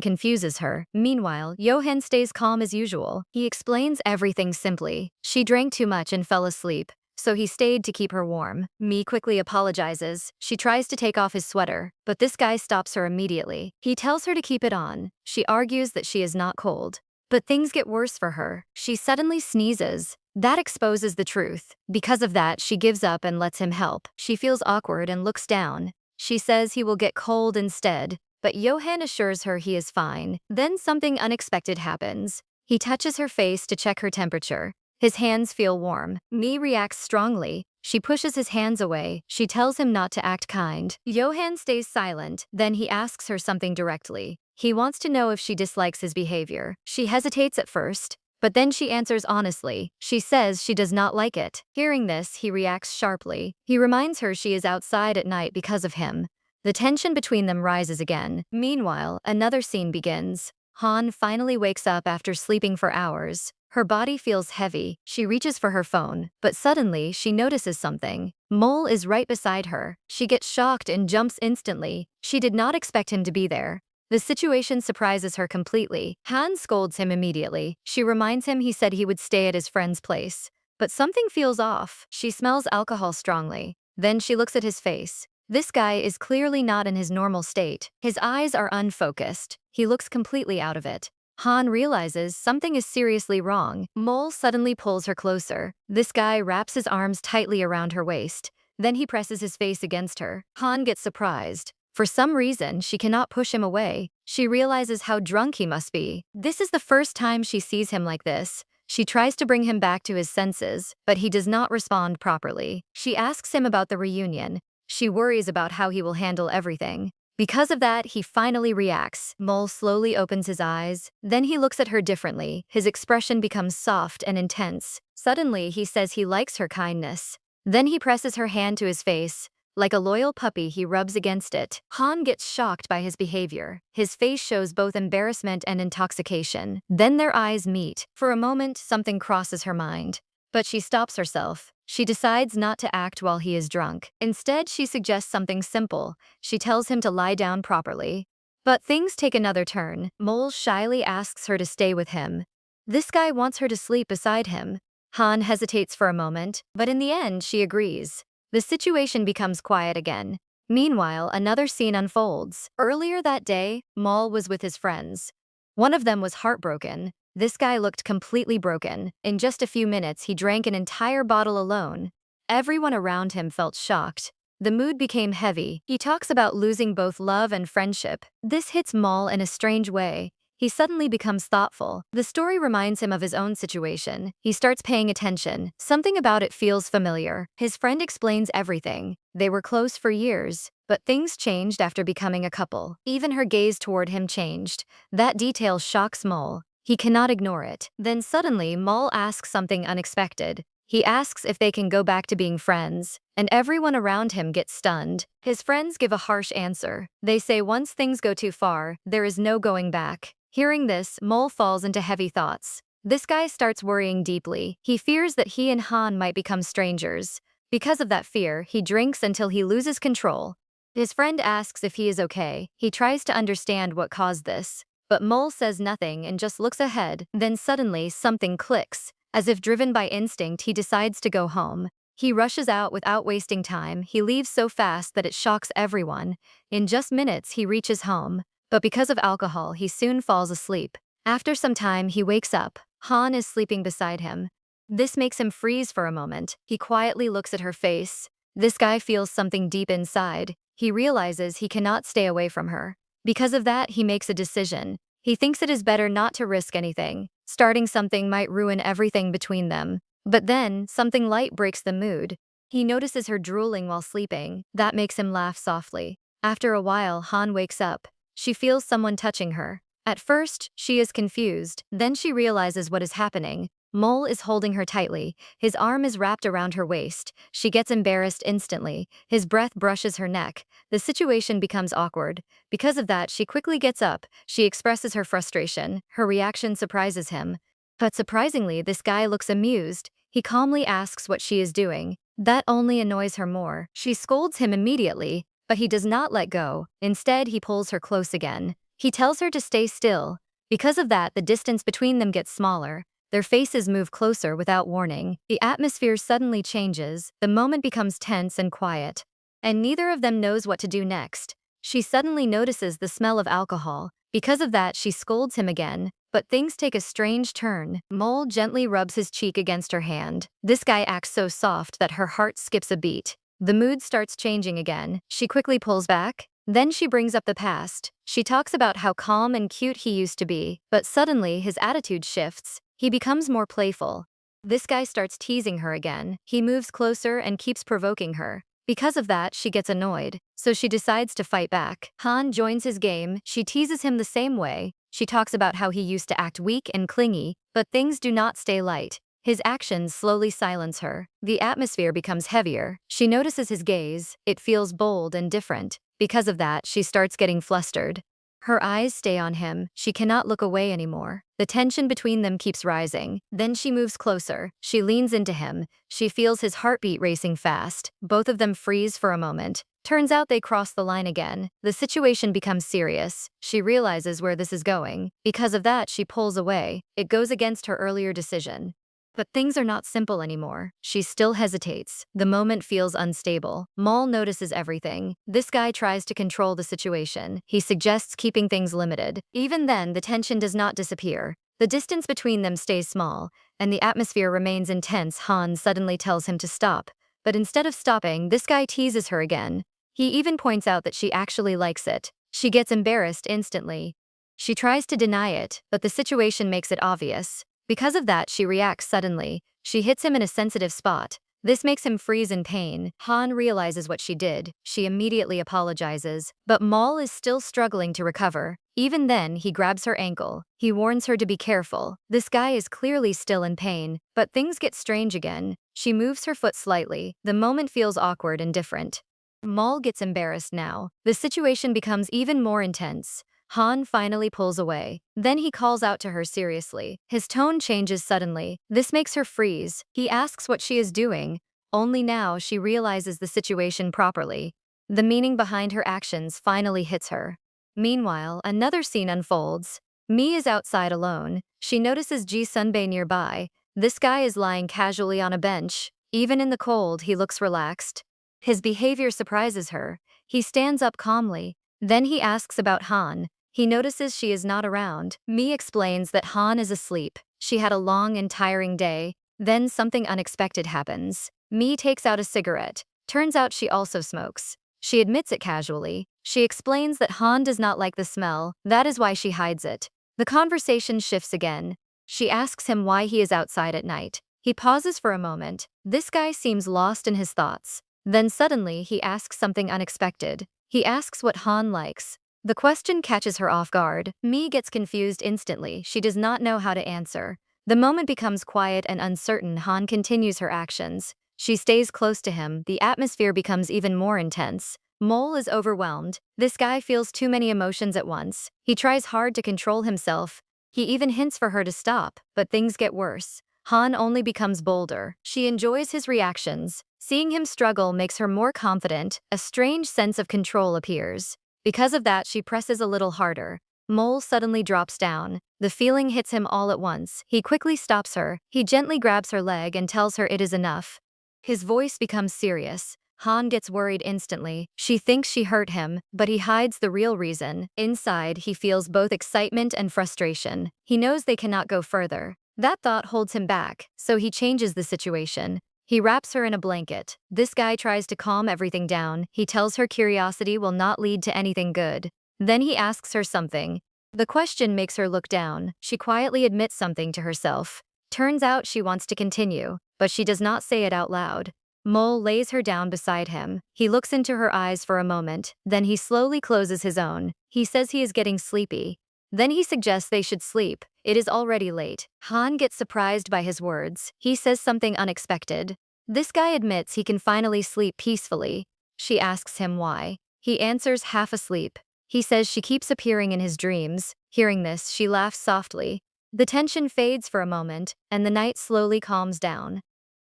confuses her. Meanwhile, Johan stays calm as usual. He explains everything simply. She drank too much and fell asleep, so he stayed to keep her warm. Mi quickly apologizes. She tries to take off his sweater, but this guy stops her immediately. He tells her to keep it on. She argues that she is not cold. But things get worse for her. She suddenly sneezes. That exposes the truth. Because of that, she gives up and lets him help. She feels awkward and looks down. She says he will get cold instead, but Johan assures her he is fine. Then something unexpected happens. He touches her face to check her temperature. His hands feel warm. Mi reacts strongly. She pushes his hands away. She tells him not to act kind. Johan stays silent. Then he asks her something directly. He wants to know if she dislikes his behavior. She hesitates at first, but then she answers honestly. She says she does not like it. Hearing this, he reacts sharply. He reminds her she is outside at night because of him. The tension between them rises again. Meanwhile, another scene begins. Han finally wakes up after sleeping for hours. Her body feels heavy. She reaches for her phone, but suddenly she notices something. Mole is right beside her. She gets shocked and jumps instantly. She did not expect him to be there. The situation surprises her completely. Han scolds him immediately. She reminds him he said he would stay at his friend's place. But something feels off. She smells alcohol strongly. Then she looks at his face. This guy is clearly not in his normal state. His eyes are unfocused. He looks completely out of it. Han realizes something is seriously wrong. Mole suddenly pulls her closer. This guy wraps his arms tightly around her waist. Then he presses his face against her. Han gets surprised. For some reason, she cannot push him away. She realizes how drunk he must be. This is the first time she sees him like this. She tries to bring him back to his senses, but he does not respond properly. She asks him about the reunion. She worries about how he will handle everything. Because of that, he finally reacts. Mole slowly opens his eyes. Then he looks at her differently. His expression becomes soft and intense. Suddenly, he says he likes her kindness. Then he presses her hand to his face. Like a loyal puppy, he rubs against it. Han gets shocked by his behavior. His face shows both embarrassment and intoxication. Then their eyes meet. For a moment, something crosses her mind. But she stops herself. She decides not to act while he is drunk. Instead, she suggests something simple. She tells him to lie down properly. But things take another turn. Mole shyly asks her to stay with him. This guy wants her to sleep beside him. Han hesitates for a moment, but in the end, she agrees. The situation becomes quiet again. Meanwhile, another scene unfolds. Earlier that day, Mole was with his friends. One of them was heartbroken. This guy looked completely broken. In just a few minutes, he drank an entire bottle alone. Everyone around him felt shocked. The mood became heavy. He talks about losing both love and friendship. This hits Mole in a strange way. He suddenly becomes thoughtful. The story reminds him of his own situation. He starts paying attention. Something about it feels familiar. His friend explains everything. They were close for years, but things changed after becoming a couple. Even her gaze toward him changed. That detail shocks Mole. He cannot ignore it. Then suddenly, Mole asks something unexpected. He asks if they can go back to being friends, and everyone around him gets stunned. His friends give a harsh answer. They say once things go too far, there is no going back. Hearing this, Mole falls into heavy thoughts. This guy starts worrying deeply. He fears that he and Han might become strangers. Because of that fear, he drinks until he loses control. His friend asks if he is okay. He tries to understand what caused this. But Mole says nothing and just looks ahead. Then suddenly, something clicks. As if driven by instinct, he decides to go home. He rushes out without wasting time. He leaves so fast that it shocks everyone. In just minutes, he reaches home. But because of alcohol, he soon falls asleep. After some time, he wakes up. Han is sleeping beside him. This makes him freeze for a moment. He quietly looks at her face. This guy feels something deep inside. He realizes he cannot stay away from her. Because of that, he makes a decision. He thinks it is better not to risk anything. Starting something might ruin everything between them. But then, something light breaks the mood. He notices her drooling while sleeping. That makes him laugh softly. After a while, Han wakes up. She feels someone touching her. At first, she is confused. Then she realizes what is happening. Mole is holding her tightly. His arm is wrapped around her waist. She gets embarrassed instantly. His breath brushes her neck. The situation becomes awkward. Because of that, she quickly gets up. She expresses her frustration. Her reaction surprises him. But surprisingly, this guy looks amused. He calmly asks what she is doing. That only annoys her more. She scolds him immediately, but he does not let go. Instead, he pulls her close again. He tells her to stay still. Because of that, the distance between them gets smaller. Their faces move closer without warning. The atmosphere suddenly changes. The moment becomes tense and quiet. And neither of them knows what to do next. She suddenly notices the smell of alcohol. Because of that, she scolds him again. But things take a strange turn. Mole gently rubs his cheek against her hand. This guy acts so soft that her heart skips a beat. The mood starts changing again. She quickly pulls back. Then she brings up the past. She talks about how calm and cute he used to be, but suddenly his attitude shifts. He becomes more playful. This guy starts teasing her again. He moves closer and keeps provoking her. Because of that, she gets annoyed, so she decides to fight back. Han joins his game. She teases him the same way. She talks about how he used to act weak and clingy, but things do not stay light. His actions slowly silence her. The atmosphere becomes heavier. She notices his gaze. It feels bold and different. Because of that, she starts getting flustered. Her eyes stay on him. She cannot look away anymore. The tension between them keeps rising. Then she moves closer. She leans into him. She feels his heartbeat racing fast. Both of them freeze for a moment. Turns out they cross the line again. The situation becomes serious. She realizes where this is going. Because of that, she pulls away. It goes against her earlier decision. But things are not simple anymore. She still hesitates. The moment feels unstable. Maul notices everything. This guy tries to control the situation. He suggests keeping things limited. Even then, the tension does not disappear. The distance between them stays small, and the atmosphere remains intense. Han suddenly tells him to stop. But instead of stopping, this guy teases her again. He even points out that she actually likes it. She gets embarrassed instantly. She tries to deny it, but the situation makes it obvious. Because of that, she reacts suddenly. She hits him in a sensitive spot. This makes him freeze in pain. Han realizes what she did. She immediately apologizes. But Maul is still struggling to recover. Even then, he grabs her ankle. He warns her to be careful. This guy is clearly still in pain. But things get strange again. She moves her foot slightly. The moment feels awkward and different. Maul gets embarrassed now. The situation becomes even more intense. Han finally pulls away. Then he calls out to her seriously. His tone changes suddenly. This makes her freeze. He asks what she is doing. Only now she realizes the situation properly. The meaning behind her actions finally hits her. Meanwhile, another scene unfolds. Mi is outside alone. She notices Ji Sunbae nearby. This guy is lying casually on a bench. Even in the cold, he looks relaxed. His behavior surprises her. He stands up calmly. Then he asks about Han. He notices she is not around. Mi explains that Han is asleep. She had a long and tiring day. Then something unexpected happens. Mi takes out a cigarette. Turns out she also smokes. She admits it casually. She explains that Han does not like the smell. That is why she hides it. The conversation shifts again. She asks him why he is outside at night. He pauses for a moment. This guy seems lost in his thoughts. Then suddenly he asks something unexpected. He asks what Han likes. The question catches her off guard. Mi gets confused instantly. She does not know how to answer. The moment becomes quiet and uncertain. Han continues her actions. She stays close to him. The atmosphere becomes even more intense. Mole is overwhelmed. This guy feels too many emotions at once. He tries hard to control himself. He even hints for her to stop, but things get worse. Han only becomes bolder. She enjoys his reactions. Seeing him struggle makes her more confident. A strange sense of control appears. Because of that, she presses a little harder. Mole suddenly drops down. The feeling hits him all at once. He quickly stops her. He gently grabs her leg and tells her it is enough. His voice becomes serious. Han gets worried instantly. She thinks she hurt him, but he hides the real reason. Inside, he feels both excitement and frustration. He knows they cannot go further. That thought holds him back, so he changes the situation. He wraps her in a blanket. This guy tries to calm everything down. He tells her curiosity will not lead to anything good. Then he asks her something. The question makes her look down. She quietly admits something to herself. Turns out she wants to continue, but she does not say it out loud. Mole lays her down beside him. He looks into her eyes for a moment, then he slowly closes his own. He says he is getting sleepy. Then he suggests they should sleep. It is already late. Han gets surprised by his words. He says something unexpected. This guy admits he can finally sleep peacefully. She asks him why. He answers half asleep. He says she keeps appearing in his dreams. Hearing this, she laughs softly. The tension fades for a moment, and the night slowly calms down.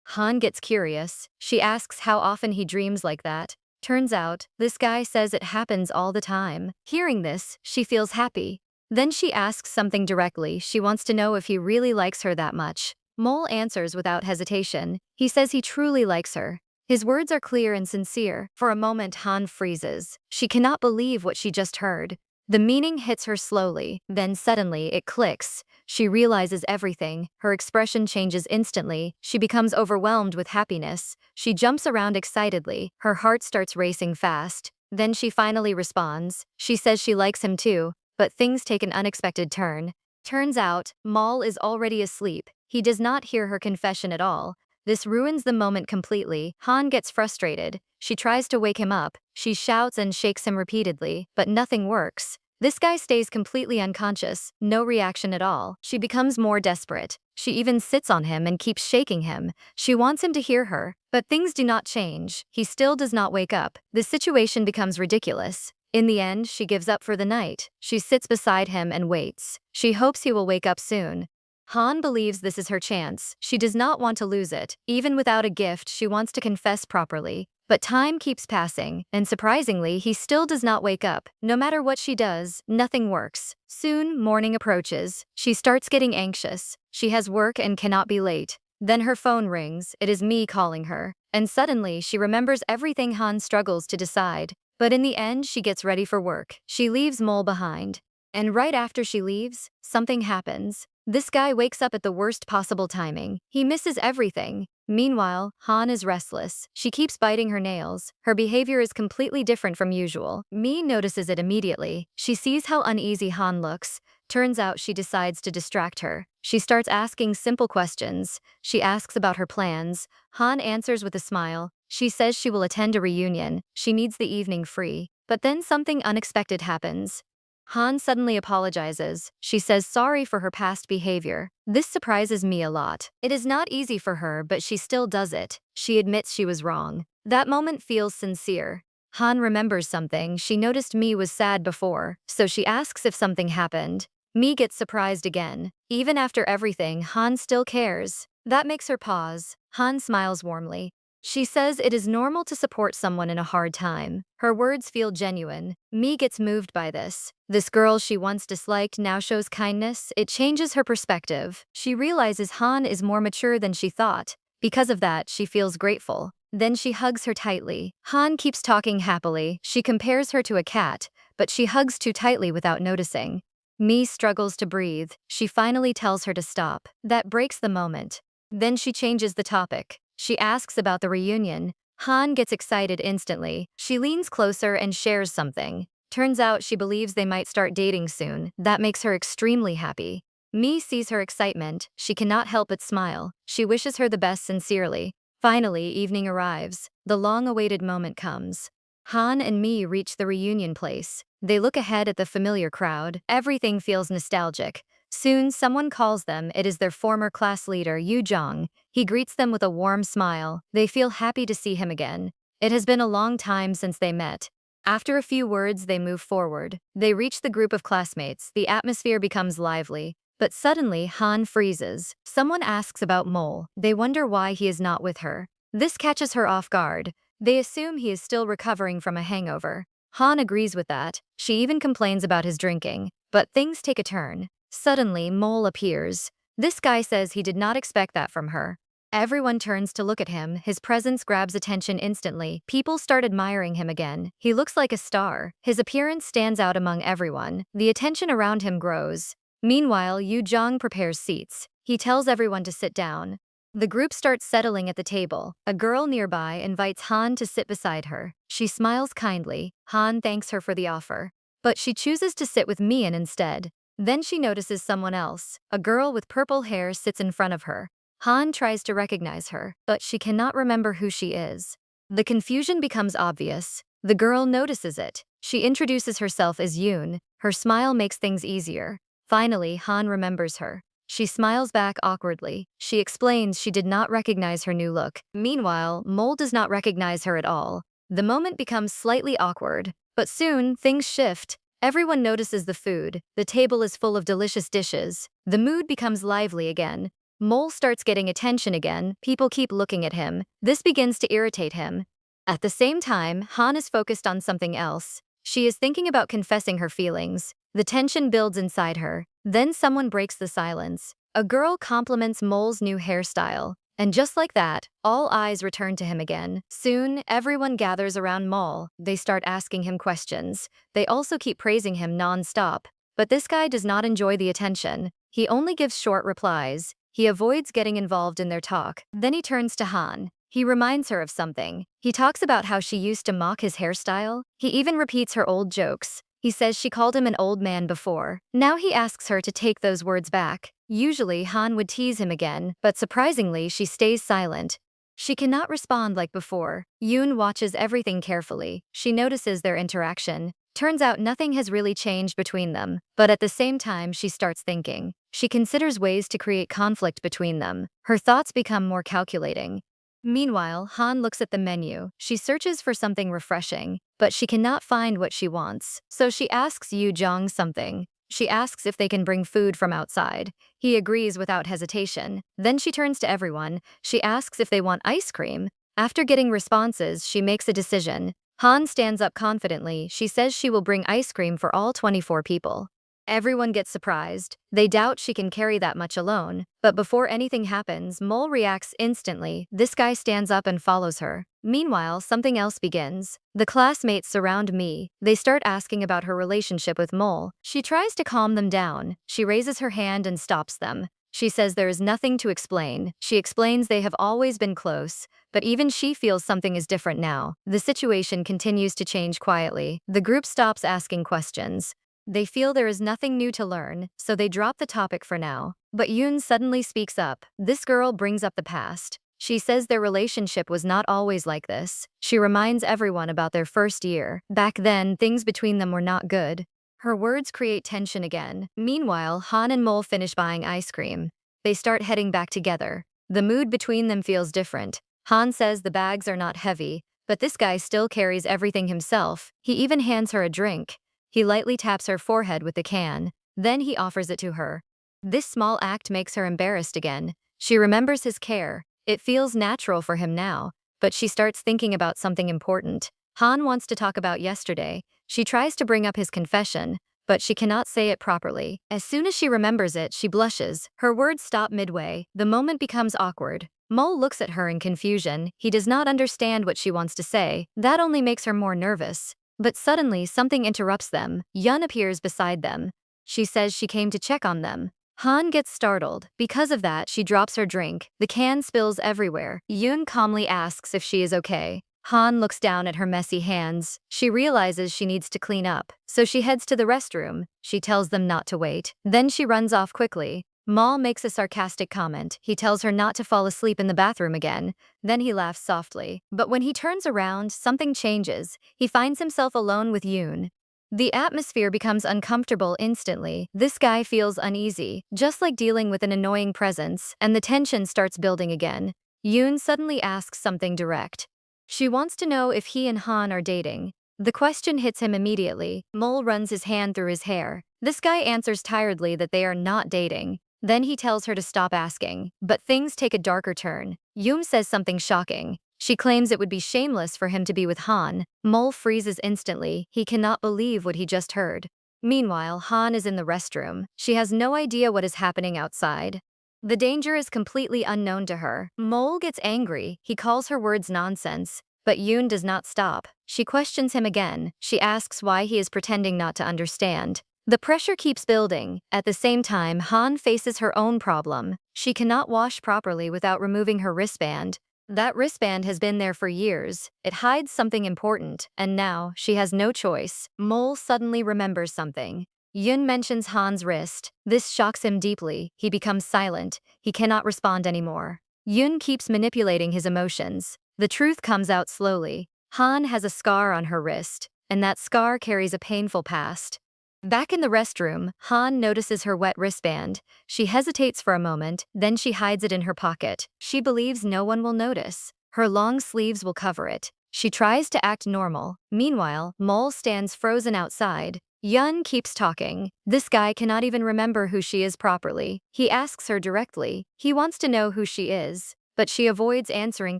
Han gets curious. She asks how often he dreams like that. Turns out, this guy says it happens all the time. Hearing this, she feels happy. Then she asks something directly. She wants to know if he really likes her that much. Mole answers without hesitation. He says he truly likes her. His words are clear and sincere. For a moment, Han freezes. She cannot believe what she just heard. The meaning hits her slowly, then suddenly it clicks. She realizes everything. Her expression changes instantly. She becomes overwhelmed with happiness. She jumps around excitedly. Her heart starts racing fast. Then she finally responds. She says she likes him too, but things take an unexpected turn. Turns out, Maul is already asleep. He does not hear her confession at all. This ruins the moment completely. Han gets frustrated. She tries to wake him up. She shouts and shakes him repeatedly, but nothing works. This guy stays completely unconscious, no reaction at all. She becomes more desperate. She even sits on him and keeps shaking him. She wants him to hear her, but things do not change. He still does not wake up. The situation becomes ridiculous. In the end, she gives up for the night. She sits beside him and waits. She hopes he will wake up soon. Han believes this is her chance. She does not want to lose it. Even without a gift, she wants to confess properly. But time keeps passing, and surprisingly, he still does not wake up. No matter what she does, nothing works. Soon, morning approaches. She starts getting anxious. She has work and cannot be late. Then her phone rings. It is me calling her. And suddenly, she remembers everything Han struggles to decide. But in the end, she gets ready for work. She leaves Mole behind. And right after she leaves, something happens. This guy wakes up at the worst possible timing. He misses everything. Meanwhile, Han is restless. She keeps biting her nails. Her behavior is completely different from usual. Mi notices it immediately. She sees how uneasy Han looks. Turns out she decides to distract her. She starts asking simple questions. She asks about her plans. Han answers with a smile. She says she will attend a reunion. She needs the evening free. But then something unexpected happens. Han suddenly apologizes. She says sorry for her past behavior. This surprises me a lot. It is not easy for her, but she still does it. She admits she was wrong. That moment feels sincere. Han remembers something. She noticed Mi was sad before, so she asks if something happened. Mi gets surprised again. Even after everything, Han still cares. That makes her pause. Han smiles warmly. She says it is normal to support someone in a hard time. Her words feel genuine. Mi gets moved by this. This girl she once disliked now shows kindness. It changes her perspective. She realizes Han is more mature than she thought. Because of that, she feels grateful. Then she hugs her tightly. Han keeps talking happily. She compares her to a cat, but she hugs too tightly without noticing. Mi struggles to breathe. She finally tells her to stop. That breaks the moment. Then she changes the topic. She asks about the reunion. Han gets excited instantly. She leans closer and shares something. Turns out she believes they might start dating soon. That makes her extremely happy. Mi sees her excitement. She cannot help but smile. She wishes her the best sincerely. Finally, evening arrives. The long-awaited moment comes. Han and Mi reach the reunion place. They look ahead at the familiar crowd. Everything feels nostalgic. Soon, someone calls them. It is their former class leader, Yu Jong. He greets them with a warm smile. They feel happy to see him again. It has been a long time since they met. After a few words, they move forward. They reach the group of classmates. The atmosphere becomes lively. But suddenly, Han freezes. Someone asks about Mole. They wonder why he is not with her. This catches her off guard. They assume he is still recovering from a hangover. Han agrees with that. She even complains about his drinking. But things take a turn. Suddenly, Mole appears. This guy says he did not expect that from her. Everyone turns to look at him. His presence grabs attention instantly. People start admiring him again. He looks like a star. His appearance stands out among everyone. The attention around him grows. Meanwhile, Yu Jong prepares seats. He tells everyone to sit down. The group starts settling at the table. A girl nearby invites Han to sit beside her. She smiles kindly. Han thanks her for the offer. But she chooses to sit with Mian instead. Then she notices someone else. A girl with purple hair sits in front of her. Han tries to recognize her, but she cannot remember who she is. The confusion becomes obvious. The girl notices it. She introduces herself as Yoon. Her smile makes things easier. Finally, Han remembers her. She smiles back awkwardly. She explains she did not recognize her new look. Meanwhile, Mole does not recognize her at all. The moment becomes slightly awkward. But soon, things shift. Everyone notices the food. The table is full of delicious dishes. The mood becomes lively again. Mole starts getting attention again, people keep looking at him. This begins to irritate him. At the same time, Han is focused on something else. She is thinking about confessing her feelings. The tension builds inside her. Then someone breaks the silence. A girl compliments Mole's new hairstyle. And just like that, all eyes return to him again. Soon, everyone gathers around Mole. They start asking him questions. They also keep praising him non-stop. But this guy does not enjoy the attention. He only gives short replies. He avoids getting involved in their talk. Then he turns to Han. He reminds her of something. He talks about how she used to mock his hairstyle. He even repeats her old jokes. He says she called him an old man before. Now he asks her to take those words back. Usually Han would tease him again, but surprisingly she stays silent. She cannot respond like before. Yoon watches everything carefully. She notices their interaction. Turns out nothing has really changed between them, but at the same time she starts thinking. She considers ways to create conflict between them. Her thoughts become more calculating. Meanwhile, Han looks at the menu. She searches for something refreshing, but she cannot find what she wants. So she asks Yu Jong something. She asks if they can bring food from outside. He agrees without hesitation. Then she turns to everyone. She asks if they want ice cream. After getting responses, she makes a decision. Han stands up confidently. She says she will bring ice cream for all 24 people. Everyone gets surprised. They doubt she can carry that much alone. But before anything happens, Mole reacts instantly. This guy stands up and follows her. Meanwhile, something else begins. The classmates surround Mi. They start asking about her relationship with Mole. She tries to calm them down. She raises her hand and stops them. She says there is nothing to explain. She explains they have always been close, but even she feels something is different now. The situation continues to change quietly. The group stops asking questions. They feel there is nothing new to learn, so they drop the topic for now. But Yoon suddenly speaks up. This girl brings up the past. She says their relationship was not always like this. She reminds everyone about their first year. Back then, things between them were not good. Her words create tension again. Meanwhile, Han and Mole finish buying ice cream. They start heading back together. The mood between them feels different. Han says the bags are not heavy, but this guy still carries everything himself. He even hands her a drink. He lightly taps her forehead with the can. Then he offers it to her. This small act makes her embarrassed again. She remembers his care. It feels natural for him now, but she starts thinking about something important. Han wants to talk about yesterday. She tries to bring up his confession, but she cannot say it properly. As soon as she remembers it, she blushes. Her words stop midway. The moment becomes awkward. Mole looks at her in confusion. He does not understand what she wants to say. That only makes her more nervous. But suddenly, something interrupts them. Yun appears beside them. She says she came to check on them. Han gets startled. Because of that, she drops her drink. The can spills everywhere. Yun calmly asks if she is okay. Han looks down at her messy hands. She realizes she needs to clean up, so she heads to the restroom. She tells them not to wait. Then she runs off quickly. Mal makes a sarcastic comment. He tells her not to fall asleep in the bathroom again. Then he laughs softly. But when he turns around, something changes. He finds himself alone with Yoon. The atmosphere becomes uncomfortable instantly. This guy feels uneasy, just like dealing with an annoying presence, and the tension starts building again. Yoon suddenly asks something direct. She wants to know if he and Han are dating. The question hits him immediately. Mole runs his hand through his hair. This guy answers tiredly that they are not dating. Then he tells her to stop asking, but things take a darker turn. Yoon says something shocking. She claims it would be shameless for him to be with Han. Mole freezes instantly. He cannot believe what he just heard. Meanwhile, Han is in the restroom. She has no idea what is happening outside. The danger is completely unknown to her. Mole gets angry. He calls her words nonsense. But Yoon does not stop. She questions him again. She asks why he is pretending not to understand. The pressure keeps building. At the same time, Han faces her own problem. She cannot wash properly without removing her wristband. That wristband has been there for years. It hides something important, and now she has no choice. Mole suddenly remembers something. Yoon mentions Han's wrist. This shocks him deeply. He becomes silent. He cannot respond anymore. Yoon keeps manipulating his emotions. The truth comes out slowly. Han has a scar on her wrist, and that scar carries a painful past. Back in the restroom, Han notices her wet wristband. She hesitates for a moment, then she hides it in her pocket. She believes no one will notice. Her long sleeves will cover it. She tries to act normal. Meanwhile, Mole stands frozen outside. Yun keeps talking. This guy cannot even remember who she is properly. He asks her directly. He wants to know who she is, but she avoids answering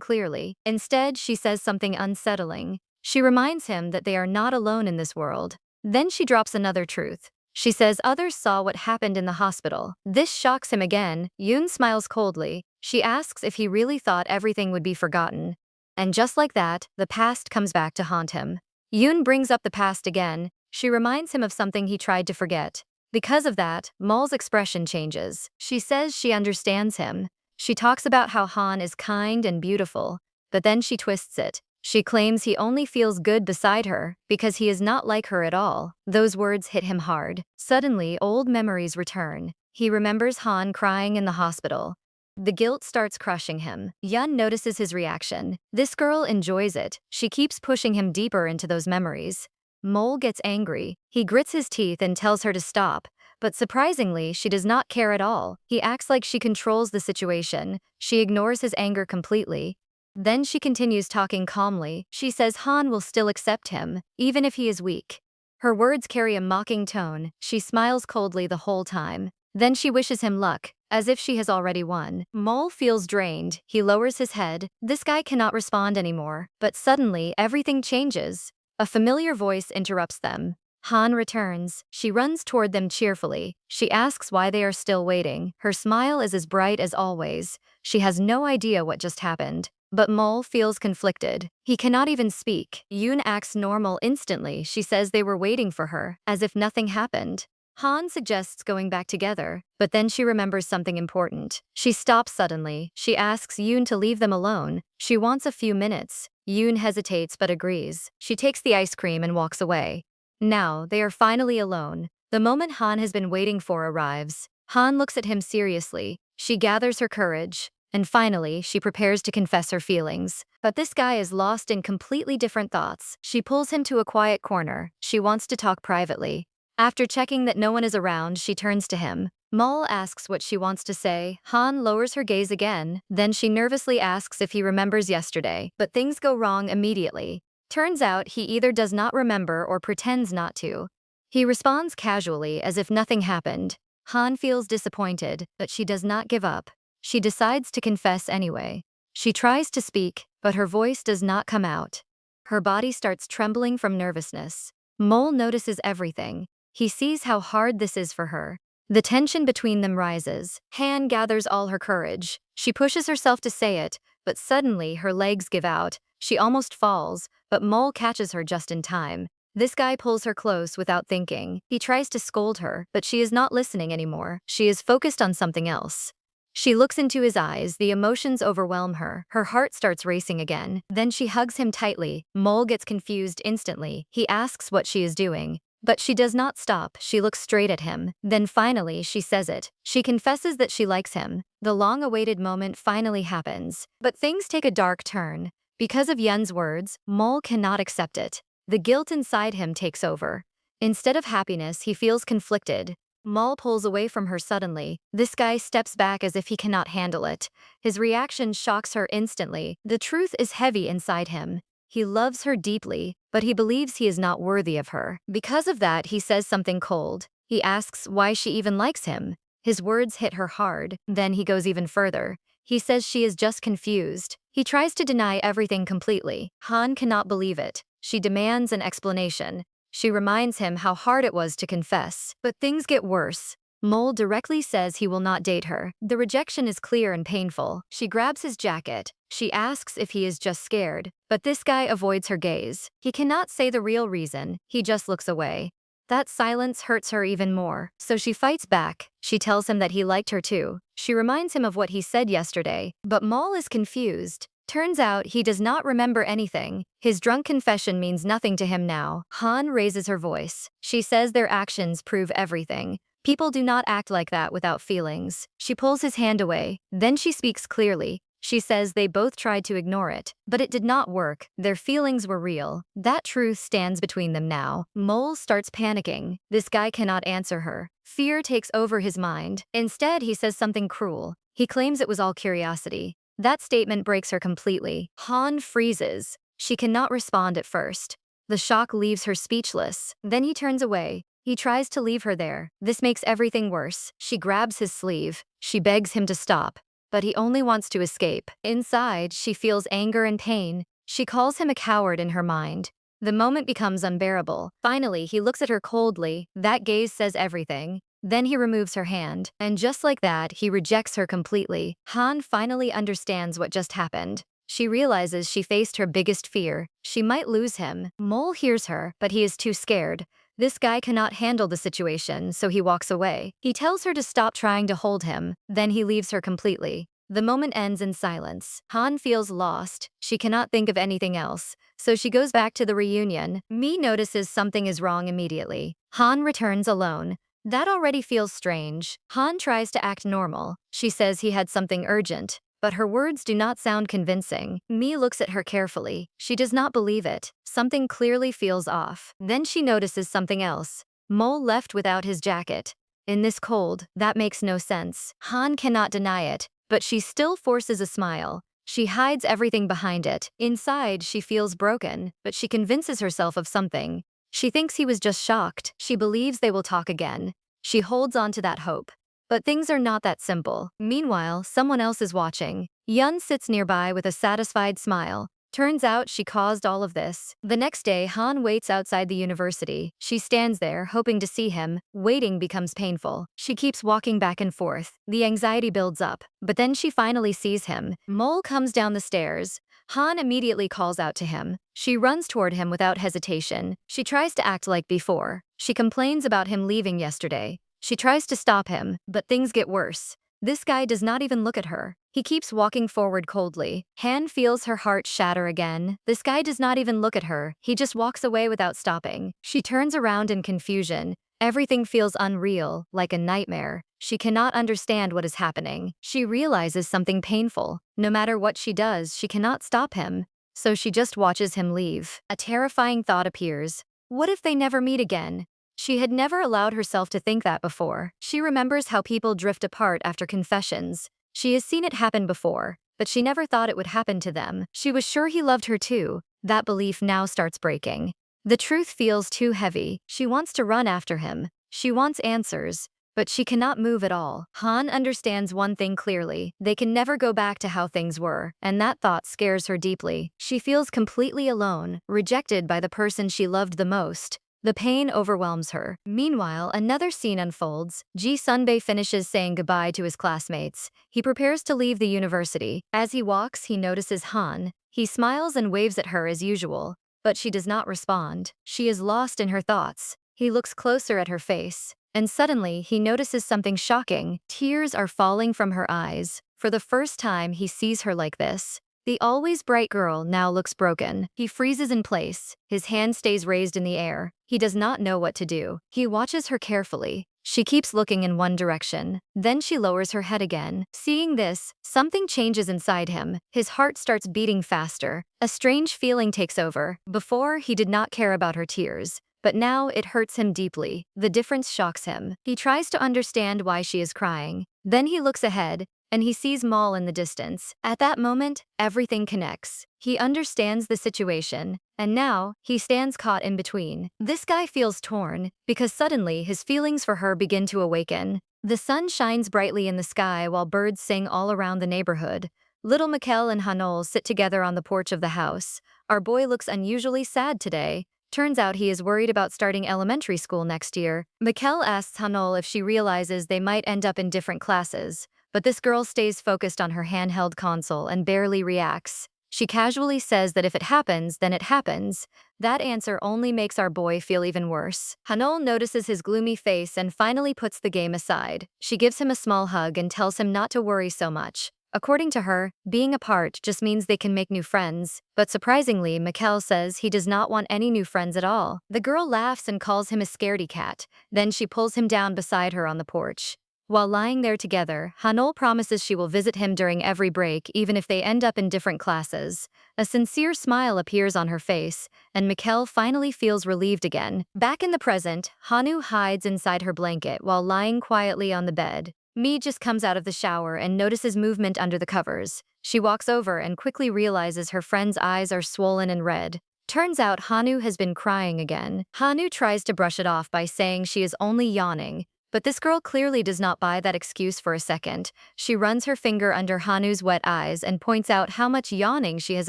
clearly. Instead, she says something unsettling. She reminds him that they are not alone in this world. Then she drops another truth. She says others saw what happened in the hospital. This shocks him again. Yoon smiles coldly. She asks if he really thought everything would be forgotten. And just like that, the past comes back to haunt him. Yoon brings up the past again. She reminds him of something he tried to forget. Because of that, Mul's expression changes. She says she understands him. She talks about how Han is kind and beautiful, but then she twists it. She claims he only feels good beside her because he is not like her at all. Those words hit him hard. Suddenly, old memories return. He remembers Han crying in the hospital. The guilt starts crushing him. Yun notices his reaction. This girl enjoys it. She keeps pushing him deeper into those memories. Mole gets angry. He grits his teeth and tells her to stop. But surprisingly, she does not care at all. He acts like she controls the situation. She ignores his anger completely. Then she continues talking calmly. She says Han will still accept him, even if he is weak. Her words carry a mocking tone. She smiles coldly the whole time. Then she wishes him luck, as if she has already won. Mole feels drained. He lowers his head. This guy cannot respond anymore. But suddenly, everything changes. A familiar voice interrupts them. Han returns. She runs toward them cheerfully. She asks why they are still waiting. Her smile is as bright as always. She has no idea what just happened. But Mole feels conflicted. He cannot even speak. Yoon acts normal instantly. She says they were waiting for her, as if nothing happened. Han suggests going back together, but then she remembers something important. She stops suddenly. She asks Yoon to leave them alone. She wants a few minutes. Yoon hesitates but agrees. She takes the ice cream and walks away. Now, they are finally alone. The moment Han has been waiting for arrives. Han looks at him seriously. She gathers her courage. And finally, she prepares to confess her feelings. But this guy is lost in completely different thoughts. She pulls him to a quiet corner. She wants to talk privately. After checking that no one is around, she turns to him. Mole asks what she wants to say. Han lowers her gaze again. Then she nervously asks if he remembers yesterday. But things go wrong immediately. Turns out he either does not remember or pretends not to. He responds casually as if nothing happened. Han feels disappointed, but she does not give up. She decides to confess anyway. She tries to speak, but her voice does not come out. Her body starts trembling from nervousness. Mole notices everything. He sees how hard this is for her. The tension between them rises. Han gathers all her courage. She pushes herself to say it, but suddenly her legs give out. She almost falls, but Mole catches her just in time. This guy pulls her close without thinking. He tries to scold her, but she is not listening anymore. She is focused on something else. She looks into his eyes. The emotions overwhelm her. Her heart starts racing again. Then she hugs him tightly. Mole gets confused instantly. He asks what she is doing. But she does not stop. She looks straight at him. Then finally, she says it. She confesses that she likes him. The long-awaited moment finally happens. But things take a dark turn. Because of Yun's words, Mole cannot accept it. The guilt inside him takes over. Instead of happiness, he feels conflicted. Mole pulls away from her suddenly. This guy steps back as if he cannot handle it. His reaction shocks her instantly. The truth is heavy inside him. He loves her deeply, but he believes he is not worthy of her. Because of that, he says something cold. He asks why she even likes him. His words hit her hard. Then he goes even further. He says she is just confused. He tries to deny everything completely. Han cannot believe it. She demands an explanation. She reminds him how hard it was to confess. But things get worse. Mole directly says he will not date her. The rejection is clear and painful. She grabs his jacket. She asks if he is just scared. But this guy avoids her gaze. He cannot say the real reason. He just looks away. That silence hurts her even more. So she fights back. She tells him that he liked her too. She reminds him of what he said yesterday. But Mole is confused. Turns out he does not remember anything. His drunk confession means nothing to him now. Han raises her voice. She says their actions prove everything. People do not act like that without feelings. She pulls his hand away. Then she speaks clearly. She says they both tried to ignore it, but it did not work. Their feelings were real. That truth stands between them now. Mole starts panicking. This guy cannot answer her. Fear takes over his mind. Instead, he says something cruel. He claims it was all curiosity. That statement breaks her completely. Han freezes. She cannot respond at first. The shock leaves her speechless. Then he turns away. He tries to leave her there. This makes everything worse. She grabs his sleeve. She begs him to stop. But he only wants to escape. Inside, she feels anger and pain. She calls him a coward in her mind. The moment becomes unbearable. Finally, he looks at her coldly. That gaze says everything. Then he removes her hand, and just like that, he rejects her completely. Han finally understands what just happened. She realizes she faced her biggest fear. She might lose him. Mole hears her, but he is too scared. This guy cannot handle the situation, so he walks away. He tells her to stop trying to hold him, then he leaves her completely. The moment ends in silence. Han feels lost. She cannot think of anything else, so she goes back to the reunion. Mi notices something is wrong immediately. Han returns alone. That already feels strange. Han tries to act normal. She says he had something urgent, but her words do not sound convincing. Mi looks at her carefully. She does not believe it. Something clearly feels off. Then she notices something else. Mole left without his jacket. In this cold, that makes no sense. Han cannot deny it, but she still forces a smile. She hides everything behind it. Inside, she feels broken, but she convinces herself of something. She thinks he was just shocked. She believes they will talk again. She holds on to that hope. But things are not that simple. Meanwhile, someone else is watching. Yun sits nearby with a satisfied smile. Turns out she caused all of this. The next day, Han waits outside the university. She stands there, hoping to see him. Waiting becomes painful. She keeps walking back and forth. The anxiety builds up. But then she finally sees him. Mole comes down the stairs. Han immediately calls out to him. She runs toward him without hesitation. She tries to act like before. She complains about him leaving yesterday. She tries to stop him, but things get worse. This guy does not even look at her. He keeps walking forward coldly. Han feels her heart shatter again. This guy does not even look at her. He just walks away without stopping. She turns around in confusion. Everything feels unreal, like a nightmare. She cannot understand what is happening. She realizes something painful. No matter what she does, she cannot stop him. So she just watches him leave. A terrifying thought appears. What if they never meet again? She had never allowed herself to think that before. She remembers how people drift apart after confessions. She has seen it happen before, but she never thought it would happen to them. She was sure he loved her too. That belief now starts breaking. The truth feels too heavy. She wants to run after him. She wants answers, but she cannot move at all. Han understands one thing clearly. They can never go back to how things were, and that thought scares her deeply. She feels completely alone, rejected by the person she loved the most. The pain overwhelms her. Meanwhile, another scene unfolds. Ji Sunbae finishes saying goodbye to his classmates. He prepares to leave the university. As he walks, he notices Han. He smiles and waves at her as usual, but she does not respond. She is lost in her thoughts. He looks closer at her face, and suddenly he notices something shocking. Tears are falling from her eyes. For the first time, he sees her like this. The always bright girl now looks broken. He freezes in place. His hand stays raised in the air. He does not know what to do. He watches her carefully. She keeps looking in one direction. Then she lowers her head again. Seeing this, something changes inside him. His heart starts beating faster. A strange feeling takes over. Before, he did not care about her tears, but now it hurts him deeply. The difference shocks him. He tries to understand why she is crying. Then he looks ahead, and he sees Maul in the distance. At that moment, everything connects. He understands the situation, and now, he stands caught in between. This guy feels torn, because suddenly his feelings for her begin to awaken. The sun shines brightly in the sky while birds sing all around the neighborhood. Little Mikkel and Hanol sit together on the porch of the house. Our boy looks unusually sad today. Turns out he is worried about starting elementary school next year. Mikkel asks Hanol if she realizes they might end up in different classes. But this girl stays focused on her handheld console and barely reacts. She casually says that if it happens, then it happens. That answer only makes our boy feel even worse. Hanol notices his gloomy face and finally puts the game aside. She gives him a small hug and tells him not to worry so much. According to her, being apart just means they can make new friends. But surprisingly, Mikkel says he does not want any new friends at all. The girl laughs and calls him a scaredy cat. Then she pulls him down beside her on the porch. While lying there together, Hanol promises she will visit him during every break even if they end up in different classes. A sincere smile appears on her face, and Mikkel finally feels relieved again. Back in the present, Hanu hides inside her blanket while lying quietly on the bed. Mi just comes out of the shower and notices movement under the covers. She walks over and quickly realizes her friend's eyes are swollen and red. Turns out Hanu has been crying again. Hanu tries to brush it off by saying she is only yawning, but this girl clearly does not buy that excuse for a second. She runs her finger under Hanu's wet eyes and points out how much yawning she has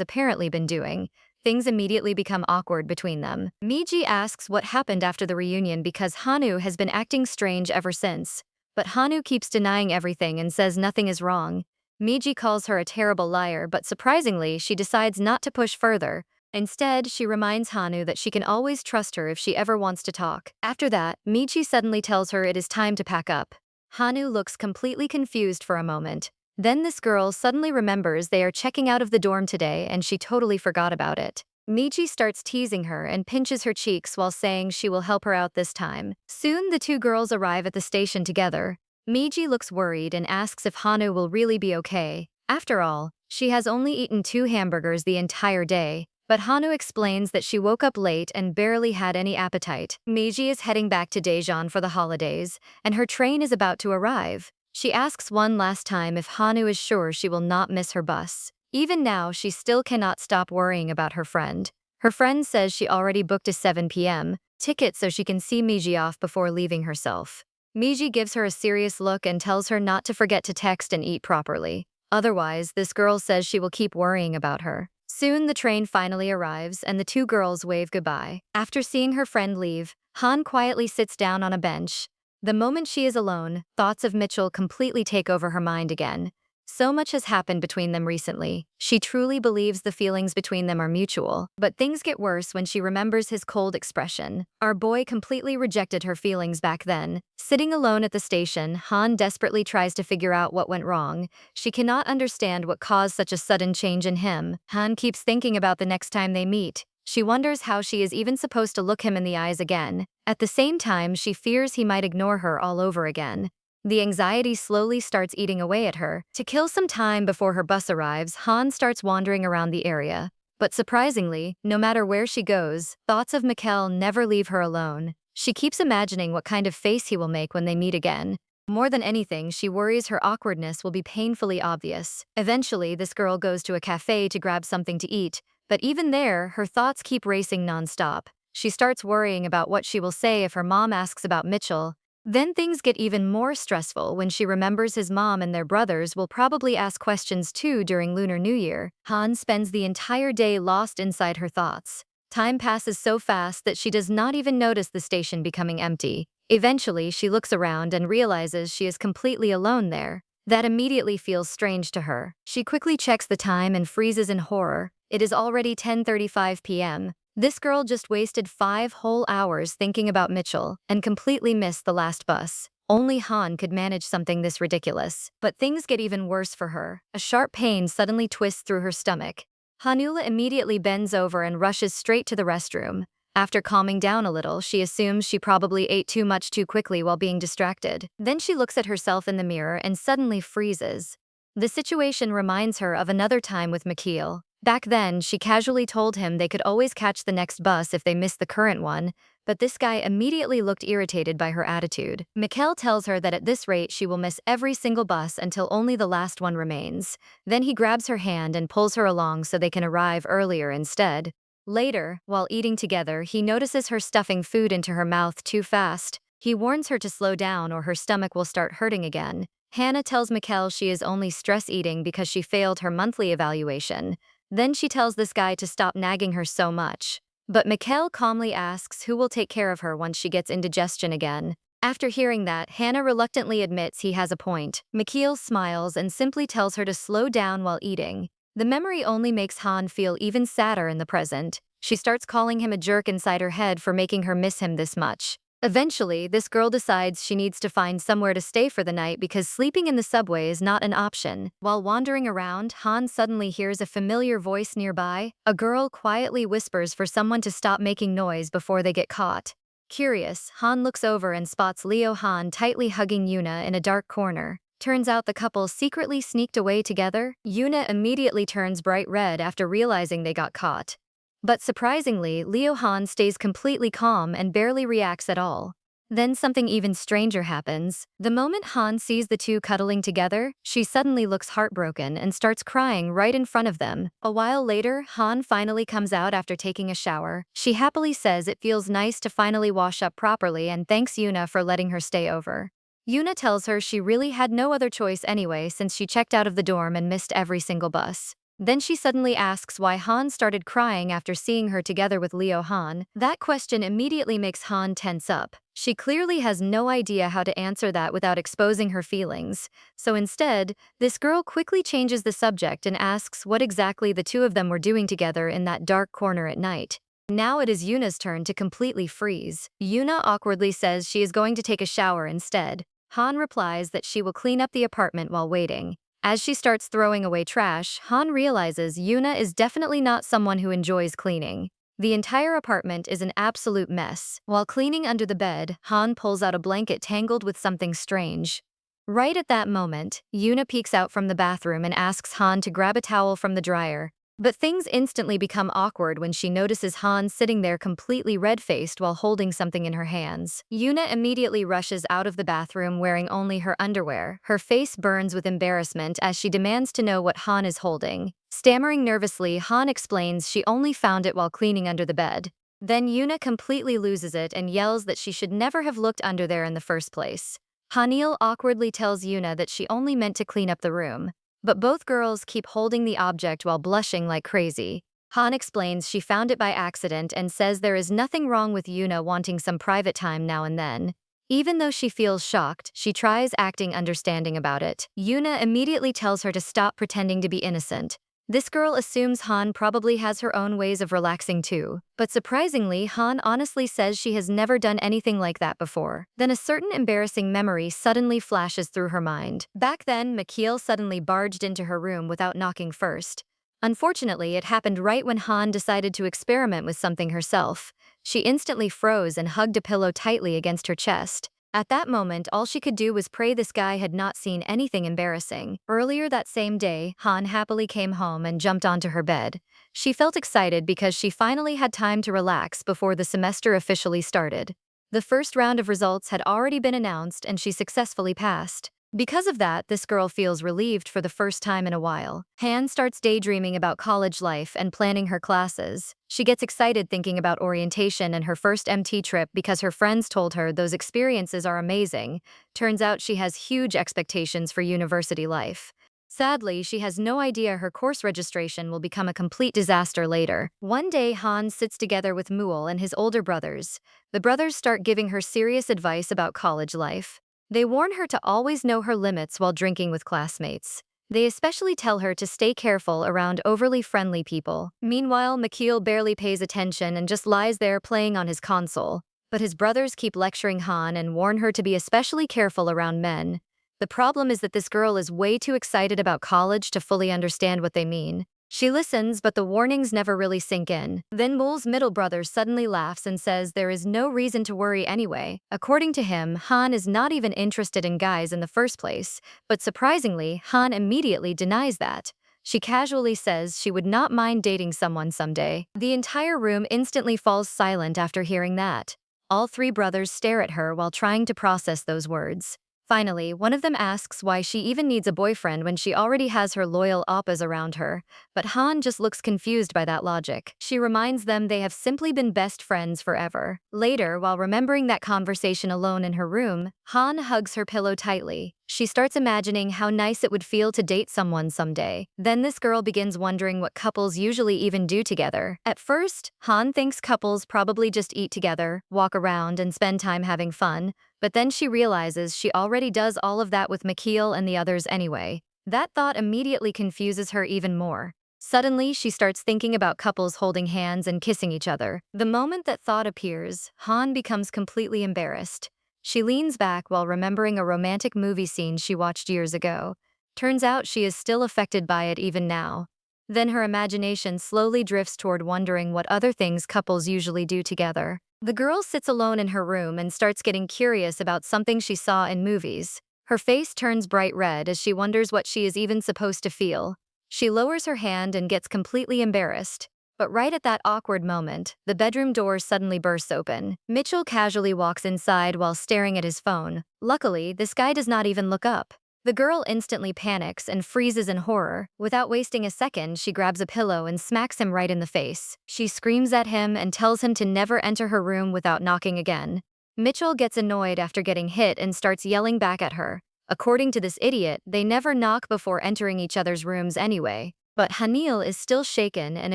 apparently been doing. Things immediately become awkward between them. Miji asks what happened after the reunion because Hanu has been acting strange ever since. But Hanu keeps denying everything and says nothing is wrong. Miji calls her a terrible liar, but surprisingly, she decides not to push further. Instead, she reminds Hanu that she can always trust her if she ever wants to talk. After that, Miji suddenly tells her it is time to pack up. Hanu looks completely confused for a moment. Then this girl suddenly remembers they are checking out of the dorm today and she totally forgot about it. Miji starts teasing her and pinches her cheeks while saying she will help her out this time. Soon, the two girls arrive at the station together. Miji looks worried and asks if Hanu will really be okay. After all, she has only eaten 2 hamburgers the entire day. But Hanu explains that she woke up late and barely had any appetite. Miji is heading back to Daejeon for the holidays, and her train is about to arrive. She asks one last time if Hanu is sure she will not miss her bus. Even now, she still cannot stop worrying about her friend. Her friend says she already booked a 7 p.m. ticket so she can see Miji off before leaving herself. Miji gives her a serious look and tells her not to forget to text and eat properly. Otherwise, this girl says she will keep worrying about her. Soon the train finally arrives and the two girls wave goodbye. After seeing her friend leave, Han quietly sits down on a bench. The moment she is alone, thoughts of Mitchell completely take over her mind again. So much has happened between them recently. She truly believes the feelings between them are mutual. But things get worse when she remembers his cold expression. Our boy completely rejected her feelings back then. Sitting alone at the station, Han desperately tries to figure out what went wrong. She cannot understand what caused such a sudden change in him. Han keeps thinking about the next time they meet. She wonders how she is even supposed to look him in the eyes again. At the same time, she fears he might ignore her all over again. The anxiety slowly starts eating away at her. To kill some time before her bus arrives, Han starts wandering around the area. But surprisingly, no matter where she goes, thoughts of Mikkel never leave her alone. She keeps imagining what kind of face he will make when they meet again. More than anything, she worries her awkwardness will be painfully obvious. Eventually, this girl goes to a cafe to grab something to eat, but even there, her thoughts keep racing nonstop. She starts worrying about what she will say if her mom asks about Mitchell. Then things get even more stressful when she remembers his mom and their brothers will probably ask questions too during Lunar New Year. Han spends the entire day lost inside her thoughts. Time passes so fast that she does not even notice the station becoming empty. Eventually, she looks around and realizes she is completely alone there. That immediately feels strange to her. She quickly checks the time and freezes in horror. It is already 10:35 p.m. This girl just wasted 5 whole hours thinking about Mitchell and completely missed the last bus. Only Han could manage something this ridiculous. But things get even worse for her. A sharp pain suddenly twists through her stomach. Hanula immediately bends over and rushes straight to the restroom. After calming down a little, she assumes she probably ate too much too quickly while being distracted. Then she looks at herself in the mirror and suddenly freezes. The situation reminds her of another time with Mikhail. Back then, she casually told him they could always catch the next bus if they missed the current one, but this guy immediately looked irritated by her attitude. Mikhail tells her that at this rate she will miss every single bus until only the last one remains. Then he grabs her hand and pulls her along so they can arrive earlier instead. Later, while eating together, he notices her stuffing food into her mouth too fast. He warns her to slow down or her stomach will start hurting again. Hannah tells Mikhail she is only stress eating because she failed her monthly evaluation. Then she tells this guy to stop nagging her so much. But Mikhail calmly asks who will take care of her once she gets indigestion again. After hearing that, Hannah reluctantly admits he has a point. Mikhail smiles and simply tells her to slow down while eating. The memory only makes Han feel even sadder in the present. She starts calling him a jerk inside her head for making her miss him this much. Eventually, this girl decides she needs to find somewhere to stay for the night because sleeping in the subway is not an option. While wandering around, Han suddenly hears a familiar voice nearby. A girl quietly whispers for someone to stop making noise before they get caught. Curious, Han looks over and spots Leo Han tightly hugging Yuna in a dark corner. Turns out the couple secretly sneaked away together. Yuna immediately turns bright red after realizing they got caught. But surprisingly, Leo Han stays completely calm and barely reacts at all. Then something even stranger happens. The moment Han sees the two cuddling together, she suddenly looks heartbroken and starts crying right in front of them. A while later, Han finally comes out after taking a shower. She happily says it feels nice to finally wash up properly and thanks Yuna for letting her stay over. Yuna tells her she really had no other choice anyway since she checked out of the dorm and missed every single bus. Then she suddenly asks why Han started crying after seeing her together with Leo Han. That question immediately makes Han tense up. She clearly has no idea how to answer that without exposing her feelings. So instead, this girl quickly changes the subject and asks what exactly the two of them were doing together in that dark corner at night. Now it is Yuna's turn to completely freeze. Yuna awkwardly says she is going to take a shower instead. Han replies that she will clean up the apartment while waiting. As she starts throwing away trash, Han realizes Yuna is definitely not someone who enjoys cleaning. The entire apartment is an absolute mess. While cleaning under the bed, Han pulls out a blanket tangled with something strange. Right at that moment, Yuna peeks out from the bathroom and asks Han to grab a towel from the dryer. But things instantly become awkward when she notices Han sitting there completely red-faced while holding something in her hands. Yuna immediately rushes out of the bathroom wearing only her underwear. Her face burns with embarrassment as she demands to know what Han is holding. Stammering nervously, Han explains she only found it while cleaning under the bed. Then Yuna completely loses it and yells that she should never have looked under there in the first place. Hanil awkwardly tells Yuna that she only meant to clean up the room. But both girls keep holding the object while blushing like crazy. Han explains she found it by accident and says there is nothing wrong with Yuna wanting some private time now and then. Even though she feels shocked, she tries acting understanding about it. Yuna immediately tells her to stop pretending to be innocent. This girl assumes Han probably has her own ways of relaxing too. But surprisingly, Han honestly says she has never done anything like that before. Then a certain embarrassing memory suddenly flashes through her mind. Back then, Mikhail suddenly barged into her room without knocking first. Unfortunately, it happened right when Han decided to experiment with something herself. She instantly froze and hugged a pillow tightly against her chest. At that moment, all she could do was pray this guy had not seen anything embarrassing. Earlier that same day, Han happily came home and jumped onto her bed. She felt excited because she finally had time to relax before the semester officially started. The first round of results had already been announced and she successfully passed. Because of that, this girl feels relieved for the first time in a while. Han starts daydreaming about college life and planning her classes. She gets excited thinking about orientation and her first MT trip because her friends told her those experiences are amazing. Turns out she has huge expectations for university life. Sadly, she has no idea her course registration will become a complete disaster later. One day, Han sits together with Muel and his older brothers. The brothers start giving her serious advice about college life. They warn her to always know her limits while drinking with classmates. They especially tell her to stay careful around overly friendly people. Meanwhile, Mikhail barely pays attention and just lies there playing on his console. But his brothers keep lecturing Han and warn her to be especially careful around men. The problem is that this girl is way too excited about college to fully understand what they mean. She listens, but the warnings never really sink in. Then Mul's middle brother suddenly laughs and says there is no reason to worry anyway. According to him, Han is not even interested in guys in the first place, but surprisingly, Han immediately denies that. She casually says she would not mind dating someone someday. The entire room instantly falls silent after hearing that. All three brothers stare at her while trying to process those words. Finally, one of them asks why she even needs a boyfriend when she already has her loyal oppas around her, but Han just looks confused by that logic. She reminds them they have simply been best friends forever. Later, while remembering that conversation alone in her room, Han hugs her pillow tightly. She starts imagining how nice it would feel to date someone someday. Then this girl begins wondering what couples usually even do together. At first, Han thinks couples probably just eat together, walk around, and spend time having fun. But then she realizes she already does all of that with Mikhail and the others anyway. That thought immediately confuses her even more. Suddenly, she starts thinking about couples holding hands and kissing each other. The moment that thought appears, Han becomes completely embarrassed. She leans back while remembering a romantic movie scene she watched years ago. Turns out she is still affected by it even now. Then her imagination slowly drifts toward wondering what other things couples usually do together. The girl sits alone in her room and starts getting curious about something she saw in movies. Her face turns bright red as she wonders what she is even supposed to feel. She lowers her hand and gets completely embarrassed. But right at that awkward moment, the bedroom door suddenly bursts open. Mitchell casually walks inside while staring at his phone. Luckily, this guy does not even look up. The girl instantly panics and freezes in horror. Without wasting a second, she grabs a pillow and smacks him right in the face. She screams at him and tells him to never enter her room without knocking again. Mitchell gets annoyed after getting hit and starts yelling back at her. According to this idiot, they never knock before entering each other's rooms anyway. But Hanil is still shaken and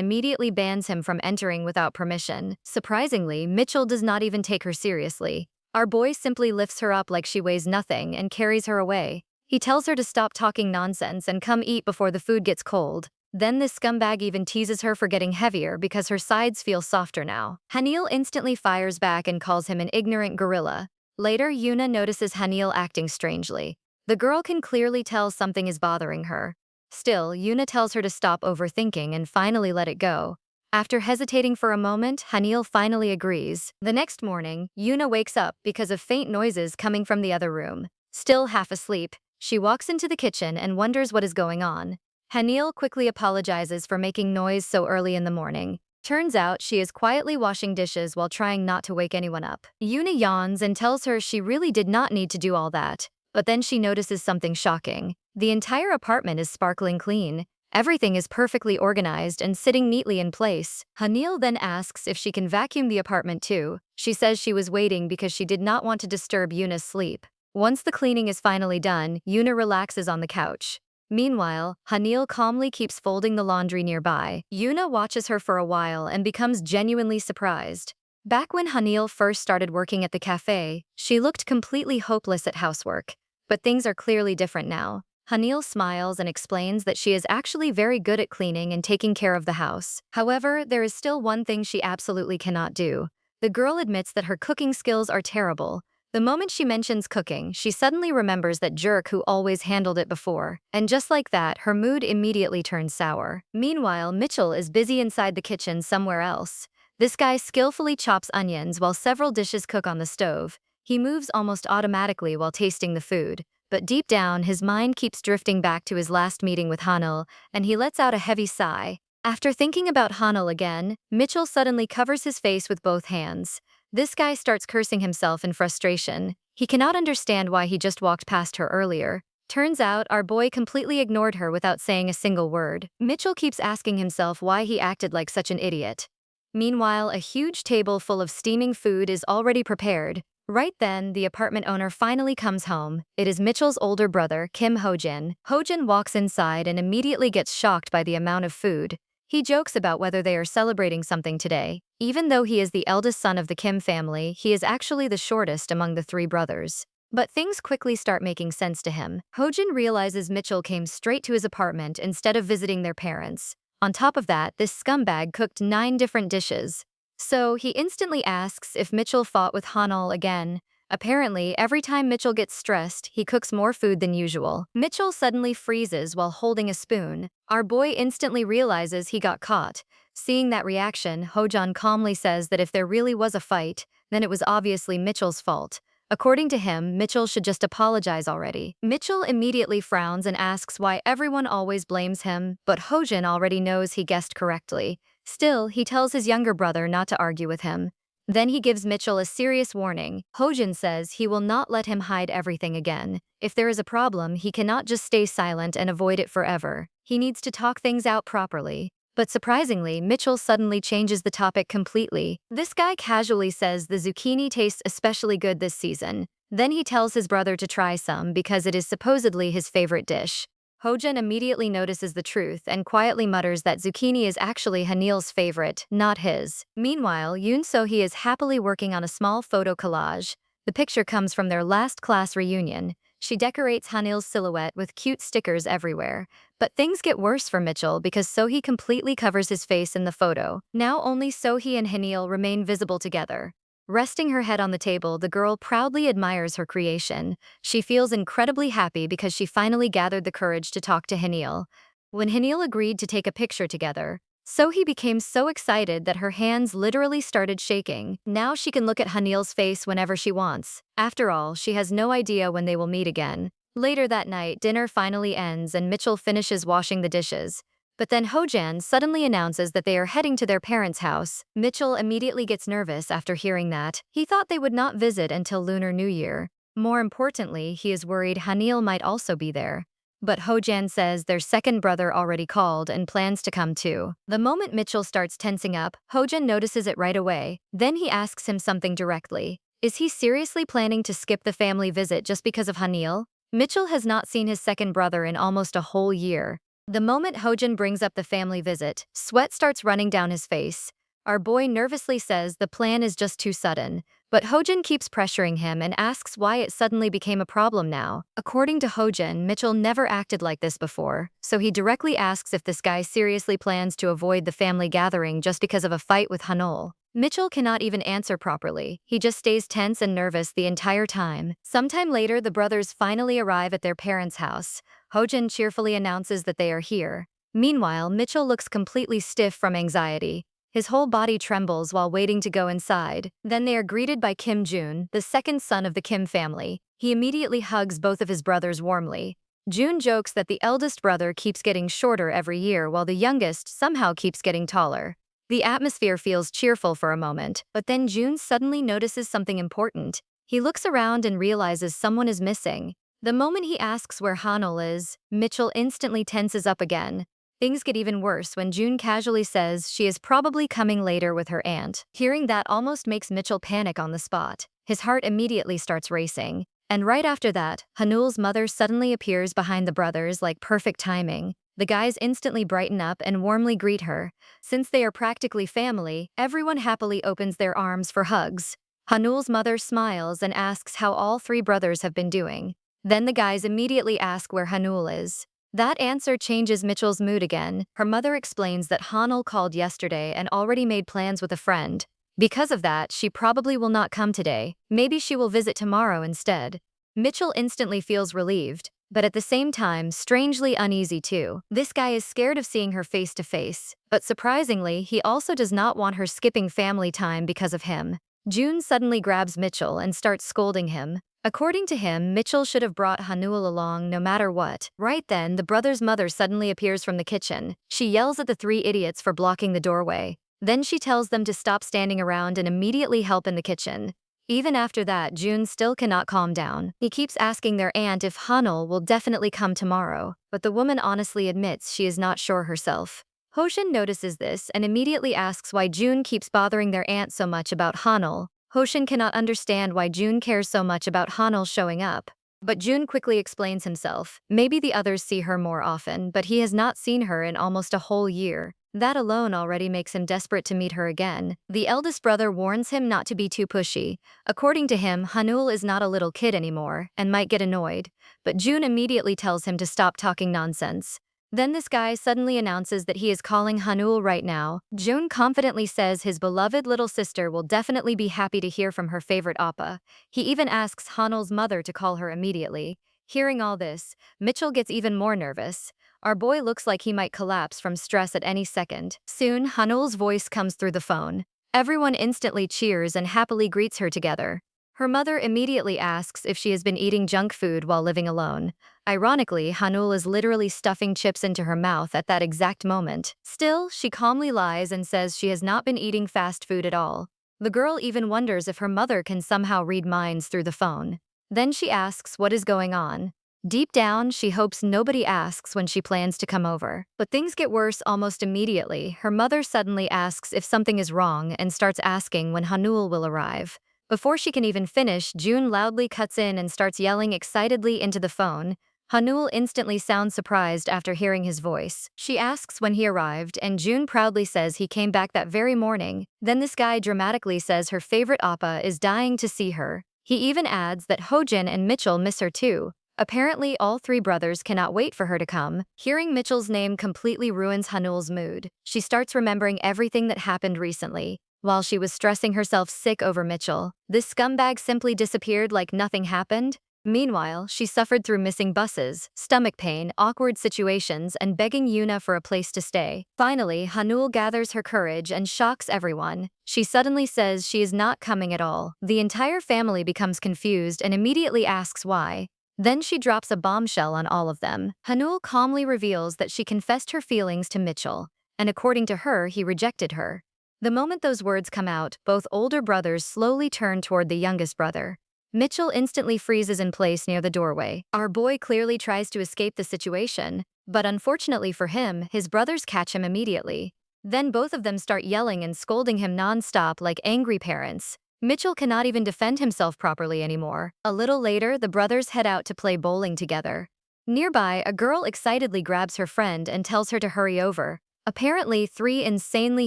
immediately bans him from entering without permission. Surprisingly, Mitchell does not even take her seriously. Our boy simply lifts her up like she weighs nothing and carries her away. He tells her to stop talking nonsense and come eat before the food gets cold. Then this scumbag even teases her for getting heavier because her sides feel softer now. Hanil instantly fires back and calls him an ignorant gorilla. Later, Yuna notices Hanil acting strangely. The girl can clearly tell something is bothering her. Still, Yuna tells her to stop overthinking and finally let it go. After hesitating for a moment, Hanil finally agrees. The next morning, Yuna wakes up because of faint noises coming from the other room. Still half asleep, she walks into the kitchen and wonders what is going on. Hanil quickly apologizes for making noise so early in the morning. Turns out she is quietly washing dishes while trying not to wake anyone up. Yuna yawns and tells her she really did not need to do all that. But then she notices something shocking. The entire apartment is sparkling clean. Everything is perfectly organized and sitting neatly in place. Hanil then asks if she can vacuum the apartment too. She says she was waiting because she did not want to disturb Yuna's sleep. Once the cleaning is finally done, Yuna relaxes on the couch. Meanwhile, Hanil calmly keeps folding the laundry nearby. Yuna watches her for a while and becomes genuinely surprised. Back when Hanil first started working at the cafe, she looked completely hopeless at housework. But things are clearly different now. Hanil smiles and explains that she is actually very good at cleaning and taking care of the house. However, there is still one thing she absolutely cannot do. The girl admits that her cooking skills are terrible. The moment she mentions cooking, she suddenly remembers that jerk who always handled it before. And just like that, her mood immediately turns sour. Meanwhile, Mitchell is busy inside the kitchen somewhere else. This guy skillfully chops onions while several dishes cook on the stove. He moves almost automatically while tasting the food. But deep down, his mind keeps drifting back to his last meeting with Hanil, and he lets out a heavy sigh. After thinking about Hanil again, Mitchell suddenly covers his face with both hands. This guy starts cursing himself in frustration. He cannot understand why he just walked past her earlier. Turns out, our boy completely ignored her without saying a single word. Mitchell keeps asking himself why he acted like such an idiot. Meanwhile, a huge table full of steaming food is already prepared. Right then, the apartment owner finally comes home. It is Mitchell's older brother, Kim Hojin. Hojin walks inside and immediately gets shocked by the amount of food. He jokes about whether they are celebrating something today. Even though he is the eldest son of the Kim family, he is actually the shortest among the three brothers. But things quickly start making sense to him. Hojin realizes Mitchell came straight to his apartment instead of visiting their parents. On top of that, this scumbag cooked 9 different dishes. So he instantly asks if Mitchell fought with Hanil again. Apparently, every time Mitchell gets stressed, he cooks more food than usual. Mitchell suddenly freezes while holding a spoon. Our boy instantly realizes he got caught. Seeing that reaction, Hojan calmly says that if there really was a fight, then it was obviously Mitchell's fault. According to him, Mitchell should just apologize already. Mitchell immediately frowns and asks why everyone always blames him, but Hojin already knows he guessed correctly. Still, he tells his younger brother not to argue with him. Then he gives Mitchell a serious warning. Hojin says he will not let him hide everything again. If there is a problem, he cannot just stay silent and avoid it forever. He needs to talk things out properly. But surprisingly, Mitchell suddenly changes the topic completely. This guy casually says the zucchini tastes especially good this season. Then he tells his brother to try some because it is supposedly his favorite dish. Hojin immediately notices the truth and quietly mutters that zucchini is actually Hanil's favorite, not his. Meanwhile, Yoon So-hee is happily working on a small photo collage. The picture comes from their last class reunion. She decorates Hanil's silhouette with cute stickers everywhere. But things get worse for Mitchell because So-hee completely covers his face in the photo. Now only So-hee and Hanil remain visible together. Resting her head on the table, the girl proudly admires her creation. She feels incredibly happy because she finally gathered the courage to talk to Hanil. When Hanil agreed to take a picture together, So-hee became so excited that her hands literally started shaking. Now she can look at Hanil's face whenever she wants. After all, she has no idea when they will meet again. Later that night, dinner finally ends and Mitchell finishes washing the dishes. But then Hojan suddenly announces that they are heading to their parents' house. Mitchell immediately gets nervous after hearing that. He thought they would not visit until Lunar New Year. More importantly, he is worried Hanil might also be there. But Hojan says their second brother already called and plans to come too. The moment Mitchell starts tensing up, Hojan notices it right away. Then he asks him something directly. Is he seriously planning to skip the family visit just because of Hanil? Mitchell has not seen his second brother in almost a whole year. The moment Hojan brings up the family visit, sweat starts running down his face. Our boy nervously says the plan is just too sudden, but Hojan keeps pressuring him and asks why it suddenly became a problem now. According to Hojan, Mitchell never acted like this before, so he directly asks if this guy seriously plans to avoid the family gathering just because of a fight with Hanul. Mitchell cannot even answer properly. He just stays tense and nervous the entire time. Sometime later, the brothers finally arrive at their parents' house. Hojan cheerfully announces that they are here. Meanwhile, Mitchell looks completely stiff from anxiety. His whole body trembles while waiting to go inside. Then they are greeted by Kim Jun, the second son of the Kim family. He immediately hugs both of his brothers warmly. Jun jokes that the eldest brother keeps getting shorter every year while the youngest somehow keeps getting taller. The atmosphere feels cheerful for a moment, but then Jun suddenly notices something important. He looks around and realizes someone is missing. The moment he asks where Hanul is, Mitchell instantly tenses up again. Things get even worse when June casually says she is probably coming later with her aunt. Hearing that almost makes Mitchell panic on the spot. His heart immediately starts racing. And right after that, Hanul's mother suddenly appears behind the brothers like perfect timing. The guys instantly brighten up and warmly greet her. Since they are practically family, everyone happily opens their arms for hugs. Hanul's mother smiles and asks how all three brothers have been doing. Then the guys immediately ask where Hanul is. That answer changes Mitchell's mood again. Her mother explains that Hanul called yesterday and already made plans with a friend. Because of that, she probably will not come today. Maybe she will visit tomorrow instead. Mitchell instantly feels relieved, but at the same time, strangely uneasy too. This guy is scared of seeing her face to face, but surprisingly, he also does not want her skipping family time because of him. June suddenly grabs Mitchell and starts scolding him. According to him, Mitchell should have brought Hanul along no matter what. Right then, the brother's mother suddenly appears from the kitchen. She yells at the three idiots for blocking the doorway. Then she tells them to stop standing around and immediately help in the kitchen. Even after that, June still cannot calm down. He keeps asking their aunt if Hanul will definitely come tomorrow, but the woman honestly admits she is not sure herself. Hoshin notices this and immediately asks why June keeps bothering their aunt so much about Hanul. Hoshin cannot understand why June cares so much about Hanul showing up. But June quickly explains himself. Maybe the others see her more often, but he has not seen her in almost a whole year. That alone already makes him desperate to meet her again. The eldest brother warns him not to be too pushy. According to him, Hanul is not a little kid anymore and might get annoyed. But June immediately tells him to stop talking nonsense. Then this guy suddenly announces that he is calling Hanul right now. June confidently says his beloved little sister will definitely be happy to hear from her favorite oppa. He even asks Hanul's mother to call her immediately. Hearing all this, Mitchell gets even more nervous. Our boy looks like he might collapse from stress at any second. Soon, Hanul's voice comes through the phone. Everyone instantly cheers and happily greets her together. Her mother immediately asks if she has been eating junk food while living alone. Ironically, Hanul is literally stuffing chips into her mouth at that exact moment. Still, she calmly lies and says she has not been eating fast food at all. The girl even wonders if her mother can somehow read minds through the phone. Then she asks what is going on. Deep down, she hopes nobody asks when she plans to come over. But things get worse almost immediately. Her mother suddenly asks if something is wrong and starts asking when Hanul will arrive. Before she can even finish, June loudly cuts in and starts yelling excitedly into the phone. Hanul instantly sounds surprised after hearing his voice. She asks when he arrived, and June proudly says he came back that very morning. Then this guy dramatically says her favorite oppa is dying to see her. He even adds that Hojin and Mitchell miss her too. Apparently, all three brothers cannot wait for her to come. Hearing Mitchell's name completely ruins Hanul's mood. She starts remembering everything that happened recently. While she was stressing herself sick over Mitchell, this scumbag simply disappeared like nothing happened. Meanwhile, she suffered through missing buses, stomach pain, awkward situations, and begging Yuna for a place to stay. Finally, Hanul gathers her courage and shocks everyone. She suddenly says she is not coming at all. The entire family becomes confused and immediately asks why. Then she drops a bombshell on all of them. Hanul calmly reveals that she confessed her feelings to Mitchell, and according to her, he rejected her. The moment those words come out, both older brothers slowly turn toward the youngest brother. Mitchell instantly freezes in place near the doorway. Our boy clearly tries to escape the situation, but unfortunately for him, his brothers catch him immediately. Then both of them start yelling and scolding him non-stop like angry parents. Mitchell cannot even defend himself properly anymore. A little later, the brothers head out to play bowling together. Nearby, a girl excitedly grabs her friend and tells her to hurry over. Apparently, three insanely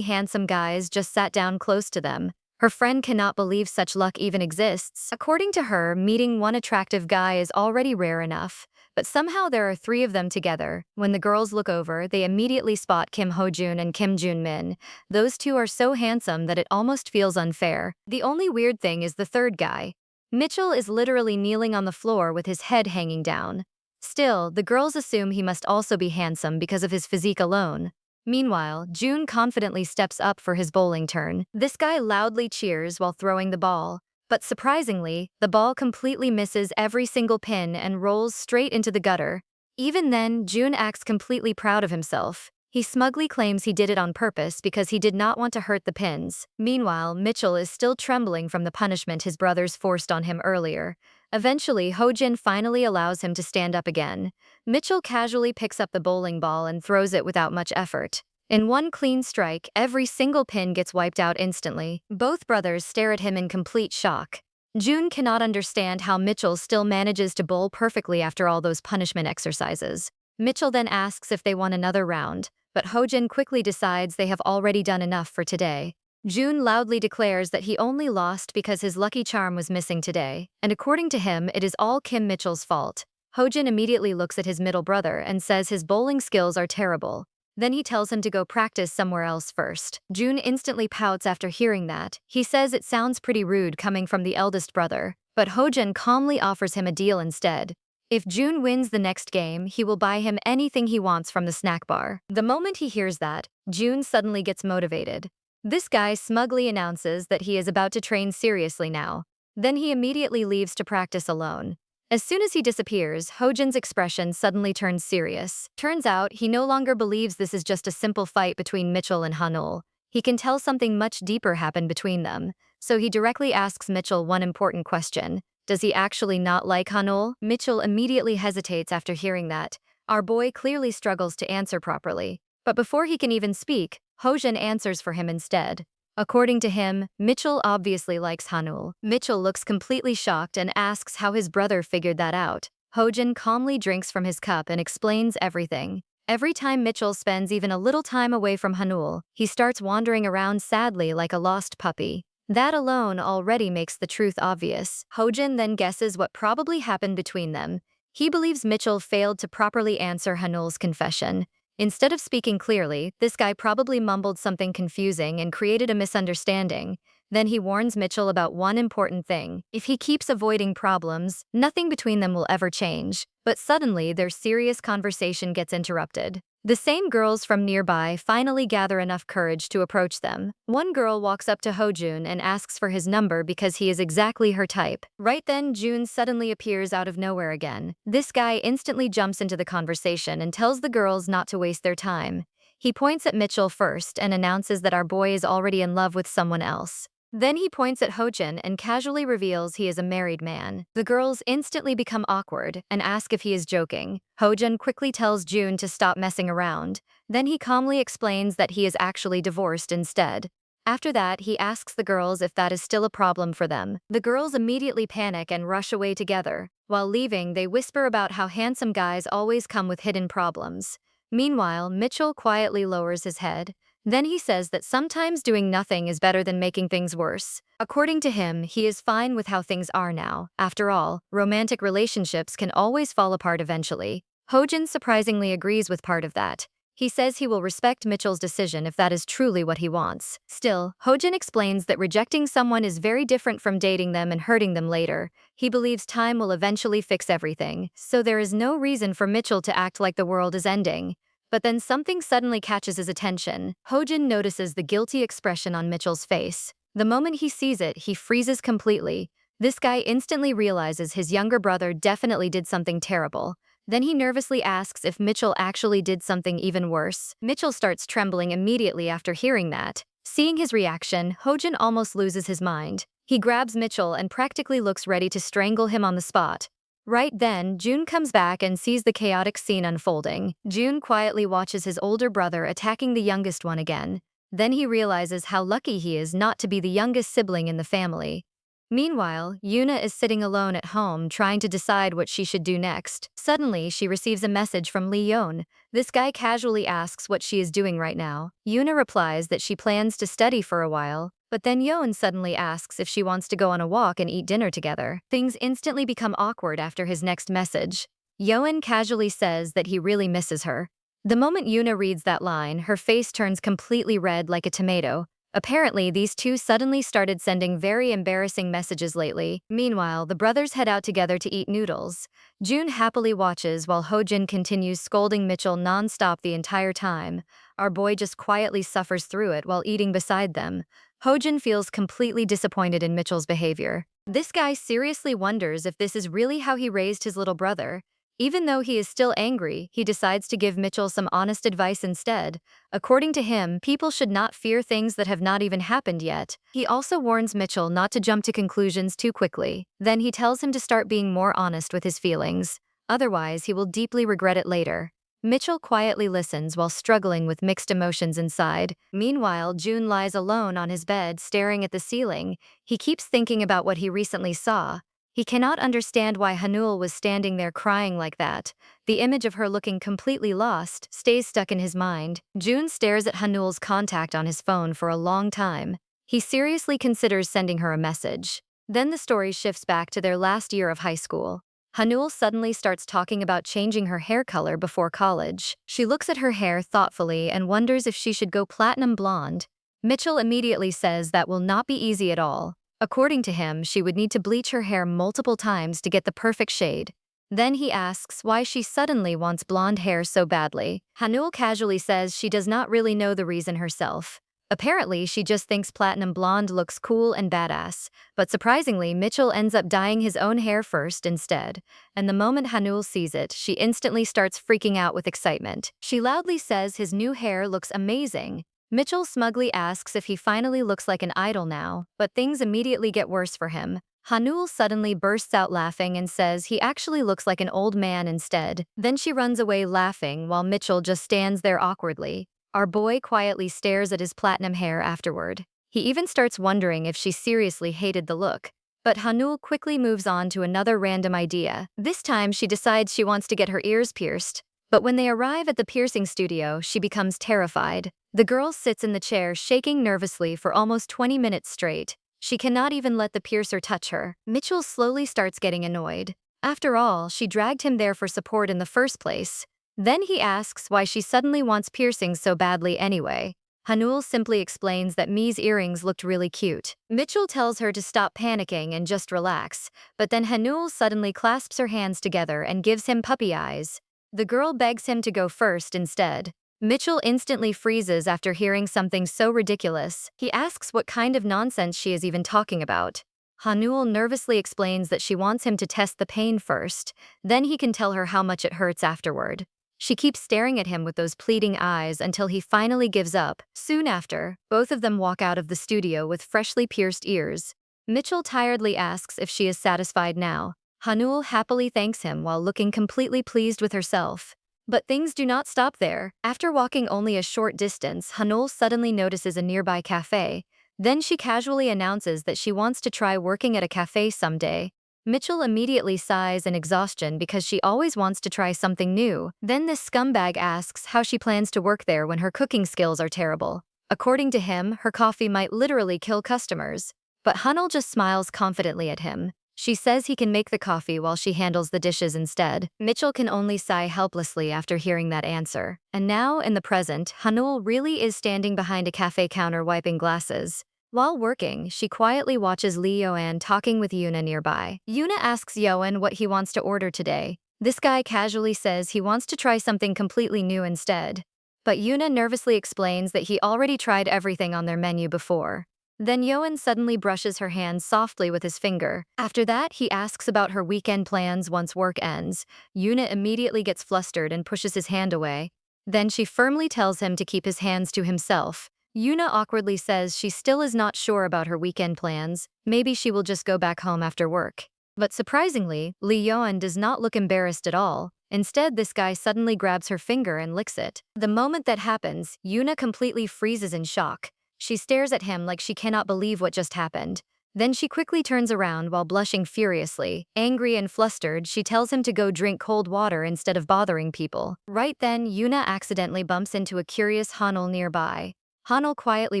handsome guys just sat down close to them. Her friend cannot believe such luck even exists. According to her, meeting one attractive guy is already rare enough, but somehow there are three of them together. When the girls look over, they immediately spot Kim Ho-jun and Kim Jun-min. Those two are so handsome that it almost feels unfair. The only weird thing is the third guy. Mitchell is literally kneeling on the floor with his head hanging down. Still, the girls assume he must also be handsome because of his physique alone. Meanwhile, June confidently steps up for his bowling turn. This guy loudly cheers while throwing the ball, but surprisingly, the ball completely misses every single pin and rolls straight into the gutter. Even then, June acts completely proud of himself. He smugly claims he did it on purpose because he did not want to hurt the pins. Meanwhile, Mitchell is still trembling from the punishment his brothers forced on him earlier. Eventually, Ho-jin finally allows him to stand up again. Mitchell casually picks up the bowling ball and throws it without much effort. In one clean strike, every single pin gets wiped out instantly. Both brothers stare at him in complete shock. June cannot understand how Mitchell still manages to bowl perfectly after all those punishment exercises. Mitchell then asks if they want another round, but Ho-jin quickly decides they have already done enough for today. June loudly declares that he only lost because his lucky charm was missing today, and according to him, it is all Kim Mitchell's fault. Ho-jin immediately looks at his middle brother and says his bowling skills are terrible. Then he tells him to go practice somewhere else first. June instantly pouts after hearing that. He says it sounds pretty rude coming from the eldest brother, but Ho-jin calmly offers him a deal instead. If June wins the next game, he will buy him anything he wants from the snack bar. The moment he hears that, June suddenly gets motivated. This guy smugly announces that he is about to train seriously now. Then he immediately leaves to practice alone. As soon as he disappears, Ho-jin's expression suddenly turns serious. Turns out, he no longer believes this is just a simple fight between Mitchell and Hanul. He can tell something much deeper happened between them, so he directly asks Mitchell one important question. Does he actually not like Hanul? Mitchell immediately hesitates after hearing that. Our boy clearly struggles to answer properly. But before he can even speak, Ho-jin answers for him instead. According to him, Mitchell obviously likes Hanul. Mitchell looks completely shocked and asks how his brother figured that out. Ho-jin calmly drinks from his cup and explains everything. Every time Mitchell spends even a little time away from Hanul, he starts wandering around sadly like a lost puppy. That alone already makes the truth obvious. Ho-jin then guesses what probably happened between them. He believes Mitchell failed to properly answer Hanul's confession. Instead of speaking clearly, this guy probably mumbled something confusing and created a misunderstanding. Then he warns Mitchell about one important thing. If he keeps avoiding problems, nothing between them will ever change. But suddenly, their serious conversation gets interrupted. The same girls from nearby finally gather enough courage to approach them. One girl walks up to Ho-jun and asks for his number because he is exactly her type. Right then, June suddenly appears out of nowhere again. This guy instantly jumps into the conversation and tells the girls not to waste their time. He points at Mitchell first and announces that our boy is already in love with someone else. Then he points at Ho-jin and casually reveals he is a married man. The girls instantly become awkward and ask if he is joking. Ho-jin quickly tells June to stop messing around. Then he calmly explains that he is actually divorced instead. After that, he asks the girls if that is still a problem for them. The girls immediately panic and rush away together. While leaving, they whisper about how handsome guys always come with hidden problems. Meanwhile, Mitchell quietly lowers his head. Then he says that sometimes doing nothing is better than making things worse. According to him, he is fine with how things are now. After all, romantic relationships can always fall apart eventually. Ho-jin surprisingly agrees with part of that. He says he will respect Mitchell's decision if that is truly what he wants. Still, Ho-jin explains that rejecting someone is very different from dating them and hurting them later. He believes time will eventually fix everything, so there is no reason for Mitchell to act like the world is ending. But then something suddenly catches his attention. Ho-jin notices the guilty expression on Mitchell's face. The moment he sees it, he freezes completely. This guy instantly realizes his younger brother definitely did something terrible. Then he nervously asks if Mitchell actually did something even worse. Mitchell starts trembling immediately after hearing that. Seeing his reaction, Hojin almost loses his mind. He grabs Mitchell and practically looks ready to strangle him on the spot. Right then, June comes back and sees the chaotic scene unfolding. June quietly watches his older brother attacking the youngest one again. Then he realizes how lucky he is not to be the youngest sibling in the family. Meanwhile, Yuna is sitting alone at home trying to decide what she should do next. Suddenly, she receives a message from Lee Yeon. This guy casually asks what she is doing right now. Yuna replies that she plans to study for a while, but then Yeon suddenly asks if she wants to go on a walk and eat dinner together. Things instantly become awkward after his next message. Yeon casually says that he really misses her. The moment Yuna reads that line, her face turns completely red like a tomato. Apparently, these two suddenly started sending very embarrassing messages lately. Meanwhile, the brothers head out together to eat noodles. June happily watches while Hojin continues scolding Mitchell non-stop the entire time. Our boy just quietly suffers through it while eating beside them. Hojin feels completely disappointed in Mitchell's behavior. This guy seriously wonders if this is really how he raised his little brother. Even though he is still angry, he decides to give Mitchell some honest advice instead. According to him, people should not fear things that have not even happened yet. He also warns Mitchell not to jump to conclusions too quickly. Then he tells him to start being more honest with his feelings. Otherwise, he will deeply regret it later. Mitchell quietly listens while struggling with mixed emotions inside. Meanwhile, June lies alone on his bed staring at the ceiling. He keeps thinking about what he recently saw. He cannot understand why Hanul was standing there crying like that. The image of her looking completely lost stays stuck in his mind. June stares at Hanul's contact on his phone for a long time. He seriously considers sending her a message. Then the story shifts back to their last year of high school. Hanul suddenly starts talking about changing her hair color before college. She looks at her hair thoughtfully and wonders if she should go platinum blonde. Mitchell immediately says that will not be easy at all. According to him, she would need to bleach her hair multiple times to get the perfect shade. Then he asks why she suddenly wants blonde hair so badly. Hanul casually says she does not really know the reason herself. Apparently, she just thinks platinum blonde looks cool and badass. But surprisingly, Mitchell ends up dyeing his own hair first instead. And the moment Hanul sees it, she instantly starts freaking out with excitement. She loudly says his new hair looks amazing. Mitchell smugly asks if he finally looks like an idol now, but things immediately get worse for him. Hanul suddenly bursts out laughing and says he actually looks like an old man instead. Then she runs away laughing while Mitchell just stands there awkwardly. Our boy quietly stares at his platinum hair afterward. He even starts wondering if she seriously hated the look. But Hanul quickly moves on to another random idea. This time she decides she wants to get her ears pierced. But when they arrive at the piercing studio, she becomes terrified. The girl sits in the chair shaking nervously for almost 20 minutes straight. She cannot even let the piercer touch her. Mitchell slowly starts getting annoyed. After all, she dragged him there for support in the first place. Then he asks why she suddenly wants piercings so badly anyway. Hanul simply explains that Mi's earrings looked really cute. Mitchell tells her to stop panicking and just relax, but then Hanul suddenly clasps her hands together and gives him puppy eyes. The girl begs him to go first instead. Mitchell instantly freezes after hearing something so ridiculous. He asks what kind of nonsense she is even talking about. Hanul nervously explains that she wants him to test the pain first, then he can tell her how much it hurts afterward. She keeps staring at him with those pleading eyes until he finally gives up. Soon after, both of them walk out of the studio with freshly pierced ears. Mitchell tiredly asks if she is satisfied now. Hanul happily thanks him while looking completely pleased with herself. But things do not stop there. After walking only a short distance, Hanul suddenly notices a nearby cafe. Then she casually announces that she wants to try working at a cafe someday. Mitchell immediately sighs in exhaustion because she always wants to try something new. Then this scumbag asks how she plans to work there when her cooking skills are terrible. According to him, her coffee might literally kill customers. But Hanul just smiles confidently at him. She says he can make the coffee while she handles the dishes instead. Mitchell can only sigh helplessly after hearing that answer. And now, in the present, Hanul really is standing behind a cafe counter wiping glasses. While working, she quietly watches Lee Yoan talking with Yuna nearby. Yuna asks Yoan what he wants to order today. This guy casually says he wants to try something completely new instead. But Yuna nervously explains that he already tried everything on their menu before. Then Yoan suddenly brushes her hand softly with his finger. After that, he asks about her weekend plans once work ends. Yuna immediately gets flustered and pushes his hand away. Then she firmly tells him to keep his hands to himself. Yuna awkwardly says she still is not sure about her weekend plans. Maybe she will just go back home after work. But surprisingly, Lee Yoan does not look embarrassed at all. Instead, this guy suddenly grabs her finger and licks it. The moment that happens, Yuna completely freezes in shock. She stares at him like she cannot believe what just happened. Then she quickly turns around while blushing furiously. Angry and flustered, she tells him to go drink cold water instead of bothering people. Right then, Yuna accidentally bumps into a curious Hanul nearby. Hanul quietly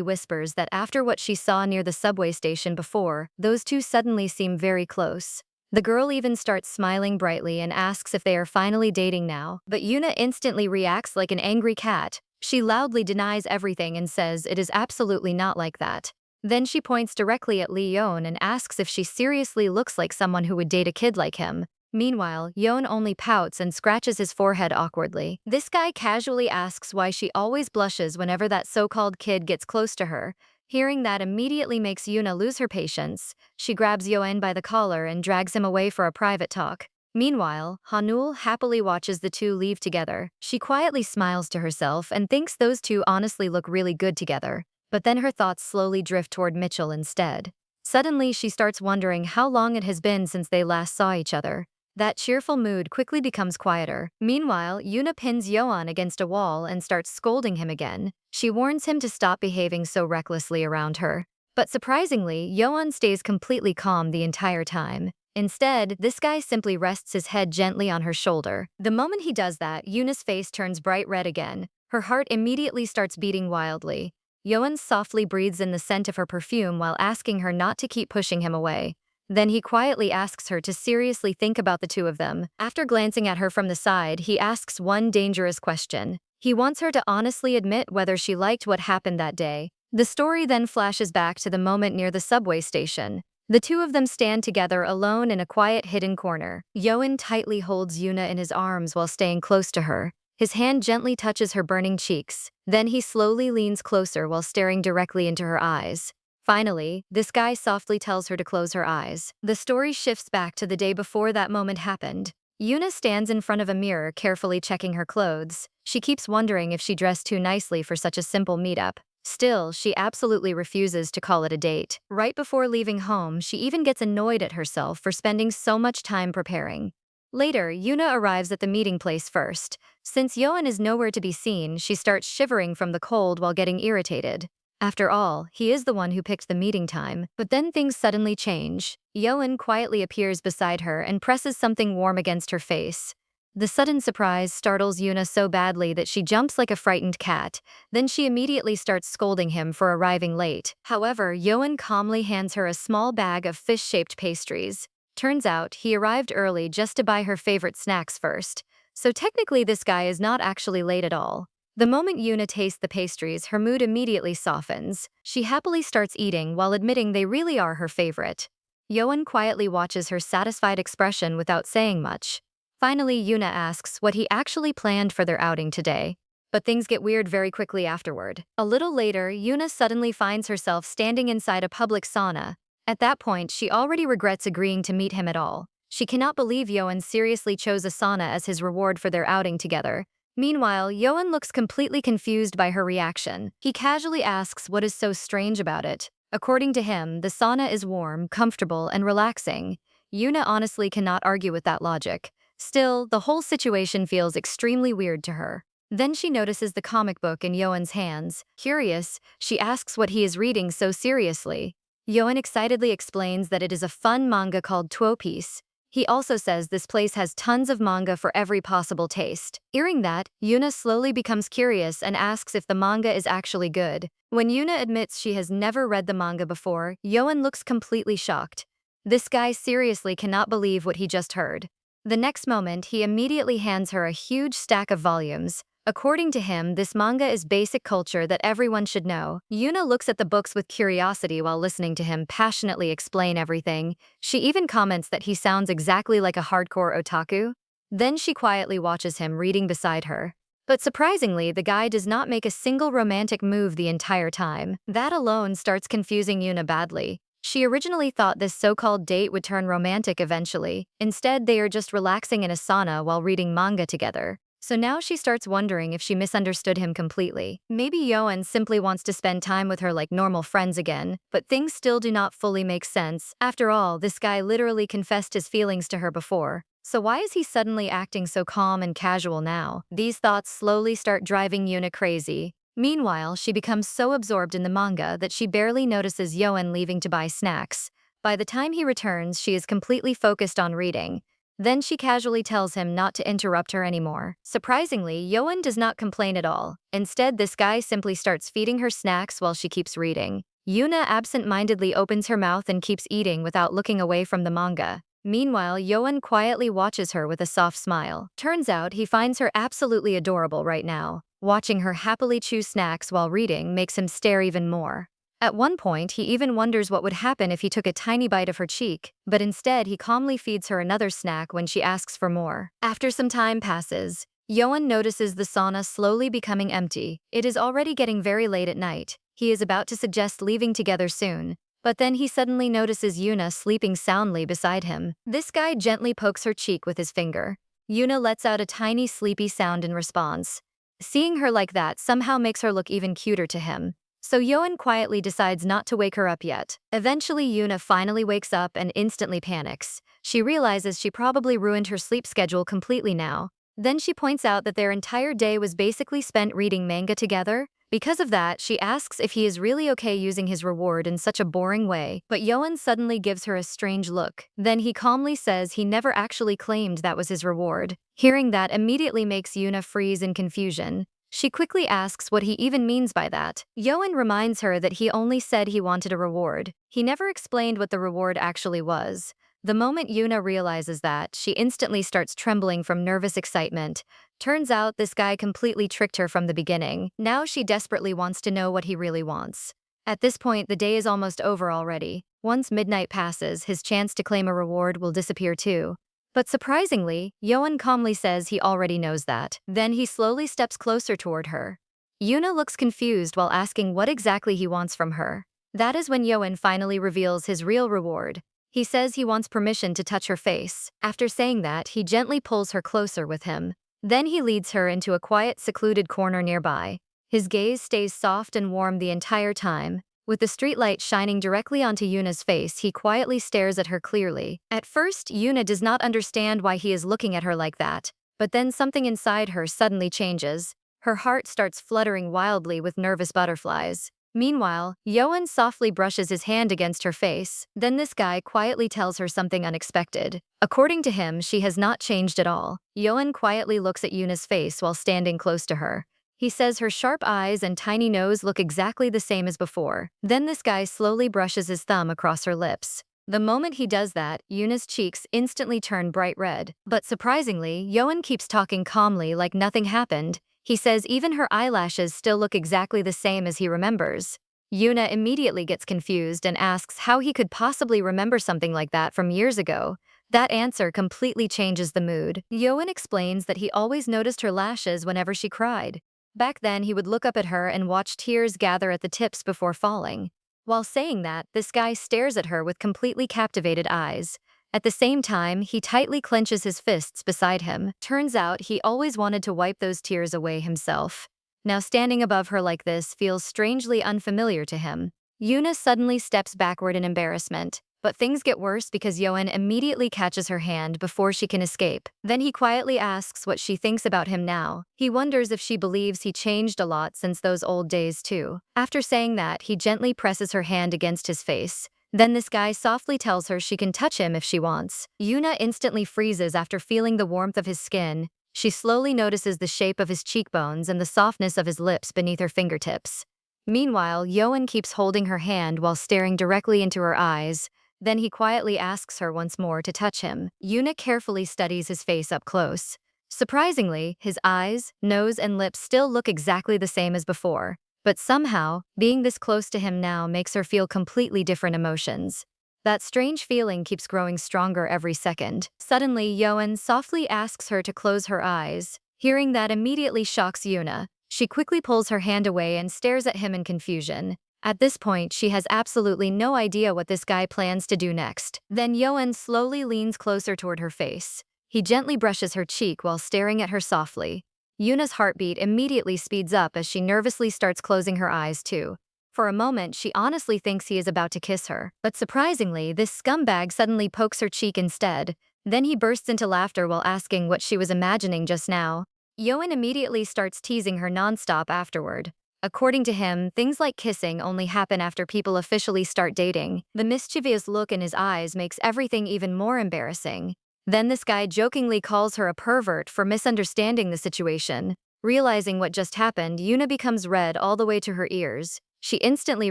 whispers that after what she saw near the subway station before, those two suddenly seem very close. The girl even starts smiling brightly and asks if they are finally dating now, but Yuna instantly reacts like an angry cat. She loudly denies everything and says it is absolutely not like that. Then she points directly at Lee Yoon and asks if she seriously looks like someone who would date a kid like him. Meanwhile, Yoon only pouts and scratches his forehead awkwardly. This guy casually asks why she always blushes whenever that so-called kid gets close to her. Hearing that immediately makes Yuna lose her patience. She grabs Yoen by the collar and drags him away for a private talk. Meanwhile, Hanul happily watches the two leave together. She quietly smiles to herself and thinks those two honestly look really good together. But then her thoughts slowly drift toward Mitchell instead. Suddenly, she starts wondering how long it has been since they last saw each other. That cheerful mood quickly becomes quieter. Meanwhile, Yuna pins Yoan against a wall and starts scolding him again. She warns him to stop behaving so recklessly around her. But surprisingly, Yoan stays completely calm the entire time. Instead, this guy simply rests his head gently on her shoulder. The moment he does that, Yuna's face turns bright red again. Her heart immediately starts beating wildly. Yoan softly breathes in the scent of her perfume while asking her not to keep pushing him away. Then he quietly asks her to seriously think about the two of them. After glancing at her from the side, he asks one dangerous question. He wants her to honestly admit whether she liked what happened that day. The story then flashes back to the moment near the subway station. The two of them stand together alone in a quiet hidden corner. Yoan tightly holds Yuna in his arms while staying close to her. His hand gently touches her burning cheeks. Then he slowly leans closer while staring directly into her eyes. Finally, this guy softly tells her to close her eyes. The story shifts back to the day before that moment happened. Yuna stands in front of a mirror carefully checking her clothes. She keeps wondering if she dressed too nicely for such a simple meetup. Still, she absolutely refuses to call it a date. Right before leaving home, she even gets annoyed at herself for spending so much time preparing. Later, Yuna arrives at the meeting place first. Since Yoan is nowhere to be seen, she starts shivering from the cold while getting irritated. After all, he is the one who picked the meeting time. But then things suddenly change. Yoan quietly appears beside her and presses something warm against her face. The sudden surprise startles Yuna so badly that she jumps like a frightened cat. Then she immediately starts scolding him for arriving late. However, Yoan calmly hands her a small bag of fish-shaped pastries. Turns out, he arrived early just to buy her favorite snacks first. So technically this guy is not actually late at all. The moment Yuna tastes the pastries, her mood immediately softens. She happily starts eating while admitting they really are her favorite. Yoan quietly watches her satisfied expression without saying much. Finally, Yuna asks what he actually planned for their outing today. But things get weird very quickly afterward. A little later, Yuna suddenly finds herself standing inside a public sauna. At that point, she already regrets agreeing to meet him at all. She cannot believe Yoan seriously chose a sauna as his reward for their outing together. Meanwhile, Yoan looks completely confused by her reaction. He casually asks what is so strange about it. According to him, the sauna is warm, comfortable, and relaxing. Yuna honestly cannot argue with that logic. Still, the whole situation feels extremely weird to her. Then she notices the comic book in Yoan's hands. Curious, she asks what he is reading so seriously. Yoan excitedly explains that it is a fun manga called Two Piece. He also says this place has tons of manga for every possible taste. Hearing that, Yuna slowly becomes curious and asks if the manga is actually good. When Yuna admits she has never read the manga before, Yoan looks completely shocked. This guy seriously cannot believe what he just heard. The next moment, he immediately hands her a huge stack of volumes. According to him, this manga is basic culture that everyone should know. Yuna looks at the books with curiosity while listening to him passionately explain everything. She even comments that he sounds exactly like a hardcore otaku. Then she quietly watches him reading beside her. But surprisingly, the guy does not make a single romantic move the entire time. That alone starts confusing Yuna badly. She originally thought this so-called date would turn romantic eventually. Instead, they are just relaxing in a sauna while reading manga together. So now she starts wondering if she misunderstood him completely. Maybe Yoan simply wants to spend time with her like normal friends again, but things still do not fully make sense. After all, this guy literally confessed his feelings to her before. So why is he suddenly acting so calm and casual now? These thoughts slowly start driving Yuna crazy. Meanwhile, she becomes so absorbed in the manga that she barely notices Yoan leaving to buy snacks. By the time he returns, she is completely focused on reading. Then she casually tells him not to interrupt her anymore. Surprisingly, Yoan does not complain at all. Instead, this guy simply starts feeding her snacks while she keeps reading. Yuna absent-mindedly opens her mouth and keeps eating without looking away from the manga. Meanwhile, Yoan quietly watches her with a soft smile. Turns out he finds her absolutely adorable right now. Watching her happily chew snacks while reading makes him stare even more. At one point, he even wonders what would happen if he took a tiny bite of her cheek, but instead he calmly feeds her another snack when she asks for more. After some time passes, Yoan notices the sauna slowly becoming empty. It is already getting very late at night. He is about to suggest leaving together soon, but then he suddenly notices Yuna sleeping soundly beside him. This guy gently pokes her cheek with his finger. Yuna lets out a tiny sleepy sound in response. Seeing her like that somehow makes her look even cuter to him. So Yoan quietly decides not to wake her up yet. Eventually, Yuna finally wakes up and instantly panics. She realizes she probably ruined her sleep schedule completely now. Then she points out that their entire day was basically spent reading manga together. Because of that, she asks if he is really okay using his reward in such a boring way, but Yoan suddenly gives her a strange look. Then he calmly says he never actually claimed that was his reward. Hearing that immediately makes Yuna freeze in confusion. She quickly asks what he even means by that. Yoan reminds her that he only said he wanted a reward. He never explained what the reward actually was. The moment Yuna realizes that, she instantly starts trembling from nervous excitement. Turns out this guy completely tricked her from the beginning. Now she desperately wants to know what he really wants. At this point, the day is almost over already. Once midnight passes, his chance to claim a reward will disappear too. But surprisingly, Yoan calmly says he already knows that. Then he slowly steps closer toward her. Yuna looks confused while asking what exactly he wants from her. That is when Yoan finally reveals his real reward. He says he wants permission to touch her face. After saying that, he gently pulls her closer with him. Then he leads her into a quiet, secluded corner nearby. His gaze stays soft and warm the entire time. With the streetlight shining directly onto Yuna's face, he quietly stares at her clearly. At first, Yuna does not understand why he is looking at her like that, but then something inside her suddenly changes. Her heart starts fluttering wildly with nervous butterflies. Meanwhile, Yoan softly brushes his hand against her face. Then this guy quietly tells her something unexpected. According to him, she has not changed at all. Yoan quietly looks at Yuna's face while standing close to her. He says her sharp eyes and tiny nose look exactly the same as before. Then this guy slowly brushes his thumb across her lips. The moment he does that, Yuna's cheeks instantly turn bright red. But surprisingly, Yoan keeps talking calmly like nothing happened. He says even her eyelashes still look exactly the same as he remembers. Yuna immediately gets confused and asks how he could possibly remember something like that from years ago. That answer completely changes the mood. Yoan explains that he always noticed her lashes whenever she cried. Back then, he would look up at her and watch tears gather at the tips before falling. While saying that, this guy stares at her with completely captivated eyes. At the same time, he tightly clenches his fists beside him. Turns out he always wanted to wipe those tears away himself. Now standing above her like this feels strangely unfamiliar to him. Yuna suddenly steps backward in embarrassment. But things get worse because Yoan immediately catches her hand before she can escape. Then he quietly asks what she thinks about him now. He wonders if she believes he changed a lot since those old days too. After saying that, he gently presses her hand against his face. Then this guy softly tells her she can touch him if she wants. Yuna instantly freezes after feeling the warmth of his skin. She slowly notices the shape of his cheekbones and the softness of his lips beneath her fingertips. Meanwhile, Yoan keeps holding her hand while staring directly into her eyes. Then he quietly asks her once more to touch him. Yuna carefully studies his face up close. Surprisingly, his eyes, nose, and lips still look exactly the same as before. But somehow, being this close to him now makes her feel completely different emotions. That strange feeling keeps growing stronger every second. Suddenly, Yoan softly asks her to close her eyes. Hearing that immediately shocks Yuna. She quickly pulls her hand away and stares at him in confusion. At this point, she has absolutely no idea what this guy plans to do next. Then Yoan slowly leans closer toward her face. He gently brushes her cheek while staring at her softly. Yuna's heartbeat immediately speeds up as she nervously starts closing her eyes too. For a moment, she honestly thinks he is about to kiss her. But surprisingly, this scumbag suddenly pokes her cheek instead. Then he bursts into laughter while asking what she was imagining just now. Yoan immediately starts teasing her nonstop afterward. According to him, things like kissing only happen after people officially start dating. The mischievous look in his eyes makes everything even more embarrassing. Then this guy jokingly calls her a pervert for misunderstanding the situation. Realizing what just happened, Yuna becomes red all the way to her ears. She instantly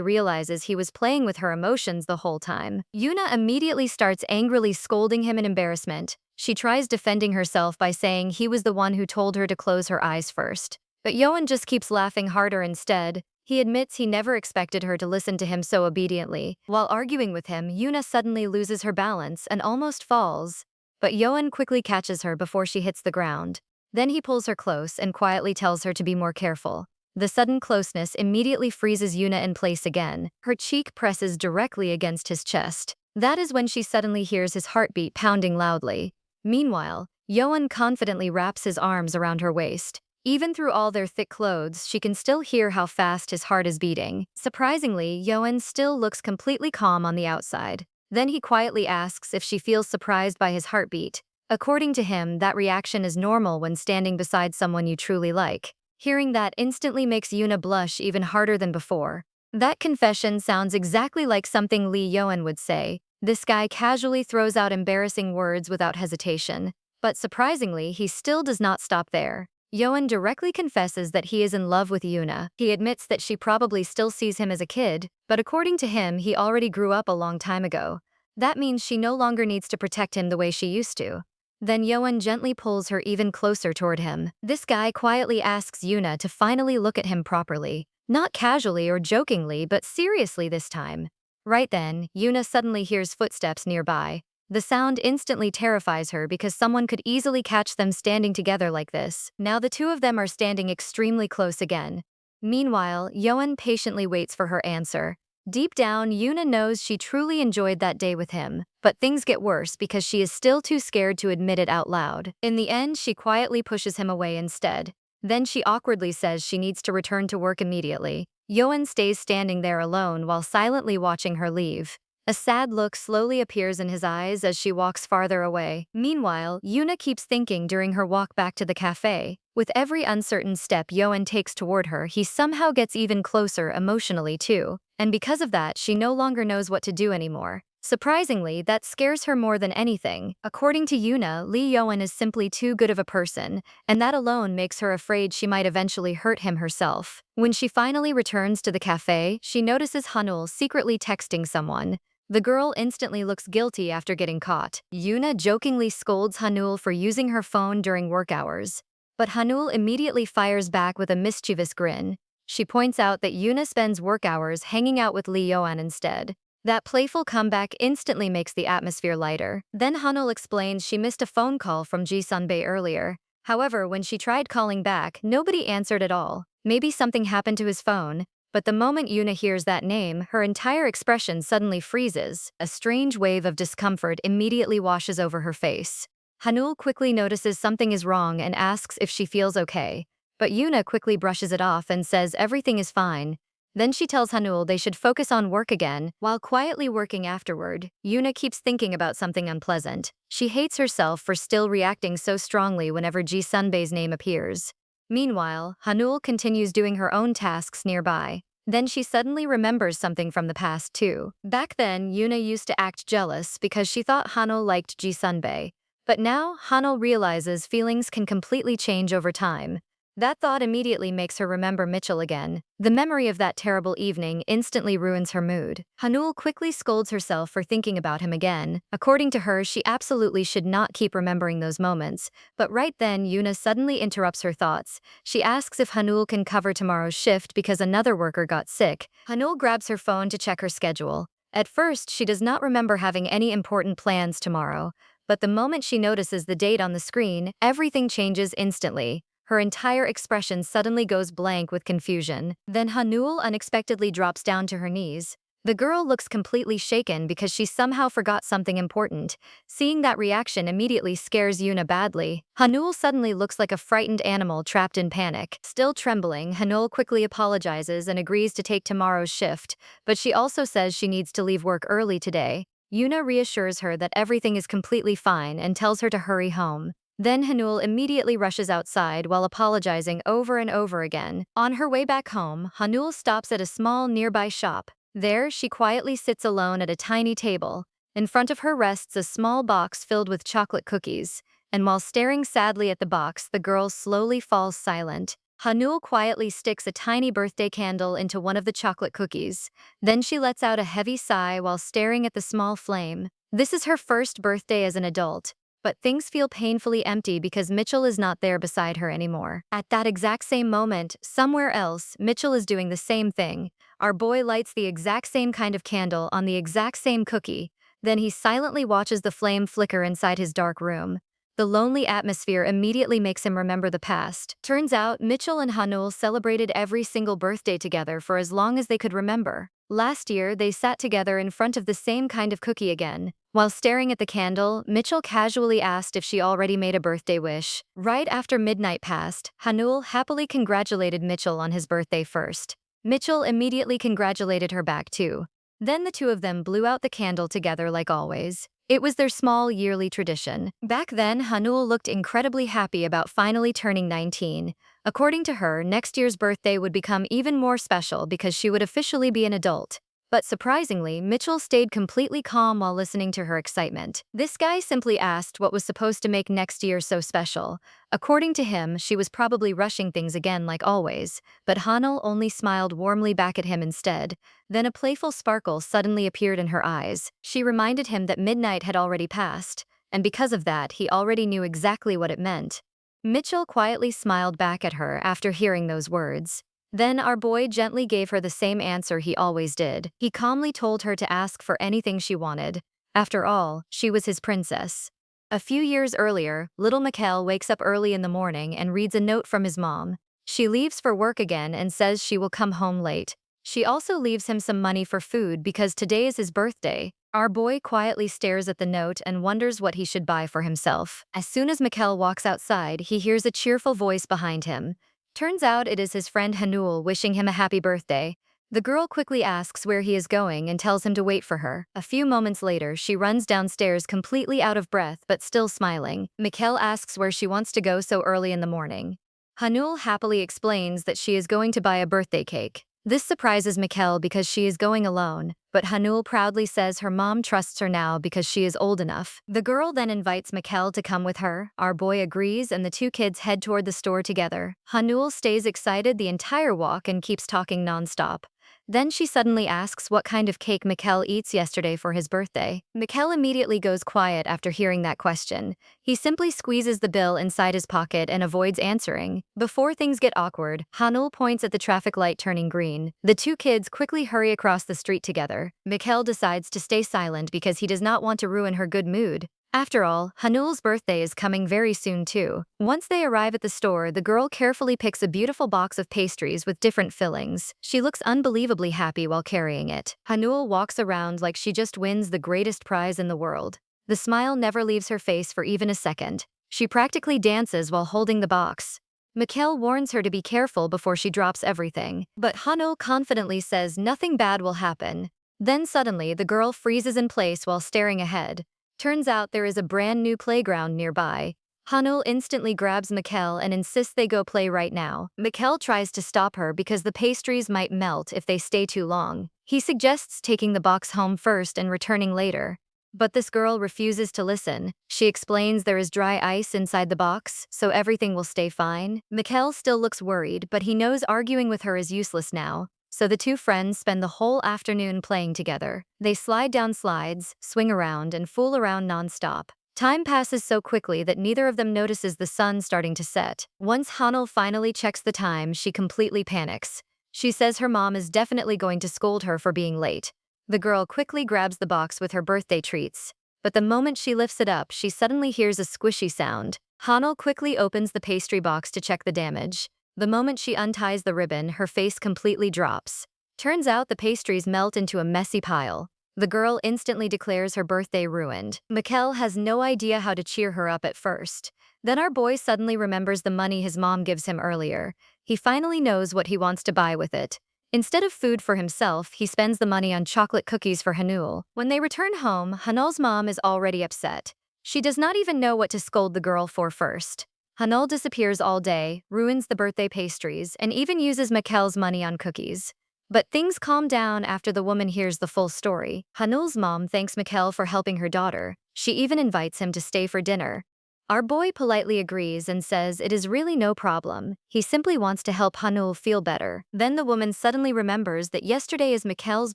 realizes he was playing with her emotions the whole time. Yuna immediately starts angrily scolding him in embarrassment. She tries defending herself by saying he was the one who told her to close her eyes first. But Yoan just keeps laughing harder instead. He admits he never expected her to listen to him so obediently. While arguing with him, Yuna suddenly loses her balance and almost falls. But Yoan quickly catches her before she hits the ground. Then he pulls her close and quietly tells her to be more careful. The sudden closeness immediately freezes Yuna in place again. Her cheek presses directly against his chest. That is when she suddenly hears his heartbeat pounding loudly. Meanwhile, Yoan confidently wraps his arms around her waist. Even through all their thick clothes, she can still hear how fast his heart is beating. Surprisingly, Yoan still looks completely calm on the outside. Then he quietly asks if she feels surprised by his heartbeat. According to him, that reaction is normal when standing beside someone you truly like. Hearing that instantly makes Yuna blush even harder than before. That confession sounds exactly like something Lee Yoan would say. This guy casually throws out embarrassing words without hesitation. But surprisingly, he still does not stop there. Yoan directly confesses that he is in love with Yuna. He admits that she probably still sees him as a kid, but according to him, he already grew up a long time ago. That means she no longer needs to protect him the way she used to. Then Yoan gently pulls her even closer toward him. This guy quietly asks Yuna to finally look at him properly. Not casually or jokingly, but seriously this time. Right then, Yuna suddenly hears footsteps nearby. The sound instantly terrifies her because someone could easily catch them standing together like this. Now the two of them are standing extremely close again. Meanwhile, Yoan patiently waits for her answer. Deep down, Yuna knows she truly enjoyed that day with him, but things get worse because she is still too scared to admit it out loud. In the end, she quietly pushes him away instead. Then she awkwardly says she needs to return to work immediately. Yoan stays standing there alone while silently watching her leave. A sad look slowly appears in his eyes as she walks farther away. Meanwhile, Yuna keeps thinking during her walk back to the cafe. With every uncertain step Yoan takes toward her, he somehow gets even closer emotionally too. And because of that, she no longer knows what to do anymore. Surprisingly, that scares her more than anything. According to Yuna, Lee Yoan is simply too good of a person, and that alone makes her afraid she might eventually hurt him herself. When she finally returns to the cafe, she notices Hanul secretly texting someone. The girl instantly looks guilty after getting caught. Yuna jokingly scolds Hanul for using her phone during work hours. But Hanul immediately fires back with a mischievous grin. She points out that Yuna spends work hours hanging out with Lee Yoan instead. That playful comeback instantly makes the atmosphere lighter. Then Hanul explains she missed a phone call from Ji Sunbae earlier. However, when she tried calling back, nobody answered at all. Maybe something happened to his phone. But the moment Yuna hears that name, her entire expression suddenly freezes. A strange wave of discomfort immediately washes over her face. Hanul quickly notices something is wrong and asks if she feels okay. But Yuna quickly brushes it off and says everything is fine. Then she tells Hanul they should focus on work again. While quietly working afterward, Yuna keeps thinking about something unpleasant. She hates herself for still reacting so strongly whenever Ji Sunbae's name appears. Meanwhile, Hanul continues doing her own tasks nearby. Then she suddenly remembers something from the past too. Back then, Yuna used to act jealous because she thought Hanul liked Ji Sunbae. But now, Hanul realizes feelings can completely change over time. That thought immediately makes her remember Mitchell again. The memory of that terrible evening instantly ruins her mood. Hanul quickly scolds herself for thinking about him again. According to her, she absolutely should not keep remembering those moments. But right then, Yuna suddenly interrupts her thoughts. She asks if Hanul can cover tomorrow's shift because another worker got sick. Hanul grabs her phone to check her schedule. At first, she does not remember having any important plans tomorrow. But the moment she notices the date on the screen, everything changes instantly. Her entire expression suddenly goes blank with confusion. Then Hanul unexpectedly drops down to her knees. The girl looks completely shaken because she somehow forgot something important. Seeing that reaction immediately scares Yuna badly. Hanul suddenly looks like a frightened animal trapped in panic. Still trembling, Hanul quickly apologizes and agrees to take tomorrow's shift, but she also says she needs to leave work early today. Yuna reassures her that everything is completely fine and tells her to hurry home. Then Hanul immediately rushes outside while apologizing over and over again. On her way back home, Hanul stops at a small nearby shop. There, she quietly sits alone at a tiny table. In front of her rests a small box filled with chocolate cookies, and while staring sadly at the box, the girl slowly falls silent. Hanul quietly sticks a tiny birthday candle into one of the chocolate cookies. Then she lets out a heavy sigh while staring at the small flame. This is her first birthday as an adult, but things feel painfully empty because Mitchell is not there beside her anymore. At that exact same moment, somewhere else, Mitchell is doing the same thing. Our boy lights the exact same kind of candle on the exact same cookie. Then he silently watches the flame flicker inside his dark room. The lonely atmosphere immediately makes him remember the past. Turns out, Mitchell and Hanul celebrated every single birthday together for as long as they could remember. Last year, they sat together in front of the same kind of cookie again. While staring at the candle, Mitchell casually asked if she already made a birthday wish. Right after midnight passed, Hanul happily congratulated Mitchell on his birthday first. Mitchell immediately congratulated her back too. Then the two of them blew out the candle together like always. It was their small yearly tradition. Back then, Hanul looked incredibly happy about finally turning 19. According to her, next year's birthday would become even more special because she would officially be an adult. But surprisingly, Mitchell stayed completely calm while listening to her excitement. This guy simply asked what was supposed to make next year so special. According to him, she was probably rushing things again like always, but Hanul only smiled warmly back at him instead. Then a playful sparkle suddenly appeared in her eyes. She reminded him that midnight had already passed, and because of that, he already knew exactly what it meant. Mitchell quietly smiled back at her after hearing those words. Then our boy gently gave her the same answer he always did. He calmly told her to ask for anything she wanted. After all, she was his princess. A few years earlier, little Mikhail wakes up early in the morning and reads a note from his mom. She leaves for work again and says she will come home late. She also leaves him some money for food because today is his birthday. Our boy quietly stares at the note and wonders what he should buy for himself. As soon as Mikhail walks outside, he hears a cheerful voice behind him. Turns out it is his friend Hanul wishing him a happy birthday. The girl quickly asks where he is going and tells him to wait for her. A few moments later, she runs downstairs completely out of breath but still smiling. Mikhail asks where she wants to go so early in the morning. Hanul happily explains that she is going to buy a birthday cake. This surprises Mikhail because she is going alone, but Hanul proudly says her mom trusts her now because she is old enough. The girl then invites Mikhail to come with her. Our boy agrees and the two kids head toward the store together. Hanul stays excited the entire walk and keeps talking nonstop. Then she suddenly asks what kind of cake Mikhail eats yesterday for his birthday. Mikhail immediately goes quiet after hearing that question. He simply squeezes the bill inside his pocket and avoids answering. Before things get awkward, Hanul points at the traffic light turning green. The two kids quickly hurry across the street together. Mikhail decides to stay silent because he does not want to ruin her good mood. After all, Hanul's birthday is coming very soon too. Once they arrive at the store, the girl carefully picks a beautiful box of pastries with different fillings. She looks unbelievably happy while carrying it. Hanul walks around like she just wins the greatest prize in the world. The smile never leaves her face for even a second. She practically dances while holding the box. Mikhail warns her to be careful before she drops everything, but Hanul confidently says nothing bad will happen. Then suddenly, the girl freezes in place while staring ahead. Turns out there is a brand new playground nearby. Hanul instantly grabs Mikhail and insists they go play right now. Mikhail tries to stop her because the pastries might melt if they stay too long. He suggests taking the box home first and returning later. But this girl refuses to listen. She explains there is dry ice inside the box, so everything will stay fine. Mikhail still looks worried, but he knows arguing with her is useless now. So the two friends spend the whole afternoon playing together. They slide down slides, swing around, and fool around nonstop. Time passes so quickly that neither of them notices the sun starting to set. Once Hanul finally checks the time, she completely panics. She says her mom is definitely going to scold her for being late. The girl quickly grabs the box with her birthday treats. But the moment she lifts it up, she suddenly hears a squishy sound. Hanul quickly opens the pastry box to check the damage. The moment she unties the ribbon, her face completely drops. Turns out the pastries melt into a messy pile. The girl instantly declares her birthday ruined. Mikkel has no idea how to cheer her up at first. Then our boy suddenly remembers the money his mom gives him earlier. He finally knows what he wants to buy with it. Instead of food for himself, he spends the money on chocolate cookies for Hanul. When they return home, Hanul's mom is already upset. She does not even know what to scold the girl for first. Hanul disappears all day, ruins the birthday pastries, and even uses Mikkel's money on cookies. But things calm down after the woman hears the full story. Hanul's mom thanks Mikkel for helping her daughter. She even invites him to stay for dinner. Our boy politely agrees and says it is really no problem. He simply wants to help Hanul feel better. Then the woman suddenly remembers that yesterday is Mikkel's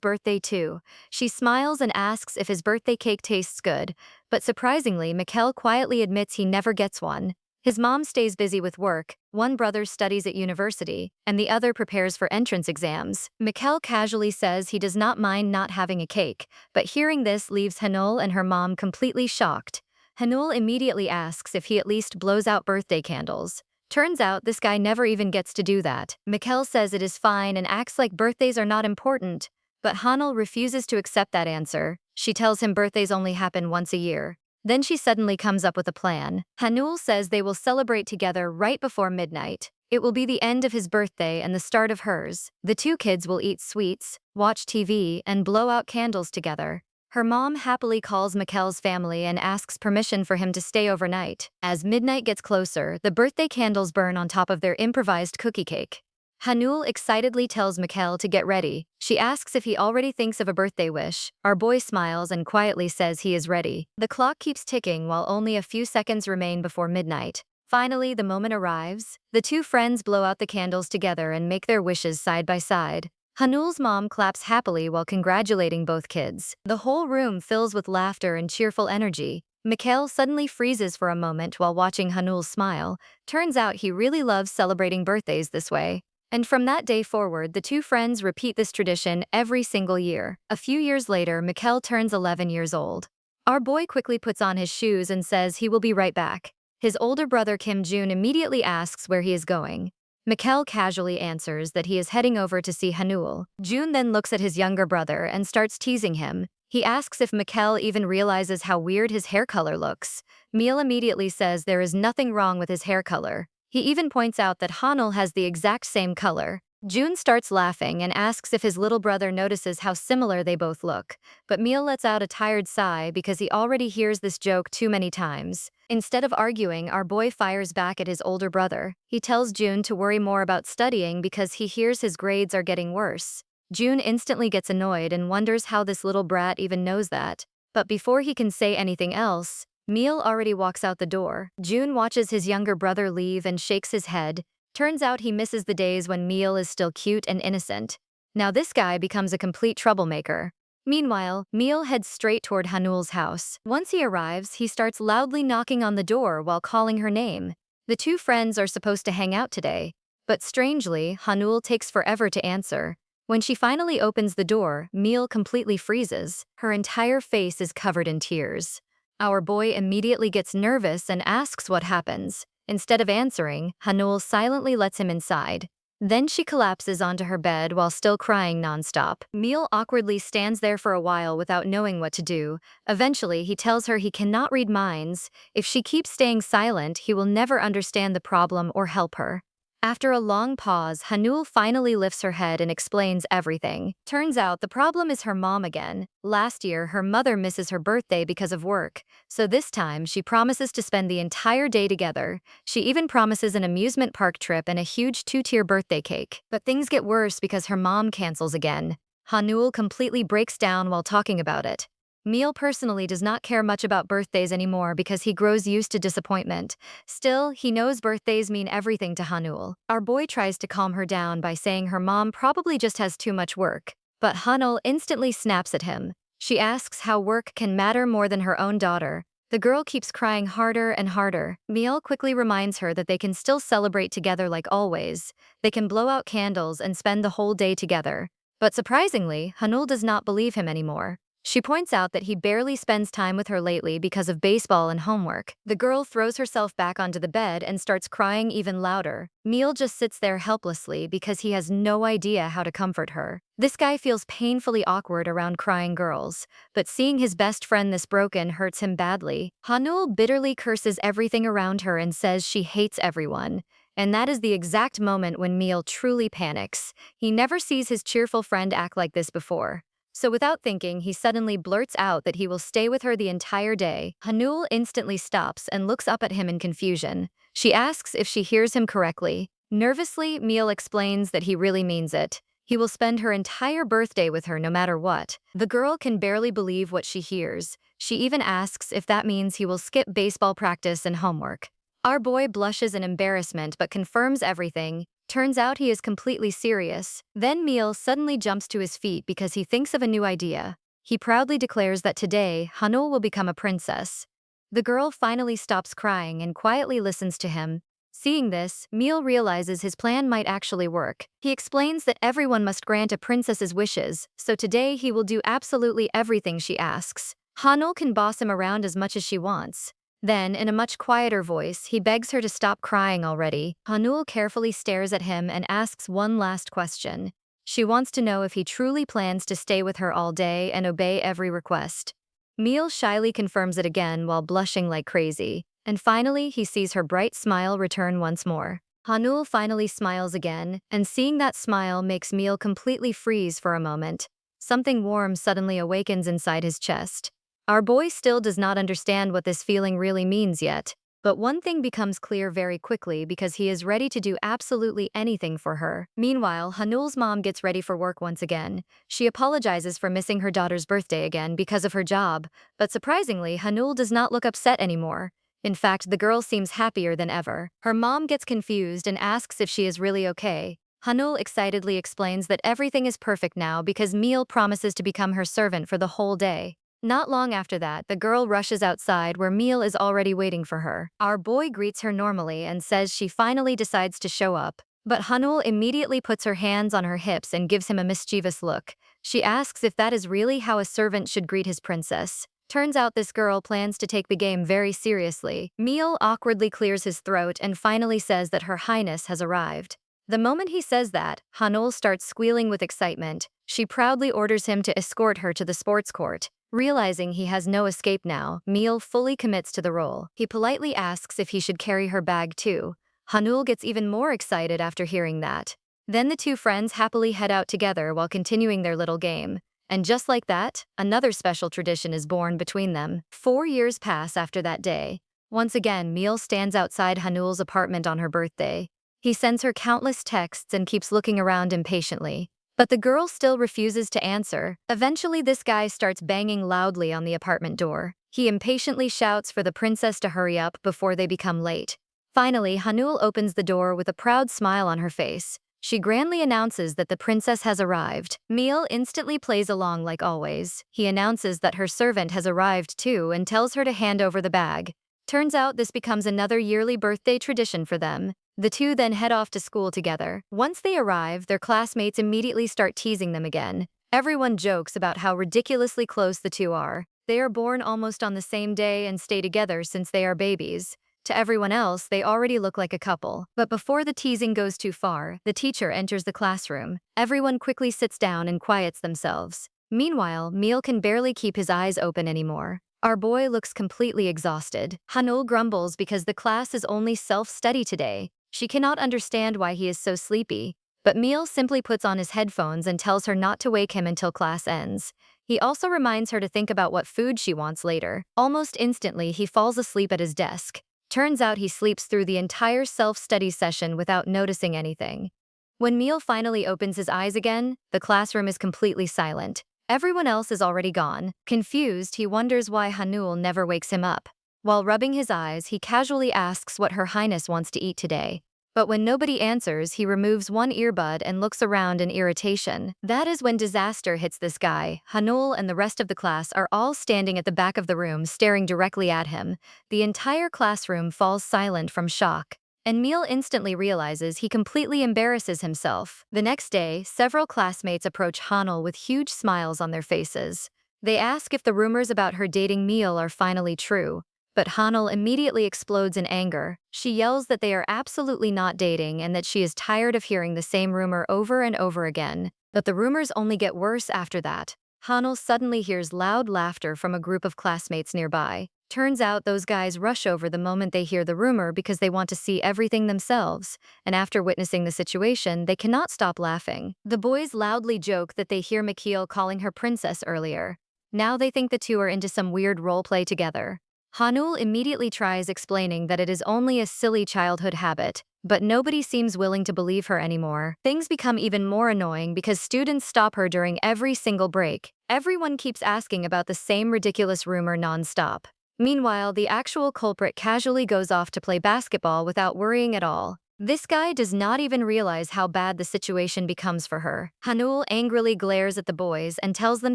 birthday too. She smiles and asks if his birthday cake tastes good, but surprisingly, Mikkel quietly admits he never gets one. His mom stays busy with work, one brother studies at university, and the other prepares for entrance exams. Mikkel casually says he does not mind not having a cake, but hearing this leaves Hanul and her mom completely shocked. Hanul immediately asks if he at least blows out birthday candles. Turns out this guy never even gets to do that. Mikkel says it is fine and acts like birthdays are not important, but Hanul refuses to accept that answer. She tells him birthdays only happen once a year. Then she suddenly comes up with a plan. Hanul says they will celebrate together right before midnight. It will be the end of his birthday and the start of hers. The two kids will eat sweets, watch TV, and blow out candles together. Her mom happily calls Mikkel's family and asks permission for him to stay overnight. As midnight gets closer, the birthday candles burn on top of their improvised cookie cake. Hanul excitedly tells Mikkel to get ready. She asks if he already thinks of a birthday wish. Our boy smiles and quietly says he is ready. The clock keeps ticking while only a few seconds remain before midnight. Finally, the moment arrives. The two friends blow out the candles together and make their wishes side by side. Hanul's mom claps happily while congratulating both kids. The whole room fills with laughter and cheerful energy. Mikkel suddenly freezes for a moment while watching Hanul smile. Turns out he really loves celebrating birthdays this way. And from that day forward, the two friends repeat this tradition every single year. A few years later, Mikkel turns 11 years old. Our boy quickly puts on his shoes and says he will be right back. His older brother Kim Jun immediately asks where he is going. Mikkel casually answers that he is heading over to see Hanul. Jun then looks at his younger brother and starts teasing him. He asks if Mikkel even realizes how weird his hair color looks. Miel immediately says there is nothing wrong with his hair color. He even points out that Hanul has the exact same color. Jun starts laughing and asks if his little brother notices how similar they both look, but Miel lets out a tired sigh because he already hears this joke too many times. Instead of arguing, our boy fires back at his older brother. He tells Jun to worry more about studying because he hears his grades are getting worse. Jun instantly gets annoyed and wonders how this little brat even knows that. But before he can say anything else, Miel already walks out the door. Jun watches his younger brother leave and shakes his head. Turns out he misses the days when Miel is still cute and innocent. Now this guy becomes a complete troublemaker. Meanwhile, Miel heads straight toward Hanul's house. Once he arrives, he starts loudly knocking on the door while calling her name. The two friends are supposed to hang out today, but strangely, Hanul takes forever to answer. When she finally opens the door, Miel completely freezes. Her entire face is covered in tears. Our boy immediately gets nervous and asks what happens. Instead of answering, Hanul silently lets him inside. Then she collapses onto her bed while still crying nonstop. Miel awkwardly stands there for a while without knowing what to do. Eventually, he tells her he cannot read minds. If she keeps staying silent, he will never understand the problem or help her. After a long pause, Hanul finally lifts her head and explains everything. Turns out the problem is her mom again. Last year, her mother misses her birthday because of work, so this time she promises to spend the entire day together. She even promises an amusement park trip and a huge 2-tier birthday cake. But things get worse because her mom cancels again. Hanul completely breaks down while talking about it. Miel personally does not care much about birthdays anymore because he grows used to disappointment. Still, he knows birthdays mean everything to Hanul. Our boy tries to calm her down by saying her mom probably just has too much work. But Hanul instantly snaps at him. She asks how work can matter more than her own daughter. The girl keeps crying harder and harder. Miel quickly reminds her that they can still celebrate together like always. They can blow out candles and spend the whole day together. But surprisingly, Hanul does not believe him anymore. She points out that he barely spends time with her lately because of baseball and homework. The girl throws herself back onto the bed and starts crying even louder. Meal just sits there helplessly because he has no idea how to comfort her. This guy feels painfully awkward around crying girls, but seeing his best friend this broken hurts him badly. Hanul bitterly curses everything around her and says she hates everyone. And that is the exact moment when Meal truly panics. He never sees his cheerful friend act like this before. So without thinking, he suddenly blurts out that he will stay with her the entire day. Hanul instantly stops and looks up at him in confusion. She asks if she hears him correctly. Nervously, Meal explains that he really means it. He will spend her entire birthday with her no matter what. The girl can barely believe what she hears. She even asks if that means he will skip baseball practice and homework. Our boy blushes in embarrassment but confirms everything. Turns out he is completely serious. Then Meal suddenly jumps to his feet because he thinks of a new idea. He proudly declares that today, Hanul will become a princess. The girl finally stops crying and quietly listens to him. Seeing this, Meal realizes his plan might actually work. He explains that everyone must grant a princess's wishes, so today he will do absolutely everything she asks. Hanul can boss him around as much as she wants. Then, in a much quieter voice, he begs her to stop crying already. Hanul carefully stares at him and asks one last question. She wants to know if he truly plans to stay with her all day and obey every request. Meal shyly confirms it again while blushing like crazy. And finally, he sees her bright smile return once more. Hanul finally smiles again, and seeing that smile makes Meal completely freeze for a moment. Something warm suddenly awakens inside his chest. Our boy still does not understand what this feeling really means yet, but one thing becomes clear very quickly because he is ready to do absolutely anything for her. Meanwhile, Hanul's mom gets ready for work once again. She apologizes for missing her daughter's birthday again because of her job, but surprisingly, Hanul does not look upset anymore. In fact, the girl seems happier than ever. Her mom gets confused and asks if she is really okay. Hanul excitedly explains that everything is perfect now because Meal promises to become her servant for the whole day. Not long after that, the girl rushes outside where Meal is already waiting for her. Our boy greets her normally and says she finally decides to show up. But Hanul immediately puts her hands on her hips and gives him a mischievous look. She asks if that is really how a servant should greet his princess. Turns out this girl plans to take the game very seriously. Meal awkwardly clears his throat and finally says that Her Highness has arrived. The moment he says that, Hanul starts squealing with excitement. She proudly orders him to escort her to the sports court. Realizing he has no escape now, Meal fully commits to the role. He politely asks if he should carry her bag too. Hanul gets even more excited after hearing that. Then the two friends happily head out together while continuing their little game. And just like that, another special tradition is born between them. 4 years pass after that day. Once again, Meal stands outside Hanul's apartment on her birthday. He sends her countless texts and keeps looking around impatiently. But the girl still refuses to answer. Eventually, this guy starts banging loudly on the apartment door. He impatiently shouts for the princess to hurry up before they become late. Finally, Hanul opens the door with a proud smile on her face. She grandly announces that the princess has arrived. Meal instantly plays along like always. He announces that her servant has arrived too and tells her to hand over the bag. Turns out this becomes another yearly birthday tradition for them. The two then head off to school together. Once they arrive, their classmates immediately start teasing them again. Everyone jokes about how ridiculously close the two are. They are born almost on the same day and stay together since they are babies. To everyone else, they already look like a couple. But before the teasing goes too far, the teacher enters the classroom. Everyone quickly sits down and quiets themselves. Meanwhile, Meal can barely keep his eyes open anymore. Our boy looks completely exhausted. Hanul grumbles because the class is only self-study today. She cannot understand why he is so sleepy. But Meal simply puts on his headphones and tells her not to wake him until class ends. He also reminds her to think about what food she wants later. Almost instantly, he falls asleep at his desk. Turns out he sleeps through the entire self-study session without noticing anything. When Meal finally opens his eyes again, the classroom is completely silent. Everyone else is already gone. Confused, he wonders why Hanul never wakes him up. While rubbing his eyes, he casually asks what Her Highness wants to eat today. But when nobody answers, he removes one earbud and looks around in irritation. That is when disaster hits this guy. Hanul and the rest of the class are all standing at the back of the room staring directly at him. The entire classroom falls silent from shock. And Meal instantly realizes he completely embarrasses himself. The next day, several classmates approach Hanul with huge smiles on their faces. They ask if the rumors about her dating Meal are finally true, but Hanul immediately explodes in anger. She yells that they are absolutely not dating and that she is tired of hearing the same rumor over and over again. But the rumors only get worse after that. Hanul suddenly hears loud laughter from a group of classmates nearby. Turns out those guys rush over the moment they hear the rumor because they want to see everything themselves, and after witnessing the situation, they cannot stop laughing. The boys loudly joke that they hear Mikhail calling her princess earlier. Now they think the two are into some weird roleplay together. Hanul immediately tries explaining that it is only a silly childhood habit, but nobody seems willing to believe her anymore. Things become even more annoying because students stop her during every single break. Everyone keeps asking about the same ridiculous rumor non-stop. Meanwhile, the actual culprit casually goes off to play basketball without worrying at all. This guy does not even realize how bad the situation becomes for her. Hanul angrily glares at the boys and tells them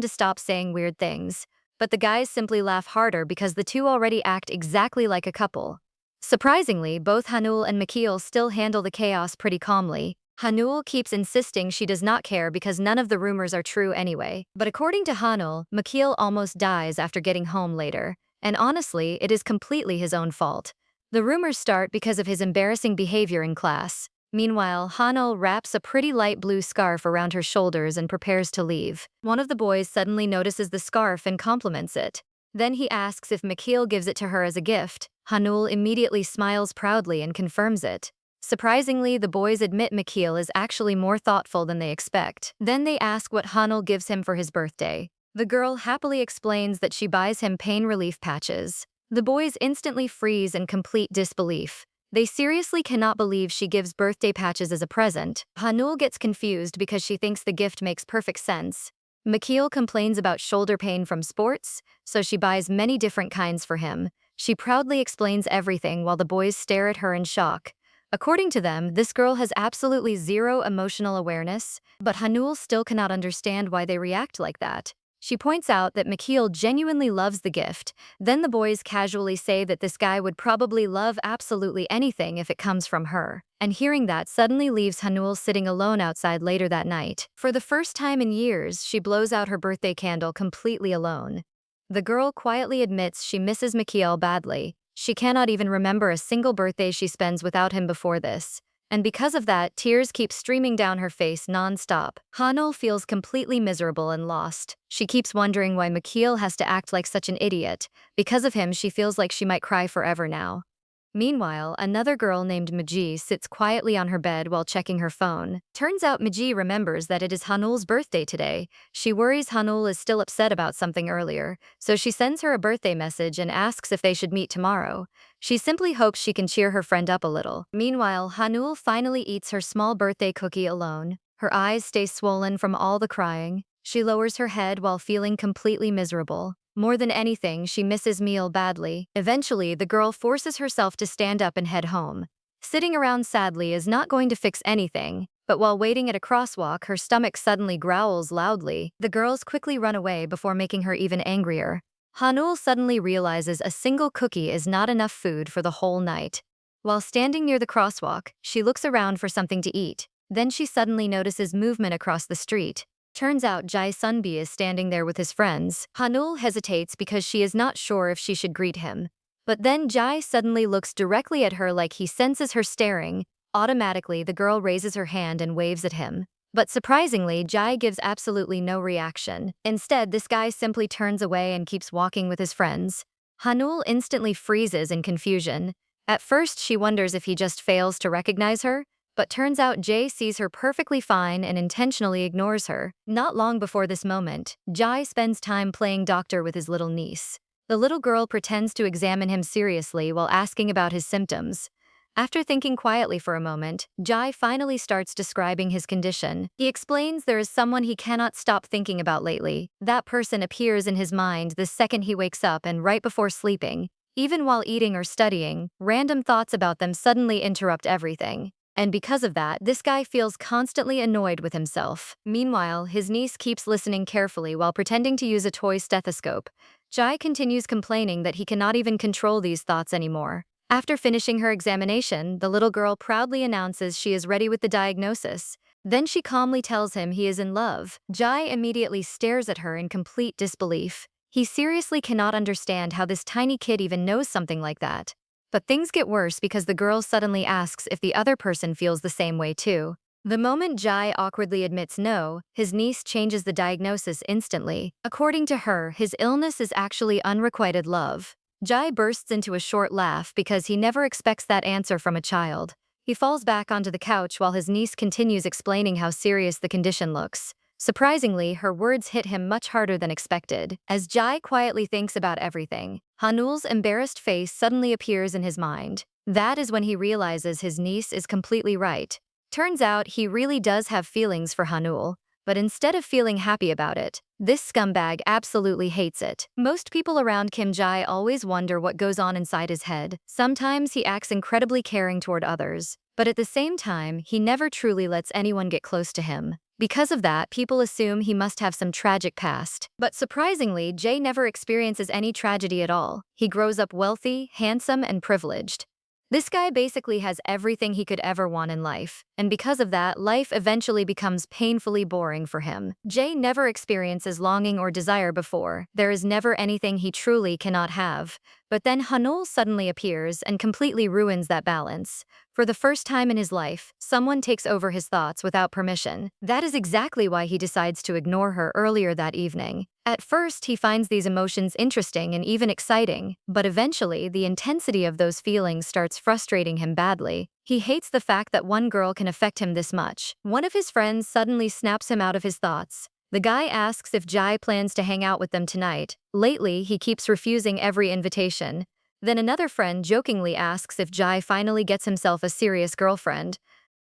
to stop saying weird things. But the guys simply laugh harder because the two already act exactly like a couple. Surprisingly, both Hanul and Mikhail still handle the chaos pretty calmly. Hanul keeps insisting she does not care because none of the rumors are true anyway. But according to Hanul, Mikhail almost dies after getting home later. And honestly, it is completely his own fault. The rumors start because of his embarrassing behavior in class. Meanwhile, Hanul wraps a pretty light blue scarf around her shoulders and prepares to leave. One of the boys suddenly notices the scarf and compliments it. Then he asks if Mikhail gives it to her as a gift. Hanul immediately smiles proudly and confirms it. Surprisingly, the boys admit Mikhail is actually more thoughtful than they expect. Then they ask what Hanul gives him for his birthday. The girl happily explains that she buys him pain relief patches. The boys instantly freeze in complete disbelief. They seriously cannot believe she gives birthday patches as a present. Hanul gets confused because she thinks the gift makes perfect sense. Mikhail complains about shoulder pain from sports, so she buys many different kinds for him. She proudly explains everything while the boys stare at her in shock. According to them, this girl has absolutely zero emotional awareness, but Hanul still cannot understand why they react like that. She points out that Mikhail genuinely loves the gift. Then the boys casually say that this guy would probably love absolutely anything if it comes from her. And hearing that suddenly leaves Hanul sitting alone outside later that night. For the first time in years, she blows out her birthday candle completely alone. The girl quietly admits she misses Mikhail badly. She cannot even remember a single birthday she spends without him before this. And because of that, tears keep streaming down her face non-stop. Hanul feels completely miserable and lost. She keeps wondering why Mikhail has to act like such an idiot. Because of him, she feels like she might cry forever now. Meanwhile, another girl named Miji sits quietly on her bed while checking her phone. Turns out Miji remembers that it is Hanul's birthday today. She worries Hanul is still upset about something earlier, so she sends her a birthday message and asks if they should meet tomorrow. She simply hopes she can cheer her friend up a little. Meanwhile, Hanul finally eats her small birthday cookie alone. Her eyes stay swollen from all the crying. She lowers her head while feeling completely miserable. More than anything, she misses Meal badly. Eventually, the girl forces herself to stand up and head home. Sitting around sadly is not going to fix anything, but while waiting at a crosswalk, her stomach suddenly growls loudly. The girls quickly run away before making her even angrier. Hanul suddenly realizes a single cookie is not enough food for the whole night. While standing near the crosswalk, she looks around for something to eat. Then she suddenly notices movement across the street. Turns out Jai Sunbi is standing there with his friends. Hanul hesitates because she is not sure if she should greet him. But then Jai suddenly looks directly at her like he senses her staring. Automatically, the girl raises her hand and waves at him. But surprisingly, Jai gives absolutely no reaction. Instead, this guy simply turns away and keeps walking with his friends. Hanul instantly freezes in confusion. At first, she wonders if he just fails to recognize her, but turns out Jay sees her perfectly fine and intentionally ignores her. Not long before this moment, Jai spends time playing doctor with his little niece. The little girl pretends to examine him seriously while asking about his symptoms. After thinking quietly for a moment, Jai finally starts describing his condition. He explains there is someone he cannot stop thinking about lately. That person appears in his mind the second he wakes up and right before sleeping. Even while eating or studying, random thoughts about them suddenly interrupt everything. And because of that, this guy feels constantly annoyed with himself. Meanwhile, his niece keeps listening carefully while pretending to use a toy stethoscope. Jai continues complaining that he cannot even control these thoughts anymore. After finishing her examination, the little girl proudly announces she is ready with the diagnosis. Then she calmly tells him he is in love. Jai immediately stares at her in complete disbelief. He seriously cannot understand how this tiny kid even knows something like that. But things get worse because the girl suddenly asks if the other person feels the same way too. The moment Jai awkwardly admits no, his niece changes the diagnosis instantly. According to her, his illness is actually unrequited love. Jai bursts into a short laugh because he never expects that answer from a child. He falls back onto the couch while his niece continues explaining how serious the condition looks. Surprisingly, her words hit him much harder than expected. As Jai quietly thinks about everything, Hanul's embarrassed face suddenly appears in his mind. That is when he realizes his niece is completely right. Turns out he really does have feelings for Hanul, but instead of feeling happy about it, this scumbag absolutely hates it. Most people around Kim Jai always wonder what goes on inside his head. Sometimes he acts incredibly caring toward others, but at the same time, he never truly lets anyone get close to him. Because of that, people assume he must have some tragic past. But surprisingly, Jay never experiences any tragedy at all. He grows up wealthy, handsome, and privileged. This guy basically has everything he could ever want in life, and because of that, life eventually becomes painfully boring for him. Jay never experiences longing or desire before. There is never anything he truly cannot have. But then Hanul suddenly appears and completely ruins that balance. For the first time in his life, someone takes over his thoughts without permission. That is exactly why he decides to ignore her earlier that evening. At first, he finds these emotions interesting and even exciting, but eventually, the intensity of those feelings starts frustrating him badly. He hates the fact that one girl can affect him this much. One of his friends suddenly snaps him out of his thoughts. The guy asks if Jai plans to hang out with them tonight. Lately, he keeps refusing every invitation. Then another friend jokingly asks if Jai finally gets himself a serious girlfriend.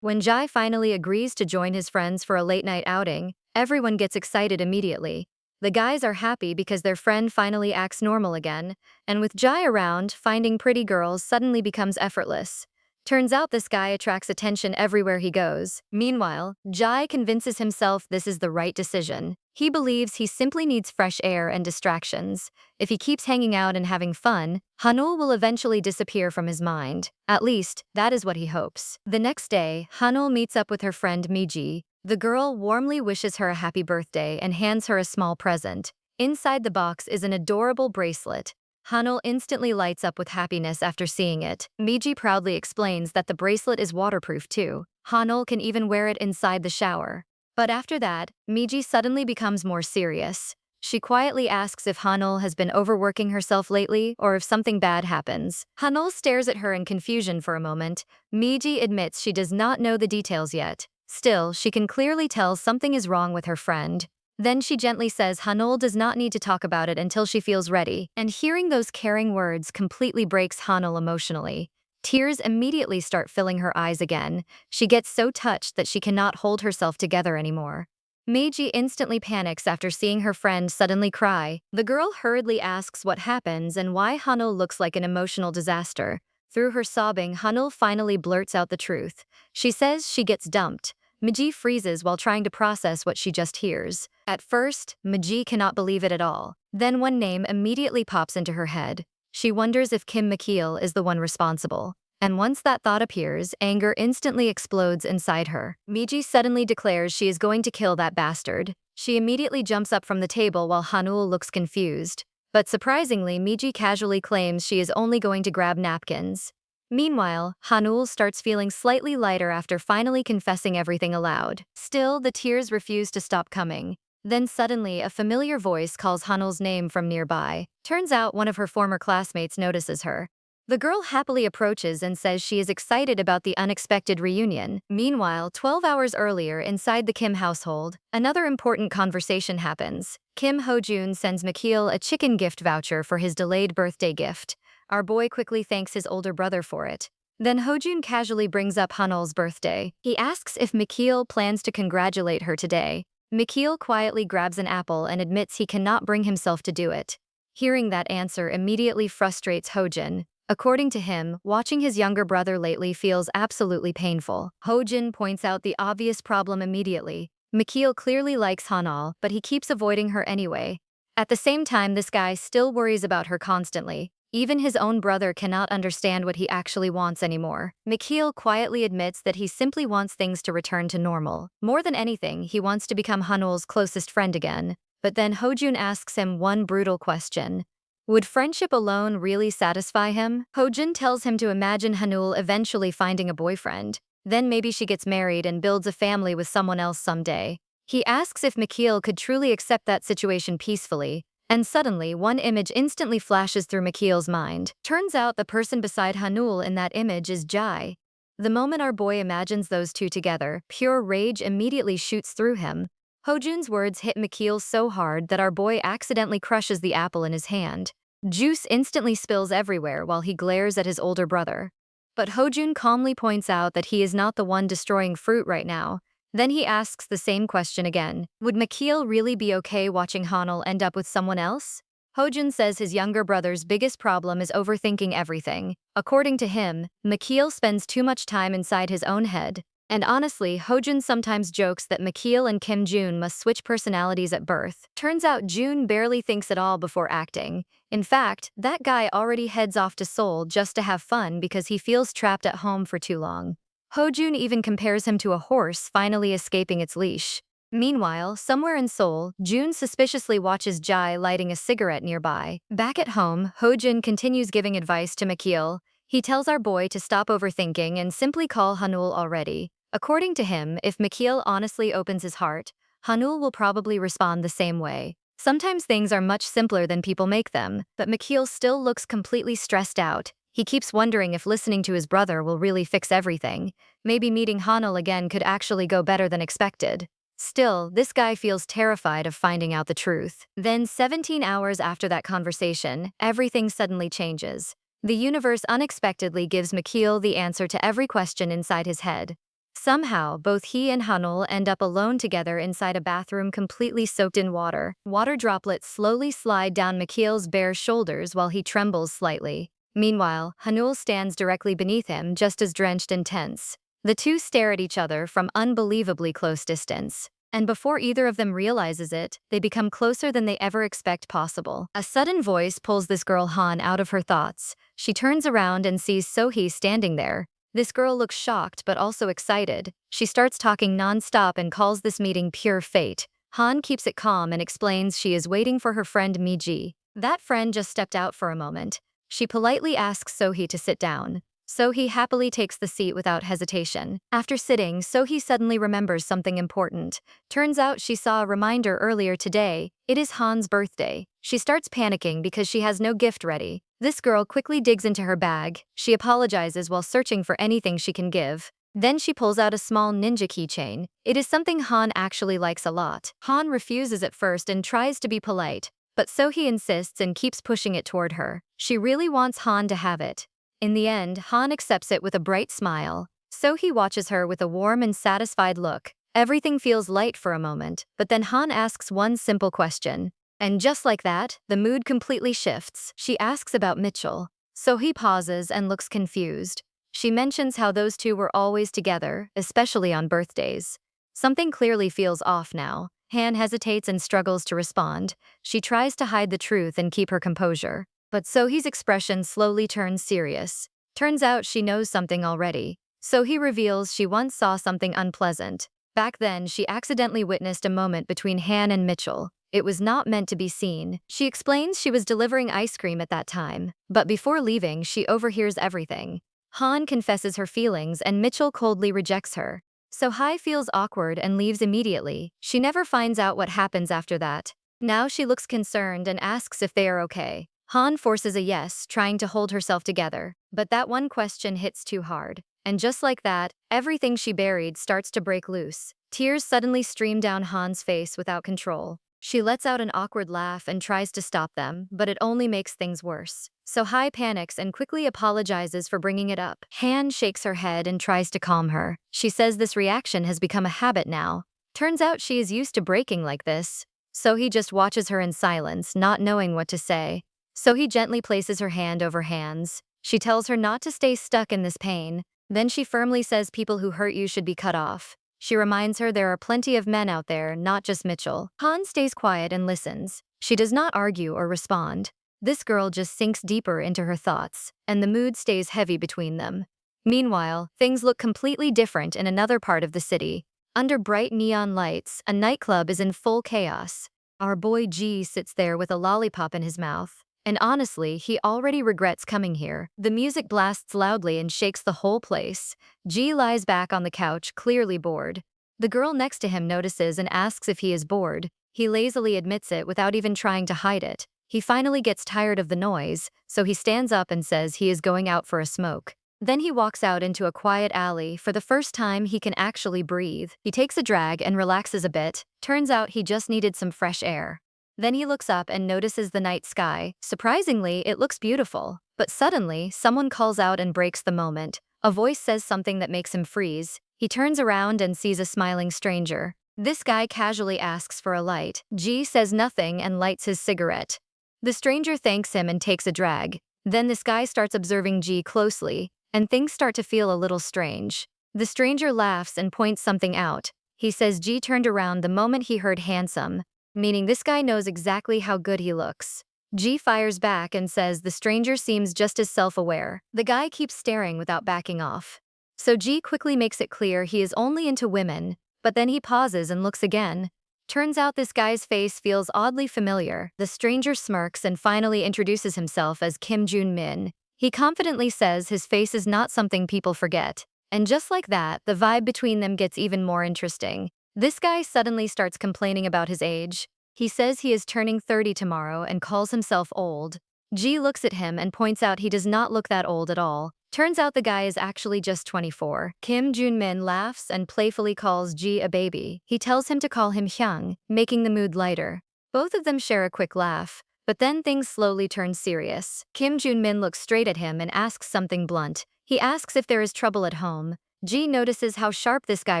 When Jai finally agrees to join his friends for a late-night outing, everyone gets excited immediately. The guys are happy because their friend finally acts normal again, and with Jai around, finding pretty girls suddenly becomes effortless. Turns out this guy attracts attention everywhere he goes. Meanwhile, Jai convinces himself this is the right decision. He believes he simply needs fresh air and distractions. If he keeps hanging out and having fun, Hanul will eventually disappear from his mind. At least, that is what he hopes. The next day, Hanul meets up with her friend Miji. The girl warmly wishes her a happy birthday and hands her a small present. Inside the box is an adorable bracelet. Hanul instantly lights up with happiness after seeing it. Miji proudly explains that the bracelet is waterproof too. Hanul can even wear it inside the shower. But after that, Miji suddenly becomes more serious. She quietly asks if Hanul has been overworking herself lately or if something bad happens. Hanul stares at her in confusion for a moment. Miji admits she does not know the details yet. Still, she can clearly tell something is wrong with her friend. Then she gently says Hanul does not need to talk about it until she feels ready, and hearing those caring words completely breaks Hanul emotionally. Tears immediately start filling her eyes again. She gets so touched that she cannot hold herself together anymore. Meiji instantly panics after seeing her friend suddenly cry. The girl hurriedly asks what happens and why Hanul looks like an emotional disaster. Through her sobbing, Hanul finally blurts out the truth. She says she gets dumped. Meiji freezes while trying to process what she just hears. At first, Meiji cannot believe it at all. Then one name immediately pops into her head. She wonders if Kim McKeel is the one responsible. And once that thought appears, anger instantly explodes inside her. Meiji suddenly declares she is going to kill that bastard. She immediately jumps up from the table while Hanul looks confused. But surprisingly, Meiji casually claims she is only going to grab napkins. Meanwhile, Hanul starts feeling slightly lighter after finally confessing everything aloud. Still, the tears refuse to stop coming. Then suddenly, a familiar voice calls Hanul's name from nearby. Turns out one of her former classmates notices her. The girl happily approaches and says she is excited about the unexpected reunion. Meanwhile, 12 hours earlier, inside the Kim household, another important conversation happens. Kim Ho-jun sends McKeel a chicken gift voucher for his delayed birthday gift. Our boy quickly thanks his older brother for it. Then Ho-jun casually brings up Hanul's birthday. He asks if McKeel plans to congratulate her today. McKeel quietly grabs an apple and admits he cannot bring himself to do it. Hearing that answer immediately frustrates Ho-jun. According to him, watching his younger brother lately feels absolutely painful. Ho-jun points out the obvious problem immediately. McKeel clearly likes Hanul, but he keeps avoiding her anyway. At the same time, this guy still worries about her constantly. Even his own brother cannot understand what he actually wants anymore. Mikhail quietly admits that he simply wants things to return to normal. More than anything, he wants to become Hanul's closest friend again. But then Hojun asks him one brutal question. Would friendship alone really satisfy him? Hojun tells him to imagine Hanul eventually finding a boyfriend. Then maybe she gets married and builds a family with someone else someday. He asks if Mikhail could truly accept that situation peacefully. And suddenly, one image instantly flashes through Mikhail's mind. Turns out the person beside Hanul in that image is Jai. The moment our boy imagines those two together, pure rage immediately shoots through him. Hojun's words hit Mikhail so hard that our boy accidentally crushes the apple in his hand. Juice instantly spills everywhere while he glares at his older brother. But Hojun calmly points out that he is not the one destroying fruit right now. Then he asks the same question again. Would Mikhail really be okay watching Hanul end up with someone else? Hojun says his younger brother's biggest problem is overthinking everything. According to him, Mikhail spends too much time inside his own head. And honestly, Hojun sometimes jokes that Mikhail and Kim Jun must switch personalities at birth. Turns out Jun barely thinks at all before acting. In fact, that guy already heads off to Seoul just to have fun because he feels trapped at home for too long. Hojun even compares him to a horse finally escaping its leash. Meanwhile, somewhere in Seoul, Jun suspiciously watches Jai lighting a cigarette nearby. Back at home, Hojun continues giving advice to Mikhail. He tells our boy to stop overthinking and simply call Hanul already. According to him, if Mikhail honestly opens his heart, Hanul will probably respond the same way. Sometimes things are much simpler than people make them, but Mikhail still looks completely stressed out. He keeps wondering if listening to his brother will really fix everything. Maybe meeting Hanul again could actually go better than expected. Still, this guy feels terrified of finding out the truth. Then 17 hours after that conversation, everything suddenly changes. The universe unexpectedly gives Mikhail the answer to every question inside his head. Somehow, both he and Hanul end up alone together inside a bathroom completely soaked in water. Water droplets slowly slide down Mikhail's bare shoulders while he trembles slightly. Meanwhile, Hanul stands directly beneath him, just as drenched and tense. The two stare at each other from unbelievably close distance. And before either of them realizes it, they become closer than they ever expect possible. A sudden voice pulls this girl Han out of her thoughts. She turns around and sees Sohee standing there. This girl looks shocked but also excited. She starts talking non-stop and calls this meeting pure fate. Han keeps it calm and explains she is waiting for her friend Miji. That friend just stepped out for a moment. She politely asks Sohee to sit down. Sohee happily takes the seat without hesitation. After sitting, Sohee suddenly remembers something important. Turns out she saw a reminder earlier today. It is Han's birthday. She starts panicking because she has no gift ready. This girl quickly digs into her bag. She apologizes while searching for anything she can give. Then she pulls out a small ninja keychain. It is something Han actually likes a lot. Han refuses at first and tries to be polite. But Sohee insists and keeps pushing it toward her. She really wants Han to have it. In the end, Han accepts it with a bright smile. Sohee watches her with a warm and satisfied look. Everything feels light for a moment, but then Han asks one simple question. And just like that, the mood completely shifts. She asks about Mitchell. Sohee pauses and looks confused. She mentions how those two were always together, especially on birthdays. Something clearly feels off now. Han hesitates and struggles to respond. She tries to hide the truth and keep her composure. But Sohee's expression slowly turns serious. Turns out she knows something already. Sohee reveals she once saw something unpleasant. Back then, she accidentally witnessed a moment between Han and Mitchell. It was not meant to be seen. She explains she was delivering ice cream at that time. But before leaving, she overhears everything. Han confesses her feelings and Mitchell coldly rejects her. Sohee feels awkward and leaves immediately. She never finds out what happens after that. Now she looks concerned and asks if they are okay. Han forces a yes, trying to hold herself together. But that one question hits too hard. And just like that, everything she buried starts to break loose. Tears suddenly stream down Han's face without control. She lets out an awkward laugh and tries to stop them, but it only makes things worse. Sohee panics and quickly apologizes for bringing it up. Han shakes her head and tries to calm her. She says this reaction has become a habit now. Turns out she is used to breaking like this. Sohee just watches her in silence, not knowing what to say. Sohee gently places her hand over Han's. She tells her not to stay stuck in this pain. Then she firmly says people who hurt you should be cut off. She reminds her there are plenty of men out there, not just Mitchell. Han stays quiet and listens. She does not argue or respond. This girl just sinks deeper into her thoughts, and the mood stays heavy between them. Meanwhile, things look completely different in another part of the city. Under bright neon lights, a nightclub is in full chaos. Our boy G sits there with a lollipop in his mouth. And honestly, he already regrets coming here. The music blasts loudly and shakes the whole place. G lies back on the couch, clearly bored. The girl next to him notices and asks if he is bored. He lazily admits it without even trying to hide it. He finally gets tired of the noise, so he stands up and says he is going out for a smoke. Then he walks out into a quiet alley. For the first time, he can actually breathe. He takes a drag and relaxes a bit. Turns out he just needed some fresh air. Then he looks up and notices the night sky. Surprisingly, it looks beautiful. But suddenly, someone calls out and breaks the moment. A voice says something that makes him freeze. He turns around and sees a smiling stranger. This guy casually asks for a light. G says nothing and lights his cigarette. The stranger thanks him and takes a drag. Then this guy starts observing G closely, and things start to feel a little strange. The stranger laughs and points something out. He says G turned around the moment he heard handsome, meaning this guy knows exactly how good he looks. G fires back and says the stranger seems just as self-aware. The guy keeps staring without backing off. So G quickly makes it clear he is only into women, but then he pauses and looks again. Turns out this guy's face feels oddly familiar. The stranger smirks and finally introduces himself as Kim Jun-min. He confidently says his face is not something people forget. And just like that, the vibe between them gets even more interesting. This guy suddenly starts complaining about his age. He says he is turning 30 tomorrow and calls himself old. G looks at him and points out he does not look that old at all. Turns out the guy is actually just 24. Kim Jun-min laughs and playfully calls G a baby. He tells him to call him Hyung, making the mood lighter. Both of them share a quick laugh. But then things slowly turn serious. Kim Jun-min looks straight at him and asks something blunt. He asks if there is trouble at home. Ji notices how sharp this guy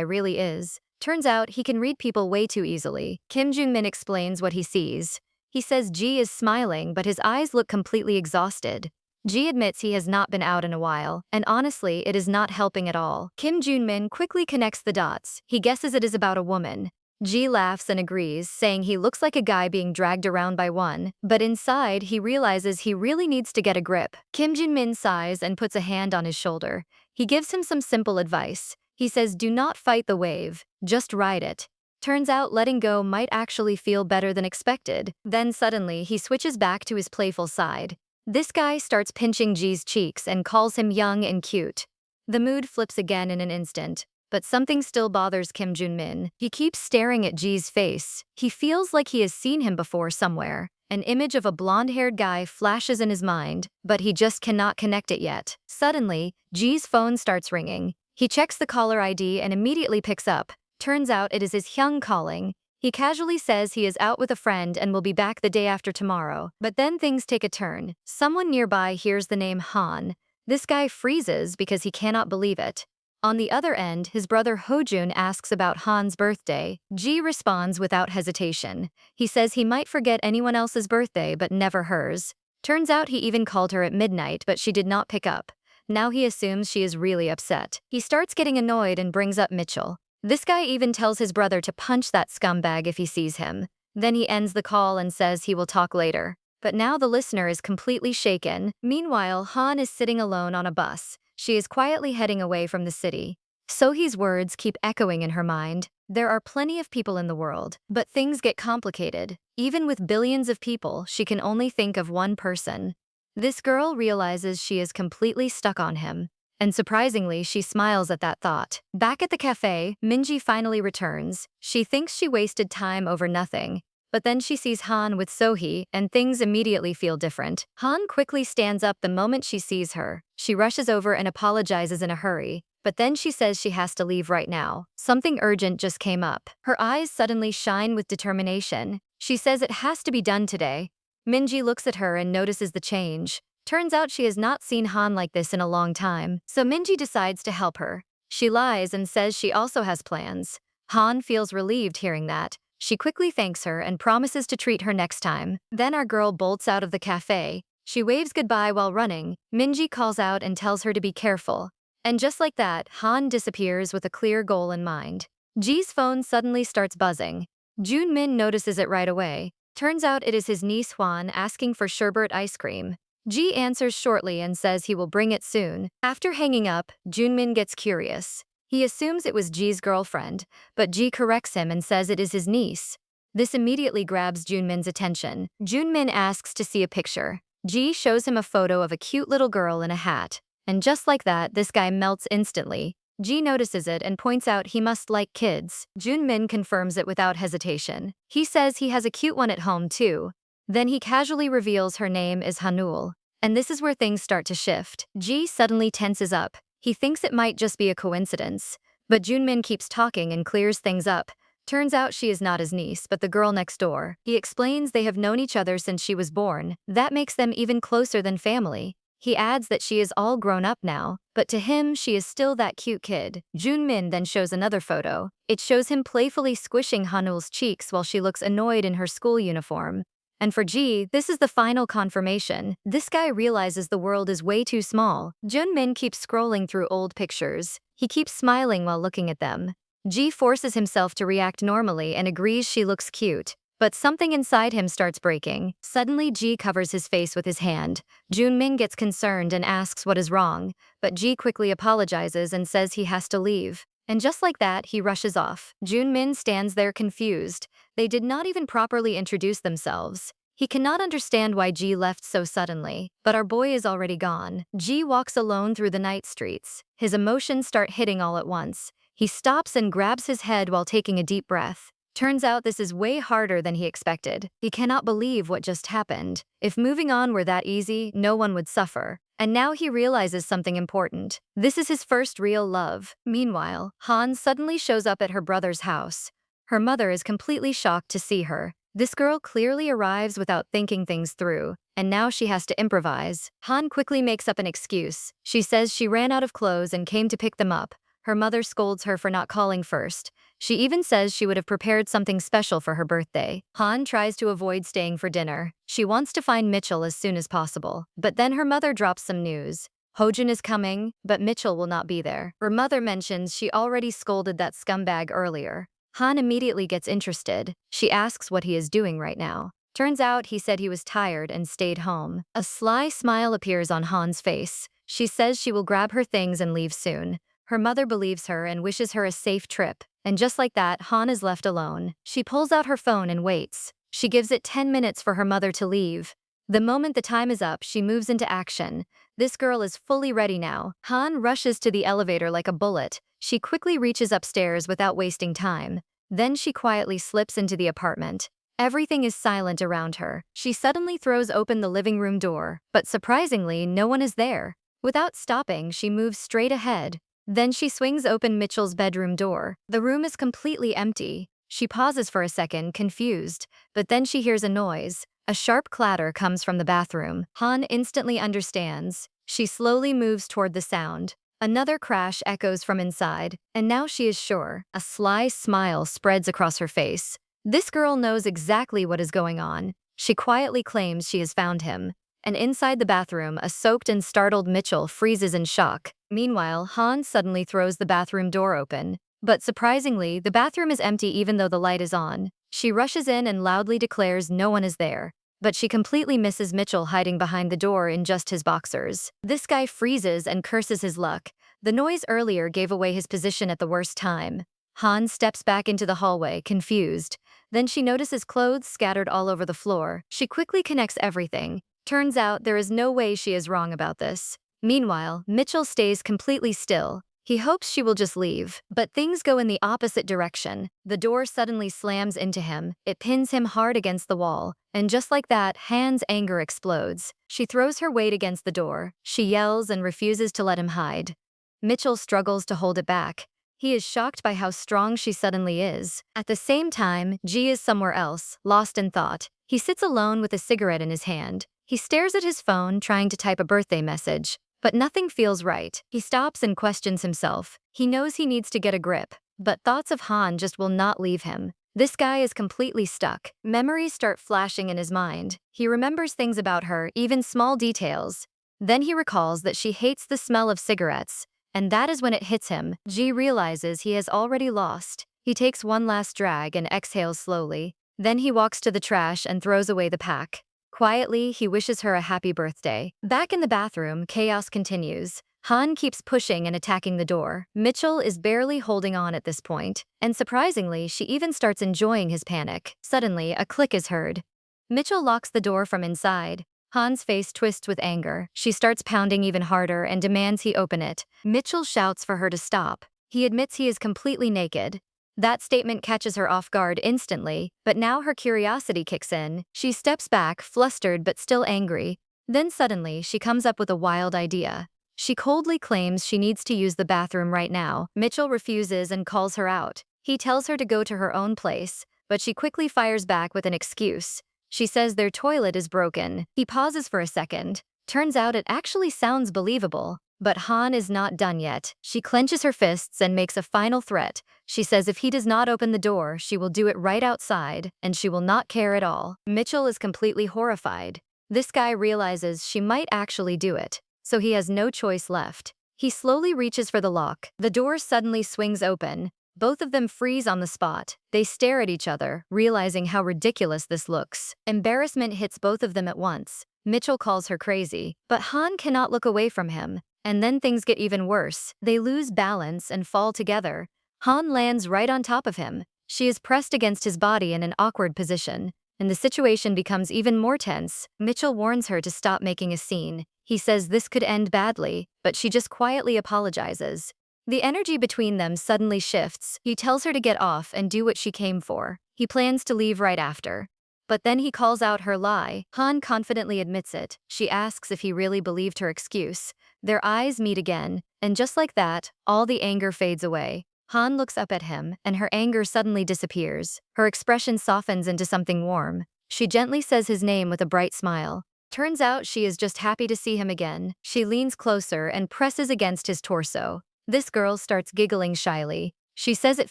really is. Turns out he can read people way too easily. Kim Jun-min explains what he sees. He says Ji is smiling, but his eyes look completely exhausted. Ji admits he has not been out in a while, and honestly, it is not helping at all. Kim Jun-min quickly connects the dots. He guesses it is about a woman. G laughs and agrees, saying he looks like a guy being dragged around by one, but inside he realizes he really needs to get a grip. Kim Jun-min sighs and puts a hand on his shoulder. He gives him some simple advice. He says do not fight the wave, just ride it. Turns out letting go might actually feel better than expected. Then suddenly he switches back to his playful side. This guy starts pinching G's cheeks and calls him young and cute. The mood flips again in an instant. But something still bothers Kim Jun-min. He keeps staring at G's face. He feels like he has seen him before somewhere. An image of a blonde-haired guy flashes in his mind, but he just cannot connect it yet. Suddenly, G's phone starts ringing. He checks the caller ID and immediately picks up. Turns out it is his Hyung calling. He casually says he is out with a friend and will be back the day after tomorrow. But then things take a turn. Someone nearby hears the name Han. This guy freezes because he cannot believe it. On the other end, his brother Hojun asks about Han's birthday. Ji responds without hesitation. He says he might forget anyone else's birthday but never hers. Turns out he even called her at midnight but she did not pick up. Now he assumes she is really upset. He starts getting annoyed and brings up Mitchell. This guy even tells his brother to punch that scumbag if he sees him. Then he ends the call and says he will talk later. But now the listener is completely shaken. Meanwhile, Han is sitting alone on a bus. She is quietly heading away from the city. Sohee's words keep echoing in her mind. There are plenty of people in the world, but things get complicated. Even with billions of people, she can only think of one person. This girl realizes she is completely stuck on him. And surprisingly, she smiles at that thought. Back at the cafe, Minji finally returns. She thinks she wasted time over nothing. But then she sees Han with Sohee, and things immediately feel different. Han quickly stands up the moment she sees her. She rushes over and apologizes in a hurry. But then she says she has to leave right now. Something urgent just came up. Her eyes suddenly shine with determination. She says it has to be done today. Minji looks at her and notices the change. Turns out she has not seen Han like this in a long time. So Minji decides to help her. She lies and says she also has plans. Han feels relieved hearing that. She quickly thanks her and promises to treat her next time. Then our girl bolts out of the cafe. She waves goodbye while running. Minji calls out and tells her to be careful. And just like that, Han disappears with a clear goal in mind. Ji's phone suddenly starts buzzing. Jun-min notices it right away. Turns out it is his niece Hwan asking for sherbet ice cream. Ji answers shortly and says he will bring it soon. After hanging up, Junmin gets curious. He assumes it was Ji's girlfriend, but Ji corrects him and says it is his niece. This immediately grabs Junmin's attention. Junmin asks to see a picture. Ji shows him a photo of a cute little girl in a hat. And just like that, this guy melts instantly. Ji notices it and points out he must like kids. Junmin confirms it without hesitation. He says he has a cute one at home too. Then he casually reveals her name is Hanul. And this is where things start to shift. Ji suddenly tenses up. He thinks it might just be a coincidence. But Junmin keeps talking and clears things up. Turns out she is not his niece, but the girl next door. He explains they have known each other since she was born. That makes them even closer than family. He adds that she is all grown up now, but to him, she is still that cute kid. Junmin then shows another photo. It shows him playfully squishing Hanul's cheeks while she looks annoyed in her school uniform. And for Ji, this is the final confirmation. This guy realizes the world is way too small. Junmin keeps scrolling through old pictures. He keeps smiling while looking at them. Ji forces himself to react normally and agrees she looks cute. But something inside him starts breaking. Suddenly, Ji covers his face with his hand. Junmin gets concerned and asks what is wrong, but Ji quickly apologizes and says he has to leave. And just like that, he rushes off. Junmin stands there confused. They did not even properly introduce themselves. He cannot understand why Ji left so suddenly, but our boy is already gone. Ji walks alone through the night streets. His emotions start hitting all at once. He stops and grabs his head while taking a deep breath. Turns out this is way harder than he expected. He cannot believe what just happened. If moving on were that easy, no one would suffer. And now he realizes something important. This is his first real love. Meanwhile, Han suddenly shows up at her brother's house. Her mother is completely shocked to see her. This girl clearly arrives without thinking things through, and now she has to improvise. Han quickly makes up an excuse. She says she ran out of clothes and came to pick them up. Her mother scolds her for not calling first. She even says she would have prepared something special for her birthday. Han tries to avoid staying for dinner. She wants to find Mitchell as soon as possible. But then her mother drops some news. Hojin is coming, but Mitchell will not be there. Her mother mentions she already scolded that scumbag earlier. Han immediately gets interested. She asks what he is doing right now. Turns out he said he was tired and stayed home. A sly smile appears on Han's face. She says she will grab her things and leave soon. Her mother believes her and wishes her a safe trip. And just like that, Han is left alone. She pulls out her phone and waits. She gives it 10 minutes for her mother to leave. The moment the time is up, she moves into action. This girl is fully ready now. Han rushes to the elevator like a bullet. She quickly reaches upstairs without wasting time. Then she quietly slips into the apartment. Everything is silent around her. She suddenly throws open the living room door, but surprisingly, no one is there. Without stopping, she moves straight ahead. Then she swings open Mitchell's bedroom door. The room is completely empty. She pauses for a second, confused, but then she hears a noise. A sharp clatter comes from the bathroom. Han instantly understands. She slowly moves toward the sound. Another crash echoes from inside, and now she is sure. A sly smile spreads across her face. This girl knows exactly what is going on. She quietly claims she has found him. And inside the bathroom, a soaked and startled Mitchell freezes in shock. Meanwhile, Han suddenly throws the bathroom door open. But surprisingly, the bathroom is empty even though the light is on. She rushes in and loudly declares no one is there. But she completely misses Mitchell hiding behind the door in just his boxers. This guy freezes and curses his luck. The noise earlier gave away his position at the worst time. Han steps back into the hallway, confused. Then she notices clothes scattered all over the floor. She quickly connects everything. Turns out there is no way she is wrong about this. Meanwhile, Mitchell stays completely still. He hopes she will just leave, but things go in the opposite direction. The door suddenly slams into him. It pins him hard against the wall, and just like that, Han's anger explodes. She throws her weight against the door. She yells and refuses to let him hide. Mitchell struggles to hold it back. He is shocked by how strong she suddenly is. At the same time, Ji is somewhere else, lost in thought. He sits alone with a cigarette in his hand. He stares at his phone, trying to type a birthday message. But nothing feels right. He stops and questions himself. He knows he needs to get a grip, but thoughts of Han just will not leave him. This guy is completely stuck. Memories start flashing in his mind. He remembers things about her, even small details. Then he recalls that she hates the smell of cigarettes. And that is when it hits him. Ji realizes he has already lost. He takes one last drag and exhales slowly. Then he walks to the trash and throws away the pack. Quietly, he wishes her a happy birthday. Back in the bathroom, chaos continues. Han keeps pushing and attacking the door. Mitchell is barely holding on at this point, and surprisingly, she even starts enjoying his panic. Suddenly, a click is heard. Mitchell locks the door from inside. Han's face twists with anger. She starts pounding even harder and demands he open it. Mitchell shouts for her to stop. He admits he is completely naked. That statement catches her off guard instantly, but now her curiosity kicks in. She steps back, flustered but still angry. Then suddenly, she comes up with a wild idea. She coldly claims she needs to use the bathroom right now. Mitchell refuses and calls her out. He tells her to go to her own place, but she quickly fires back with an excuse. She says their toilet is broken. He pauses for a second. Turns out it actually sounds believable. But Han is not done yet. She clenches her fists and makes a final threat. She says if he does not open the door, she will do it right outside, and she will not care at all. Mitchell is completely horrified. This guy realizes she might actually do it, so he has no choice left. He slowly reaches for the lock. The door suddenly swings open. Both of them freeze on the spot. They stare at each other, realizing how ridiculous this looks. Embarrassment hits both of them at once. Mitchell calls her crazy, but Han cannot look away from him. And then things get even worse. They lose balance and fall together. Han lands right on top of him. She is pressed against his body in an awkward position, and the situation becomes even more tense. Mitchell warns her to stop making a scene. He says this could end badly, but she just quietly apologizes. The energy between them suddenly shifts. He tells her to get off and do what she came for. He plans to leave right after. But then he calls out her lie. Han confidently admits it. She asks if he really believed her excuse. Their eyes meet again, and just like that, all the anger fades away. Han looks up at him, and her anger suddenly disappears. Her expression softens into something warm. She gently says his name with a bright smile. Turns out she is just happy to see him again. She leans closer and presses against his torso. This girl starts giggling shyly. She says it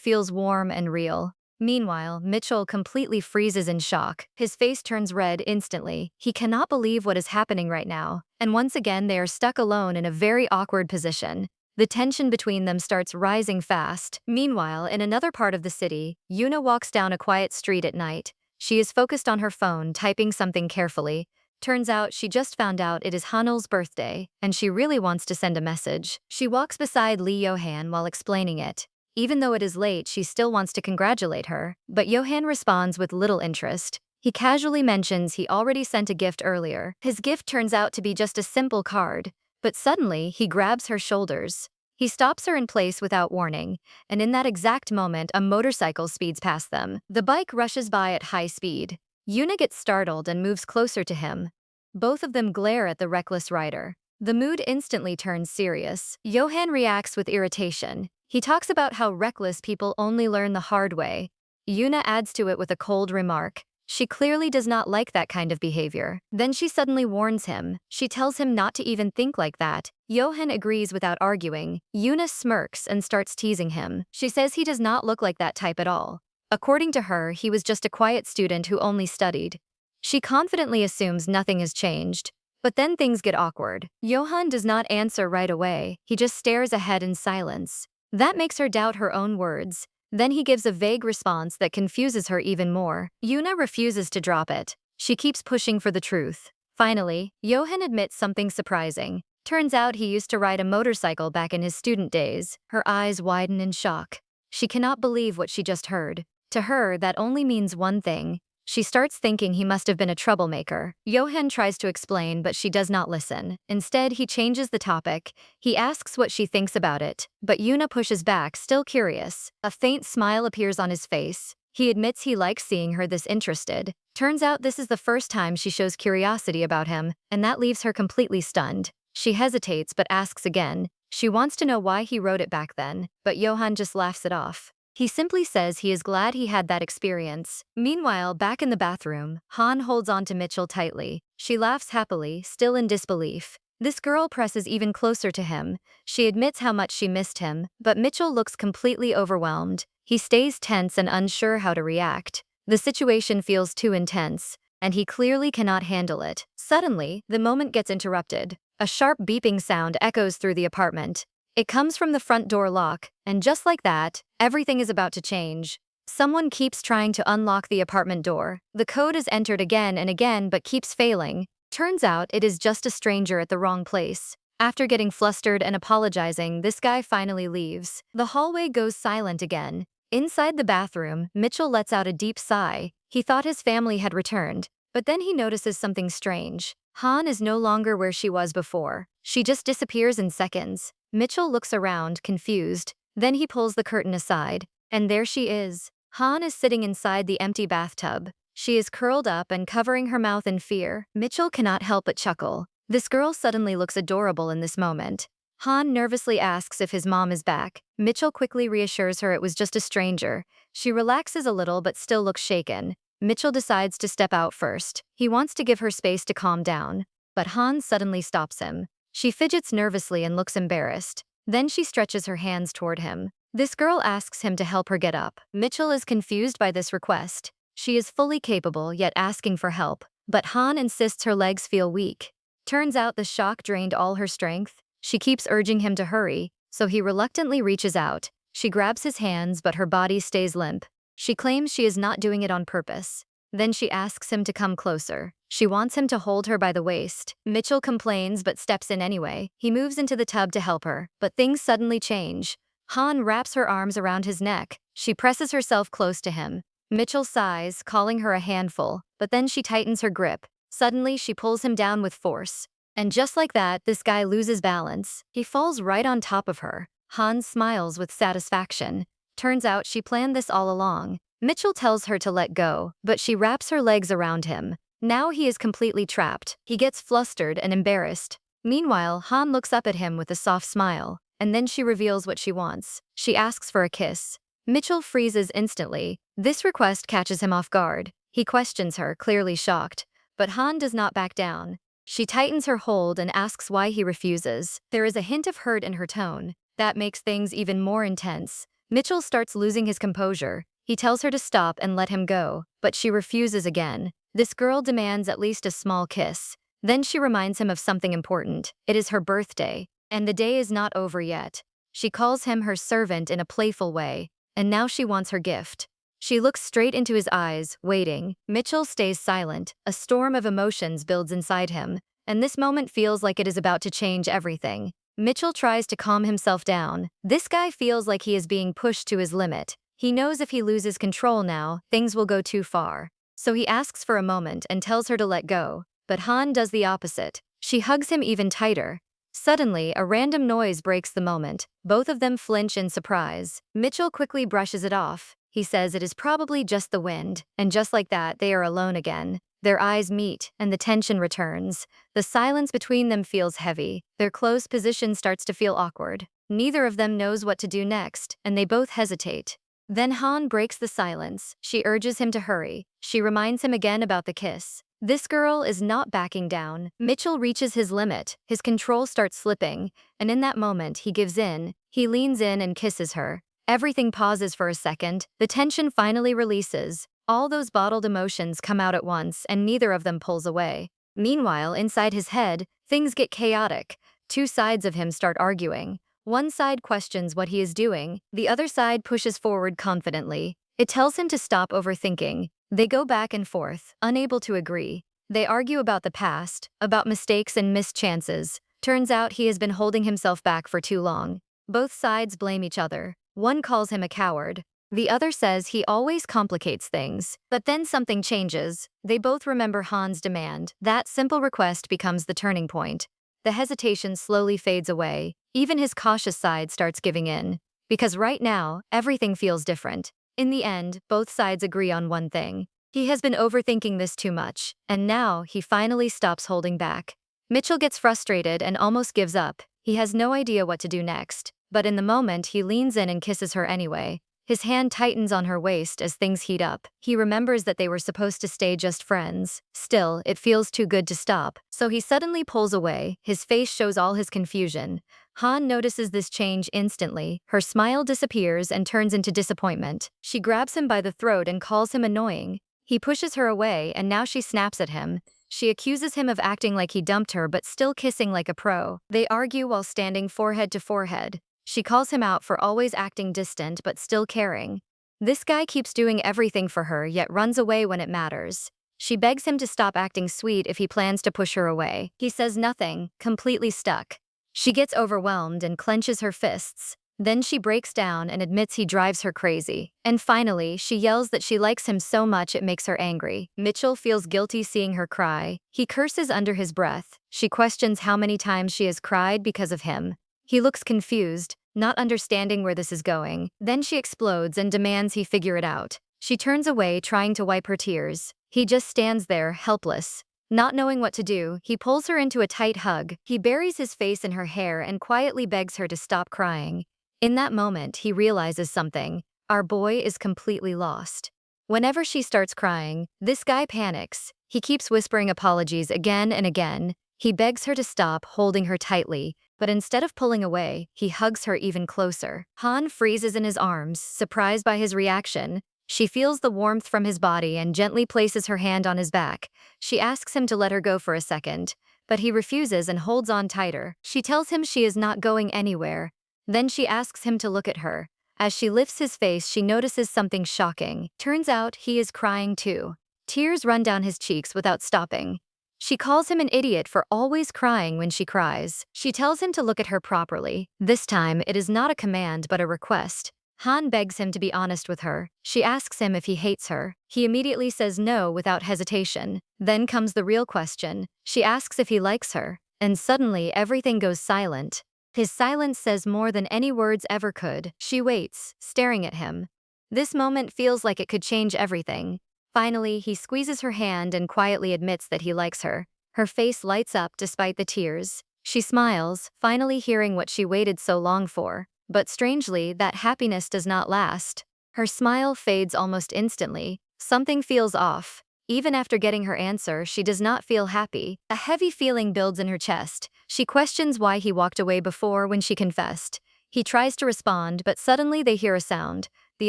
feels warm and real. Meanwhile, Mitchell completely freezes in shock. His face turns red instantly. He cannot believe what is happening right now. And once again, they are stuck alone in a very awkward position. The tension between them starts rising fast. Meanwhile, in another part of the city, Yuna walks down a quiet street at night. She is focused on her phone, typing something carefully. Turns out she just found out it is Hanul's birthday, and she really wants to send a message. She walks beside Lee Yohan while explaining it. Even though it is late, she still wants to congratulate her, but Yohan responds with little interest. He casually mentions he already sent a gift earlier. His gift turns out to be just a simple card, but suddenly he grabs her shoulders. He stops her in place without warning, and in that exact moment, a motorcycle speeds past them. The bike rushes by at high speed. Yuna gets startled and moves closer to him. Both of them glare at the reckless rider. The mood instantly turns serious. Yohan reacts with irritation. He talks about how reckless people only learn the hard way. Yuna adds to it with a cold remark. She clearly does not like that kind of behavior. Then she suddenly warns him. She tells him not to even think like that. Yohan agrees without arguing. Yuna smirks and starts teasing him. She says he does not look like that type at all. According to her, he was just a quiet student who only studied. She confidently assumes nothing has changed. But then things get awkward. Yohan does not answer right away. He just stares ahead in silence. That makes her doubt her own words. Then he gives a vague response that confuses her even more. Yuna refuses to drop it. She keeps pushing for the truth. Finally, Yohan admits something surprising. Turns out he used to ride a motorcycle back in his student days. Her eyes widen in shock. She cannot believe what she just heard. To her, that only means one thing. She starts thinking he must have been a troublemaker. Yohan tries to explain, but she does not listen. Instead, he changes the topic. He asks what she thinks about it, but Yuna pushes back, still curious. A faint smile appears on his face. He admits he likes seeing her this interested. Turns out this is the first time she shows curiosity about him, and that leaves her completely stunned. She hesitates but asks again. She wants to know why he wrote it back then, but Yohan just laughs it off. He simply says he is glad he had that experience. Meanwhile, back in the bathroom, Han holds on to Mitchell tightly. She laughs happily, still in disbelief. This girl presses even closer to him. She admits how much she missed him, but Mitchell looks completely overwhelmed. He stays tense and unsure how to react. The situation feels too intense, and he clearly cannot handle it. Suddenly, the moment gets interrupted. A sharp beeping sound echoes through the apartment. It comes from the front door lock, and just like that, everything is about to change. Someone keeps trying to unlock the apartment door. The code is entered again and again but keeps failing. Turns out it is just a stranger at the wrong place. After getting flustered and apologizing, this guy finally leaves. The hallway goes silent again. Inside the bathroom, Mitchell lets out a deep sigh. He thought his family had returned, but then he notices something strange. Han is no longer where she was before. She just disappears in seconds. Mitchell looks around, confused. Then he pulls the curtain aside, and there she is. Han is sitting inside the empty bathtub. She is curled up and covering her mouth in fear. Mitchell cannot help but chuckle. This girl suddenly looks adorable in this moment. Han nervously asks if his mom is back. Mitchell quickly reassures her it was just a stranger. She relaxes a little but still looks shaken. Mitchell decides to step out first. He wants to give her space to calm down. But Han suddenly stops him. She fidgets nervously and looks embarrassed. Then she stretches her hands toward him. This girl asks him to help her get up. Mitchell is confused by this request. She is fully capable yet asking for help. But Han insists her legs feel weak. Turns out the shock drained all her strength. She keeps urging him to hurry, so he reluctantly reaches out. She grabs his hands but her body stays limp. She claims she is not doing it on purpose. Then she asks him to come closer. She wants him to hold her by the waist. Mitchell complains but steps in anyway. He moves into the tub to help her, but things suddenly change. Han wraps her arms around his neck. She presses herself close to him. Mitchell sighs, calling her a handful, but then she tightens her grip. Suddenly, she pulls him down with force. And just like that, this guy loses balance. He falls right on top of her. Han smiles with satisfaction. Turns out she planned this all along. Mitchell tells her to let go, but she wraps her legs around him. Now he is completely trapped. He gets flustered and embarrassed. Meanwhile, Han looks up at him with a soft smile, and then she reveals what she wants. She asks for a kiss. Mitchell freezes instantly. This request catches him off guard. He questions her, clearly shocked. But Han does not back down. She tightens her hold and asks why he refuses. There is a hint of hurt in her tone. That makes things even more intense. Mitchell starts losing his composure. He tells her to stop and let him go, but she refuses again. This girl demands at least a small kiss. Then she reminds him of something important. It is her birthday, and the day is not over yet. She calls him her servant in a playful way, and now she wants her gift. She looks straight into his eyes, waiting. Mitchell stays silent. A storm of emotions builds inside him, and this moment feels like it is about to change everything. Mitchell tries to calm himself down. This guy feels like he is being pushed to his limit. He knows if he loses control now, things will go too far. So he asks for a moment and tells her to let go. But Han does the opposite. She hugs him even tighter. Suddenly, a random noise breaks the moment. Both of them flinch in surprise. Mitchell quickly brushes it off. He says it is probably just the wind, and just like that, they are alone again. Their eyes meet, and the tension returns. The silence between them feels heavy. Their close position starts to feel awkward. Neither of them knows what to do next, and they both hesitate. Then Han breaks the silence. She urges him to hurry. She reminds him again about the kiss. This girl is not backing down. Mitchell reaches his limit. His control starts slipping, and in that moment, he gives in. He leans in and kisses her. Everything pauses for a second. The tension finally releases. All those bottled emotions come out at once, and neither of them pulls away. Meanwhile, inside his head, things get chaotic. Two sides of him start arguing. One side questions what he is doing. The other side pushes forward confidently. It tells him to stop overthinking. They go back and forth, unable to agree. They argue about the past, about mistakes and missed chances. Turns out he has been holding himself back for too long. Both sides blame each other. One calls him a coward. The other says he always complicates things. But then something changes. They both remember Han's demand. That simple request becomes the turning point. The hesitation slowly fades away. Even his cautious side starts giving in. Because right now, everything feels different. In the end, both sides agree on one thing. He has been overthinking this too much, and now he finally stops holding back. Mitchell gets frustrated and almost gives up. He has no idea what to do next. But in the moment, he leans in and kisses her anyway. His hand tightens on her waist as things heat up. He remembers that they were supposed to stay just friends. Still, it feels too good to stop. So he suddenly pulls away. His face shows all his confusion. Han notices this change instantly. Her smile disappears and turns into disappointment. She grabs him by the throat and calls him annoying. He pushes her away, and now she snaps at him. She accuses him of acting like he dumped her but still kissing like a pro. They argue while standing forehead to forehead. She calls him out for always acting distant but still caring. This guy keeps doing everything for her yet runs away when it matters. She begs him to stop acting sweet if he plans to push her away. He says nothing, completely stuck. She gets overwhelmed and clenches her fists. Then she breaks down and admits he drives her crazy. And finally, she yells that she likes him so much it makes her angry. Mitchell feels guilty seeing her cry. He curses under his breath. She questions how many times she has cried because of him. He looks confused, not understanding where this is going. Then she explodes and demands he figure it out. She turns away, trying to wipe her tears. He just stands there, helpless. Not knowing what to do, he pulls her into a tight hug. He buries his face in her hair and quietly begs her to stop crying. In that moment, he realizes something. Our boy is completely lost. Whenever she starts crying, this guy panics. He keeps whispering apologies again and again. He begs her to stop, holding her tightly, but instead of pulling away, he hugs her even closer. Han freezes in his arms, surprised by his reaction. She feels the warmth from his body and gently places her hand on his back. She asks him to let her go for a second, but he refuses and holds on tighter. She tells him she is not going anywhere. Then she asks him to look at her. As she lifts his face, she notices something shocking. Turns out he is crying too. Tears run down his cheeks without stopping. She calls him an idiot for always crying when she cries. She tells him to look at her properly. This time, it is not a command but a request. Han begs him to be honest with her. She asks him if he hates her. He immediately says no without hesitation. Then comes the real question. She asks if he likes her. And suddenly, everything goes silent. His silence says more than any words ever could. She waits, staring at him. This moment feels like it could change everything. Finally, he squeezes her hand and quietly admits that he likes her. Her face lights up despite the tears. She smiles, finally hearing what she waited so long for. But strangely, that happiness does not last. Her smile fades almost instantly. Something feels off. Even after getting her answer, she does not feel happy. A heavy feeling builds in her chest. She questions why he walked away before when she confessed. He tries to respond, but suddenly they hear a sound. The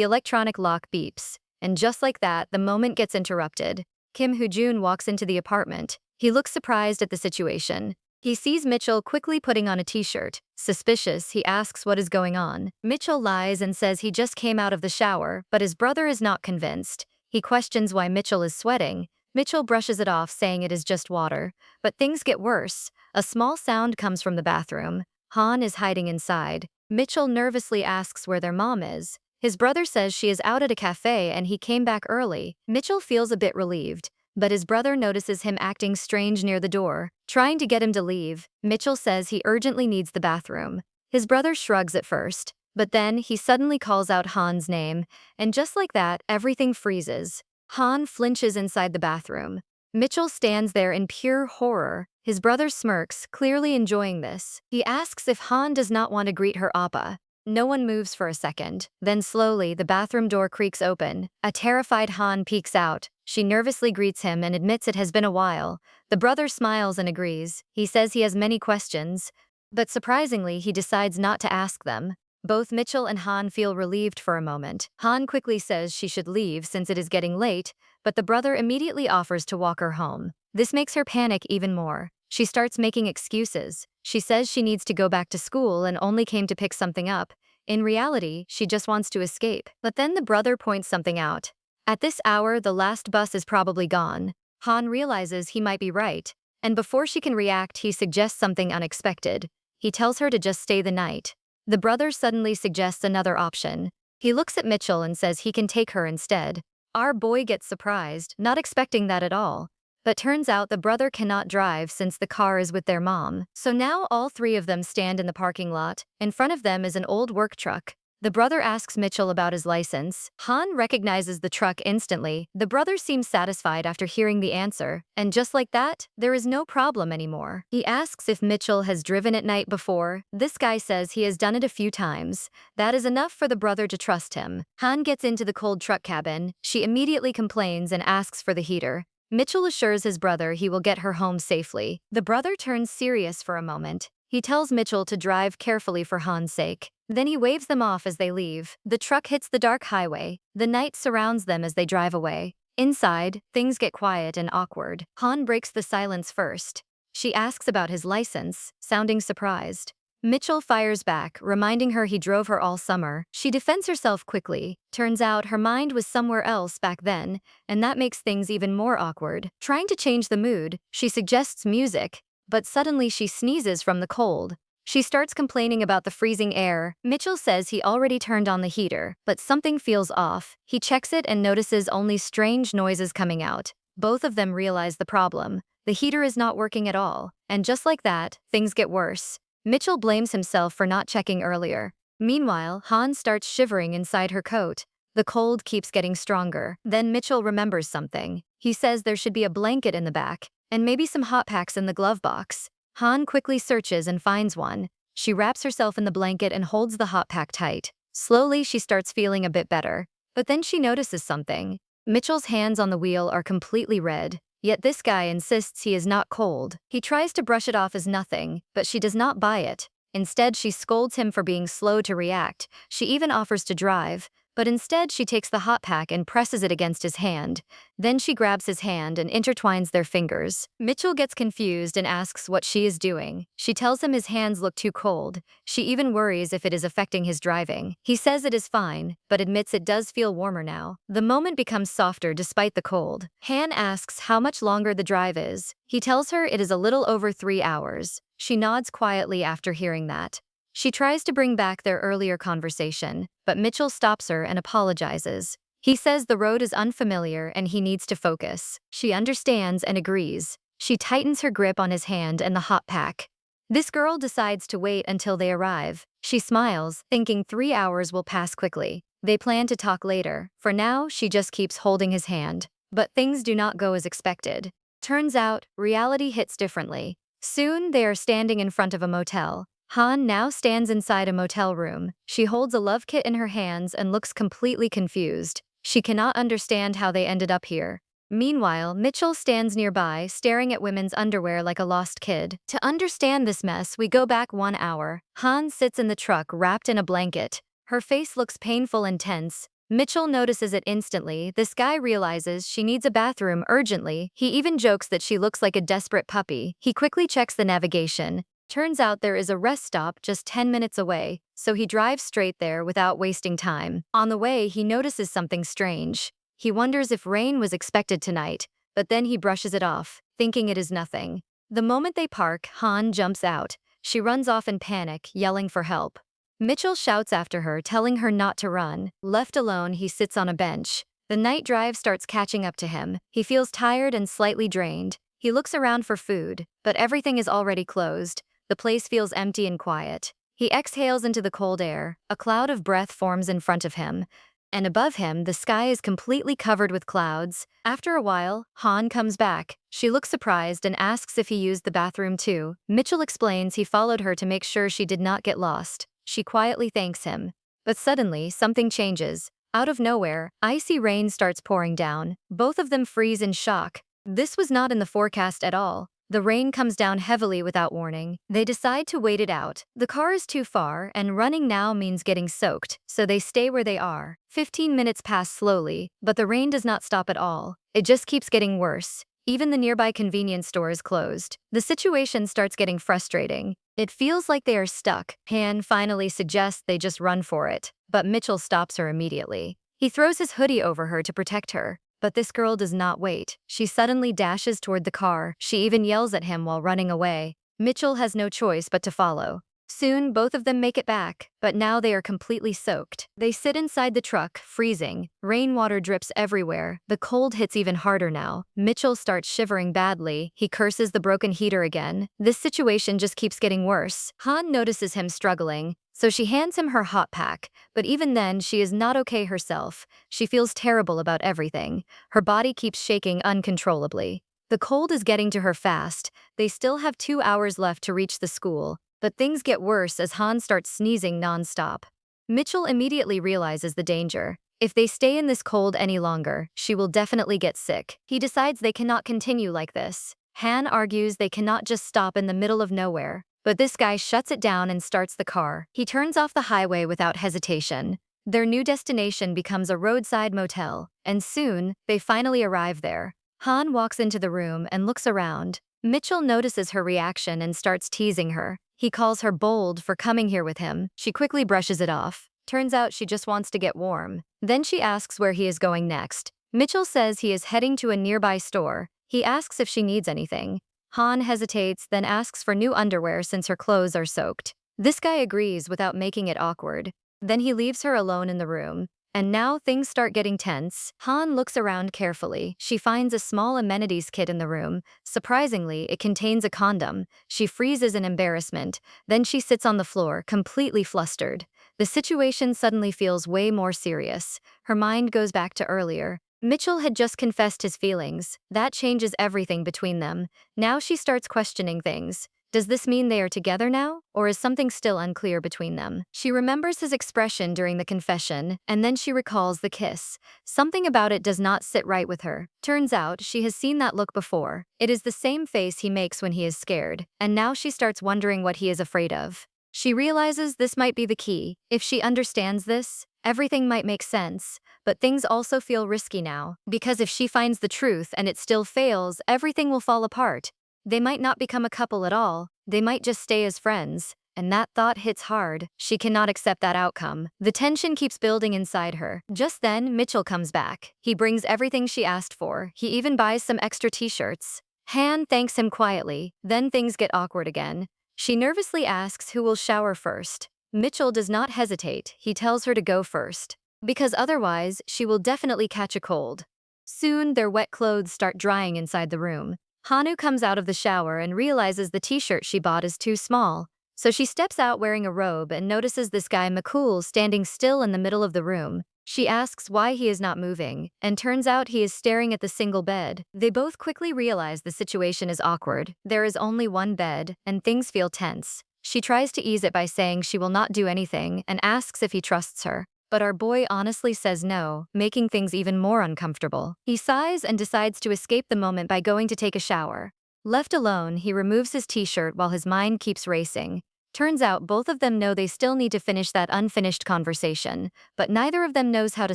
electronic lock beeps. And just like that, the moment gets interrupted. Kim Hoo-jun walks into the apartment. He looks surprised at the situation. He sees Mitchell quickly putting on a t-shirt. Suspicious, he asks what is going on. Mitchell lies and says he just came out of the shower, but his brother is not convinced. He questions why Mitchell is sweating. Mitchell brushes it off, saying it is just water. But things get worse. A small sound comes from the bathroom. Han is hiding inside. Mitchell nervously asks where their mom is. His brother says she is out at a cafe and he came back early. Mitchell feels a bit relieved, but his brother notices him acting strange near the door, trying to get him to leave. Mitchell says he urgently needs the bathroom. His brother shrugs at first, but then he suddenly calls out Han's name, and just like that, everything freezes. Han flinches inside the bathroom. Mitchell stands there in pure horror. His brother smirks, clearly enjoying this. He asks if Han does not want to greet her appa. No one moves for a second. Then slowly, the bathroom door creaks open. A terrified Han peeks out. She nervously greets him and admits it has been a while. The brother smiles and agrees. He says he has many questions, but surprisingly, he decides not to ask them. Both Mitchell and Han feel relieved for a moment. Han quickly says she should leave since it is getting late, but the brother immediately offers to walk her home. This makes her panic even more. She starts making excuses. She says she needs to go back to school and only came to pick something up. In reality, she just wants to escape. But then the brother points something out. At this hour, the last bus is probably gone. Han realizes he might be right, and before she can react, he suggests something unexpected. He tells her to just stay the night. The brother suddenly suggests another option. He looks at Mitchell and says he can take her instead. Our boy gets surprised, not expecting that at all. But turns out the brother cannot drive since the car is with their mom. So now all three of them stand in the parking lot. In front of them is an old work truck. The brother asks Mitchell about his license. Han recognizes the truck instantly. The brother seems satisfied after hearing the answer. And just like that, there is no problem anymore. He asks if Mitchell has driven at night before. This guy says he has done it a few times. That is enough for the brother to trust him. Han gets into the cold truck cabin. She immediately complains and asks for the heater. Mitchell assures his brother he will get her home safely. The brother turns serious for a moment. He tells Mitchell to drive carefully for Han's sake. Then he waves them off as they leave. The truck hits the dark highway. The night surrounds them as they drive away. Inside, things get quiet and awkward. Han breaks the silence first. She asks about his license, sounding surprised. Mitchell fires back, reminding her he drove her all summer. She defends herself quickly. Turns out her mind was somewhere else back then, and that makes things even more awkward. Trying to change the mood, she suggests music, but suddenly she sneezes from the cold. She starts complaining about the freezing air. Mitchell says he already turned on the heater, but something feels off. He checks it and notices only strange noises coming out. Both of them realize the problem. The heater is not working at all, and just like that, things get worse. Mitchell blames himself for not checking earlier. Meanwhile, Han starts shivering inside her coat. The cold keeps getting stronger. Then Mitchell remembers something. He says there should be a blanket in the back, and maybe some hot packs in the glove box. Han quickly searches and finds one. She wraps herself in the blanket and holds the hot pack tight. Slowly, she starts feeling a bit better. But then she notices something. Mitchell's hands on the wheel are completely red. Yet this guy insists he is not cold. He tries to brush it off as nothing, but she does not buy it. Instead, she scolds him for being slow to react. She even offers to drive, but instead she takes the hot pack and presses it against his hand. Then she grabs his hand and intertwines their fingers. Mitchell gets confused and asks what she is doing. She tells him his hands look too cold. She even worries if it is affecting his driving. He says it is fine, but admits it does feel warmer now. The moment becomes softer despite the cold. Han asks how much longer the drive is. He tells her it is a little over 3 hours. She nods quietly after hearing that. She tries to bring back their earlier conversation, but Mitchell stops her and apologizes. He says the road is unfamiliar and he needs to focus. She understands and agrees. She tightens her grip on his hand and the hot pack. This girl decides to wait until they arrive. She smiles, thinking 3 hours will pass quickly. They plan to talk later. For now, she just keeps holding his hand. But things do not go as expected. Turns out, reality hits differently. Soon, they are standing in front of a motel. Han now stands inside a motel room. She holds a love kit in her hands and looks completely confused. She cannot understand how they ended up here. Meanwhile, Mitchell stands nearby, staring at women's underwear like a lost kid. To understand this mess, we go back 1 hour. Han sits in the truck wrapped in a blanket. Her face looks painful and tense. Mitchell notices it instantly. This guy realizes she needs a bathroom urgently. He even jokes that she looks like a desperate puppy. He quickly checks the navigation. Turns out there is a rest stop just 10 minutes away, so he drives straight there without wasting time. On the way, he notices something strange. He wonders if rain was expected tonight, but then he brushes it off, thinking it is nothing. The moment they park, Han jumps out. She runs off in panic, yelling for help. Mitchell shouts after her, telling her not to run. Left alone, he sits on a bench. The night drive starts catching up to him. He feels tired and slightly drained. He looks around for food, but everything is already closed. The place feels empty and quiet. He exhales into the cold air. A cloud of breath forms in front of him, and above him, the sky is completely covered with clouds. After a while, Han comes back. She looks surprised and asks if he used the bathroom too. Mitchell explains he followed her to make sure she did not get lost. She quietly thanks him. But suddenly, something changes. Out of nowhere, icy rain starts pouring down. Both of them freeze in shock. This was not in the forecast at all. The rain comes down heavily without warning. They decide to wait it out. The car is too far, and running now means getting soaked, so they stay where they are. 15 minutes pass slowly, but the rain does not stop at all. It just keeps getting worse. Even the nearby convenience store is closed. The situation starts getting frustrating. It feels like they are stuck. Han finally suggests they just run for it, but Mitchell stops her immediately. He throws his hoodie over her to protect her. But this girl does not wait. She suddenly dashes toward the car. She even yells at him while running away. Mitchell has no choice but to follow. Soon, both of them make it back, but now they are completely soaked. They sit inside the truck, freezing. Rainwater drips everywhere. The cold hits even harder now. Mitchell starts shivering badly. He curses the broken heater again. This situation just keeps getting worse. Han notices him struggling, so she hands him her hot pack, but even then, she is not okay herself. She feels terrible about everything. Her body keeps shaking uncontrollably. The cold is getting to her fast. They still have 2 hours left to reach the school. But things get worse as Han starts sneezing non-stop. Mitchell immediately realizes the danger. If they stay in this cold any longer, she will definitely get sick. He decides they cannot continue like this. Han argues they cannot just stop in the middle of nowhere. But this guy shuts it down and starts the car. He turns off the highway without hesitation. Their new destination becomes a roadside motel, and soon, they finally arrive there. Han walks into the room and looks around. Mitchell notices her reaction and starts teasing her. He calls her bold for coming here with him. She quickly brushes it off. Turns out she just wants to get warm. Then she asks where he is going next. Mitchell says he is heading to a nearby store. He asks if she needs anything. Han hesitates, then asks for new underwear since her clothes are soaked. This guy agrees without making it awkward. Then he leaves her alone in the room. And now things start getting tense. Han looks around carefully. She finds a small amenities kit in the room. Surprisingly, it contains a condom. She freezes in embarrassment. Then she sits on the floor, completely flustered. The situation suddenly feels way more serious. Her mind goes back to earlier. Mitchell had just confessed his feelings. That changes everything between them. Now she starts questioning things. Does this mean they are together now, or is something still unclear between them? She remembers his expression during the confession, and then she recalls the kiss. Something about it does not sit right with her. Turns out, she has seen that look before. It is the same face he makes when he is scared, and now she starts wondering what he is afraid of. She realizes this might be the key. If she understands this, everything might make sense, but things also feel risky now, because if she finds the truth and it still fails, everything will fall apart. They might not become a couple at all, they might just stay as friends, and that thought hits hard. She cannot accept that outcome. The tension keeps building inside her. Just then, Mitchell comes back. He brings everything she asked for. He even buys some extra t-shirts. Han thanks him quietly, then things get awkward again. She nervously asks who will shower first. Mitchell does not hesitate. He tells her to go first, because otherwise, she will definitely catch a cold. Soon, their wet clothes start drying inside the room. Hanu comes out of the shower and realizes the t-shirt she bought is too small. So she steps out wearing a robe and notices this guy McCool standing still in the middle of the room. She asks why he is not moving, and turns out he is staring at the single bed. They both quickly realize the situation is awkward. There is only one bed, and things feel tense. She tries to ease it by saying she will not do anything and asks if he trusts her. But our boy honestly says no, making things even more uncomfortable. He sighs and decides to escape the moment by going to take a shower. Left alone, he removes his t-shirt while his mind keeps racing. Turns out both of them know they still need to finish that unfinished conversation, but neither of them knows how to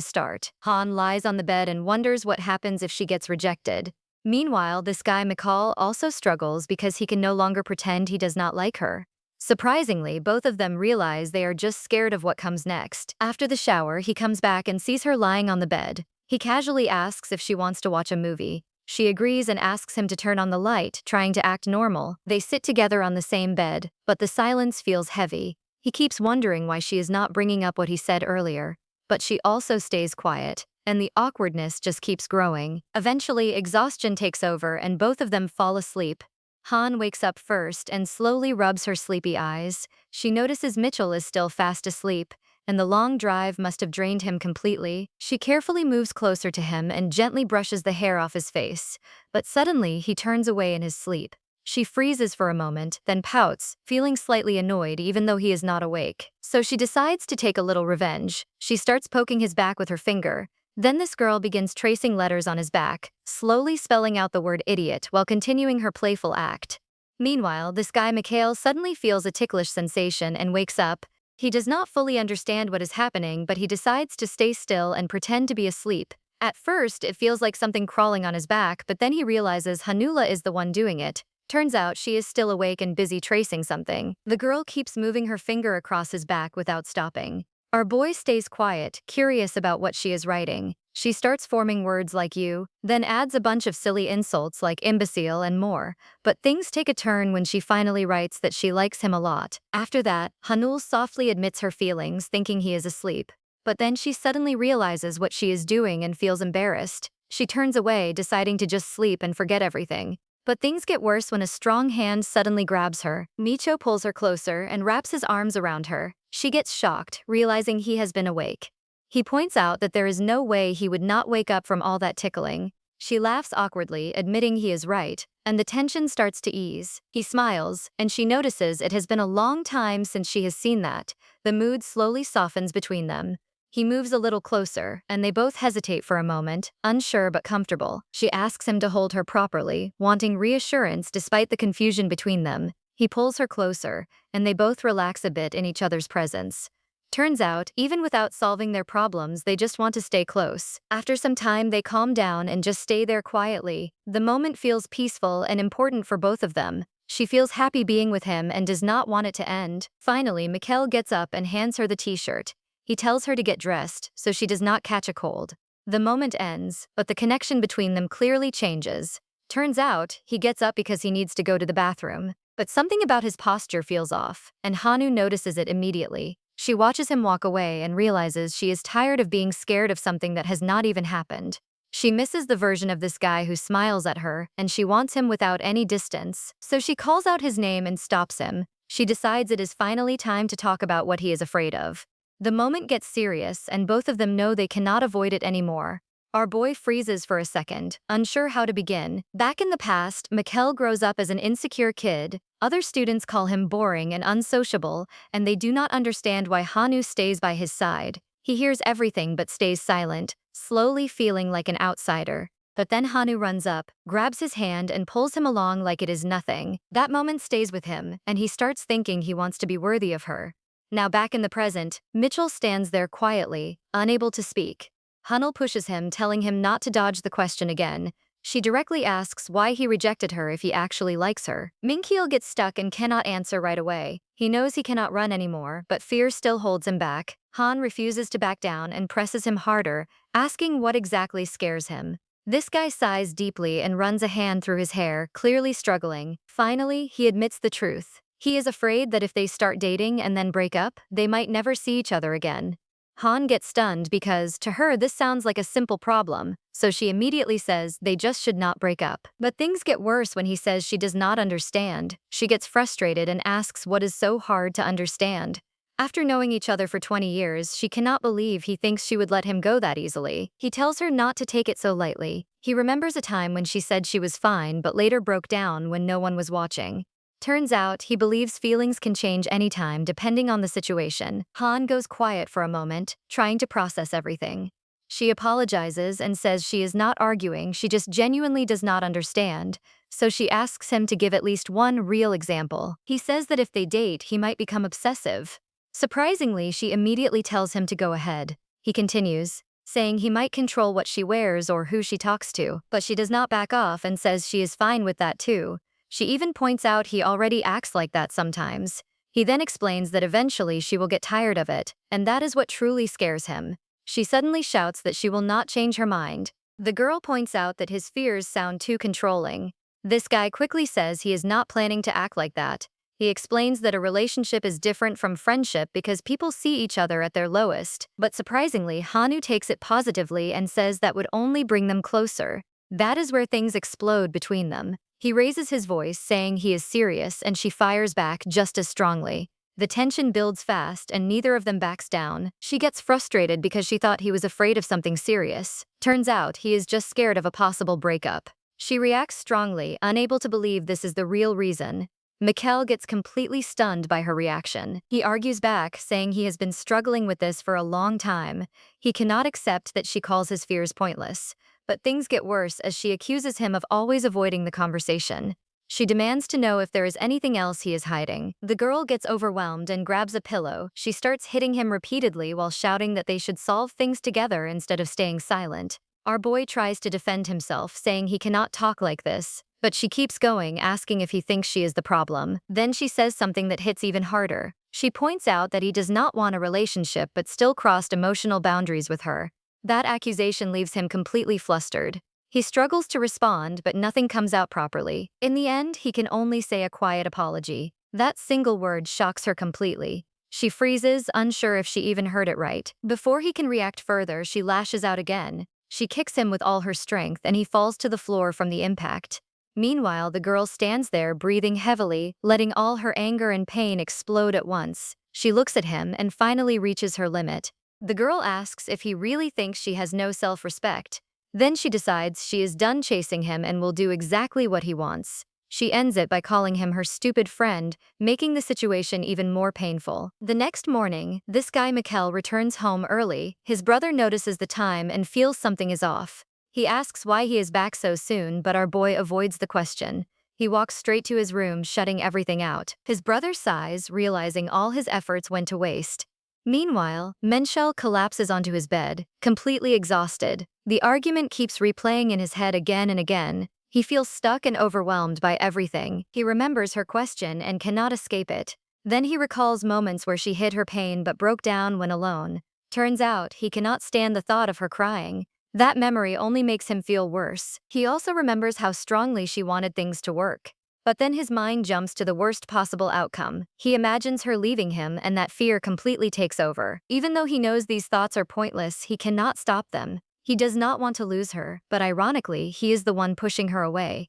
start. Han lies on the bed and wonders what happens if she gets rejected. Meanwhile, this guy McCall also struggles because he can no longer pretend he does not like her. Surprisingly, both of them realize they are just scared of what comes next. After the shower, he comes back and sees her lying on the bed. He casually asks if she wants to watch a movie. She agrees and asks him to turn on the light, trying to act normal. They sit together on the same bed, but the silence feels heavy. He keeps wondering why she is not bringing up what he said earlier. But she also stays quiet, and the awkwardness just keeps growing. Eventually, exhaustion takes over and both of them fall asleep. Han wakes up first and slowly rubs her sleepy eyes. She notices Mitchell is still fast asleep, and the long drive must have drained him completely. She carefully moves closer to him and gently brushes the hair off his face, but suddenly he turns away in his sleep. She freezes for a moment, then pouts, feeling slightly annoyed even though he is not awake. So she decides to take a little revenge. She starts poking his back with her finger. Then this girl begins tracing letters on his back, slowly spelling out the word idiot while continuing her playful act. Meanwhile, this guy Mikhail suddenly feels a ticklish sensation and wakes up. He does not fully understand what is happening, but he decides to stay still and pretend to be asleep. At first, it feels like something crawling on his back, but then he realizes Hanula is the one doing it. Turns out she is still awake and busy tracing something. The girl keeps moving her finger across his back without stopping. Our boy stays quiet, curious about what she is writing. She starts forming words like you, then adds a bunch of silly insults like imbecile and more. But things take a turn when she finally writes that she likes him a lot. After that, Hanul softly admits her feelings, thinking he is asleep. But then she suddenly realizes what she is doing and feels embarrassed. She turns away, deciding to just sleep and forget everything. But things get worse when a strong hand suddenly grabs her. Micho pulls her closer and wraps his arms around her. She gets shocked, realizing he has been awake. He points out that there is no way he would not wake up from all that tickling. She laughs awkwardly, admitting he is right, and the tension starts to ease. He smiles, and she notices it has been a long time since she has seen that. The mood slowly softens between them. He moves a little closer, and they both hesitate for a moment, unsure but comfortable. She asks him to hold her properly, wanting reassurance despite the confusion between them. He pulls her closer, and they both relax a bit in each other's presence. Turns out, even without solving their problems, they just want to stay close. After some time, they calm down and just stay there quietly. The moment feels peaceful and important for both of them. She feels happy being with him and does not want it to end. Finally, Mikkel gets up and hands her the t-shirt. He tells her to get dressed so she does not catch a cold. The moment ends, but the connection between them clearly changes. Turns out, he gets up because he needs to go to the bathroom. But something about his posture feels off, and Hanu notices it immediately. She watches him walk away and realizes she is tired of being scared of something that has not even happened. She misses the version of this guy who smiles at her, and she wants him without any distance. So she calls out his name and stops him. She decides it is finally time to talk about what he is afraid of. The moment gets serious, and both of them know they cannot avoid it anymore. Our boy freezes for a second, unsure how to begin. Back in the past, Mikkel grows up as an insecure kid. Other students call him boring and unsociable, and they do not understand why Hanu stays by his side. He hears everything but stays silent, slowly feeling like an outsider. But then Hanu runs up, grabs his hand and pulls him along like it is nothing. That moment stays with him, and he starts thinking he wants to be worthy of her. Now back in the present, Mitchell stands there quietly, unable to speak. Hunnell pushes him, telling him not to dodge the question again. She directly asks why he rejected her if he actually likes her. Minkyil gets stuck and cannot answer right away. He knows he cannot run anymore, but fear still holds him back. Han refuses to back down and presses him harder, asking what exactly scares him. This guy sighs deeply and runs a hand through his hair, clearly struggling. Finally, he admits the truth. He is afraid that if they start dating and then break up, they might never see each other again. Han gets stunned because, to her, this sounds like a simple problem, so she immediately says they just should not break up. But things get worse when he says she does not understand. She gets frustrated and asks what is so hard to understand. After knowing each other for 20 years, she cannot believe he thinks she would let him go that easily. He tells her not to take it so lightly. He remembers a time when she said she was fine but later broke down when no one was watching. Turns out, he believes feelings can change anytime depending on the situation. Han goes quiet for a moment, trying to process everything. She apologizes and says she is not arguing, she just genuinely does not understand, so she asks him to give at least one real example. He says that if they date, he might become obsessive. Surprisingly, she immediately tells him to go ahead. He continues, saying he might control what she wears or who she talks to, but she does not back off and says she is fine with that too. She even points out he already acts like that sometimes. He then explains that eventually she will get tired of it, and that is what truly scares him. She suddenly shouts that she will not change her mind. The girl points out that his fears sound too controlling. This guy quickly says he is not planning to act like that. He explains that a relationship is different from friendship because people see each other at their lowest, but surprisingly, Hanu takes it positively and says that would only bring them closer. That is where things explode between them. He raises his voice, saying he is serious, and she fires back just as strongly. The tension builds fast, and neither of them backs down. She gets frustrated because she thought he was afraid of something serious. Turns out, he is just scared of a possible breakup. She reacts strongly, unable to believe this is the real reason. Mikkel gets completely stunned by her reaction. He argues back, saying he has been struggling with this for a long time. He cannot accept that she calls his fears pointless. But things get worse as she accuses him of always avoiding the conversation. She demands to know if there is anything else he is hiding. The girl gets overwhelmed and grabs a pillow. She starts hitting him repeatedly while shouting that they should solve things together instead of staying silent. Our boy tries to defend himself, saying he cannot talk like this. But she keeps going, asking if he thinks she is the problem. Then she says something that hits even harder. She points out that he does not want a relationship but still crossed emotional boundaries with her. That accusation leaves him completely flustered. He struggles to respond, but nothing comes out properly. In the end, he can only say a quiet apology. That single word shocks her completely. She freezes, unsure if she even heard it right. Before he can react further, she lashes out again. She kicks him with all her strength, and he falls to the floor from the impact. Meanwhile, the girl stands there, breathing heavily, letting all her anger and pain explode at once. She looks at him and finally reaches her limit. The girl asks if he really thinks she has no self-respect. Then she decides she is done chasing him and will do exactly what he wants. She ends it by calling him her stupid friend, making the situation even more painful. The next morning, this guy Mikkel returns home early. His brother notices the time and feels something is off. He asks why he is back so soon, but our boy avoids the question. He walks straight to his room, shutting everything out. His brother sighs, realizing all his efforts went to waste. Meanwhile, Menshel collapses onto his bed, completely exhausted. The argument keeps replaying in his head again and again. He feels stuck and overwhelmed by everything. He remembers her question and cannot escape it. Then he recalls moments where she hid her pain but broke down when alone. Turns out, he cannot stand the thought of her crying. That memory only makes him feel worse. He also remembers how strongly she wanted things to work. But then his mind jumps to the worst possible outcome. He imagines her leaving him, and that fear completely takes over. Even though he knows these thoughts are pointless, he cannot stop them. He does not want to lose her, but ironically, he is the one pushing her away.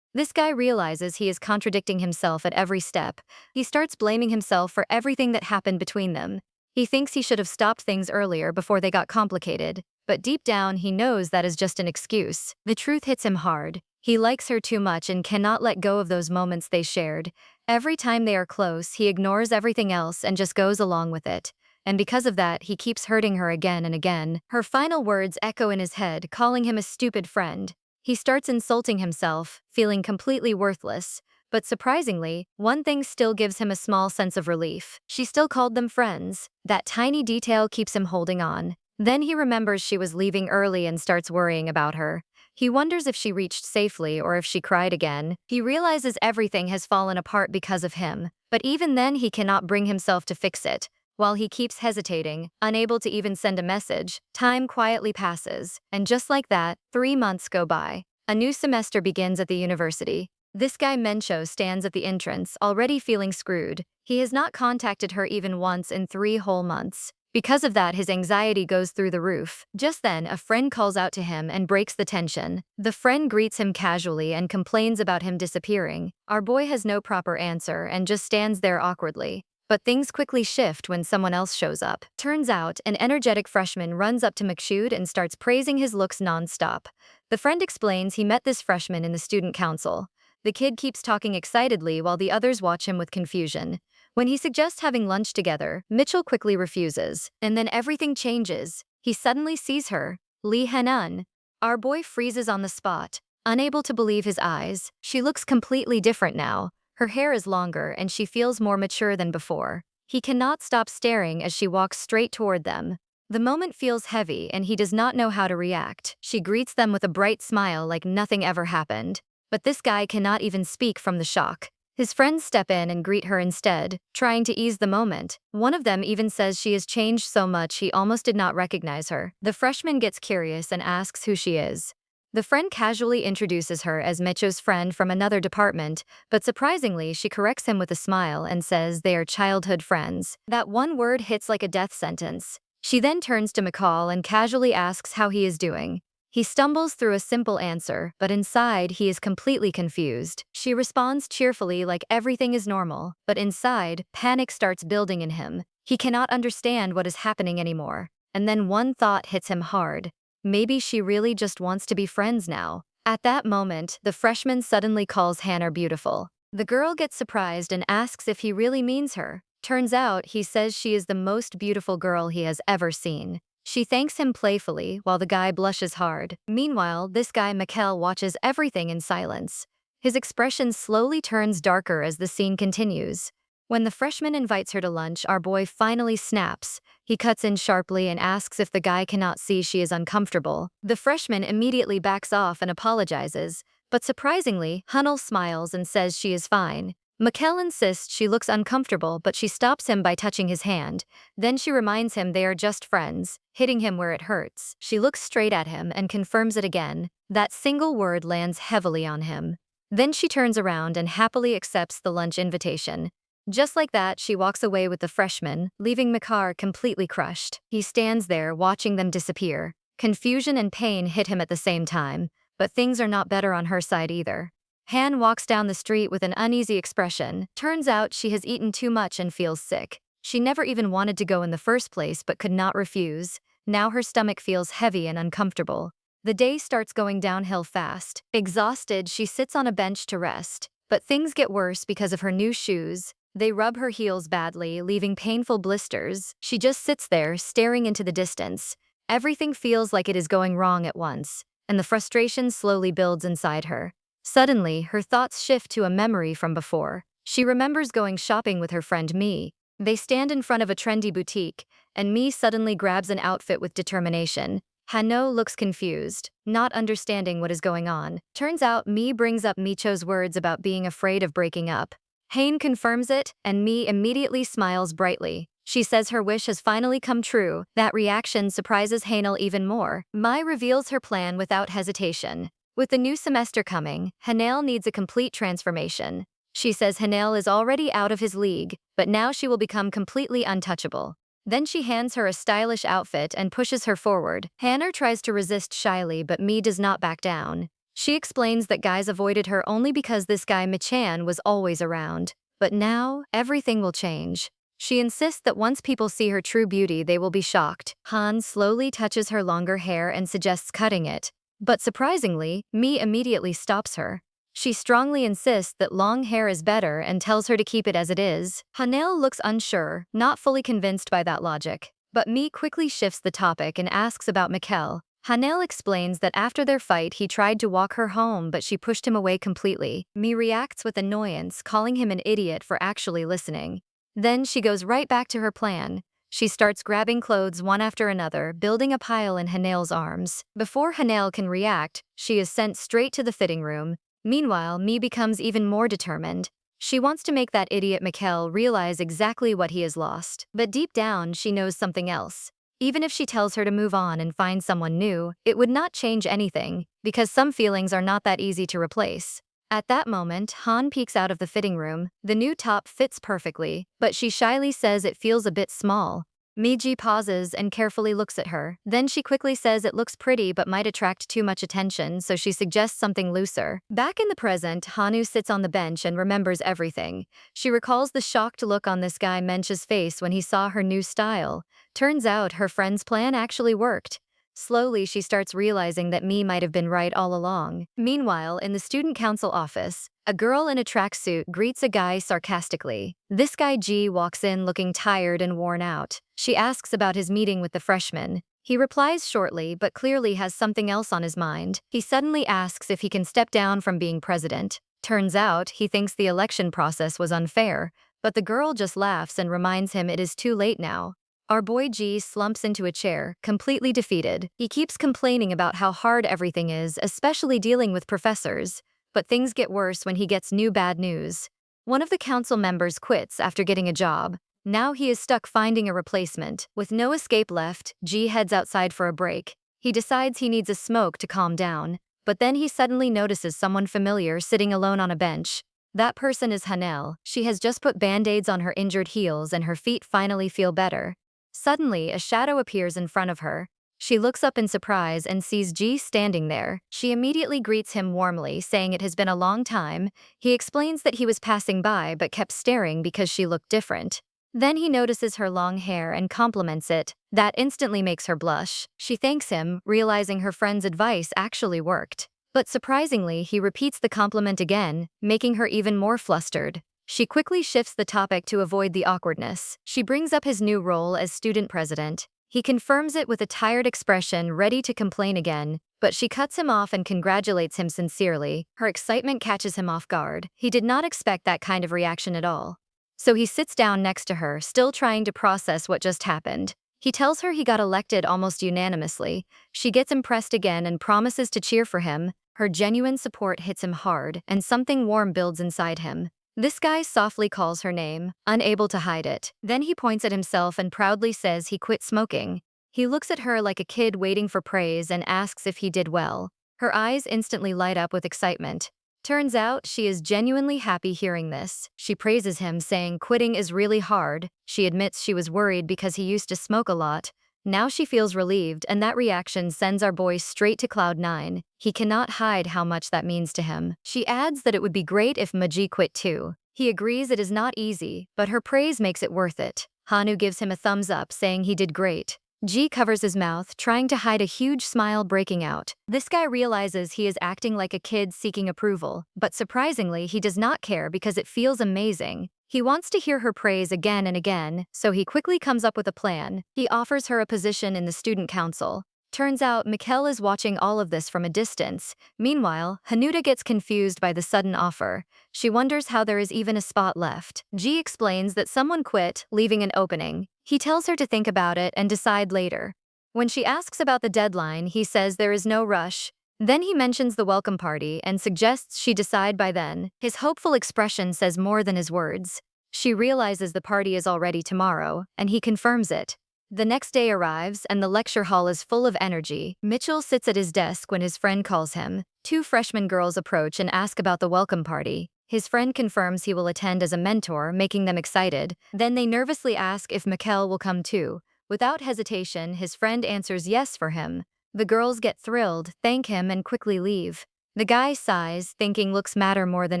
This guy realizes he is contradicting himself at every step. He starts blaming himself for everything that happened between them. He thinks he should have stopped things earlier before they got complicated, but deep down he knows that is just an excuse. The truth hits him hard. He likes her too much and cannot let go of those moments they shared. Every time they are close, he ignores everything else and just goes along with it. And because of that, he keeps hurting her again and again. Her final words echo in his head, calling him a stupid friend. He starts insulting himself, feeling completely worthless. But surprisingly, one thing still gives him a small sense of relief. She still called them friends. That tiny detail keeps him holding on. Then he remembers she was leaving early and starts worrying about her. He wonders if she reached safely or if she cried again. He realizes everything has fallen apart because of him. But even then, he cannot bring himself to fix it. While he keeps hesitating, unable to even send a message, time quietly passes. And just like that, 3 months go by. A new semester begins at the university. This guy Mencho stands at the entrance, already feeling screwed. He has not contacted her even once in 3 whole months. Because of that, his anxiety goes through the roof. Just then, a friend calls out to him and breaks the tension. The friend greets him casually and complains about him disappearing. Our boy has no proper answer and just stands there awkwardly. But things quickly shift when someone else shows up. Turns out, an energetic freshman runs up to McShoot and starts praising his looks non-stop. The friend explains he met this freshman in the student council. The kid keeps talking excitedly while the others watch him with confusion. When he suggests having lunch together, Mitchell quickly refuses. And then everything changes. He suddenly sees her, Lee Henun. Our boy freezes on the spot, unable to believe his eyes. She looks completely different now. Her hair is longer and she feels more mature than before. He cannot stop staring as she walks straight toward them. The moment feels heavy and he does not know how to react. She greets them with a bright smile like nothing ever happened. But this guy cannot even speak from the shock. His friends step in and greet her instead, trying to ease the moment. One of them even says she has changed so much he almost did not recognize her. The freshman gets curious and asks who she is. The friend casually introduces her as Micho's friend from another department, but surprisingly, she corrects him with a smile and says they are childhood friends. That one word hits like a death sentence. She then turns to McCall and casually asks how he is doing. He stumbles through a simple answer, but inside he is completely confused. She responds cheerfully like everything is normal, but inside, panic starts building in him. He cannot understand what is happening anymore. And then one thought hits him hard. Maybe she really just wants to be friends now. At that moment, the freshman suddenly calls Hannah beautiful. The girl gets surprised and asks if he really means her. Turns out, he says she is the most beautiful girl he has ever seen. She thanks him playfully while the guy blushes hard. Meanwhile, this guy Mikkel watches everything in silence. His expression slowly turns darker as the scene continues. When the freshman invites her to lunch, our boy finally snaps. He cuts in sharply and asks if the guy cannot see she is uncomfortable. The freshman immediately backs off and apologizes, but surprisingly, Hunnell smiles and says she is fine. Mikkel insists she looks uncomfortable, but she stops him by touching his hand. Then she reminds him they are just friends, hitting him where it hurts. She looks straight at him and confirms it again. That single word lands heavily on him. Then she turns around and happily accepts the lunch invitation. Just like that, she walks away with the freshman, leaving Makar completely crushed. He stands there watching them disappear. Confusion and pain hit him at the same time, but things are not better on her side either. Han walks down the street with an uneasy expression. Turns out she has eaten too much and feels sick. She never even wanted to go in the first place but could not refuse. Now her stomach feels heavy and uncomfortable. The day starts going downhill fast. Exhausted, she sits on a bench to rest. But things get worse because of her new shoes. They rub her heels badly, leaving painful blisters. She just sits there, staring into the distance. Everything feels like it is going wrong at once, and the frustration slowly builds inside her. Suddenly, her thoughts shift to a memory from before. She remembers going shopping with her friend Mi. They stand in front of a trendy boutique, and Mi suddenly grabs an outfit with determination. Hano looks confused, not understanding what is going on. Turns out Mi brings up Micho's words about being afraid of breaking up. Hain confirms it, and Mi immediately smiles brightly. She says her wish has finally come true. That reaction surprises Hanel even more. Mai reveals her plan without hesitation. With the new semester coming, Hanel needs a complete transformation. She says Hanel is already out of his league, but now she will become completely untouchable. Then she hands her a stylish outfit and pushes her forward. Hanner tries to resist shyly, but Mi does not back down. She explains that guys avoided her only because this guy Michan was always around. But now, everything will change. She insists that once people see her true beauty, they will be shocked. Han slowly touches her longer hair and suggests cutting it. But surprisingly, Mi immediately stops her. She strongly insists that long hair is better and tells her to keep it as it is. Hanel looks unsure, not fully convinced by that logic. But Mi quickly shifts the topic and asks about Mikkel. Hanel explains that after their fight he tried to walk her home but she pushed him away completely. Mi reacts with annoyance, calling him an idiot for actually listening. Then she goes right back to her plan. She starts grabbing clothes one after another, building a pile in Hanel's arms. Before Hanel can react, she is sent straight to the fitting room. Meanwhile, Mi becomes even more determined. She wants to make that idiot Mikkel realize exactly what he has lost. But deep down, she knows something else. Even if she tells her to move on and find someone new, it would not change anything, because some feelings are not that easy to replace. At that moment, Han peeks out of the fitting room. The new top fits perfectly, but she shyly says it feels a bit small. Miji pauses and carefully looks at her. Then she quickly says it looks pretty but might attract too much attention, so she suggests something looser. Back in the present, Hanu sits on the bench and remembers everything. She recalls the shocked look on this guy Mench's face when he saw her new style. Turns out her friend's plan actually worked. Slowly, she starts realizing that Mi might have been right all along. Meanwhile, in the student council office, a girl in a tracksuit greets a guy sarcastically. This guy G walks in looking tired and worn out. She asks about his meeting with the freshmen. He replies shortly but clearly has something else on his mind. He suddenly asks if he can step down from being president. Turns out, he thinks the election process was unfair, but the girl just laughs and reminds him it is too late now. Our boy G slumps into a chair, completely defeated. He keeps complaining about how hard everything is, especially dealing with professors. But things get worse when he gets new bad news. One of the council members quits after getting a job. Now he is stuck finding a replacement. With no escape left, G heads outside for a break. He decides he needs a smoke to calm down. But then he suddenly notices someone familiar sitting alone on a bench. That person is Hanel. She has just put band-aids on her injured heels and her feet finally feel better. Suddenly, a shadow appears in front of her. She looks up in surprise and sees G standing there. She immediately greets him warmly, saying it has been a long time. He explains that he was passing by but kept staring because she looked different. Then he notices her long hair and compliments it. That instantly makes her blush. She thanks him, realizing her friend's advice actually worked. But surprisingly, he repeats the compliment again, making her even more flustered. She quickly shifts the topic to avoid the awkwardness. She brings up his new role as student president. He confirms it with a tired expression, ready to complain again, but she cuts him off and congratulates him sincerely. Her excitement catches him off guard. He did not expect that kind of reaction at all. So he sits down next to her, still trying to process what just happened. He tells her he got elected almost unanimously. She gets impressed again and promises to cheer for him. Her genuine support hits him hard, and something warm builds inside him. This guy softly calls her name, unable to hide it. Then he points at himself and proudly says he quit smoking. He looks at her like a kid waiting for praise and asks if he did well. Her eyes instantly light up with excitement. Turns out she is genuinely happy hearing this. She praises him, saying quitting is really hard. She admits she was worried because he used to smoke a lot. Now she feels relieved, and that reaction sends our boy straight to cloud 9. He cannot hide how much that means to him. She adds that it would be great if Maji quit too. He agrees it is not easy, but her praise makes it worth it. Hanu gives him a thumbs up, saying he did great. G covers his mouth, trying to hide a huge smile breaking out. This guy realizes he is acting like a kid seeking approval, but surprisingly he does not care because it feels amazing. He wants to hear her praise again and again, so he quickly comes up with a plan. He offers her a position in the student council. Turns out Mikkel is watching all of this from a distance. Meanwhile, Hanuta gets confused by the sudden offer. She wonders how there is even a spot left. G explains that someone quit, leaving an opening. He tells her to think about it and decide later. When she asks about the deadline, he says there is no rush. Then he mentions the welcome party and suggests she decide by then. His hopeful expression says more than his words. She realizes the party is already tomorrow, and he confirms it. The next day arrives, and the lecture hall is full of energy. Mitchell sits at his desk when his friend calls him. Two freshman girls approach and ask about the welcome party. His friend confirms he will attend as a mentor, making them excited. Then they nervously ask if Mikkel will come too. Without hesitation, his friend answers yes for him. The girls get thrilled, thank him, and quickly leave. The guy sighs, thinking looks matter more than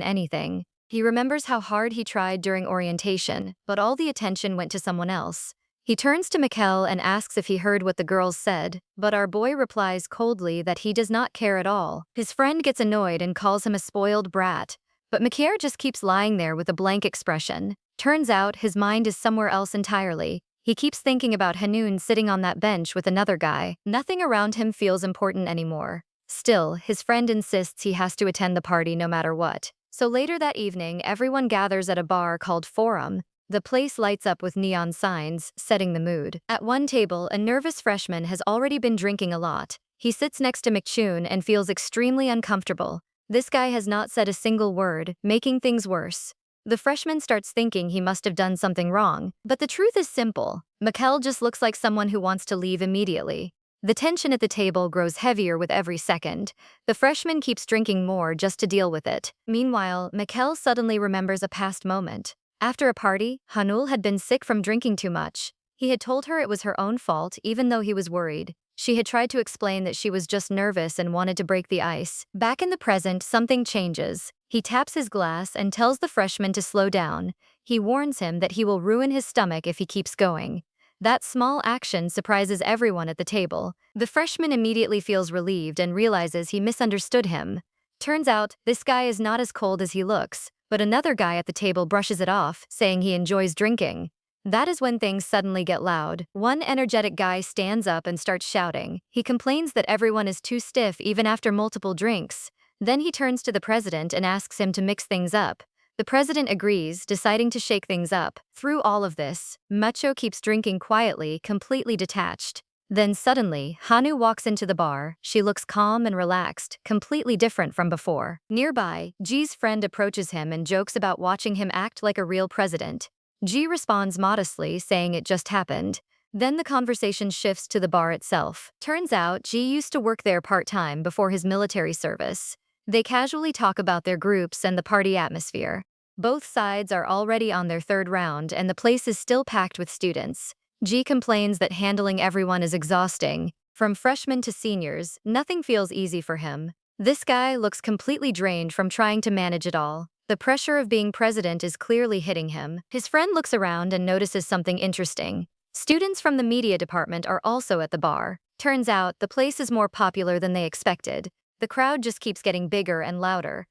anything. He remembers how hard he tried during orientation, but all the attention went to someone else. He turns to Mikkel and asks if he heard what the girls said, but our boy replies coldly that he does not care at all. His friend gets annoyed and calls him a spoiled brat. But Mikkel just keeps lying there with a blank expression. Turns out his mind is somewhere else entirely. He keeps thinking about Hanoon sitting on that bench with another guy. Nothing around him feels important anymore. Still, his friend insists he has to attend the party no matter what. So later that evening, everyone gathers at a bar called Forum. The place lights up with neon signs, setting the mood. At one table, a nervous freshman has already been drinking a lot. He sits next to McChun and feels extremely uncomfortable. This guy has not said a single word, making things worse. The freshman starts thinking he must have done something wrong, but the truth is simple. Mikkel just looks like someone who wants to leave immediately. The tension at the table grows heavier with every second. The freshman keeps drinking more just to deal with it. Meanwhile, Mikkel suddenly remembers a past moment. After a party, Hanul had been sick from drinking too much. He had told her it was her own fault, even though he was worried. She had tried to explain that she was just nervous and wanted to break the ice. Back in the present, something changes. He taps his glass and tells the freshman to slow down. He warns him that he will ruin his stomach if he keeps going. That small action surprises everyone at the table. The freshman immediately feels relieved and realizes he misunderstood him. Turns out, this guy is not as cold as he looks, but another guy at the table brushes it off, saying he enjoys drinking. That is when things suddenly get loud. One energetic guy stands up and starts shouting. He complains that everyone is too stiff even after multiple drinks. Then he turns to the president and asks him to mix things up. The president agrees, deciding to shake things up. Through all of this, Macho keeps drinking quietly, completely detached. Then suddenly, Hanu walks into the bar. She looks calm and relaxed, completely different from before. Nearby, Ji's friend approaches him and jokes about watching him act like a real president. Ji responds modestly, saying it just happened. Then the conversation shifts to the bar itself. Turns out, Ji used to work there part-time before his military service. They casually talk about their groups and the party atmosphere. Both sides are already on their third round and the place is still packed with students. Ji complains that handling everyone is exhausting. From freshmen to seniors, nothing feels easy for him. This guy looks completely drained from trying to manage it all. The pressure of being president is clearly hitting him. His friend looks around and notices something interesting. Students from the media department are also at the bar. Turns out, the place is more popular than they expected. The crowd just keeps getting bigger and louder.